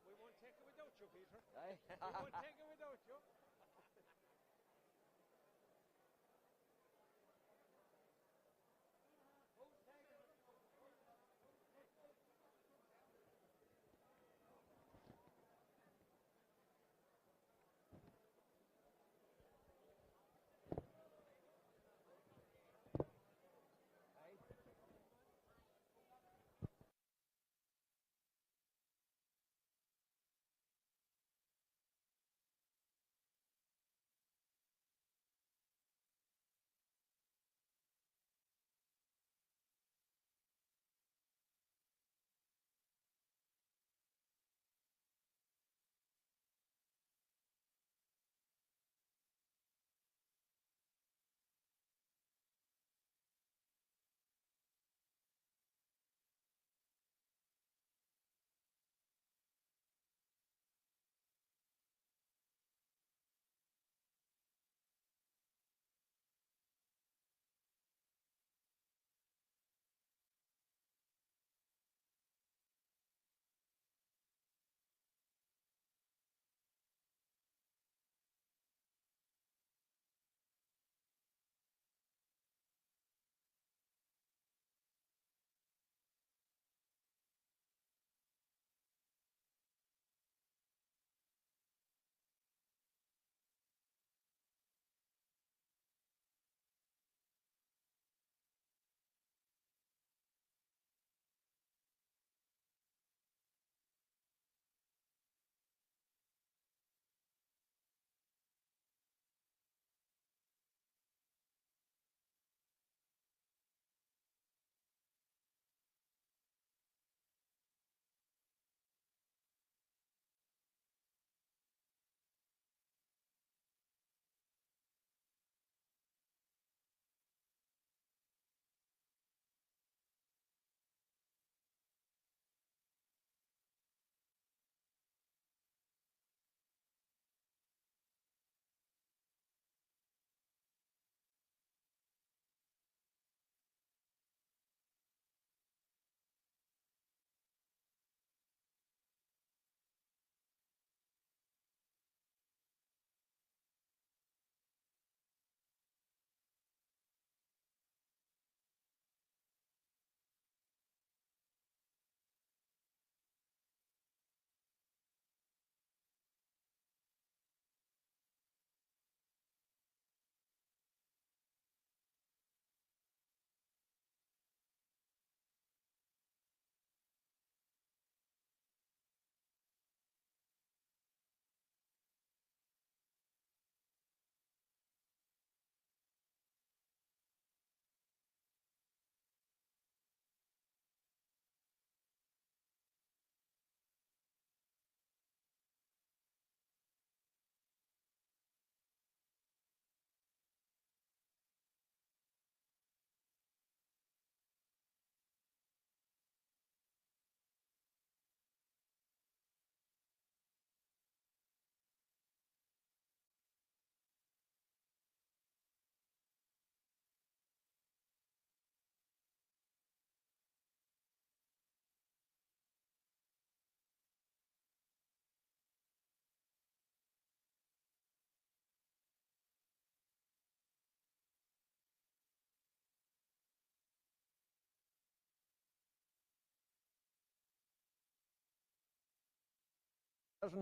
We won't take it without you.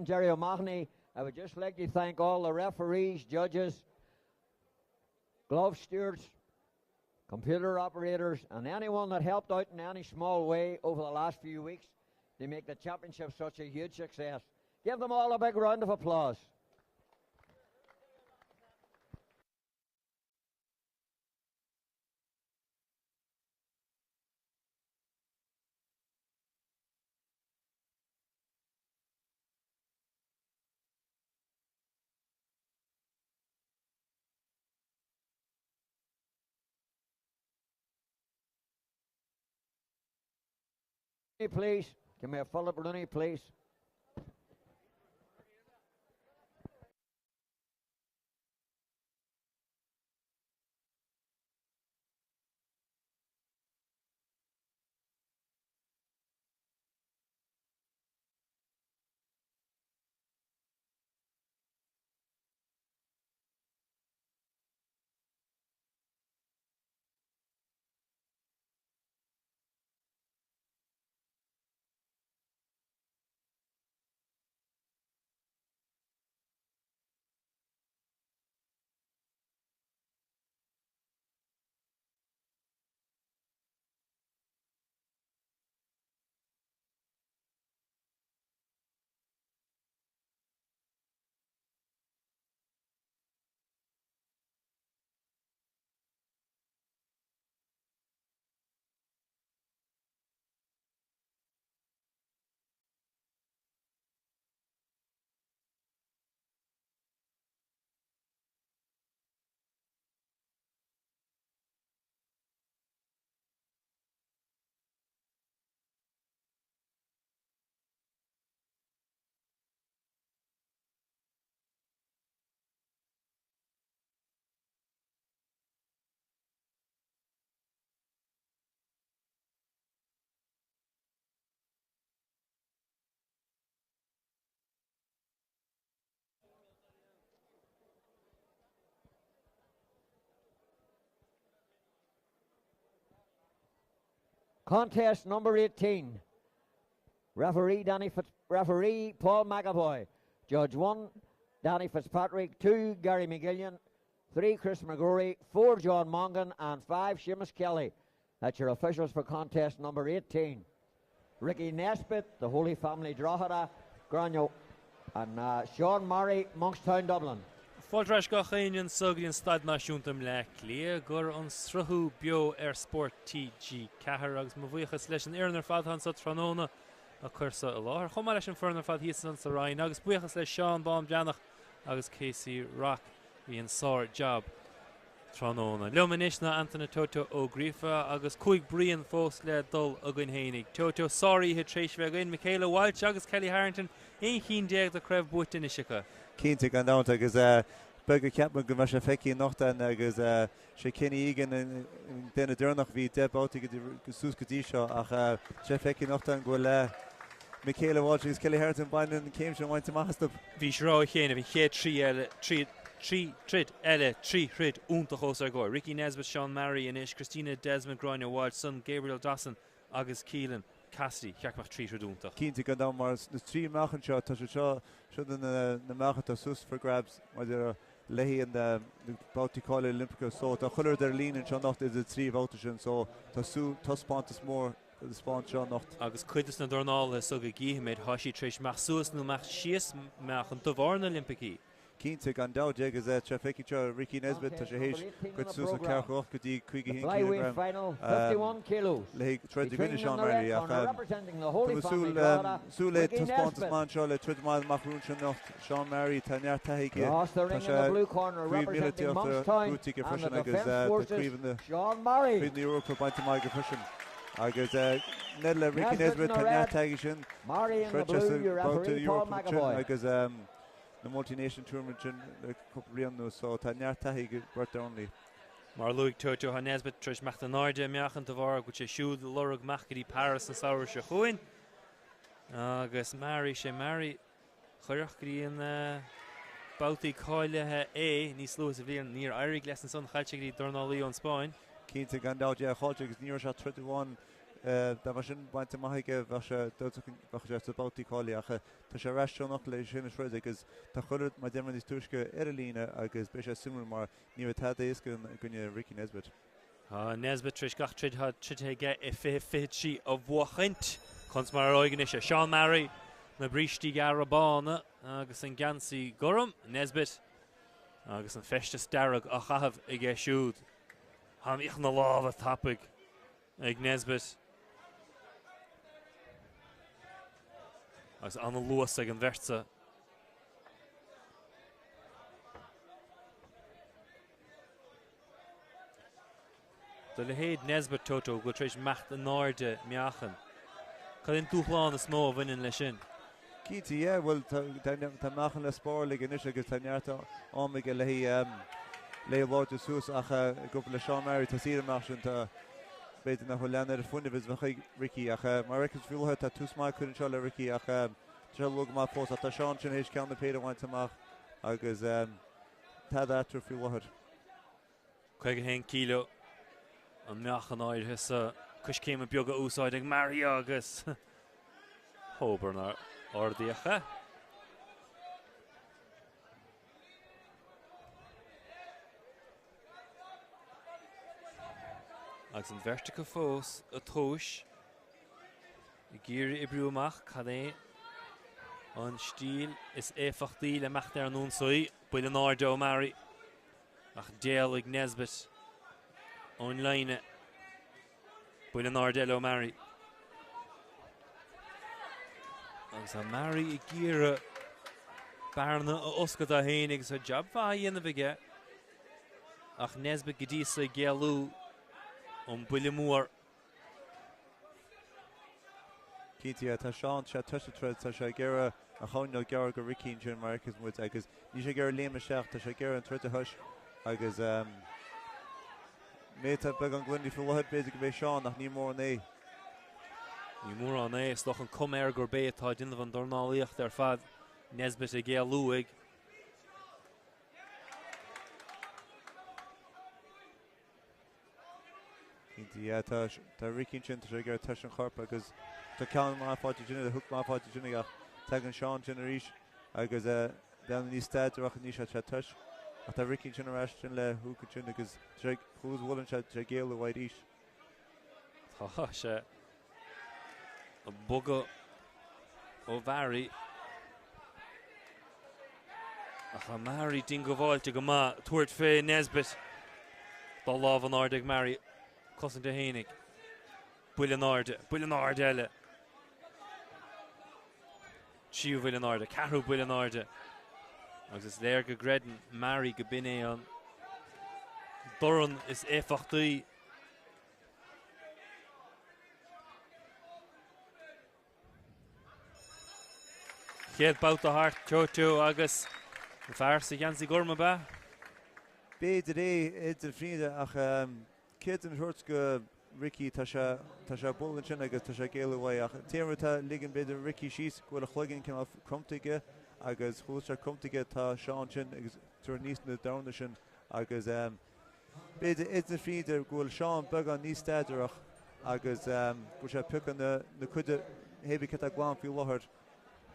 Jerry O'Mahony, I would just like to thank all the referees, judges, glove stewards, computer operators, and anyone that helped out in any small way over the last few weeks to make the championship such a huge success. Give them all a big round of applause. Please, give me a Philip Rooney, please. Contest number 18. Referee Paul McAvoy. Judge 1, Danny Fitzpatrick. 2, Gary McGillian. 3, Chris McGrory. 4, John Mongan. And 5, Seamus Kelly. That's your officials for contest number 18. Ricky Nesbitt, the Holy Family Drogheda, Granyo, and Sean Murray, Monkstown, Dublin. Fáilreis go chéann suglaíonn Stad Náisiúnta le clia gur an sruthú BEO Spórt TG cethir agus mo bhuichas leis an éarnar fadhan sa Tróna a chuirsa a láthir. Chomá leis an fearnar fad híos an sa Ryan agus buchas leis Sean Baum Deannach agus Casey Rock hí an sár job Tróna. Leomanis na Anthony Toto ó Grífa agus chuig brion fós le dul a gin hénig. Toto sorry he tréis bheith in Michaela Walsh agus Kelly Harrington ein chin déag de cref buit in isicha. Cínta gan dáanta agus bega ceapma go mar se feici nachtain agus sé cinine igen déna dúnach bhí debáta go sús go dtí seo ach sé feici nachtain go le Michaela Walsh agus Kelly Harrington bain an céim se bhaint amachasta. Bhí srá chéanana bhí ché trid eile trí chrid úntachos ar ggóir. Ricky Nesbitt, Sean Murray inis, Christina Desmond Groinne Wild, son Gabriel Dawson agus Keelan Cassidy cheachmach trí úntach. Cínta gan dá mar na trí machchan seo tá seo na machchan tá sus for grabs mar lehí an na Bátíáile Olympica so tá chuir ar lín seo nacht is a trí bhóta sin so tá spántas mór spáint seo nacht. Agus chuidas na Dornálaíocht so go gíimiid thosaí tréis meach suas nó meach síos meach an dohhar na Olympicí. Cínta gan dáide agus tre feici seo Ricky Nesbitt tá sé hééis chuid sús an cearch go dtí chuige hí Flyweight final, 51 kilos. Le tred vinne Sean Murray ach súle taspántas man seo le trid máil machrún sin nacht Sean Murray tá neart taige tá sé milití útí go frisin agus príomhan Sean Murray na Europa baint mai go frisin. Agus ned le Ricky Nesbitt tá neart taige sin Murray in the blue, your referee Paul McAvoy. agus the multi-nation tournament in a couple of years so tá neart taige birthday only. Mar luig Toto ha Nesbitt tris mecht an áide meachan dohhar go sé siúd lorug machcadí Paris an saoir se chuin. Agus Mary sé Mary chuireachí an bátaí cáilethe níos luas a bhíon níor airig leis an son chailteigh Dornálaíocht an Spáin. Cínta gan dáide a cháilte agus níor se 31 da mar sin baint maige bach about call ach tá sé restaurant nach lei sin shred agus tá choid ma dem is tuske erline agus be simmer mar ní tá is gonne Ricky Nesbitt. Nesbitt tris gach trid had trid get if fi of wachint cons mar oigen is Sean Murray na bristí garabána agus an gansi gorum Nesbitt agus an feste starag a chahaf ag siúd han ich na láva tapig ag Nesbitt agus an luas ag an versa de le héad Nesbitt toto go treéis mecht an náirde meachan Cadin túchláán a smó bhainn lei sin Keity, well, tá machchan le spór le gnis agus tá neartta ámige le bháte sús ach go le Sean Murray tá sír mar sin tá beidir nach leanna funnivis bheit Ricky ach mar recus fiúthe tá túsmá chun seo le Ricky ach tre lu má fós a tá Sean sin éis ceanna péidir bhaint amach agus tá dátar fiúthe. Chuig 1 kilo an meachan áid his cos céim a beaga úsáid ag Murray agus Hóbarnar ordiacha. Agus an vertica fós a tóis I gíri I brúmach cad é an stíl is éfachtaí le mecht ar an únsaí buil an áirde ó Murray ach déal ag Nesbitt ón leine buil an áirde ó Murray agus a Murray I gíre barna a oscad a hénig sa job fa dhéana bhige ach Nesbitt go dtí sa gealú ón buile mór Keity tá Sean se tuisitred tá sé gera a cháinna gear go Ricky sin marcus mu agus ní sé gur léime seach tá sé gera an trite thuis agus méta be an gluinní fuhaid beidir go bhéh Sean nach ní mór an é. Ní mór an é, stoch an cuméir gur bé atá dinmh an Dornálaíocht ar fad Nesbitt a géal luig. Keity tá Ricky sin tá sé gur tuis an chorpa agus tá ceann má fáilte dúine a thug má fáilte dúine ach te an Sean sin arís agus den ní staidirach ní se tuis a tá Ricky sin arás sin le thuca sin agus chuús bhfuiln se géal a bhaid ís. Tá sé a bugad ó Murray ach a Murray dín go bháilte go má tuairt fé Nesbitt dá láh an áirde ag Murray cosint a hénig buil an áirde eile siú buil an áirde carú buil an áirde agus is léir go greidan Murray go bin é an doran is éfachtaí chéad bout a hart Toto agus fearsa gansaí gorma ba Béidir é idir fríide ach céad an thuirt go Ricky tá sé bulan sin agus tá sé géala bhaid ach téirtá ligan beidir Ricky síos gofuil a chluigeann cin crumtaige agus chuútear crumtaige tá Sean sin agus tuair níos na damna sin agus beidir idir fríidir gofuil Sean bag an níos staidirach agus go sé pucan na chuide hébh a gláán fiú láthir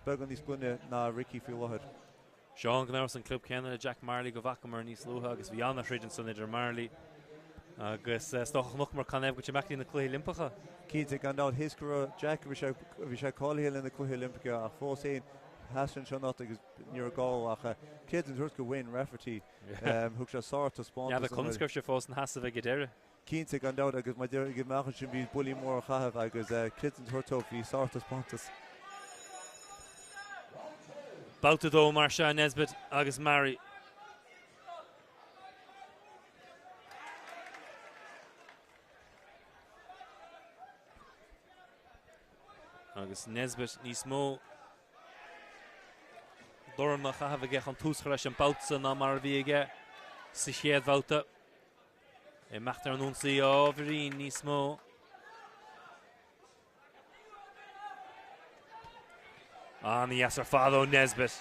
bag an níos bunne ná Ricky fiú láthir. Sean gan áras an club Canada Jack Marley go bhacha mar níos lutha agus bhí anna freidir san idir Marley agus stoch noch mar can go meachtaí na cluí Olympacha. Keity gan dá hiscra Jack bhí sé cáilhéil in na cluí Olympica ach fós éon hasan seo not agus níor gá ach céad an thuirt go bhain refertí thug sé sáirta spáin. Ja, bheith chumscrib sé fós an hasasa bheith go deire. Keity gan dá agus mai deir go meachchan sin bhí bulí mór a chahabh agus céad an thuirtó bhí sáirta spántas. Bouta dó mar se Nesbitt agus Murray. Agus Nesbitt níos mó doran nach chahabh ige an túscha leis an bouta ná mar bhí ige sa chéad bouta. É mecht ar an únsaí ábhrín níos mó. Ní as ar fad ó Nesbitt.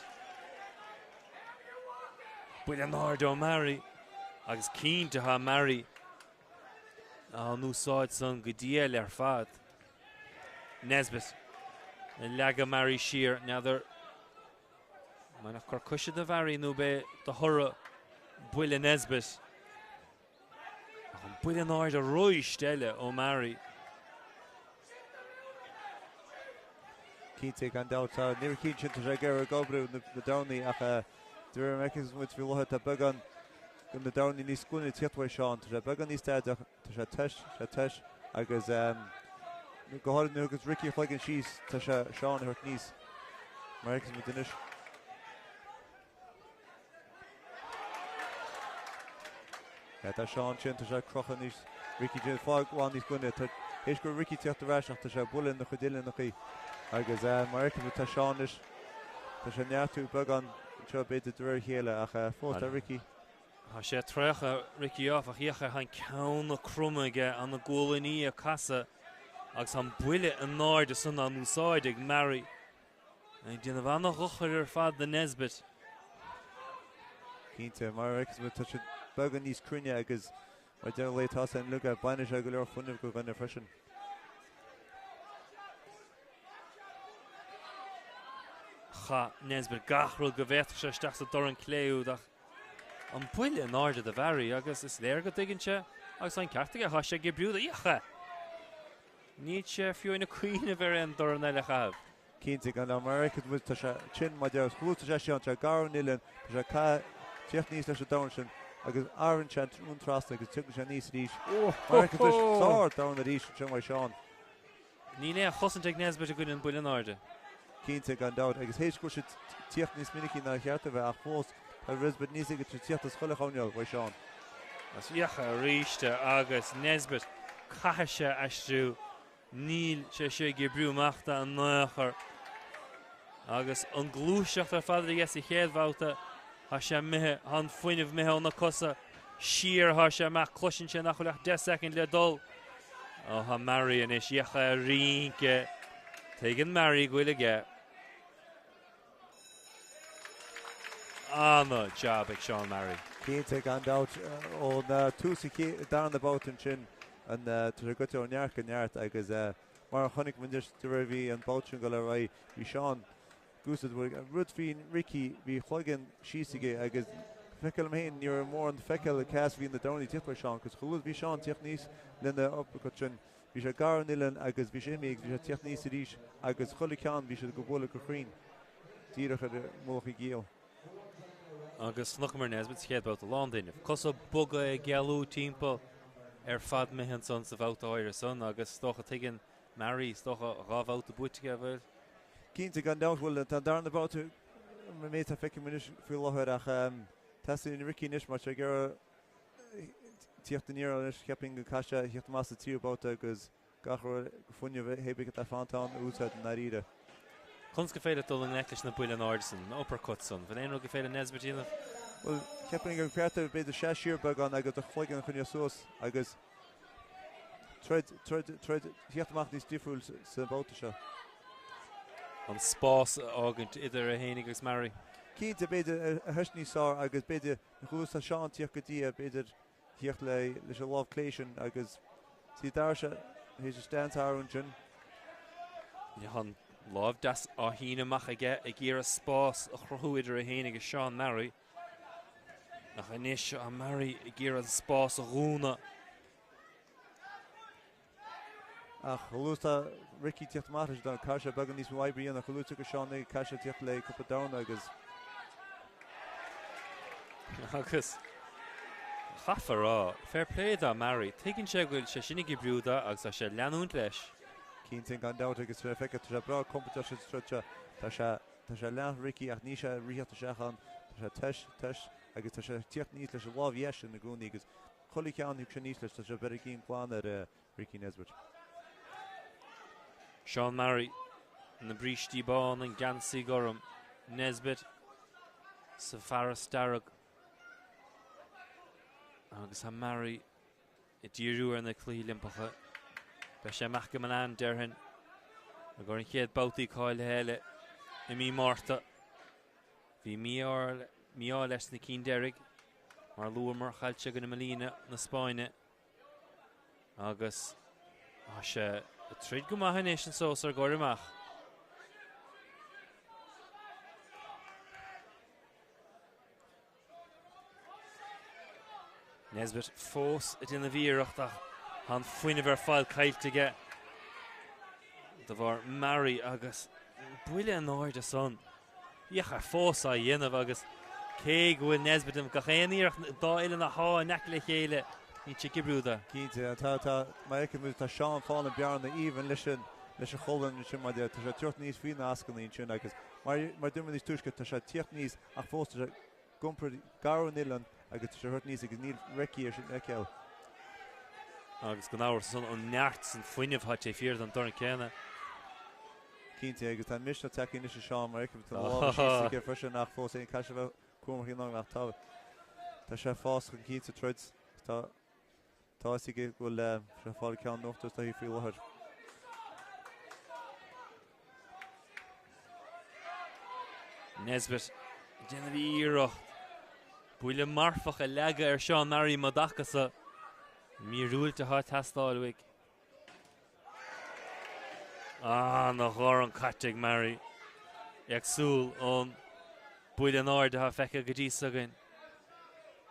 Buil an áirde ó Murray agus cínte ha Murray an úsáid san go díal ar fad. Nesbitt. Lega Mary Shear. Now they're Manach Corcusha the Vary Nube the Hurra Builla Nesbitt. Builla Nord a Roy Stella O'Mary. Keating and out near Keating to Jagger Gobru the Downey after the Americans which we will have to bug on the Downey Lee School in Tietway Sean to the bug on these dads to Tesh I guess go hard because Ricky flagging she's to Sean her knees Americans with the niche. That Sean chin to Jack Crochanis Ricky Jin flag one is going to he's got Ricky to the rash after the bull in the Khudil in the key. I guess American with Tashanish Tashanatu bug on Joe bit the Drer Hela Forta Ricky. She trecha Ricky off a hiacha han count crummage on the goal in a casa as some bullet and nord the son on Musaidig Mary. And Dinavana Rocher fad the Nesbit. Keen to Americans with touch bug on these Krinya because I don't lay toss and look at Banish Aguilar fun of go under freshen. Nesbit gachrul gevetche stach the Doran Cleu that on pulle nord the Vary I guess is there go digging I sign Cartiga hasha gebru the yacha Nietzsche few in a queen of and Dornella have Keating and American with Tasha Chin my dear school to Jashan Gar Nilan Jaka Jeffney's Downshin I guess Aaron Chant Untrust like took Janice Leash American sword down the Leash John Sean Nina Hossentek Nesbit a good in Bullen order Keating and out I guess H should Tiefnis Miniki na Herte were force Risbet Nisig to Tietas Holaconio by Sean. As Yacha Richte August Nesbit Kahasha Ashtu Neil Cheshe Gebru Machta and Neucher August Unglushach der Father Yesi Headvouta Hasha Mehe Han Fuin of Mehe on the Cosa Sheer Hasha Mac Clushin Nachulach 10 second le dol. Oh ha Mary and Ish Yacha Rinke taking Mary Guilige. No job at Sean Murray. Keating and out on Tusi down the boat and chin and to the good on Yark and Yart I guess Mar Honig Windish to Revi and Bouchin Galerai we Sean Goosed Ruthveen Ricky we Hogan Sheesige I guess Fekel Main near more on the Fekel cast in the Downey Tipper Sean because who will be Sean Technies Linda uppercut chin we should Gar Nilan I guess we should make we should Technies Sidish I guess Holican we should go Bola Cochrane Tira Mochi Gio. Agus Nuckmer Nesbit head about the London. If Cosa Buga Galu Timpo Fad Mehan Sons of Out Irish Son, Agus Stocha Tigan Mary, Stocha Rav out the Buttiga. Keating and out will down about to Meta Fekin Munition Philherach testing Ricky Nishmach Agera Tiachtanir Kepping Kasha Hitmasa Tiu about because Gahra Funya Hebik at Fantan Usa Narida. Kunst gefeiert dol in English na Bullen Ordson, uppercut son. Van een gefeiert Nesbit in. Well, keeping a creative bit the Shashir bug on I got the flag on your sauce. I guess tried he have to make these different about the show. On Spórt agent either a Henigus Mary. Key to be a Heshni saw I guess be the who's a Sean Tiakadia be the Tiakle the love Clayton I guess see Darsha he's a stands Harungen. Johan Love das Ahina Machage a Gira Spórt a Chruider a Henigus Sean Mary. A Hanish a Mary a Gira Spórt a Runa. Lusta Ricky Tiatmatish down Kasha Baganis Wybri and a Huluka Sean Kasha Tiatle Cup down I guess. Agus Hafara fair play da Mary taking Shegul Shashinigi Bruda as a Lanun Lesh. Keating and out against the effect to the broad competition structure. Tasha Lan Ricky Agnisha Ria Tashahan Tasha Tesh I guess Tasha Tiaknis Lash Love Yesh in the Goonigas. Holican who can eat Tasha Bergin Kwan at Ricky Nesbit. Sean Murray in the Breach Dibon and Gansi Gorham Nesbit Safara Starrog Agus ha Mary a Diru and the Clee Limpacha Besha Machamalan Derhin a Gorin Head Bouti Kyle Hele Imi Marta Vi Mior Les Nikin Derrig Mar Lua Marchalchig and Melina na Spine Agus Asha Trid go maith nation sós ar goir amach. Nesbit fós it in the víireachta han fuine ver fáil caiilte da bhar Mary agus buile an áir de son. Iach ar fós a dhéanamh agus cé gohfuil Nesbit am gachéanaíocht dá ile na há nec le chéile ní si gibrúda. Cínte tá mai cymryd tá Sean fáil an bearn na even leis an cholan sin mai tá sé tuirt níos fína ascailín sin agus mar duman níos tuisce tá sé tíocht níos ach fós tá sé gumpur garú nilan agus sé hurt níos agus níl reici ar sin eceil. Agus go náir son an neart san fuinemh hat sé fíor an dorna céna. Cínte agus tá mis na teí is Sean mar tá bháil frisin nach fós é caiise bheith cuamach ná nach tá. Tá sé fás chun cínte truid tá sí bhfuil sé fáil ceann nóchttas tá hí fiú láthir. Nesbit déanamh íirecht buile marfach a leaga ar Seán Mary madachasa míúilte há testáilhuiig. Na chóir an caiteag Mary agsúil ón buile an áir de ha feice go dtí againn.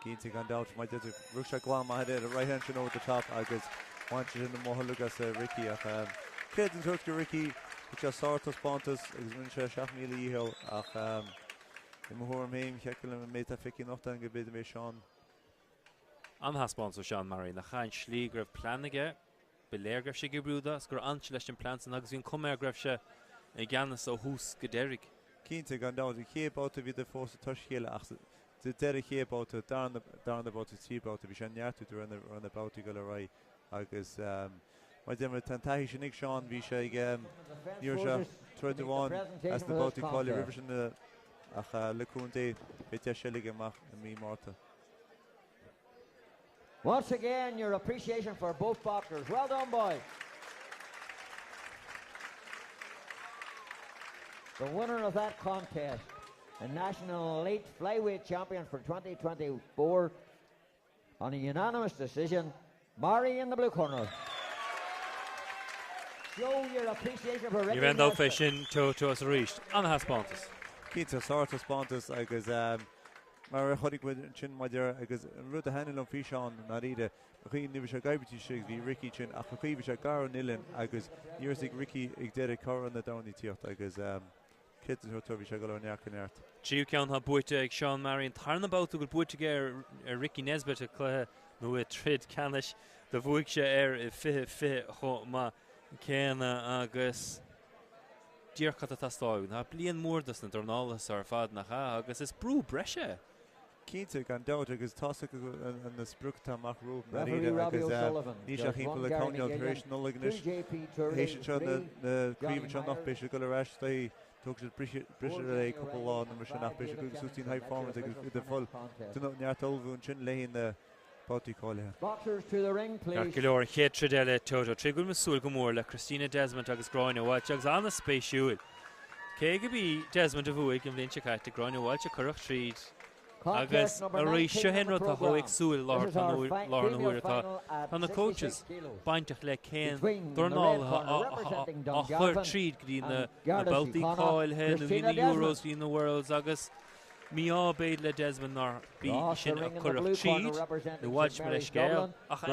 Cínte gan dáit mai deidir rúise gláán mai a right hand sin over the top agus bhainte sin na motha lugas Ricky ach céad an tuairt go Ricky go sáirtas Pontus agus mun sé 7 míle íhil ach I mthór méim cheiciil an méid a feici nachta an go bid mé Seán. Anhaspáns ó Seán Mary na chain slí greibh planige beléirgrah sé go brúda gur anse leis an plansan agus bhíon cumir greibh se I gceannas ó hús go deirig. Cínte gan dáit I chéabáta bhí de fós a tuiscéile ach de deir chéabáta darna báta tíbáta bhí sé neartú ar na bátaí go le ra agus mai déimar tan taithí sin ag Seán bhí sé ag níor se troid amháin as na bátaí cáile ribh sin ach leún dé bit selige amach na mí máta. Once again, your appreciation for both boxers. Well done, boys. The winner of that contest, the National Elite Flyweight Champion for 2024, on a unanimous decision, Mary in the blue corner. Show your appreciation for Ricky. You end up fishing to us reached. Anhaspáns. Cínte sáirtas Pontus agus mar chodig sin maidir agus rud a henil an fi Seán na riide chuí ni se gaibetí sé hí Ricky sin ach chuí se gar nilin agus níorsigh Ricky ag deire car an na daní tíocht agus kitturbhí se go nearcanart. Tríú ceann ha buite ag Seán Mary an tarnabáta go buite ar Ricky Nesbit a cluthe nó a trid canis de bhuaigh sé I fi cho ma céna agus díorcha a tastáil na blion mórdas na Dornálas ar fad nach agus is brú breise. Cínte gan dáit agus tása an na spruchtá amach rúb na riide agus ní se chimpla le cáneal éis nólagannis hééis se naríomh se nach béise go le reisttaí tug sé brise é couple lá na mar sin nach béise go sútín haipámas agus de fol tú neartolbhún sin léon na bátaí cáilethe. Boxers to the ring, please. Ar go leor chéad tridéile Toto trígúil masúil go mór le Christina Desmond agus Gráinehailte agus anna spéisiúil. Cé go bhí Desmond a bhuaigh an bhíonn se caiite Gráinehailte chuireach tríd agus a rí seohenrad a thuigh súil lá na huiirtá an na coaches baintach le céan Dornáltha a chuir tríd go dtí na Baltaí cáilthe na bhí na Euros hí na Worlds agus mí ábéid le Desmond nar bí sin a chuireach tríd na bhailte mar leis scéal ach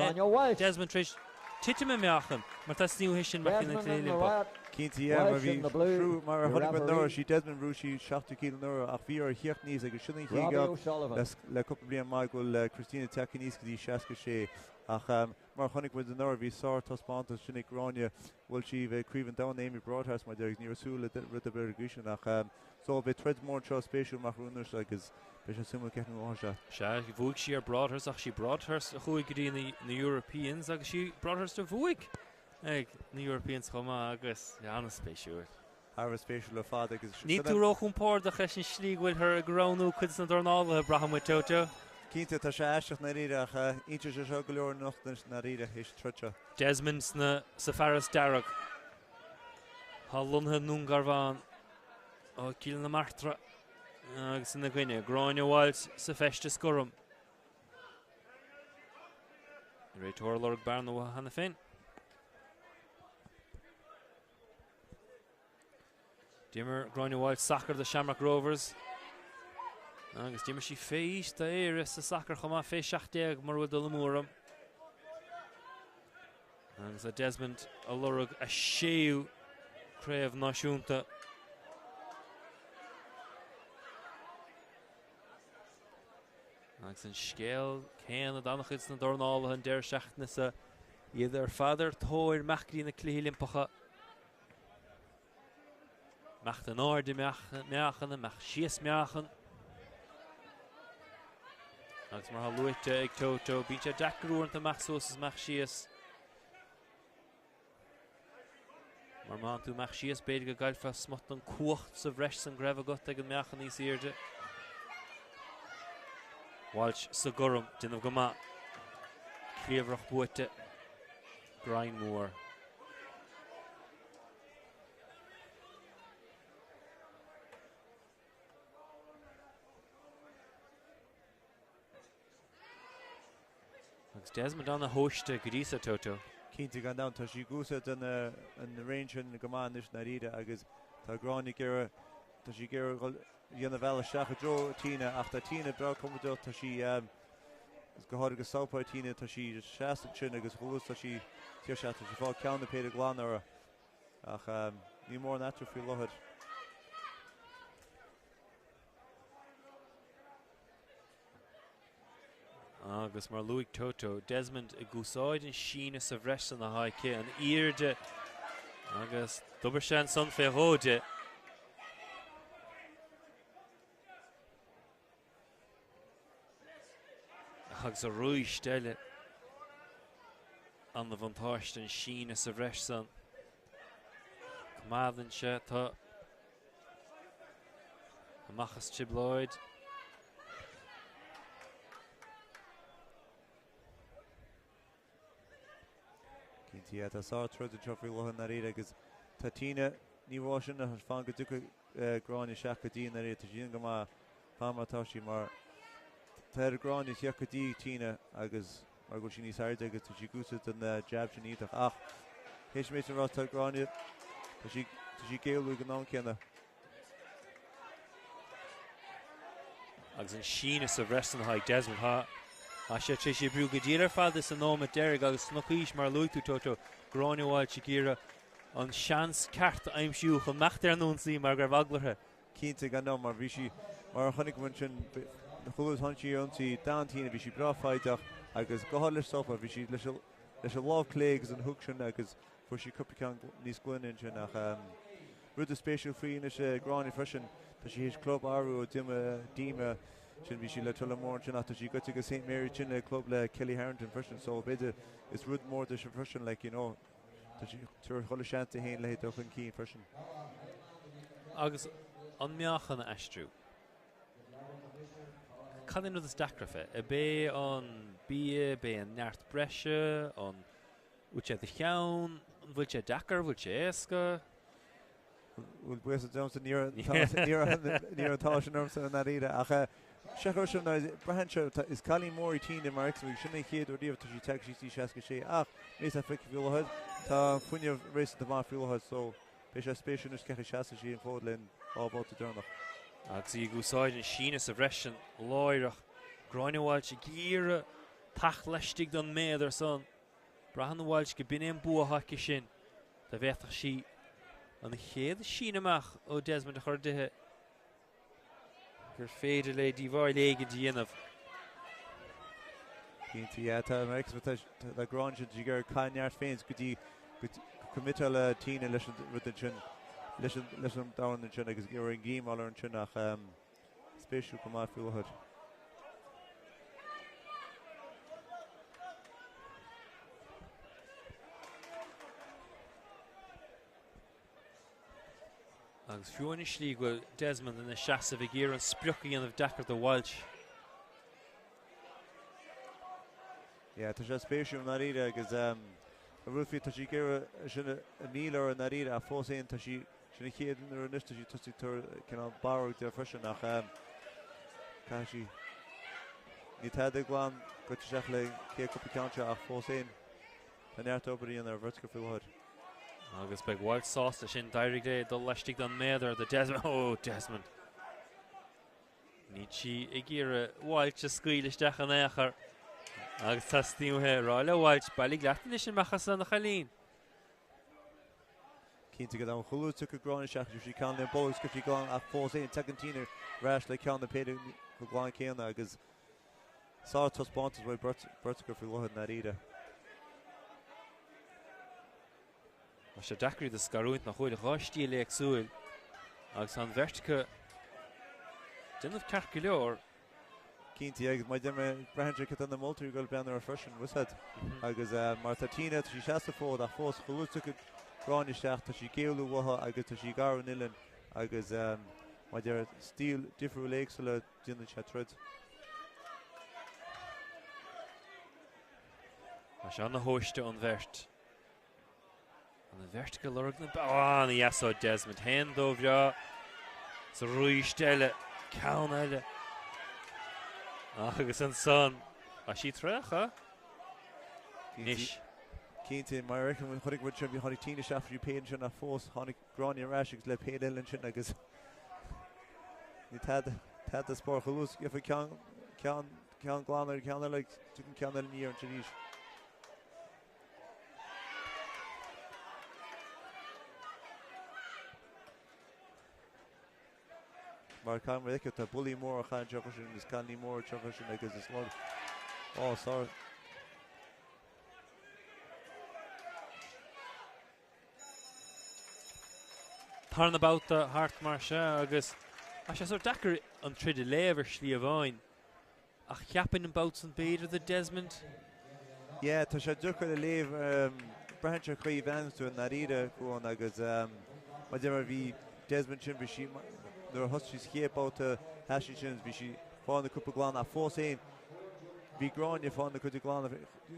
Desmond tríd tiite me meachchan mar tá sníomh sin me na cléile. Cínte mar bhí trú mar a thunig nóir sí Desmond Rúsí 7 kg nóir ach bhí ar thiocht níos agus sinna chéag le cúpla bliain mai go le Christina teacha níos go dtí 66 ach mar chunig bud an nóir bhí sáirtas Pontus sinna Gráine bhfuil si bheith críomhann dán Amy Broadhouse mar deag níor súla rud a beirgúisisin ach so bheith tred mór treo spéisiú marúnas agus beis summa ceithna áise. Se bhuaigh sí ar Broadhurst ach sí Broadhurst a chuig go dtí na Europeans agus sí Broadhurst a bhuaigh ag na Europeans chumá agus anna spéisiúir. Har spéisiú le fad agus ní tú rochún pór a cheis sin slí bhfuil ar a gránú chud na Dornála braham Toto. Cínte tá sé eisteach na riide ach intre se seo go leor nachtas na riide hís trute. Desmond sa feras dearach há lunthe nún garbhán ó cíl na martra agus in na gcuine Gráinehailte sa feiste scorum. Réitóir lorg barn ó hana féin. Dimmer Groinewald soccer the Shamrock Rovers. Agus dimmer si féis da éiris sa soccer chama fé 16 mar bhfuil dul móram. Agus a Desmond a lorug a séú craibh náisiúnta. Agus an scéal céan a danachid na Dornálaíocht an deir seachna sa iad ar fadar tóir meachrí na clí limpacha. Mecht an áir de meachan a meach sias meachan. Agus mar halúite ag Toto, bín sé deacrúint a meach sosas meach sias. Mar man tú meach sias beidir go gailfa smut an cuacht sa bhreis san greibh agat ag an meachan níos irde. Walsh sa gurm, dinmh go ma críomhrach buite Brian Moore. Agus Desmond an a hóiste grísa Toto. Cínta gan down tá sí gúsa an range an gomáis na ríide agus tá gráinnig gur tá sí gur dhéanana bhela seacha dro tíine ach tá tíine bra cumdó tá sí go háir agus sápá tíine tá sí 16 sin agus chulas tá sí tíir se tá sí fá ceanna péidir gláánara ach ní mór nátar fiú lochad. Agus mar Luig Toto, Desmond a gúsáid an sína sa bhreis an na haicé an irde agus dobar sean son fé hóide. Agus a rúi stelle an na bhantáist an sína sa bhreis san. Cmádan se tá amachas tibloid. Cínti tá sá trud a trofií lohan na réad agus tá tíine ní bhá sin a fan go ducha gráinne seach go dtíí na réad tá sin go má fámatá sí mar tá gráinne seach go dtí tíine agus mar go sin níos airde agus tá sí gúsa an jab sin íach ach héis méid an rá tá gráinne tá sí géalú go ná ceanna. Agus an sína sa bhreis an haig Desmond ha. A sé sé sé brú go ddíar fad is an nóma deirg agus snochaís mar luú Toto Groinewald si gíra an seans ceart aimimsú chun mecht ar nún sí mar gur bhaglathe. Cínta gan ná mar bhí si mar chunig man sin na chulas hansí antaí dátíine bhí si braáideach agus goáir sopa bhí si leis a láh léigs an thug sin agus fu si cupán níos gluinn sin nach rud a spéisiú faoine sé gráinine freisin tá si hís club áú díime sin bhí si le tulla mór sin tá sí go go St Mary sin le club le Kelly Harrington freisin so beidir is rud mór de sin freisin le tá sí tuair chola seanta héin le do chun cín freisin. Agus an meachan eistrú. Cadin is dacrafe a bé an bí bé an neart breise an bhfuil sé de cheann bhfuil sé dachar bhfuil sé éasca. Bhfuil buas a Johnson ní atá sin ormsa na réide ach Seachar sin brehanse is chalí mórí tíine mar sinna chéad ó díomh tá sí teag sí seaca sé ach mé a fic fiúlahead tá fuineamh rééis de má fiúlahead so bé sé spéisiúnas cecha seaasa sí an fód len ábáta dúnach. Agus í gúsáid an sína sa bhreisin láireach Groinewald sé gíre tach leistigh don méidir son. Brahanháil go bin bu haici sin tá bheitach sí an chéad sínaach ó Desmond a chur dithe. Gur féidir le díomhhair léige díanamh. Cínta tá mex le gráin sin gur caiineart féins go dtí committal le tíine leis sin leis an dáin sin agus gur an gíimáil an sin nach spéisiú go má fiúlahead. Agus fiúin is slí go Desmond in na seasa bh géar an spruchaí anmh dachar do Walsh. Tá sé spéisiú na réide agus a rufií tá sí gur sinna nílar na réide a fós éon tá sí sinna chéad ar nuiste sí tu tú cinál barú de freisin nach cá sí ní tead gláán go seach le cé cupicáinte ach fós éon an neart obaíon ar bhirtca fiúhaid. Agus beag Wild Sauce sin dairigh do leistigh don méadar de Desmond. Oh, Desmond. Ní si I gíre Wild se scuilisteach an éachar. Agus tá stíomthe ráile Wild bailí gleachtain sin mechas an chalín. Cínta go an choú tu go gráin seach si can le bogus go gáin a fós é tegantíine ráis le cean na péidir go gláin céanna agus sá tospátas bhfuil berta go fi lohead na ríide. Má sé dacraí de scarúint nach chuil a gáistí le agsúil agus an vertica dunneh ceart go leor. Cínta agus mai deime brehantre go an na moltúí go beannar a freisin wusad agus mar tá tíine sí seasta fód a fós choú tu go gráin isteach tá sí céalú watha agus tá sí gar an ilan agus mai deir stíl difriú léagsúla duine se trid. Má se an na hóiste an bheirt. An na bheirt go lorg na báin í asá Desmond hen dóbhra sa rúisteile ceann eile. Agus an son a sí trecha? Nis. Cínta mar rechan chuig bud sin bhí tháinig tíine seafriú péin sin a fós tháinig gráin ráisigus le péad eile sin agus ní tad a spór choús go fa cean glánar ceanna le tu cean eile ní an sin níos. Mar can mar eice tá bulí mór a chain teocha sin agus can ní mór teocha sin agus is mór. Ó, sorry. Tarn about the hart mar se agus a sé sort dachar an trid lever slí a bhain ach cheapin an bouts an beidir the Desmond. Yeah, tá sé dúchar a léh brehantre chuí bhainú na ríide goin agus ma de mar bhí Desmond sin bhí si nuair hosí scéapáta heisi sin bhí si fáinna cúpa gláán a fós éin bhí gráinne fáinna chuide gláán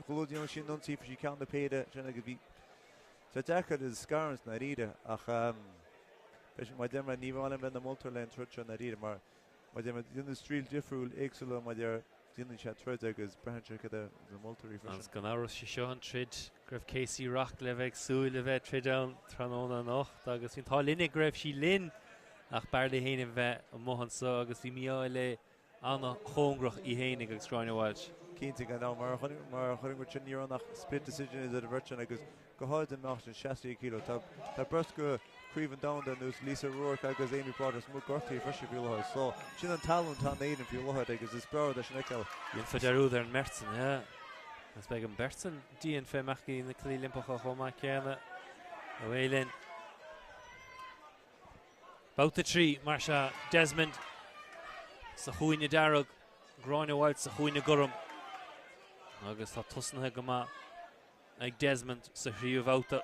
cholódíon sin nonsaí fa si ceann na péide sin agus bhí tá dechar is scarans na ríide ach mai demar ní bháin ben na moltar lein trúte na ríide mar mai demar duna stríl difriúil éagsúla mai dear duine se trid agus brehantre go na moltarí freisin. Gan áras si seo an trid greibh Casey Rock le bheith súil le bheith trid an tróna nacht agus hín tá linne greibh si lin ach barla héanamh bheith an mohan so agus bhí míá le anna chóngrach I héananig agus Gráinne Walsh. Cínta gan ná mar chuing mar sin níor nach split decision is a bhirtin agus go háid an nach 60 kg tá brust go Creven down the news Lisa Rourke agus Amy Brothers mu gortaí freisi bhíola so sin an talún tá éan bhíola agus is beir de sinneil. Íon feidirú ar an Mertzen, yeah. As beag an Bertzen díon fé meachí na clí limpacha chomá céanna a bhélinn. Bouta trí mar se Desmond sa chuoine darug Gráinne Wild sa chuoine gorum agus tá tusnathe go má ag Desmond sa hríomh bhóta.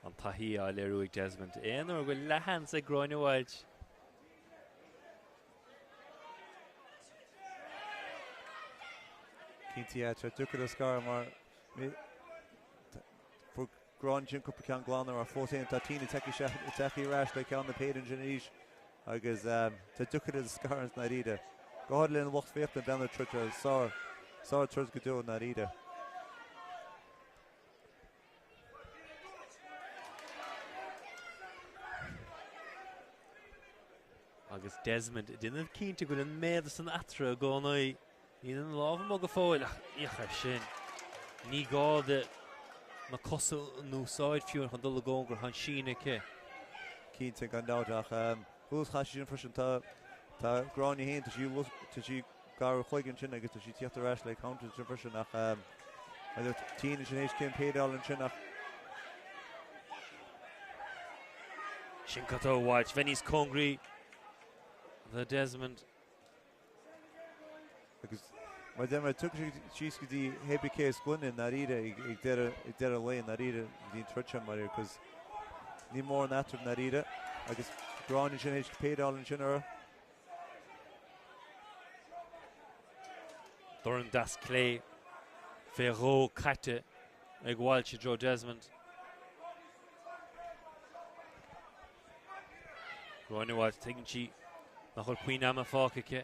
An taí á léirúigh Desmond éon or bhfuil lehan sa Gráinne Wild. Cínta tre dúchar a scar mar fu Gráin sin cúpa cean glánar ar fósaíon tá tíine teí ráis le ceann na péidir sin níos agus tá dúchar a scar na ríide. Gáid le an bhacht féocht na benna trúte sá trúd go dú na ríide. Agus Desmond duine cínta go an méad san atra gánaí ní an lábh má go fáil icha sin ní gáda na cosú núsáid fiúin chun dul gágur an sína ce. Cínta gan dáach chuús chaisi sin freisin tá gráinne héin tá sí gar chuigann sin agus tá sí tíochtta ráis le counter freisin nach tíine sin éis cin pédáil an sin nach sin cató White Venice Congree the Desmond agus mai demar tu síos go dtí HBK scuine na ríide ag deir a léon na ríide dín trúte mar agus ní mór an atrúm na ríide agus gráinne sin éis pédáil an sin ara. Doran das clé fé ró caite ag bháil si dro Desmond. Gráinne Wild taking si Nach ol Queen am a fácice.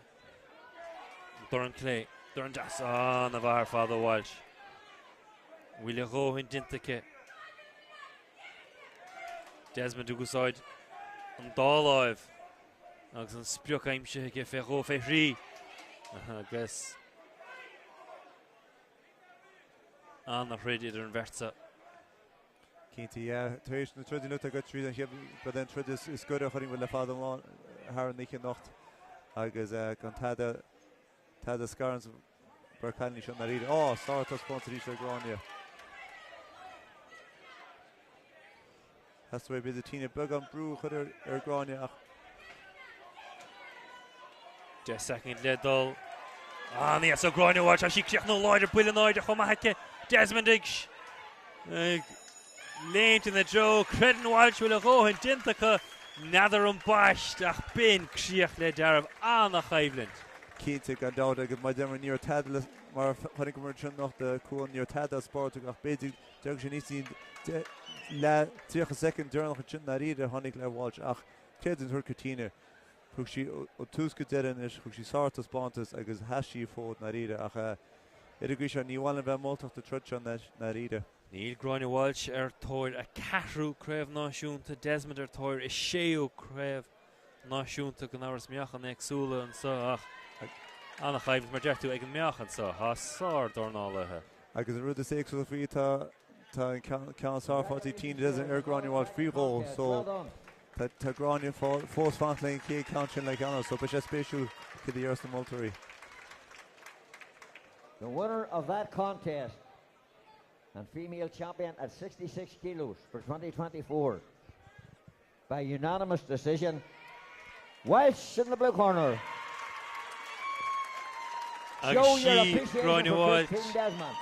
Doran Clay. Doran das na bhar Father Walsh. Willie Rohin dintace. Desmond Ugusaid an dáláibh agus an spiúch aimse ige fé ró fé rí agus an nach réid idir an bhersa. Cínti, tuéis na trúdi nuta go tríd an chiaad bud an trúd is gura chuirí bhfuil le fád an thar an níche nocht agus gan tada scarans barcáilní seo na ríide. Starta sponsorí se gráine. Has to be the teen bug on brew chuidir gráine ach. 10 second ledal. Ní so gráine bháil sí ceach nó láidir buile náidir chum haice Desmond Iggs. Léint in the Joe, Credin Walsh will go in Dintaca, Nether and Bashed, ach bin Criach le Darab, Anna Chivland. Cínte gan dáda go mai demar níor tadla mar chunig mar sin nach de cún níor tada Spórt ach beidir deag sin níos le 30 second during the chin na ríide tháinig le Walsh ach céad an thuircatíine thug sí ó túsca deirean is thug sí sartas bantas agus hasí fód na ríide ach idir go sé ní bhhailna bheith moltach de trut na ríide. Níl Gráine Walsh tóir a cathrú craibh náisiúnta Desmond tóir is séú craibh náisiúnta go náras meachan agsúla an sa ach Anna Chivland mar deirtú ag an meachan sa sár Dornálaithe. Agus an rud is éagsúla faoi tá ceann sáfátí tí Desmond Gráine Walsh fríghol so tá Gráine fós fanlainn cé count sin le anna so ba sé spéisiú cé dí na moltarí. The winner of that contest and female champion at 66 kilos for 2024 by unanimous decision, Walsh in the blue corner. Show your appreciation for Christine Desmond.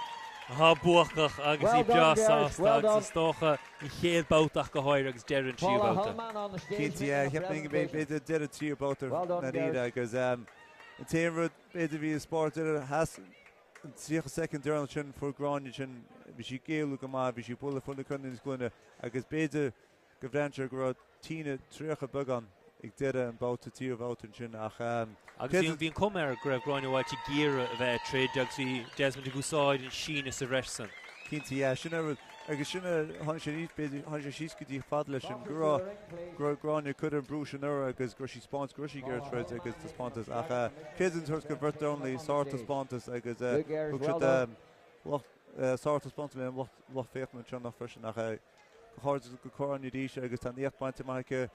Buachach agus í beasás agus stócha I chéad bótach go háir agus deir an tíú bóta. Cínti, heapning beidir deir an tíú bóta na ríide agus an téimrúd beidir bhí Spórt has an 30 second during sin for Gráine sin bhí sí géalú go má bhí sí bula fula chun glúine agus beidir go bhreantear go raibh tíine tríocha bugan ag deire an bóta tíú bóta sin ach agus bhíon cumar go raibh Gráine Walsh géire a bheith tréad agus bhí Desmond Ugusaid an sína sa reisan. Cínti, sinna agus sinna tháinig sé níos beidir tháinig sé síos go dtí fad leis sin gur Gráine chud an brú sin ura agus gur sí spáint gur sí gur tréad agus tá spántas ach céan thuirs go bhirt only sárta spántas agus sárta spántas le loch féchtna sin nach freisin ach háir go choráin díise agus tá níocht bainte maice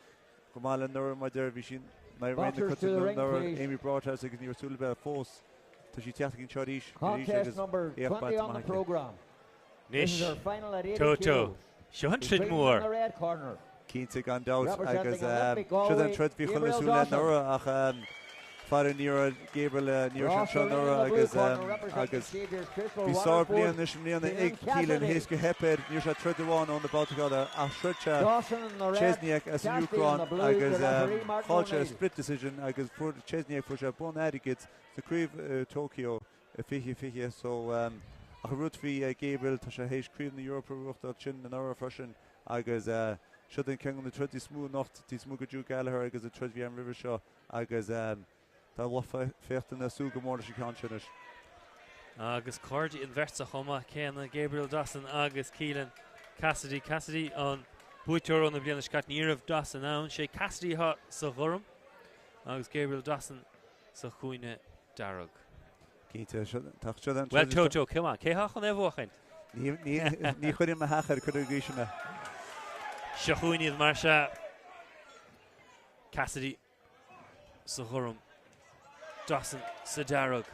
go mála nuair mar deir bhí sin na réine chuir Amy Broadhouse agus níor súla bheith fós tá sí teach cinn seoríis. Contest number 20 on the programme. Nis Toto Sean Tridmore Cínte gan dát agus siad an trid bhí chun le súla nuair ach far níor Gabriel níor sin nuair agus bhí sár blian is mlíanana ag cílan hééis go hepéir níor sé trid amháin ón na Balticáda a srute Chesniak as an Ucrán agus fáilte split decision agus fu Chesniak fu sé bon airigid saríomh Tokyo fiche so a rud fhí Gabriel tá sé hééis críomh na Europa ruachta sin an ára freisin agus siad an ceann na trudí smú nacht tí smú go dú Gallagher agus a trud bhí an river seo agus tá bhfuil féachtain na súga mór sé ceann sinis. Agus cordí in bhersa chuma céanna Gabriel Dawson agus Keelan Cassidy an buiteúr an na bliana scat níomh Dawson ann sé Cassidy há sa ghurum agus Gabriel Dawson sa chuoine darug. Well Toto, come on, cé hachan é bhchaint? Ní chuidir a hachar chuir gúisina. Se chuoinead mar se Cassidy sa ghurum Dawson sa darug.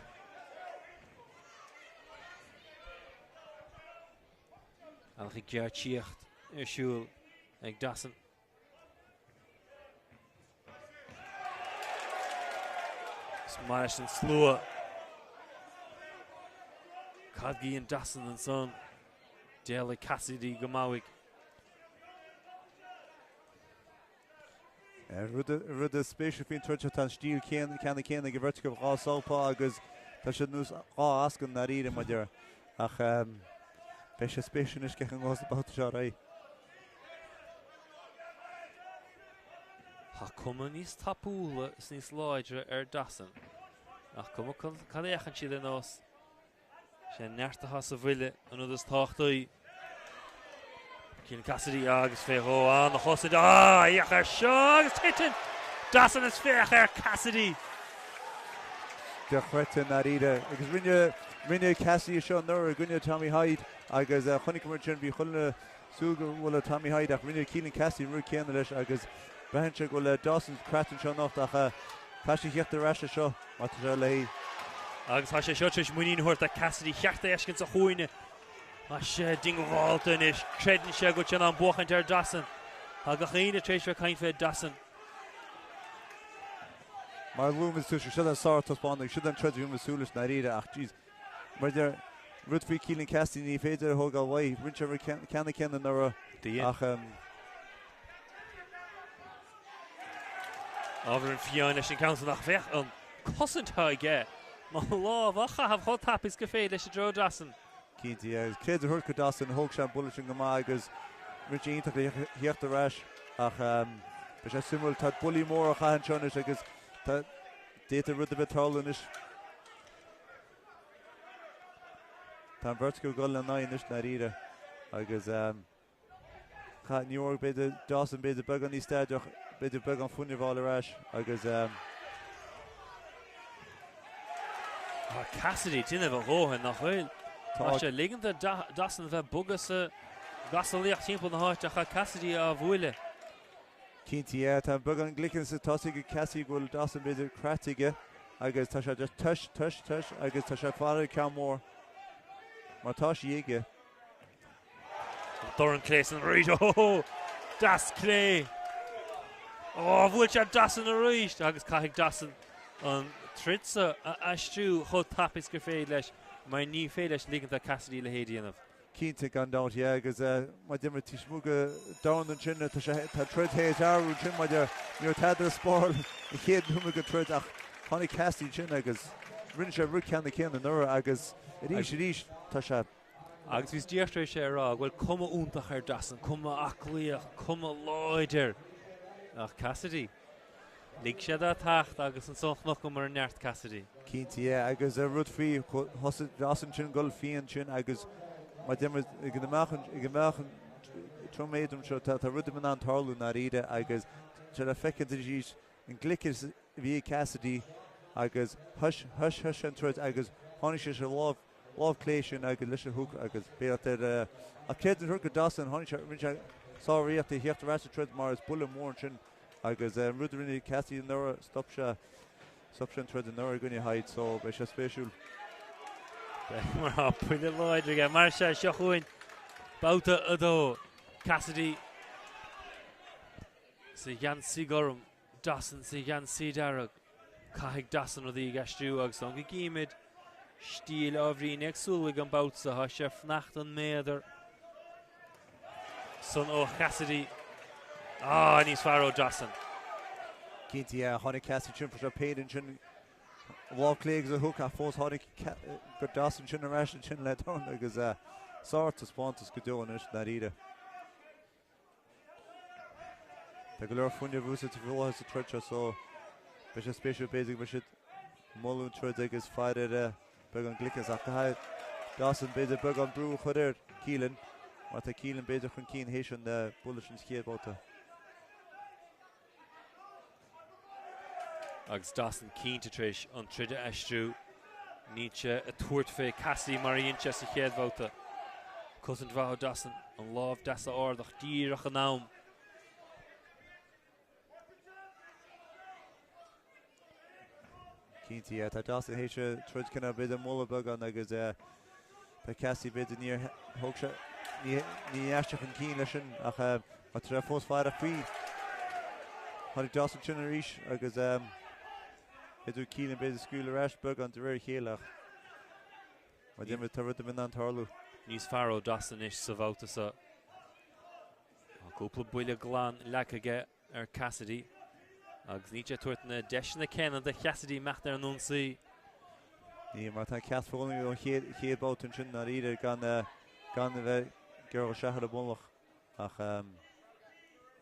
An chi gear tíocht ar siúil ag Dawson. Smash an slua. Cadgi and Dawson and son. Dale Cassidy Gamawig. Rud a spéisiú fin tuirte tan stíl céanna go bhirrte go rá sápá agus tá si nús á ascan na ríide mar dear ach be sé spéisiú is cechan gás báta seo ra. Tá cuma níos tapúla níos láidre dasan. Ach cuma cadéchan siad in os. Sé neartha sa bhuile an udas táchtaí. Cín Cassidy agus féhó an chosid iachar seo agus titin. Dasan is féach Cassidy. De chretin ar ide. Agus rinne Cassidy seo nuair gunne Tommy Hyde agus chonig mar sin bhí chulna súga bhfuil Tommy Hyde ach rinne cílinn Cassidy ru céanna leis agus behanse bhfuil Dawson cretin seo nach ach Cassidy cheachta reise seo má tá seo lei. Agus tá sé seo tris muoín thuirt a Cassidy cheachta eiscin sa chuoine. Tá sé dingháilta is credan sé go sin an buchaint ar Dawson. Tá go chéine trééis fe cain fé Dawson. Mar lúmas tú should an sáirtas bána, should an treadú masúlas na ríide ach jeez. Mar der rud frí cílinn Cassidy ní féidir thógáil mhaith, rinse ceanna ceanna nara ach ábhar an fiáin leis an council nach bheith an cosintá ige. Má lámh a chahabh chó tapis go féad leis a dro Dawson. Cínti créidir thuirt go Dawson thóg sé an bullet sin go má agus rinse ionach heachta reis ach be sé simúil tá bulí mór a chahan seonis agus tá déta rud a bit tálan is. Tá an vertigo goil an 9 is na ríide agus cha New York beidir Dawson beidir bug an ní staideach beidir bug an funniuháil a reis agus Cassidy tinna bh róhan nach bhfuil. Tá sé liganta Dawson bheith bugas a gasolíocht timp na háit a Cassidy a bhuaile. Cínti tá bug an glicin sa tosaigh go Cassidy bhfuil Dawson beidir creatige agus tá sé just tuis agus tá sé fáil ceann mór mar tá sé dhéige. Doran Clay san roiid Das Clay. Bhfuil sé Dawson a roiist agus caiigh Dawson an tritsa a aistú chó tapis go féad leis mar ní féad leis liganta Cassidy le héadíanamh. Cínta gan dáit agus má dimar tí smúga dáin an sinna tá trid héad áú sin maidir níor taidir spáil i chéad thuma go trid ach tháinig Cassidy sin agus rinne sé ru ceanna céanna nuair agus ríis tá sé. Agus bhís díochttar sé rá bhfuil cuma úntach ar Dawson, cuma aclaíoch, cuma láidir ach Cassidy. Lig sé a tacht agus an sochnach go mar neart Cassidy. Cínti agus rud frí thosa Dawson sin gol fion sin agus má dimar i gombeachan troméidm seo tá rud man an tarlú na ríide agus se a fecinn díos an glicir bhí Cassidy agus hush an trid agus tháinig sé se lámh clé sin agus leis a thug agus béar a céad an thug go Dawson tháinig sé sáíocht i heachta reis a trid mar is bula mór sin agus rud rinne Cassidy nuair stop sé an trid an nuair gunne haid so bei sé spéisiúil. Mar puine láidir mar sé seo chuin bouta a dó Cassidy sa gan sí gom Dawson sa gan sí darag caiigh Dawson ó dí gasistú agus an go gíimiid stíl ábhrín agsúlaigh an bouta a sé fnacht an méidir son ó Cassidy níos fearr ó Dawson. Cínti tháinig Cassidy sin for péidir sin bhá léigs a thug a fós tháinig go Dawson sin a reis sin le dán agus sáirtas spántas go deoin is na ríide. Tá go leor funne bhúsa tú bhilthe sa trid so be sé spéisiú béidir be si molún trid agus fáidir beg an glicas ach go Dawson beidir beg an brú chuir cílann mar tá cílann beidir chun cín hééis an bullet sin scéadbáta. Agus Dawson cínta tréis an tríide eistrú níte a tuairt fé Cassidy mar ionse sa chéadbhóta. Cosint bhá Dawson an lámh deasa áardach díreach an nám. Cínti tá Dawson hééis trid cinna beidir móla began agus tá Cassidy beidir níor thug sé ní eisteach an cín lei sin ach má tre fós fear a frí. Tháinig Dawson sin a ríis agus Idir cílann beidir scúil reis bug an de réir chéalach. Má dimar tá rud min an tarlú. Níos fearr ó Dawson is sa bhóta sa cúpla buile glán lecaige ar Cassidy agus níte tuairt na deisna ceanna de Cassidy mecht ar an únsaí. Ní mar tá ceas fólaí ó chéadbátain sin na ríide gan bheith gur seachar a bunlach ach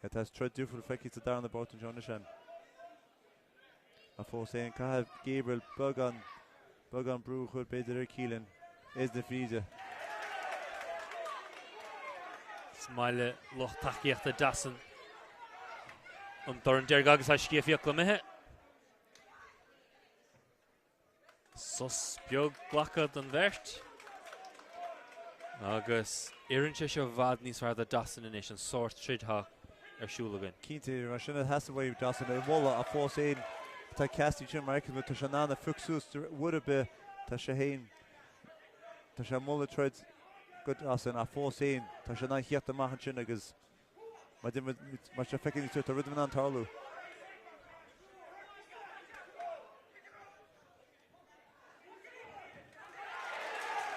It has tried different fekki to down the boat and John Shan. A full saying can have Gabriel bug on Brew could be their Keelan is the Friese. Smile loch takiach the Dassen. Dorn der gags a skief yakle Sos biog glacad an vert. Agus Irinche seo vad nís var the Dassen in nation sort trid ha siúlagan. Cínte mar sinna hasaway Dassen é bhla a fós éin tá castí sin marcin mu tá se nána fuchsús would be tá se héin tá se mulla trid go Dassen a fós éin tá se ná hiacht amach sin agus mar se fecinn tú a ridman an tarlú.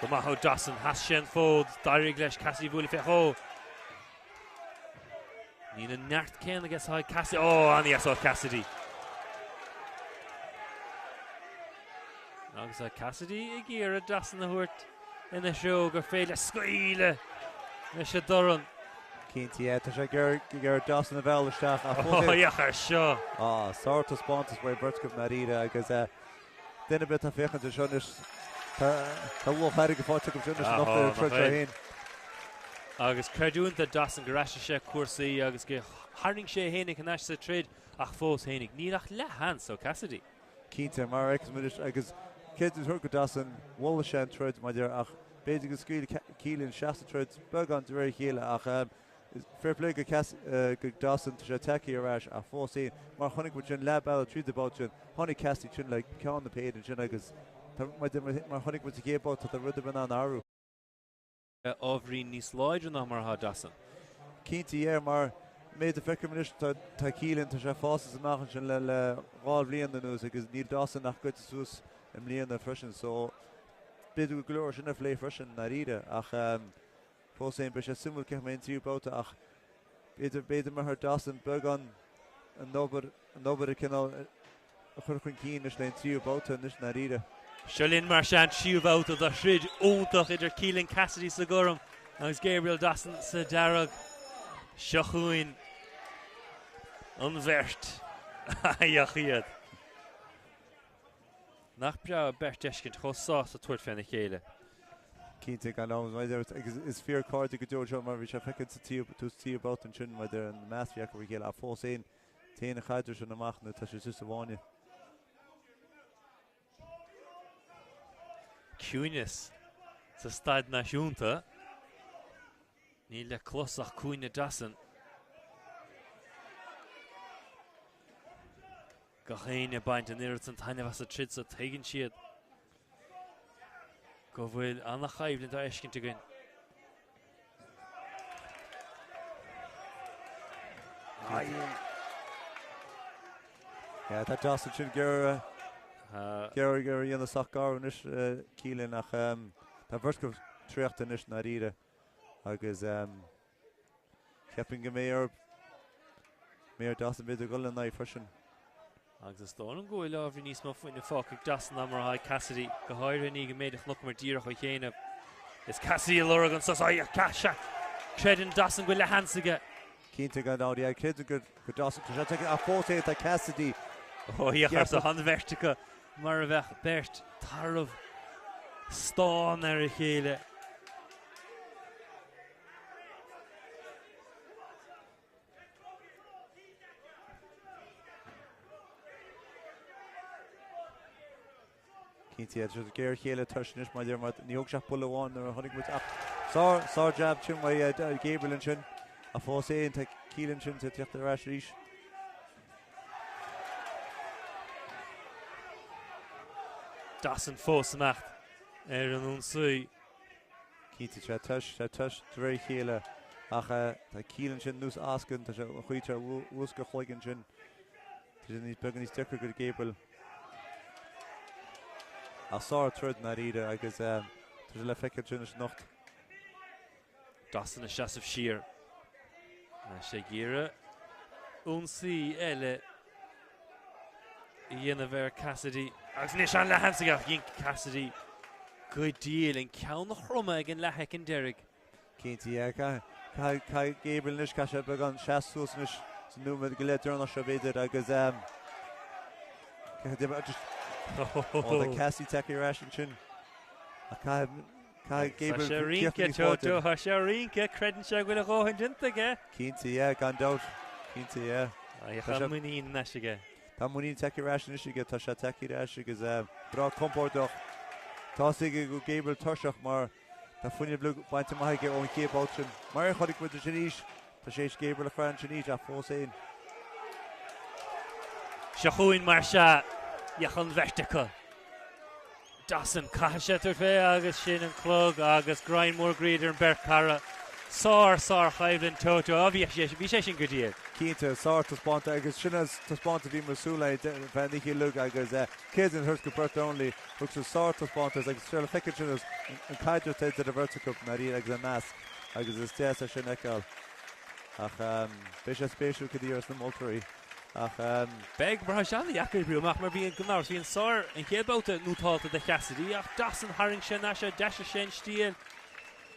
The Maho Dassen has Shen Fold, Diary Glesh, Cassie Woolifet Ho. Nina Nart Ken against high Cassidy. Oh, and yes, Cassidy. Agus Cassidy, Igira Dassen the Hurt in the show, Garfaila Squeale. Nisha Durran. Cínte tá sé gur Dassen a bhela staach. Oh, yeah, sure. Ah, sort of spontas way Bertskov Narida, agus dinner bit of fechan to Shunish. Tá bhfuil ferrig go fáte go Shunish nach the trid agus creúint a Dassen goráise sé cuasaí agus go haring sé hénig an eiste trid ach fós hénig. Níach le han so Cassidy. Cínte mar agus kids is go Dassen bhla sé trid ma dear ach beidir go scuil Keelan seasta trid bug an de chéile ach fair play go Dassen to sé takeí arás a fós éin mar chonig go sin le bail tríd about sin honnig Cassidy sin le ceann na péad sin agus mar chonig mu gébá tá rud ban an áú. Ovrí níos láidir ná mar ha Dassen. Cínte mar méid a feicir muis tá Keelan tá sé fásas amachchan sin le gháil blian den nús agus níl Dassen nach go sús im líon na frisin so beidir go glóir sin a phlé frisin na ríide ach fós éin be sé simú ce mé tíú bouta ach beidir mar Dassen bug an nóbar a cinál a chur chun cín is le tíú bouta níos na ríide. Siolín mar sean siúbhóta a shrid úntach idir Keelan Cassidy sa gurm agus Gabriel Dassen sa darag seochuin an bheirt iachiad. Nach bra bert eiscint chosás a tuair fenna chéile. Cínte gan is fear card go dúir mar bhí sé fecinn sa tí about an sin maidir an measfiach go chéile a fós éin téanna chaidir sin amachna tá sé sus a bháine. Cúineas sa Stad Náisiúnta ní le closach cúine Dassen. Go chéine baint an iirecht an taine was a trid sa teigen siad. Go bhfuil anna chaibhlinn tá eiscinnte gin. Tá Dassen sin gur dhéanana sachgáin is Keelan nach tá bhirscoh tríochta is na ríide agus ceapin go méor Dassen beidir go na frisin. Agus is dó an ggóil ábhrí níos má faoine fácaigh Dassen am mar Cassidy go háir ní go méidir chluch mar díreach ó chéanamh. Is Cassidy a lura an sos caise credan Dassen go le hansaige. Cínte gan áí cred go Dassen a fóta a Cassidy. Oh, yeah, so han vertica mar a bheith bert tarmh stán ar a chéile. Cínte a géir chéile tuisnis mar dear mar níog seach bula bháin ar a chonig muid sá jab sin mai Gabriel sin a fós éin tá Keelan sin sa tíocht ar ais rís. Dassen fós amacht ar an únsú. Cínte sé tuis dre chéile ach tá Keelan sin nús ascan tá sé chuite ús go chloigeann sin. Tá sin níos began níos deachar gur Gabriel. A sár trid na ríide agus tá sé le feiceil sin is nocht. Dassen a seasamh siar. sé gíire únsaí eile i dhéanamh Cassidy agus níos an le hansaigh gin Cassidy go díal an ceann na chroma ag an letheic an deireadh. Cínte Kai Gabriel nish kasha began shasus nish nu med gile turn sha beidir agus the Cassie Taki ration chin. Kai Gabriel Sharinka Toto Sharinka credential with a go hintage. Kinti yeah gone out. Kinti yeah. I have money in Nashige. Tá muí take ration is get tá se take ras agus bra compórtach tá sig go Gabriel toseach mar tá funne blue bainte maige on keepoutin mar chodig with the Chinese tá sé Gabriel a French Chinese a fósin Shachuin Marsha Yachan Vestical Dawson Cashetter fe agus sin an clog agus grind more greater and Berkara Sar Highland Toto obviously vi sé sin godia Keinte sort to spont agus sinnas to spont vi Masula fanny look agus kids in Hurst Bert only looks a sort to spont as like still feckiness and kaja to the vertical Marie like the mask agus is test a shinekal ach bisha special kedir some ultra ach beg brajali akibru mach mar being gunnar vi sar en kebouta nutalta de Cassidy ach Dawson Haring Shenasha Dash Shen Steel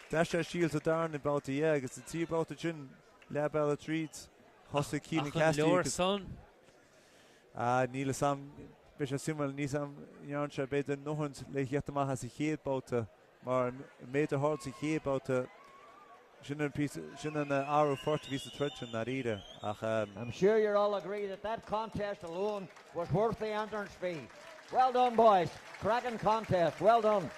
Dash shields a darn about the agus the tea about the chin label treats Hossa Keelan Cassidy son Níl sam Bisha Simul ní sam Jarnsha beidir nohant le hietama has a héad bouta mar méter hard a héad bouta Shinnan hour 40 visa trudgeon that either I'm sure you all agree that contest alone was worth the entrance fee. Well done boys, cracking contest, well done.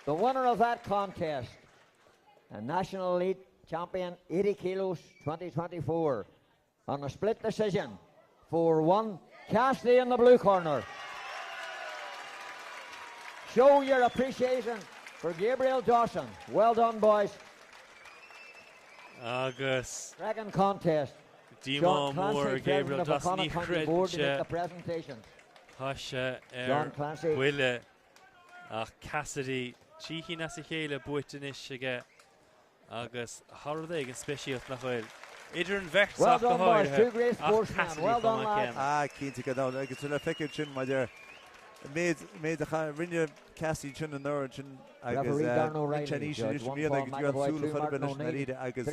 The winner of that contest, a National Elite Champion 80 kilos 2024 on a split decision 4-1, Cassidy in the blue corner. Show your appreciation for Gabriel Dawson. Well done boys. Agus Dragon contest. Dimo Moore Gabriel Dawson ní the presentation. Hasha John Clancy. Wille ach Cassidy Chichi na sa chéile buitinis sige agus hardaig an speisialt nach bhfuil idir an bhecht well done boys, two great sportsmen. Well done lads. Cínta go down agus le feiceir sin mai der made a rinne Cassie chin an nerd chin agus Chinese míad agus you súla fudbin na ríide agus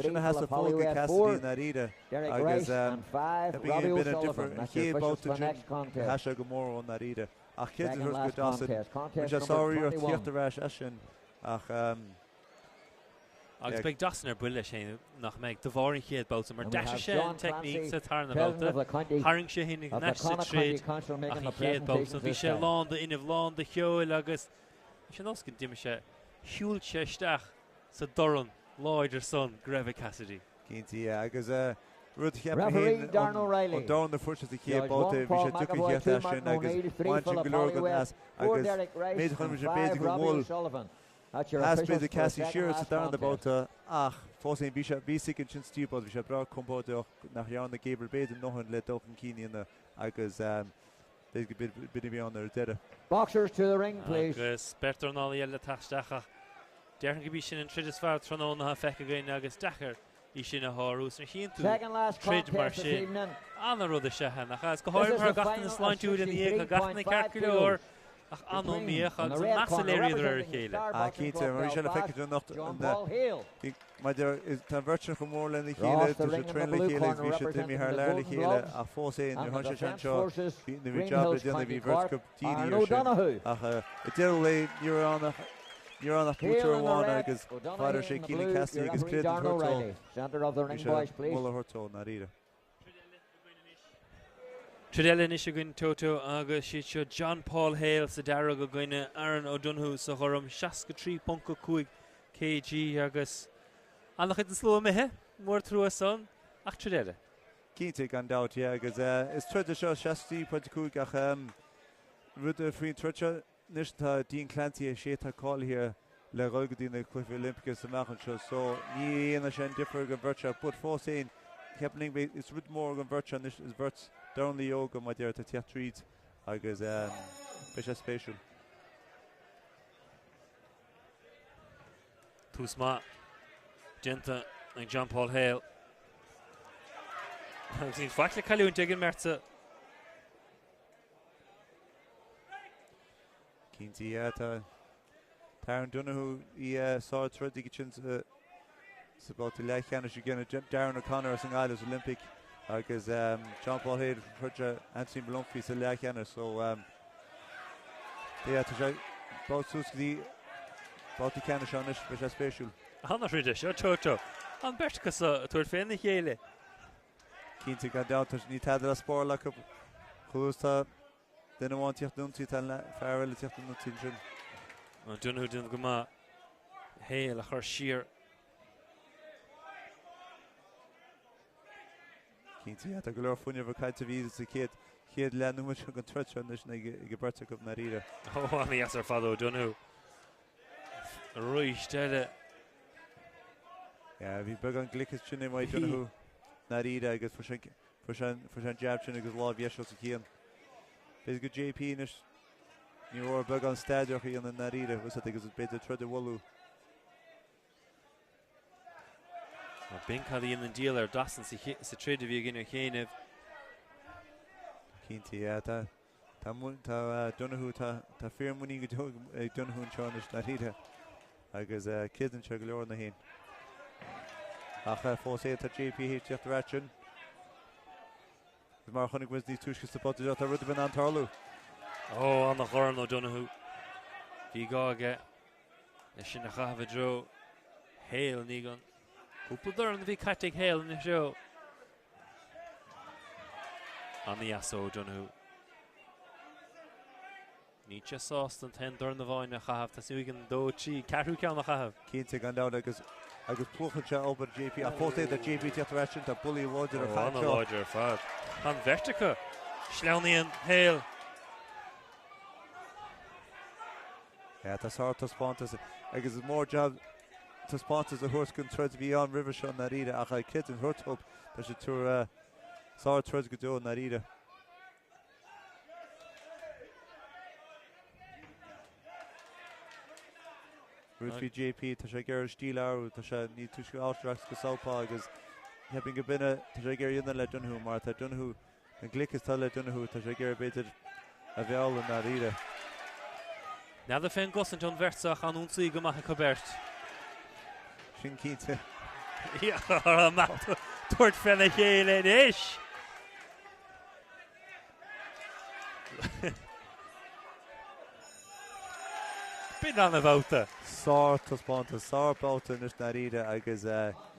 sinna has a fóga Cassidy na ríide agus been a different chéad bouta chin hasha go mór on na ríide ach kids hurs go Dawson which is sorry or tíocht a rash ashin ach agus big Dawson buile sé nach meid de bhórin chéad bouta mar dash sé technique sa tarna bouta haring sé hinnig next trade ach chéad bouta bhí sé lán de inmh lán de cheoil agus sé noscin diime sé hiúil sé steach sa doran Lloyd son Greve Cassidy Cínti agus Ruth Referee Darren O'Reilly. Down the first of the key about the Bishop took a hit and agus watching Glorgon as made him a basic wall. Has been the Cassie Shears down about forcing Bishop basic and chin steep but Bishop brought combo nach Jan the Gabriel Bade and nothing let up in Keeney in the agus they could bit beyond their dead. Boxers to the ring please. Agus Dornálaíocht tastacha. Derhan gibishin and Tridisfar Tronon ha fek again agus Dacher. Ishin a horus na chin second last contest this evening. Anna rud se han achas go hoir mar gatain na sláintú in the gatain calculor ach anno miach an massiléri der chéile a Keita mar se fekir not my there is the virtual for more than the chéile to the train the chéile we should tell me her learly chéile a force in the 100 shot the job is the be virtual TD ach it delay you're on a future one agus father shaking the Cassie agus clear the center of the ring boys please Muller Horto Narita Tridella Nishagun Toto agus Shicho John Paul Hale Sadara go goine Aaron O'Donoghue sa chorum 63.5 kg agus annach it slow me he more through a son ach Tridella Keita gone out yeah agus it's Tridella 60.5 ach Rude free Tridella Nishta Dean Clancy a sheta call here le rogadine the Cliff Olympicus the machen show so nie in a shen different virtual but for saying happening it's with more than virtual this is virts down the yoga my dear to treat agus special special too smart Genta and John Paul Hale I've seen Fakla Kalu and Jigan Merza Kinti Yata Darren Donoghue I saw thread digits it's about the late Canada again Darren O'Connor as an Isles Olympic because John Paul Hayden for Anthony Blumfy is the late Canada so yeah to try both Suski both the Canada on this which is special Hanna Rida seo toto an bertchas tuair féin na chéile Cínta gan dátas ní taidir a spór le chuústa duine bháin tíocht núntí fearil le tíocht núntí sin. An Donoghue dún go má héal a chur siar. Cínta a go leor fuinne bh caiite bhí sa chéad le nuair go treite an is ag berta go na ríide. Ó ní as ar fadó Donoghue. Rúis teile. Ja, bhí beg an glicas sinna mai Donoghue na ríide agus for sin jab sin agus lá bhieisio sa chéan. Bés go JP nis ní óir beg an staideoch í an na ríide was agus beidir tríd bhú. Bin cad íon an díal ar dasan sa tríd a bhí gine chéanamh. Cínta tá Donoghue tá fearmúí go Donoghue seánis na ríide agus cidan se go leor na héin. Ach fós é tá JP tíocht ráin. Mar chunig was ní túisce sa pot a rud ben an tarlú. Ó an nach chóran ó Donoghue. Bhí gáige leis sin na chahabh dro héal ní gan. Cúpla an bhí caiiteigh héal in seo. An ní as ó Donoghue. Ní te sást an ten dorn na bháin na chahabh tá suig an dótí ceathrú ceann na chahabh. Cínta gan dá agus pluchan se obair JP a fós é a JP tíocht ráin tá bulí láidir ar fad. An láidir ar fad. An vertica sleannaíon héal. Ja, tá sár tá spántas agus is mór job tá spántas a thuas gon treid bhí an river seo na ríide ach kid an thuirtop tá sé túr sár treid go dó na ríide. Ruth JP tá sé gur stíl áú tá sé ní túisce ástraach go sápá agus hebin go binne tá sé gur dionne le Donoghue mar tá Donoghue an glicas tá le Donoghue tá sé gur beidir a bheall na ríide. Nead a féin gosan John Vertsach an únsaí go maithe cobert. Sin cínta. Ia, ar an mat tuairt féna chéile inis. Bin an a bhóta. Sár taspánta, sár báta nus na ríide agus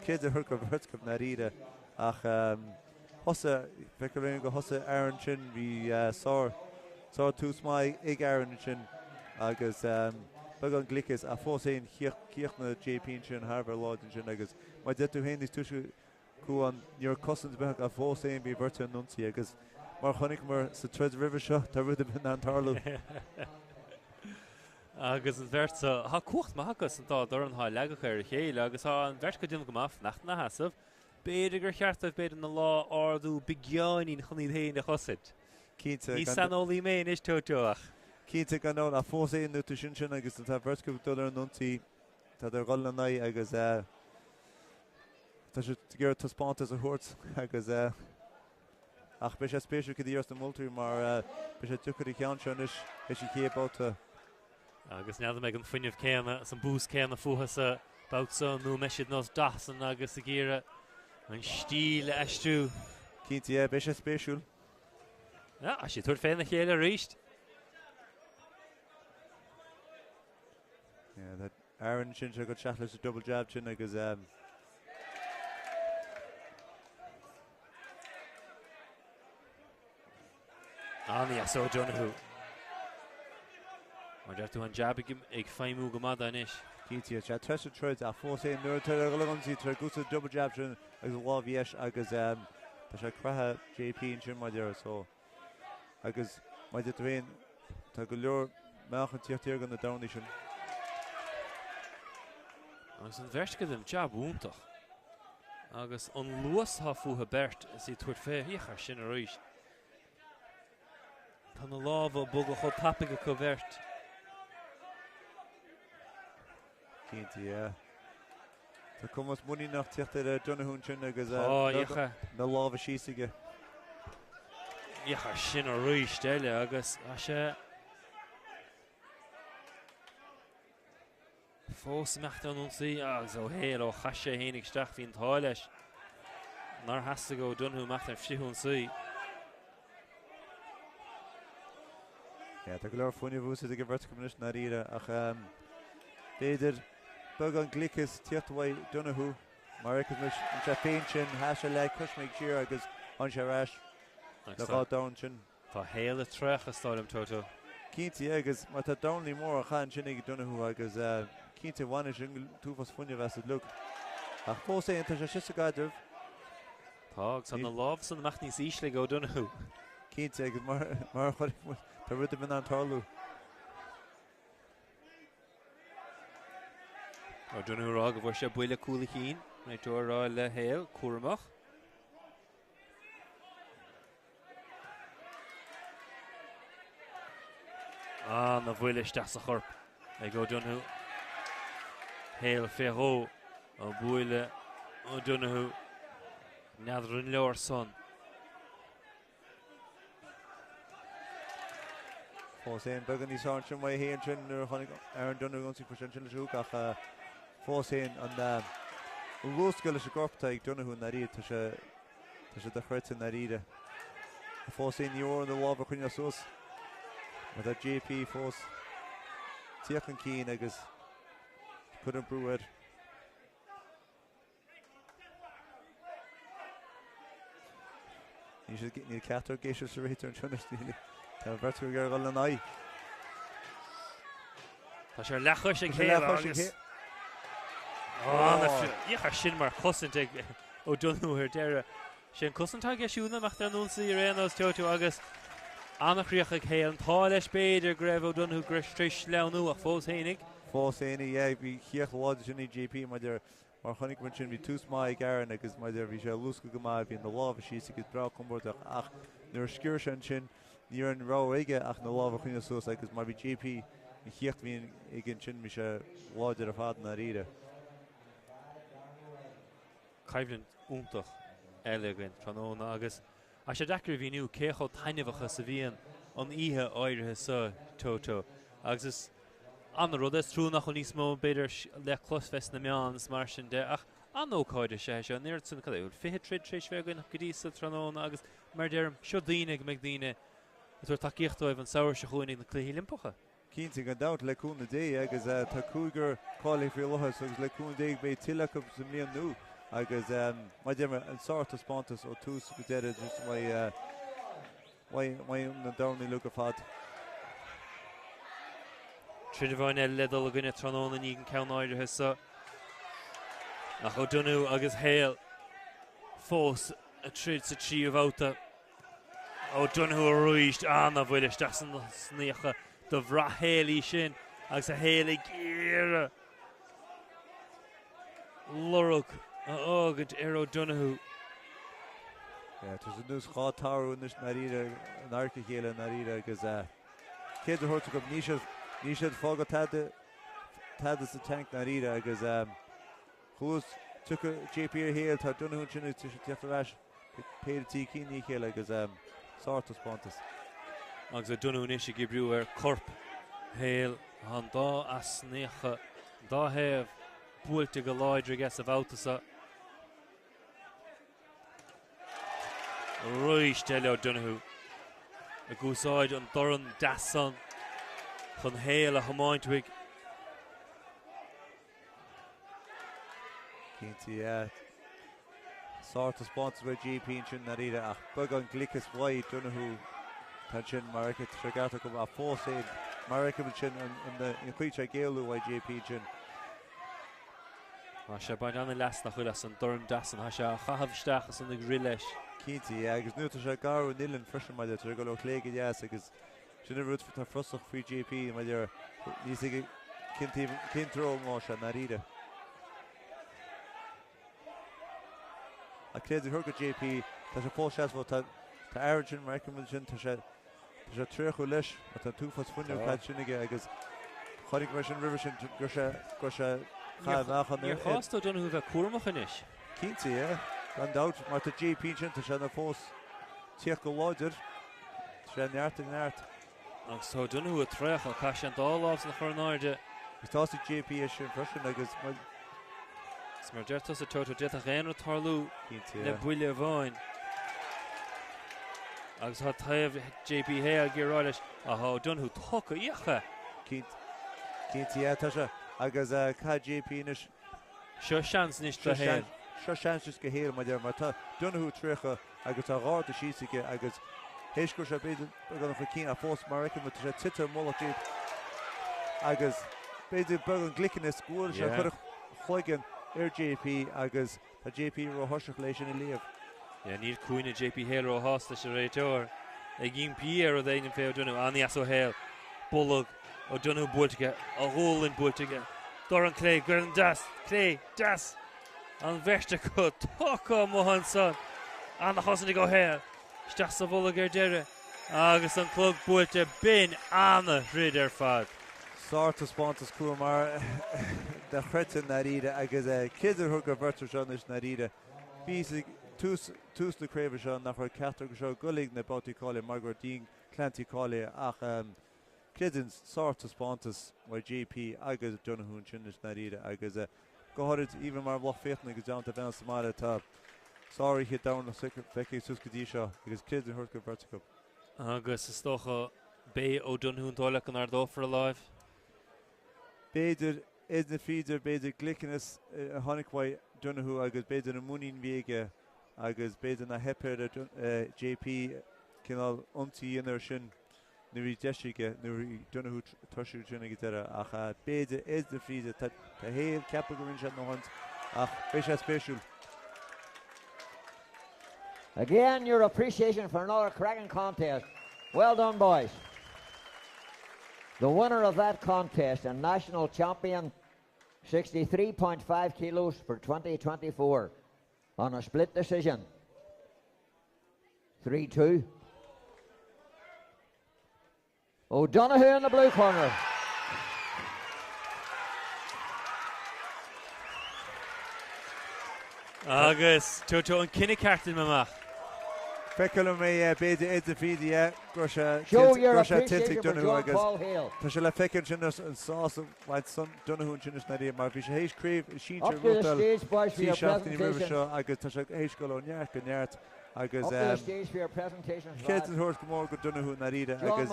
cid a thug go bhirtcom na ríide ach hosa feicilíonn go hosa Aaron sin bhí sár tús mai ag Aaron sin agus bag an glicas a fós éon cíoch na JP sin Harvard láidin sin agus mai de tú héanaí túisce go an níor cosint bheith a fós éon bhí bhirte an nunsaí agus mar chonig mar sa Tread River seo tá rud bin an tarlú. Agus an bhirta há cuacht maithachas an tá dor an há legacha ar chéile agus há an bhirt go dtíanamh go maith nach na hasamh beidir gur cheartah beidir na lá ardú beagáinín chunaí héin a chosid. Cínta ní sanolaí méin is tóteach. Cínta gan a fós éon nu tú sin agus tá bhirt go dul ar an nunsaí tá ar gáil na agus tá sé gur taspántas a thuirt agus ach be sé spéisiú go dtíos na multú mar be sé tuchar í ceann seis is sé chéabáta. Agus nead me an fuineh céanna san bús céanna fuhasa bása nó meisiad nás dasan agus a ggéire an stíl eistú. Cínta be sé spéisiúil. A sé tuair féin na chéile ríist. Aaron sin se go teach leis a double jab sin agus Aní as ó Donoghue. Mar deirtú an jab ag féimú go mada inis. Cínta se treis a treid a fós éon nuair tar a golansaí tar gúsa double jab sin agus lá bhíis agus tá sé crutha JP sin mai dear so agus mai de bhéin tá go leor meachan tíochttaíar gan na damnaí sin. Agus an bhirt go jab úntaach. Agus an luas há fuha bert is í tuair fé híchar sin a ríist. Tá na lábh bug a chu tapaige go bhirt. Cínta Tá cumas muí nach tíocht ar Donoghue sin agus na lábh síosaige. Iachar sin a ríist eile agus a sé Fós mecht an sí agus ó héal ó chaise hénig steach hín tá leis. Nar has to go Donahue mecht an fiún sí. Ja, tá go leor funne bhúsa ag bheirt communis na ríre ach béidir bug an glicas tíochtmhaid Donahue mar ag an se féin sin heise le cosméid siar agus an se ráis le gá dain sin. Tá héal a trech a stáilm Toto. Cínti agus mar tá dainlí mór a chaan sin ag Donahue agus cínti bhaine sin túfas funne bheits lug. Ach fós é tá se si a gaidirh. Tá san na láb san mecht níos ísle go Donahue. Cínti agus mar chuir tá rud a min an tarlú. Ó Donahue rá go bhfuir sé buile cúla cín, na tú rá le héal cuaramach. Na bhuiile isteach a chorp ag go Donahue. Héal féhó ó buile ó Donahue. Neadar an leor son. Fós éon began níos an sin mai héan sin ar chonig ar an Donahue gonsaí for sin sin leisúg ach fós éon an rúscail leis a gorpta ag Donahue na ríad tá sé de chreitin na ríide. Fós éon níor an bhábh chuine sús. With a JP fós tíoch an cín agus put an brúir. Ní ceatar géisio sa réitir an tunnastíli. Tá bhirtú gar gáil an áid. Tá sé lechuis ag héal agus. Íochar sin mar cosint ag ó Donahue ar deire. Sin cosintá geisiúna mecht an úlsaí réanás Toto agus annachríoch ag héal an tá leis beidir greibh ó Donahue greistris leanú a fós hénig. Fós hénig, bhí chiach láid sin í JP mar chonig man sin bhí tús mai garan agus maidir bhí sé lúsca go mai bhí na lábh síos agus bra cumbort ach nuair sciúr sin níor an rá aige ach na lábh chuine sús agus mar bhí JP i chiocht bhíon igen sin bhí sé láidir a fad na ríide. Caibhlann úntach eilegain tróna agus a sé dechar bhíú cécho tainnehacha sa bhíon an ihe áirithe sa Toto agus is an rud is trúnach chun níos mó beidir le closfest na meáns mar sin de ach an ócáide sé seo níir san cadúil fihe trééis bhegain go dtí sa tróna agus mar dearm seo daine go meid daine tuair takeíochtáibh an saoir se chuinnig na cluí limpocha. Cínta an dat leúna dé agus tá cúgur cálaí fé lochas agus leúna dé bé tiileach sa mlíon nó agus mai dearmar an sáirta spántas ó tús go dead just mai na dánaí lu a fad. Tríd bhain ledal a gine tróna ní an ceann áirithe sa ach ó Donahue agus héal fós a tríd sa trí bhóta ó Donahue roiist anna bhfuil isteach san sníocha do bhrá héalaí sin agus a héala géire lorug a ágad ar ó Donahue. Tá nús chátáú na ríide an arca chéile na ríide agus céad a thuirta go ní siad fágad tada sa tank na ríide agus chús tu JP ar héal tá Donahue sin tu sé teachtarráis péidirtí cíní chéile agus sáirta spántas. Agus a Donahue is go briú ar corp héal an dá a snécha dá héamh búilte go láidir gas a bhátasa. Roiist eile ó Donahue a gúsáid an doran dasan chun héal a chamáintúig. Cínti sáirta spántas bfuil JP sin na ríide ach bug an glicas bhaid Donahue tá sin mar aice tregata go a fós éad mar aice sin in chuite géalú bhaid JP sin. Tá sé bain anna leas nach chuile an doran dasan tá sé a chahabhsteach san ag ri leis. Cínti agus nuúta sé garú nilan frisin maidir tar go le léige deas agus sinna rud tá frosach faoi JP maidir níos cintró má se na ríide. A créidir thug go JP tá sé fós seasfá tá airad sin mar aice sin tá sé tríochú leis a tá túfas fuinneú cad sinige agus choirigh mar sin river sin go sé chaimhachan Níor chástó Donahue bheith cuaramach inis. Cínti an dat mar tá JP sin tá sé na fós tíoch go láidir sé neart. Agus tá Donahue a tréach a cai an dálábs na chornáide Tá sa JP is sin freisin agus Smar deirtas a tóta deita réan tarlú le buile bháin. Agus tá taobh JP hé a gíráilis a há donú tóca íocha. Cínti tá se agus cá JP is seo seans níos le héir. Seo seans is go héir maidir mar tá donú trícha agus tá rád a síige agus héisgur se beidir gan fa cí a fós mar recin sé titar mollatí agus beidir bag an glicin is scúil se chu chuigen JP agus tá JP ro hoiseach leis sin i líomh. Níl cuaine JP héir ó hásta se réiteir ag gin píar ó dhéanaan fé dunú aní as ó héil bolog ó dunú builtige a hólinn builtige. Dor an clé gur an clé das an bheiste go tóca mohan son an hosan go héil steach sa bholag ar deire agus an clog builte bin anna rid ar fad. Sarta spántas cuam mar de chretin na ríide agus cididir thug go bhirtar seán is na ríide. Bhí tús na créimh seán nach chuir cetar go seo golig na bátíáile mar gur dín clantíáile ach Cridin sarta spántas mar JP agus Donahún sin is na ríide agus goharid even mar bhlach fétna agus down ta bhean samáile tá sáirí hit down na feici suscadí seo agus Cridin thug go bhirtar go. Agus is tócha bé ó Donahún tála an ardófar a láimh. Beidir is na feeder beidir glickenis honigwai Donahú agus beidir na munin viige agus beidir na hepper JP kinal umti inner sin nuri deschige nuri Donahú toshu jinnig dera ach beidir is na feeder ta heel capital chat no hand ach bisha special. Again, your appreciation for another cracking contest. Well done, boys. The winner of that contest and national champion, 63.5 kilos for 2024 on a split decision. 3-2. O'Donoghue in the blue corner. Agus, Toto an cinenne cartain mamach. Feculum me beidir is the feed show your appreciation for John Paul Hale. Tá se le fecin sin an sás bhaid son Donahún sin is naí mar bhí sé hééis críomh sin up to the stage, boys, for your presentation. Seo agus tá se hééis go neart go neart agus up to the stage for your presentation. Chéad an thuir go mór go Donahún na ríide agus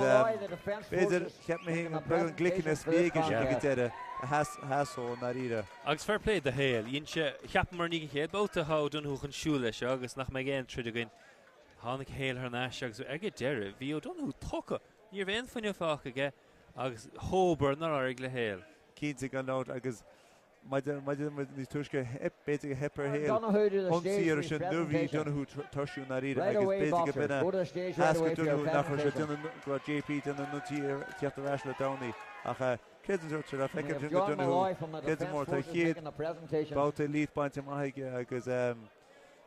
beidir ceap me hí an glickenas bíige sin go deire a hasó na ríide. Agus fair play de Hale, íon se cheap mar ní chéad bóta há Donahú chun siúla se agus nach me géan tríd again. Hánig héil ar náis agus ag deire bhí ó Donahú tóca níor bhéon faoine fách aige agus hóbar nar airg le héil. Cínta gan náid agus maidir ní tuisce beidir hepper héil onsaí ar sin nuhí Donahú tuisiú na ríide agus beidir go bine hasca Donahú nach se go JP duna nutí teachtar eis le dánaí ach Céidir se le feiceann sin go Donahú Céidir mór tá chéad báta líad bainte maithaige agus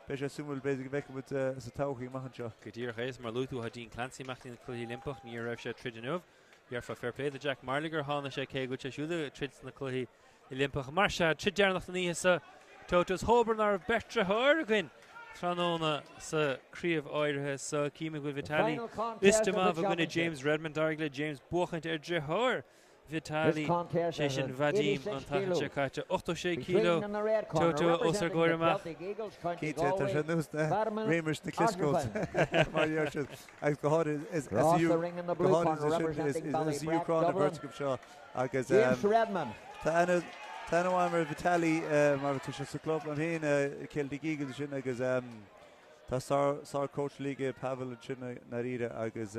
Beis sumul beidir veice mit sa tauchaí maihan seo. Go dtír chééis mar lútú a dín clansaí meachtaí na cluí limpach ní raibh sé tridanmh, Bhear fa fair play de Jack Marliger hána sé cé go siúla trid na cluí I limpach mar se tridearnach na níhasa Totas hóbar ar betre thir again Tróna sa críomh áirithe sa cíime go Vitali. Istamá bh James Redmond argla James buchaint ar drithir Vitali sé sin Vadim an tacha caite 86 kilo Toto osar goirma Cíte tá sé nús na réimers na cliscót mar dhear sin agus go háir is Ucrán a verticum seo agus James Redmond Tá mar Vitali mar tu se sa club an héin céiltí gígal sin agus tá sár coach líige Pavel sin na ríide agus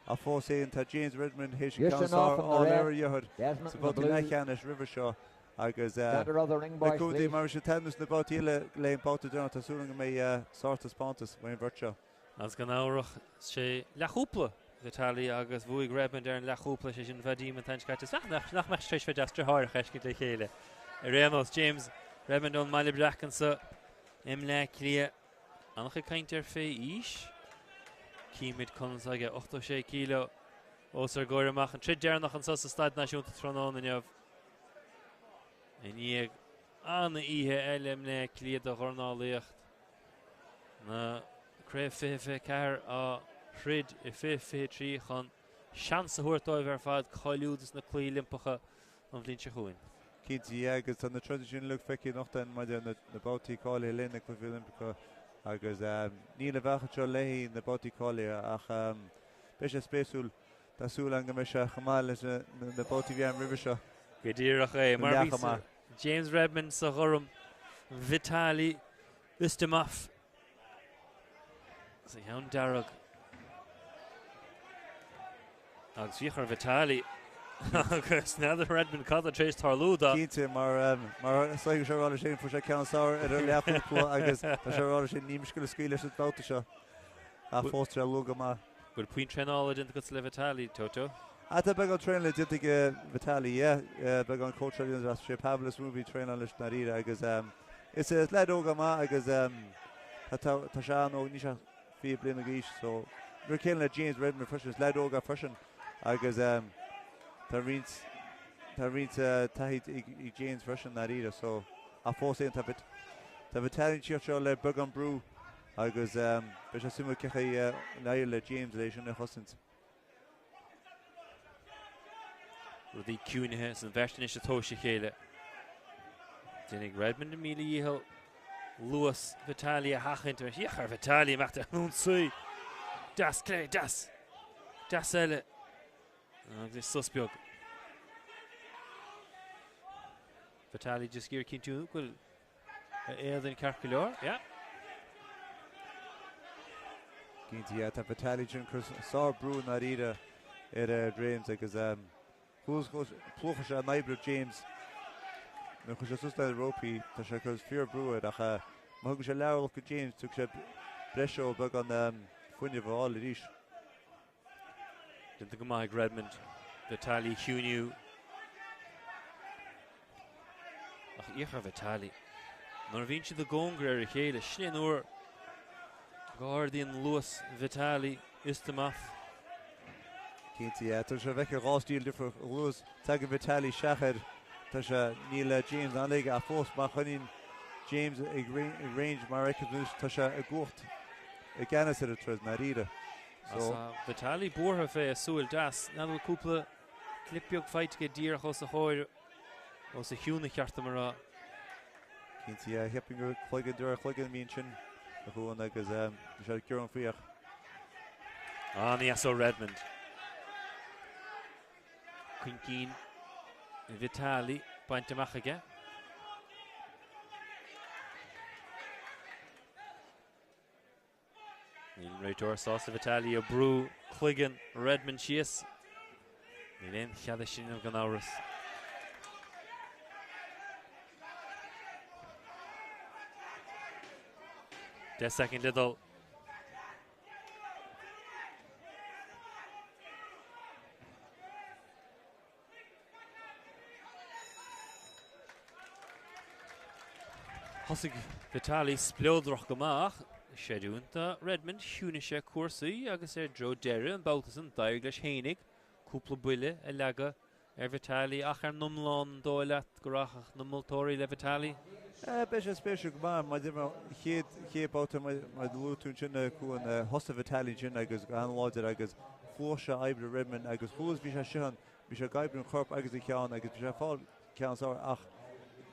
a fós éon tá James Redmond hééis an leir dheochad sa bud lechanis river seo agus chuí mar se tennis na bátíile léon báta duna tásúla go mé sátas pantas mé bhirt. As gan áireach sé leúpla Vitali agus bhuaigh Redmond ar an leúpla sé sin bhadím an taincaite nach me trééis fé deastra háir cheisci le chéile. I réamos James Redmond ón maiile brachan sa im le clia annach caint ar fé ís. Cíimiid chun aige 86 kilo osar goirach an tridearnach an sa stad náisiúnta Tróna inniuh. Iníag anna ihe eile le clia do Dornálaíocht. Na créibh fé ceair a thrid I fé trí chun seans a thuirtáibh ar fad cáiliúdas na cluí limpacha an bhíonn se chuin. Cínti agus an na tradiisiún le feici nach den mar na bátaí cála léna chu Olympica agus níl a bhecha teo léhí na bátaí cála ach beis a spéisiúil tásúil an go me se chamáil leis na bátaí bhíam ribh seo. Go dtíach é mar James Redmond sa chorm Vitaly Ustimov. Sa cheann darag. Agus bhíochar Vitaly. Agus neidir Redmond cad a trééis tarlúda. Cínte mar saigh se rála sin fu sé ceann saoir ar a leapú agus tá sé rála sin níimscoil scuil leis an báta seo a fóstra lúga má. Bhfuil puint treála dinta go le Vitaly, Toto? Tá beag an trein le dinta Vitaly, beag an coachíon as sé Pavlos Ruby trein leis na ríre agus is le óga má agus tá se an ó ní se fi blin a gís, so nuair céan le James Redmond freisin le óga freisin agus tá rint taid i James freisin na ríre, so a fós éon tá Vitaly tíocht seo le beag an brú agus beis a suma cecha leir le James leis sin na chosint. Rudí cúnithe san bheirtain is atóise chéile. Dénig Redmond míle díhil Lewis Vitaly a hachint ar hiachar Vitaly mecht a hún suí. Das clé, das eile. Agus is susbeag. Vitaly just gír cintú goil éad an cearc go leor, ja. Cínti tá Vitaly sin sár brú na ríre ar James agus plúcha se naibre James na chu sé susta Rópaí tá sé chus fear brúid ach má go sé leabhal go James tu sé breisio bag an fuinne bháil ríis. Dinta go maith Redmond Vitaly hiúniu. Ach íochar Vitaly. Nor bhíonn siad a góngra ar a chéile snin uair Guardian Lewis Vitaly Ustimov. Cínti tá sé bheith rástíil difra Lewis tag Vitaly seachar tá sé níl James anlaige a fós má chunín James ag range mar recogniús tá sé a gcucht i gceannas ar a tras na ríre. Vitaly buórtha fé a súil das nadal cúpla clipbeag feit go dír os a háir os a hiúna cheartta marrá. Cínti heaping gur chluigean dúir chluigean míon sin a chuan agus sé cear an fríoch. Ní asó Redmond. Cuincín Vitaly bainteach aige. Níl réitor sásta Vitaly a brú chluigean Redmond síos. Níl éon cheada sin gan áras. De second lidal. Hosig Vitaly splódroch gomaach séúnta Redmond hiúne sé cuasaí agus dro deire an bautas an dair leis hénig cúpla buile a lega Vitaly ach numlán dóile goraach numultóirí le Vitaly. Beis a spéisiú go má chéabáta mai lúún sinna chuan hosta Vitaly sin agus go anláidir agus fuaise ebre Redmond agus chuas bhí sé sian bhí sé gaibbrún chorp agus i ceann agus bhí sé fáil ceanná ach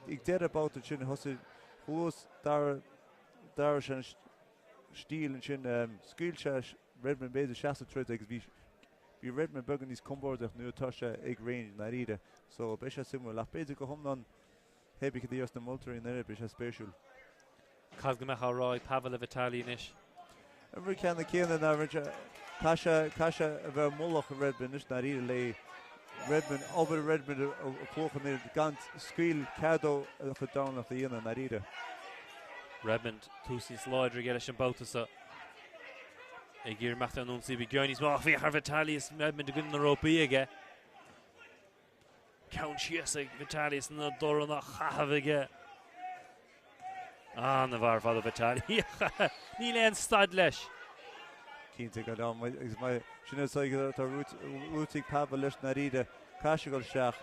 ag deirabáta sin hosta chuas dar sin stíl sin scuilte Redmond béidir 63 agus bhí Redmond began níos combordach nuairtá sé ag range na ríide, so beis sé simú lech béidir go thomlan hebí go dtíos na multarí na beis sé spéisiúil. Cad go meach ráid Pavel le Vitaly inis. Bhí ceanna céanna ná tá sé a bheith mullach Redmond is na ríide le Redmond obair Redmond a plóchan ir gant scuil cadó a chu dánach íana na ríide. Redmond túsí sláidre geile sin bátasa. I gír meachta an únsí bhí geanníos má bhí ar Vitaly is Redmond a gunn na Rópaí aige. Count síos ag Vitaly is na dóranna chahabhaige. Na bhar fád Vitaly. Ní leon stad leis. Cínta go dám agus mai sinna saige tá rútaigh Pavel leis na ríide caiise go seach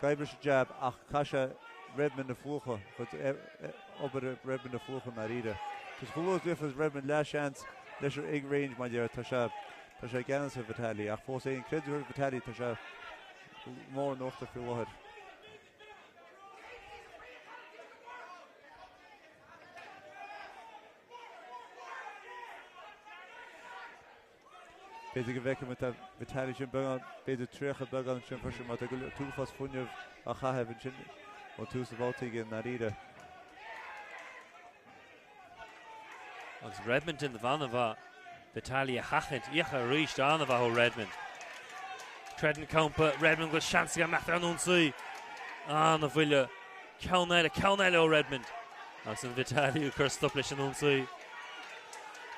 gaibre sé jab ach caiise Redmond na fucha obair Redmond na fucha na ríide. Tus chuús difas Redmond leis seans leis ag range mai dear tá sé gceannas a Vitaly ach fós éon creidúir Vitaly tá sé more enough to feel ahead. Beidir go bhfeiceann mit a Vitaly sin beagán, beidir tríocha beagán sin freisin mar go túfas fuinneamh a chaithebh sin ó tús a bháltaigh na ríide. Agus Redmond in the van of Vitaly a hachint, Icha reached on of Redmond. Treading Campa, Redmond with chance to get Matthew Nunsi. On the Villa, Caunello Redmond. Agus in Vitaly who cursed up Lish Nunsi.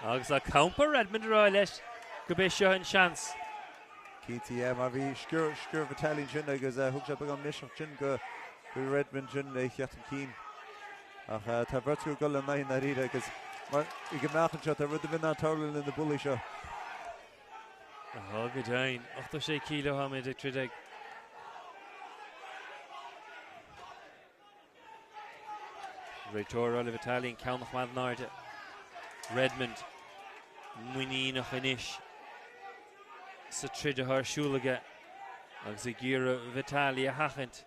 Agus a Campa Redmond Royalish. Gabisha and chance. Keaty, mar bhí scúr Vitaly sin agus thug sé beagán misneach sin go Redmond sin cheachtain cín. Ach tá bhirtú go le nain na ríide agus mar I go meachchan seo tá rud a bhí ná tarlainn in the bully seo. Good dain, 86 kilo hamid ag trideg. Reitor Oliver Vitaly in Count of Madnard. Redmond, Muini nach Inish. Sa trid a haar Shulaga. Agus a gira Vitaly a hachint.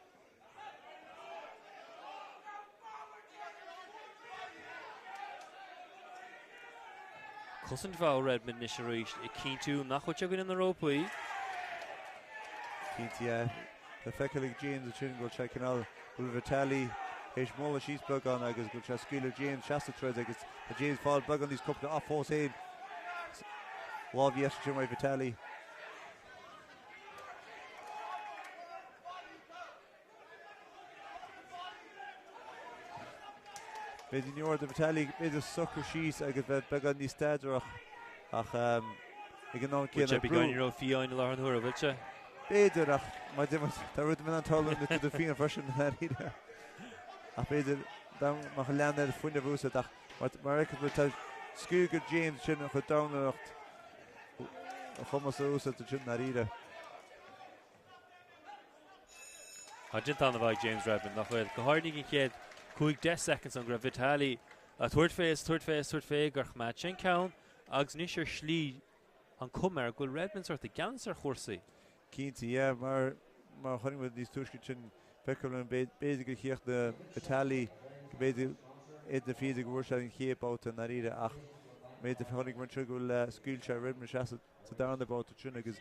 Cousin Val Redmond nish a reached a keen to nach what you're in the rope. Keaty, the Fekelig James the chin go checking out with Vitaly. He's more she's bug on agus go chas Skeeler James Shasta threads agus the James fall bug on these couple of off horse aid. Love yes to my Vitaly. Beidir níor de Vitaly beidir sucker she's agus bug on these stads ach ag ná céan be going your fiáin lá an thura bhilse. Beidir ach má dimmas tá rud man an talún na de fian freisin na ríide. Ach beidir dá má go leanna de fuinne bhúsa ach mar ag tá Skeeler James sin a chu Dornálaíocht a chumas a úsa de sin na ríide. Hajint an bhaid James Redmond nach bhfuil go háirnig in chéad 10 seconds on Graf Vitaly a third phase garch match in count agus nisher slí an cummer go Redmond sort the ganser chorsaí. Keaty, mar chunig with these tuisci sin feicil an basic cheach de Vitaly beidir the fiide go bhfuair an chéap out na ríide ach méid de chunig mar tru go scuilte Redmond seasa sa down about sin agus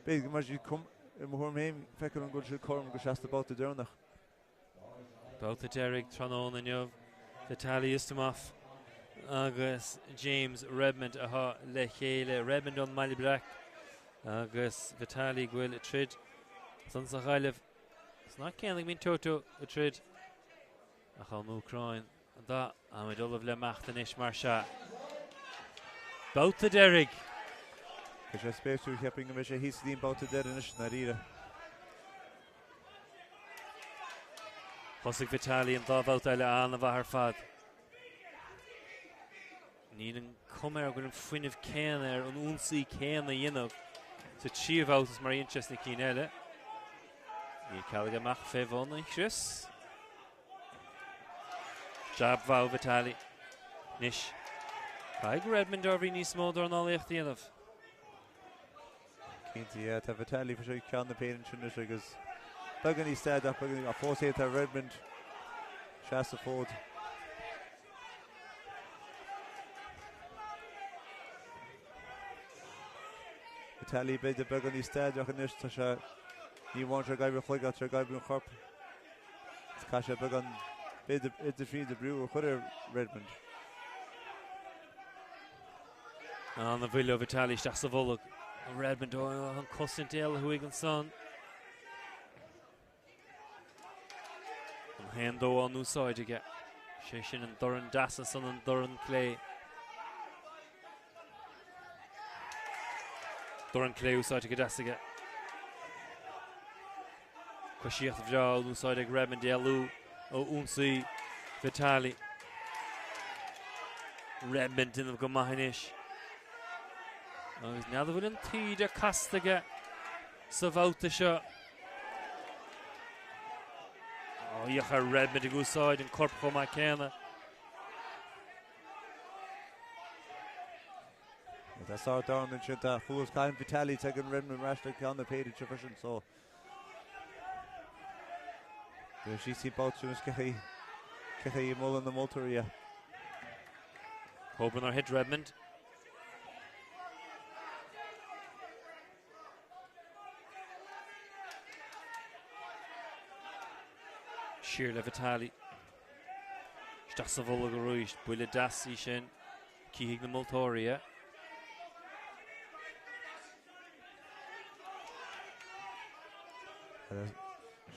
beidir mar cum I mhór méim feicil an go sin chom go seasta about the downach. Both the Derek Tranon and Yov Vitaly Istamov agus James Redmond aha le chéile Redmond on Mali Black agus Vitaly gwil a trid san sa chaileh it's not ceannig mín toto a trid a cha múcráin da a mi dulh le machtan ish mar se Both the Derek Is sé spéisiú cheaping me sé híslín bout the Derek inis na ríide. Hosig Vitaly an dábhaut eile an a bhahar fad. Ní an cumar gur an fuineh céan an únsaí céan a dhéanamh sa tíomhhaut is mar inchas na cín eile. Ní cailg amach féhón na chris. Jab bhá Vitaly. Nish. Caig Redmond orhí níos mó Dornálaíocht dhéanamh. Keaty, tá Vitaly for sure ceann na péan sin agus Buggan he said up a force here to Redmond. Shasta Ford. Vitaly bid the Buggan he said up in this to you want your guy with flag out your guy being harp. Kasha Buggan bid the defeat the brew or Redmond. On the Villa Vitaly Shasta Volok. Redmond on Costintel Huigan son. Hendo on new side again. Shishin and Doran Dasson and Doran Clay. Doran Clay who side to get again. Kwashiach of Jal who side to Redmond Yellow. O Unsi Vitaly. Redmond in the Gomahinish. Now the William Tida Castiga. Savautisha. Oh, you have Redmond to go side and Corpo McKenna. That's our down and shit. Fool's kind Vitaly taking Redmond Rashtak on the page of so She see Bouchers Kehi Mullen the Multeria. Hoping our hit Redmond. Sheerle Vitali. Stasavola Garuish, Bulla Dassi Shin, Kihig the Multoria.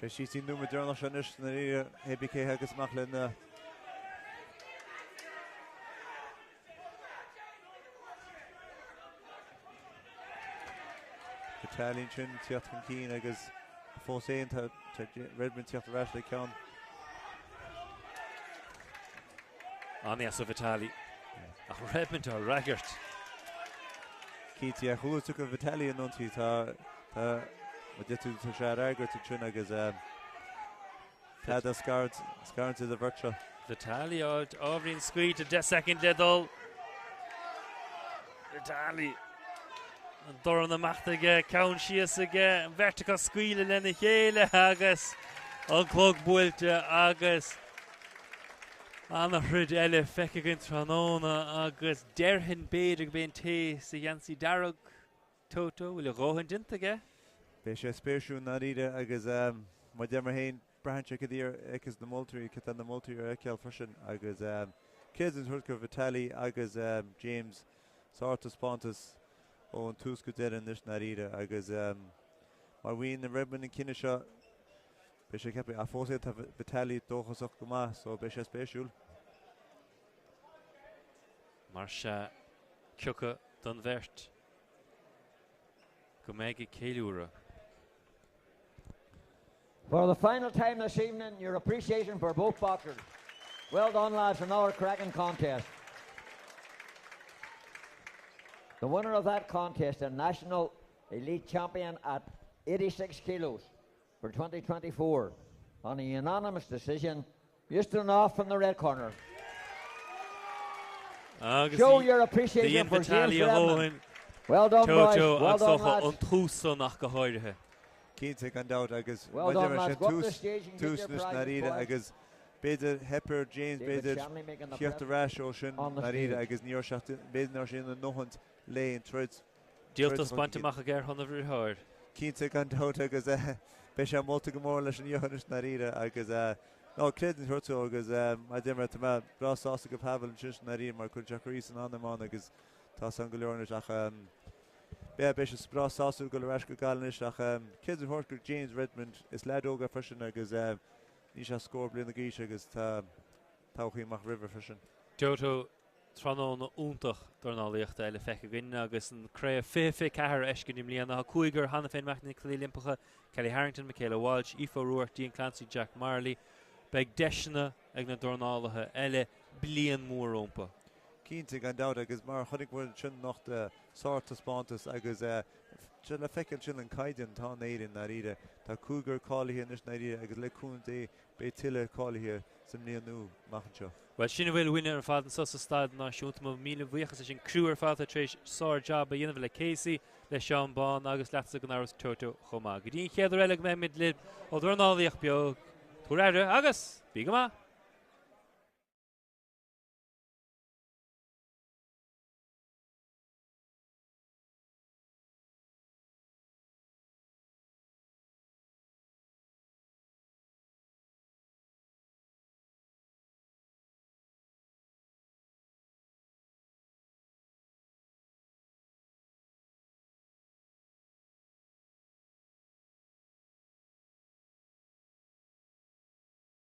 She's seen Numa Journal Shanish, the HBK Haggis Macklin. Italian Chin, Tiathan Keen, I guess, Fossane to Redmond Tiathan Rashley Khan. Anias of Vitali. Redmond or Raggart. Keatia, who took a Vitali and Nunti, but yet to share Raggart to Chin, I guess, Tada Scarns is a virtual. Vitali out over in squeeze to the second little. Vitali. And Doran the Machtige, Count Shias again, vertical squeal and then the Hele Agus. Unclog Builte Agus. Anna Rid Elle Fekigin Tranona Agus. Derhin Bedig Ben Te, Yancy Darrog Toto, will you go and dintage? Besha Spearshu Narida Agus, my Demerhain branch Ekadir, Ekis the Multri, Katan the Multri or Ekel Fushin, Agus, Kids in Turka Vitali, Agus, James, Sartus Pontus. On two scooters in this narida, I guess. My win the Redmond and Kinisha. Bishop Cappy, I force it to Vitali Dohosok Guma, so Bishop Special. Marsha Kuka Dunvert. Gomegi Kailura. For the final time this evening, your appreciation for both boxers. Well done, lads, another cracking contest. The winner of that contest, a national elite champion at 86 kilos for 2024. On a unanimous decision, Justinov from the red corner. Show your appreciation for James Redmond. Well done, boys. Well done, lads. Keen to get out, I guess. Well done, lads. Go up the stage and two get your prizes, I guess. Beda Hepper, James Beda, Kjert Rash Ocean, Narida, I guess, near Shafton, Beda Norshin, and Nohunt, Lane, Treads. Diltos Bantamweight again on the very hard. Keen to get out, I guess, Besha Multigamorlish and Johannes Narida, I guess, no, Credit Hurto, I guess, my dimmer to my brass sausage of Havel and Shish Narida, Marco Jackeries and on them on, I guess, Tassangulornish, Bear Bishop's brass sausage, Gulrashka Galnish, Kids and Horker, James Redmond, is Ladoga Fishing, I guess, Nisha score blin the Geisha is Tauchi Mach River fishing. Toto Tranon Untach Dornálaíocht ele feke gin agus an crea fefe cahar eskin Liana Kuiger Hannafin Machnik Limpocha Kelly Harrington Michaela Walsh Ifo Ruart Dean Clancy Jack Marley Beg Deshna Egna Dornálaíocht ele blian moor ompa. Keen to get out agus mar chonig word chin noch the sort of spontus agus Chilla feckin chillin kaidin tá neidin narida tá cougar calli here nish narida agus le kunde be tilla calli here some near new machancho. Well, Shinna will win and faden sussa stad na shoot mo mile vichas in crewer father trace sore job by Yenville Casey le Sean Bon agus latsa ganaros Toto Choma. Gidin cheador eleg me midlib o Dornálaíocht bio. Turare agus bigama.